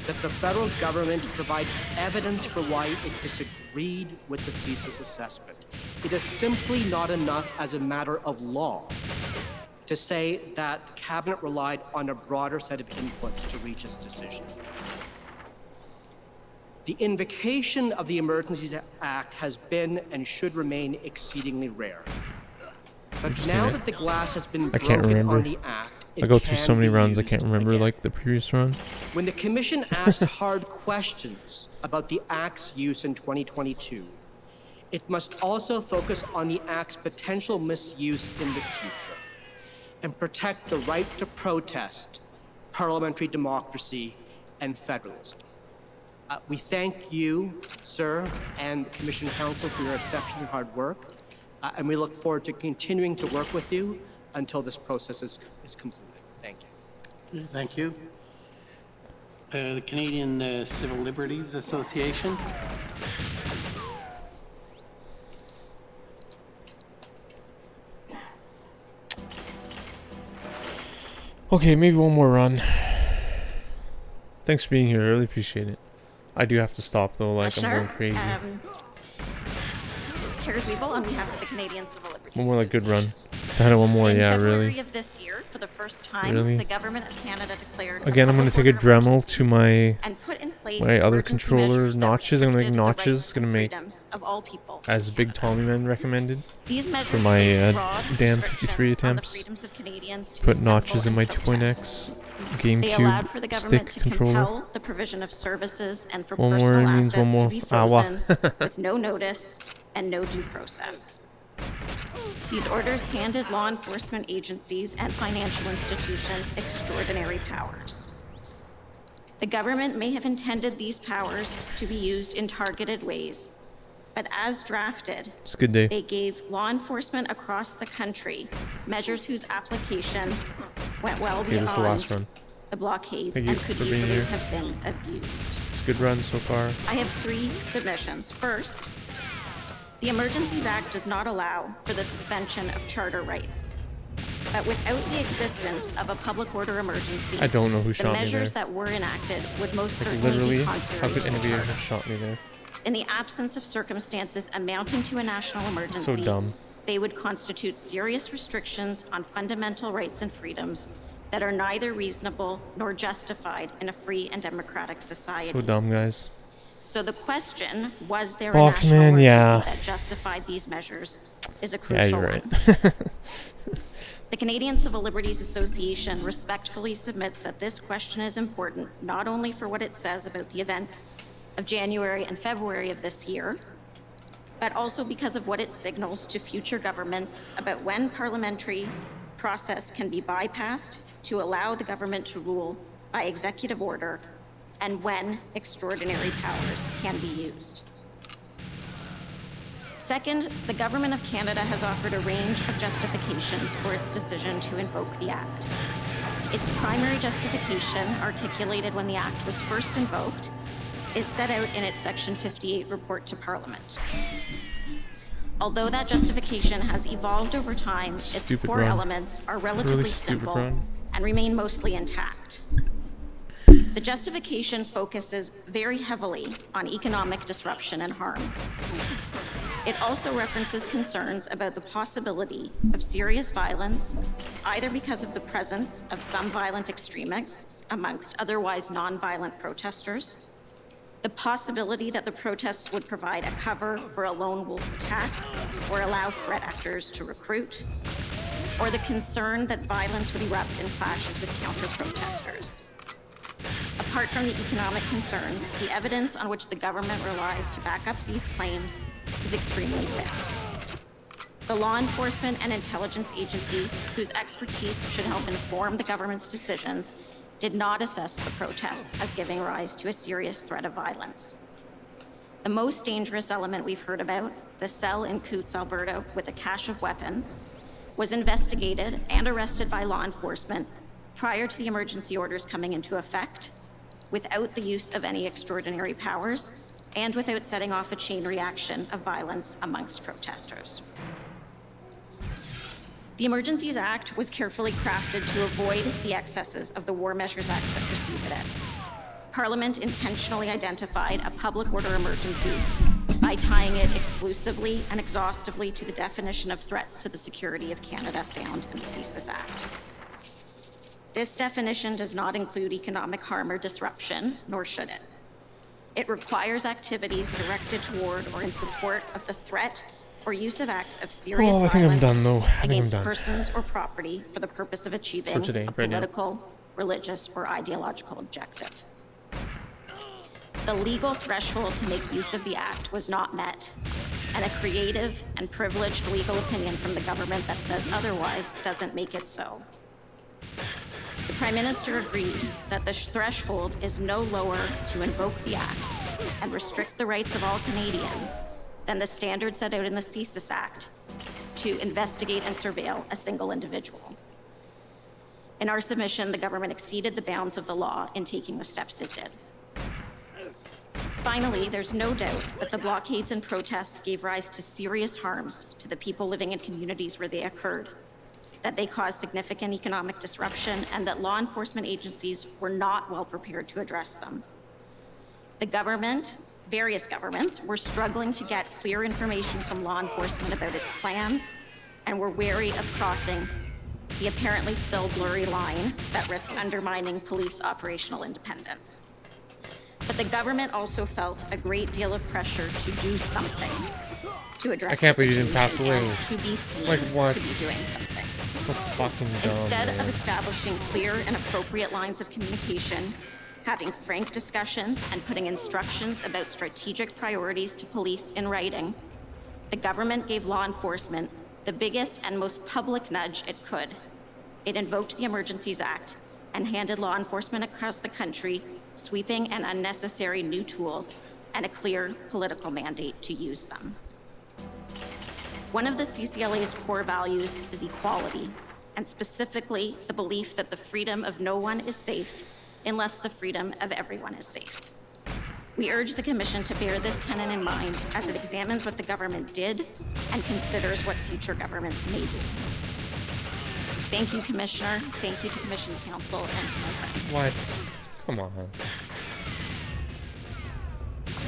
that the federal government provide evidence for why it disagreed with the CSIS assessment. It is simply not enough as a matter of law to say that the cabinet relied on a broader set of inputs to reach its decision. The invocation of the Emergencies Act has been and should remain exceedingly rare. But Interesting, now eh? that the glass has been I can't broken remember. on the act, I it go through can so many be runs, I used can't remember again. like the previous run. When the Commission asked hard questions about the Act's use in 2022, it must also focus on the Act's potential misuse in the future and protect the right to protest, parliamentary democracy, and federalism. We thank you, sir, and the Commission Council for your exceptionally hard work, and we look forward to continuing to work with you until this process is concluded. Thank you. Okay, thank you. The Canadian Civil Liberties Association. Okay, maybe one more run. Thanks for being here. I really appreciate it. I do have to stop though, like I'm going crazy. Kara Zwiebel on behalf of the Canadian Civil Liberties One more like good run. Association. I had one more, In yeah, February really. of this year, for the first time, Really? the government of Canada declared Again, I'm gonna take a Dremel to my and put in place my other emergency controller measures that notches. I'm gonna make restricted the notches. rights Gonna and make freedoms of all people. as Big Tommy Man recommended These measures for my place broad damn restrictions 53 on the attempts. freedoms of Canadians to Put assemble notches in and my protest. 2.x They allowed for GameCube the government stick to controller. compel the provision of services and for One more personal means one assets more. to be Awa. frozen with no notice and no due process. These orders handed law enforcement agencies and financial institutions extraordinary powers. The government may have intended these powers to be used in targeted ways, but as drafted, It's a good day. they gave law enforcement across the country measures whose application went well Okay, this is the beyond last run. the blockades Thank you and could for being easily here. have been abused. It's a good run so far. I have 3 submissions. First, the Emergencies Act does not allow for the suspension of charter rights. But without the existence of a public order emergency, I don't know who the shot me measures there. that were enacted would most Like certainly literally, be how contrary could to any the of you charter. have shot me there? In the absence of circumstances amounting to a national emergency, dumb. they would constitute serious restrictions on fundamental rights and freedoms that are neither reasonable nor justified in a free and democratic society. So dumb, guys. So the question, was there a Boxman, national emergency yeah. that justified these measures, is a Yeah, crucial you're right. one. The Canadian Civil Liberties Association respectfully submits that this question is important not only for what it says about the events of January and February of this year, but also because of what it signals to future governments about when parliamentary process can be bypassed to allow the government to rule by executive order and when extraordinary powers can be used. Second, the Government of Canada has offered a range of justifications for its decision to invoke the Act. Its primary justification, articulated when the Act was first invoked, is set out in its Section 58 report to Parliament. Although that justification has evolved over time, its Stupid core run. elements are relatively Really stupid simple run. and remain mostly intact. The justification focuses very heavily on economic disruption and harm. It also references concerns about the possibility of serious violence, either because of the presence of some violent extremists amongst otherwise non-violent protesters, the possibility that the protests would provide a cover for a lone wolf attack or allow threat actors to recruit, or the concern that violence would erupt in clashes with counter-protesters. Apart from the economic concerns, the evidence on which the government relies to back up these claims is extremely thin. The law enforcement and intelligence agencies, whose expertise should help inform the government's decisions, did not assess the protests as giving rise to a serious threat of violence. The most dangerous element we've heard about, the cell in Coutts, Alberta, with a cache of weapons, was investigated and arrested by law enforcement prior to the emergency orders coming into effect, without the use of any extraordinary powers, and without setting off a chain reaction of violence amongst protesters. The Emergencies Act was carefully crafted to avoid the excesses of the War Measures Act that preceded it. Parliament intentionally identified a public order emergency by tying it exclusively and exhaustively to the definition of threats to the security of Canada found in the CSIS Act. This definition does not include economic harm or disruption, nor should it. It requires activities directed toward or in support of the threat or use of acts of serious I think I'm done though. against persons or property for the purpose of achieving today, a political, religious, or ideological objective. The legal threshold to make use of the act was not met, and a creative and privileged legal opinion from the government that says otherwise doesn't make it so. The Prime Minister agreed that the threshold is no lower to invoke the act and restrict the rights of all Canadians than the standard set out in the CSIS Act to investigate and surveil a single individual. In our submission, the government exceeded the bounds of the law in taking the steps it did. Finally, there's no doubt that the blockades and protests gave rise to serious harms to the people living in communities where they occurred, that they caused significant economic disruption, and that law enforcement agencies were not well prepared to address them. The government, various governments, were struggling to get clear information from law enforcement about its plans and were wary of crossing the apparently still blurry line that risked undermining police operational independence. But the government also felt a great deal of pressure to do something to address I can't the believe you didn't pass situation away. and to be seen Like what? to be doing something. So fucking dumb. Instead man. of establishing clear and appropriate lines of communication, having frank discussions, and putting instructions about strategic priorities to police in writing, the government gave law enforcement the biggest and most public nudge it could. It invoked the Emergencies Act and handed law enforcement across the country sweeping and unnecessary new tools and a clear political mandate to use them. One of the CCLA's core values is equality, and specifically the belief that the freedom of no one is safe unless the freedom of everyone is safe. We urge the Commission to bear this tenet in mind as it examines what the government did and considers what future governments may do. Thank you, Commissioner. Thank you to Commission Council and to my friends. What? Come on.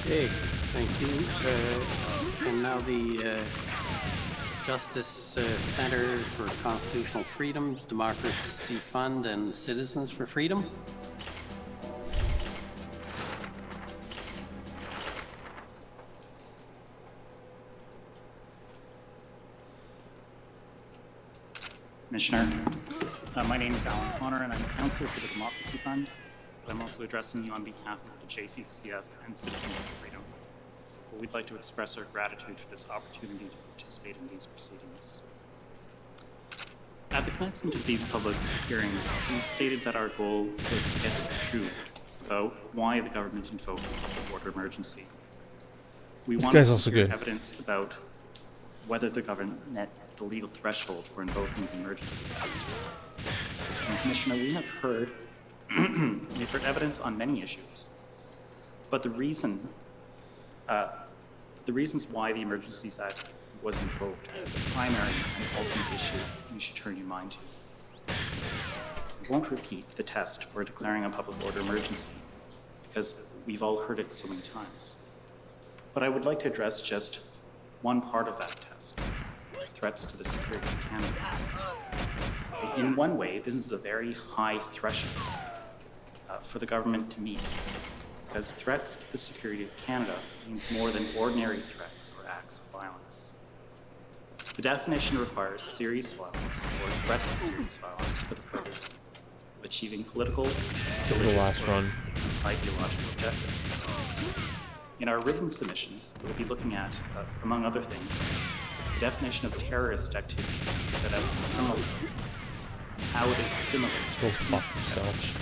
Okay, thank you. And now the Justice Center for Constitutional Freedom, Democracy Fund, and Citizens for Freedom. Commissioner, my name is Alan Connor, and I'm a counselor for the Democracy Fund, but I'm also addressing you on behalf of the JCCF and Citizens for Freedom. We'd like to express our gratitude for this opportunity to participate in these proceedings. At the commencement of these public hearings, we stated that our goal was to get the truth about why the government invoked the public order emergency. We wanted to hear evidence about whether the government met the legal threshold for invoking the Emergencies Act. And Commissioner, we have heard evidence on many issues, but the reasons why the Emergencies Act was invoked is the primary and ultimate issue you should turn your mind to. We won't repeat the test for declaring a public order emergency because we've all heard it so many times. But I would like to address just one part of that test: threats to the security of Canada. In one way, this is a very high threshold for the government to meet. because threats to the security of Canada means more than ordinary threats or acts of violence. The definition requires serious violence or threats of serious violence for the purpose of achieving political, This is the religious, last or run. ideological objective. In our written submissions, we'll be looking at, among other things, the definition of terrorist activity set out in the criminal code, how it is similar to Go the fuck CSIS yourself. definition.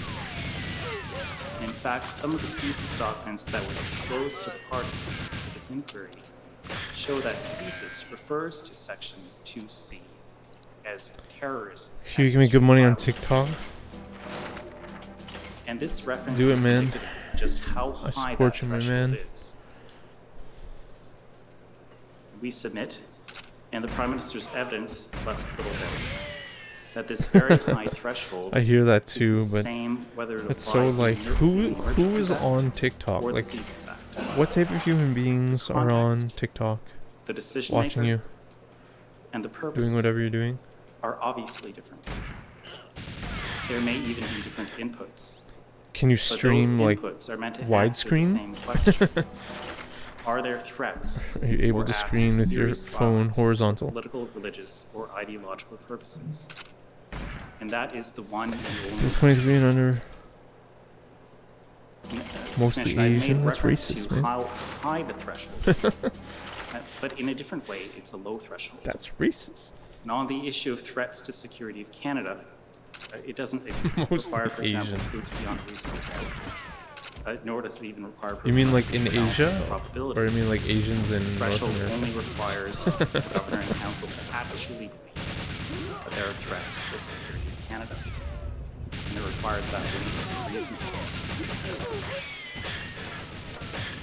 In fact, some of the CSIS documents that were disclosed to the parties for this inquiry show that CSIS refers to Section 2C as terrorism. You give me good money on TikTok. And this reference Do it, is man. indicative of just how I high support that you, my threshold man. is. We submit, and the Prime Minister's evidence left little doubt, that this very high threshold I hear that too, is the but same whether it it's so applies in like the who Emergencies is Act on TikTok? or the Like CSIS Act. what type of human beings are on TikTok? The decision Watching maker you and the purpose doing whatever you're doing. are obviously different. There may even be different inputs. Can you But those stream like inputs are meant to answer the widescreen? same question. Are there threats Are you able or to acts of screen with your serious phone violence for horizontal? political, religious, or ideological purposes? And that is the one and only. You're 23 and under. Uh, Mostly Commissioner, I've made Asian. That's reference racist, to man. how high the threshold is. But in a different way, it's a low threshold. That's racist. And on the issue of threats to security of Canada, it doesn't Mostly require, for example, Asian. proof beyond reasonable doubt. Nor does it even require proof You mean beyond like in analysis Asia, of probabilities. or you mean like Asians in North Threshold America? only requires the governor and council to actually believe that there are threats to the security of Canada. And it requires that belief to be reasonable.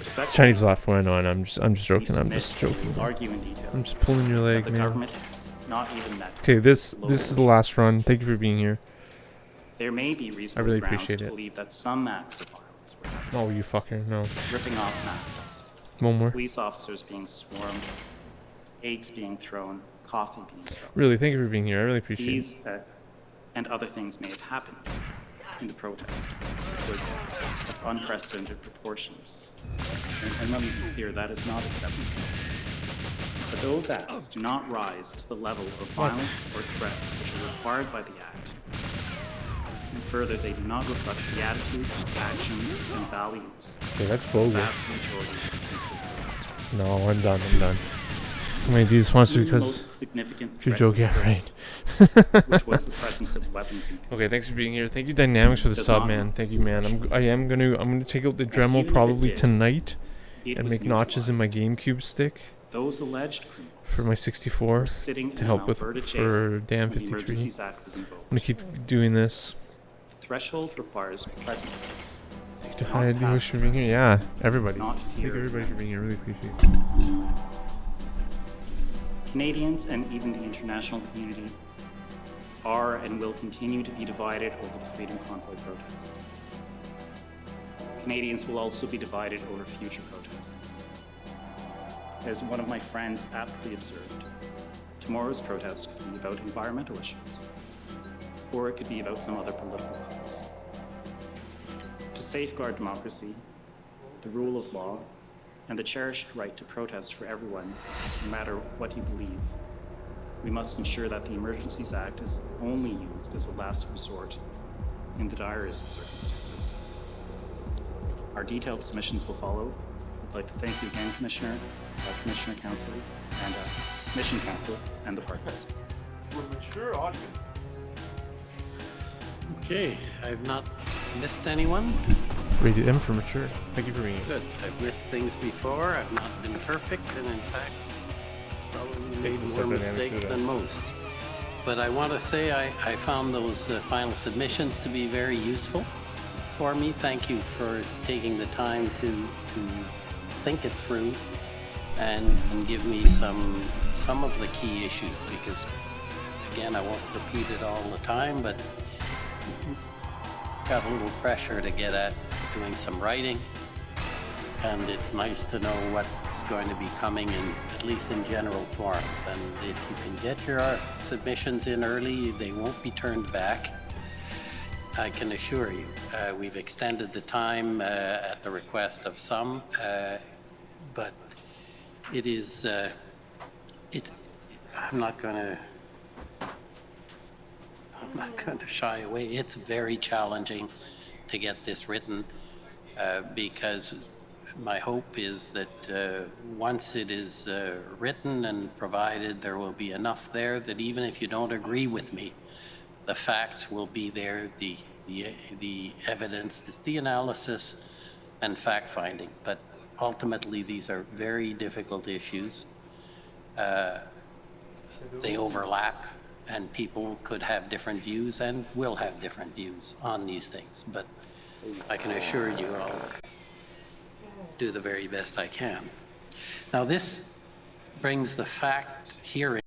It's Chinese platform, I know, and I'm just joking. I'm submit just joking. and argue in detail I'm just pulling your that leg, the man. government has not even met Okay, this low is the last run. Thank you for being here. There may be reasonable really grounds appreciate to it. believe that some acts of violence were happening. Oh, you fucker! No. Ripping off masks, One more. police officers being swarmed, eggs being thrown, coffee being thrown. Really, thank you for being here. I really appreciate These it. and other things may have happened in the protest, which was of unprecedented proportions. And let me be clear, that is not acceptable. But those acts do not rise to the level of violence or threats which are required by the Act. And further, they do not reflect the attitudes, actions, and values Okay, that's of the bogus. vast majority of peaceful protesters. No, I'm done. I'm done. Somebody do sponsor Even the because most significant if you threat joke, we yeah, heard, right. which was the presence of weapons in Okay, thanks for being here. Thank you, Dynamics, for the Does sub, not man. Thank you, man. I'm gonna take out the Dremel even if it probably did, tonight it and was make notches in my GameCube stick Those alleged criminals for my 64 were sitting to in help an with Alberta jail for Dan when the 53. Emergencies Act was invoked. I'm gonna keep doing this. The threshold requires present purpose. Hi, I do wish for being here. Yeah, everybody. Not Thank fear. everybody for being here. I really appreciate it. Canadians and even the international community are and will continue to be divided over the Freedom Convoy protests. Canadians will also be divided over future protests. As one of my friends aptly observed, tomorrow's protest could be about environmental issues, or it could be about some other political cause. To safeguard democracy, the rule of law, and the cherished right to protest for everyone, no matter what you believe, we must ensure that the Emergencies Act is only used as a last resort in the direst of circumstances. Our detailed submissions will follow. I'd like to thank you again, Commissioner, Commissioner Council, and Mission Council, and the parties. For a mature audience. Okay, I've not missed anyone. Rated M for mature. Thank you for being here. Good. I've missed things before. I've not been perfect, and in fact, probably made more mistakes than most. But I want to say I found those final submissions to be very useful for me. Thank you for taking the time to think it through and give me some of the key issues, because again, I won't repeat it all the time, but got a little pressure to get at doing some writing, and it's nice to know what's going to be coming in, at least in general forms. And if you can get your submissions in early, they won't be turned back. I can assure you, we've extended the time at the request of some, but it is, I'm not going to shy away. It's very challenging to get this written because my hope is that once it is written and provided, there will be enough there that even if you don't agree with me, the facts will be there, the evidence, the analysis and fact-finding. But ultimately, these are very difficult issues. They overlap, and people could have different views and will have different views on these things. But I can assure you I'll do the very best I can. Now, this brings the fact hearing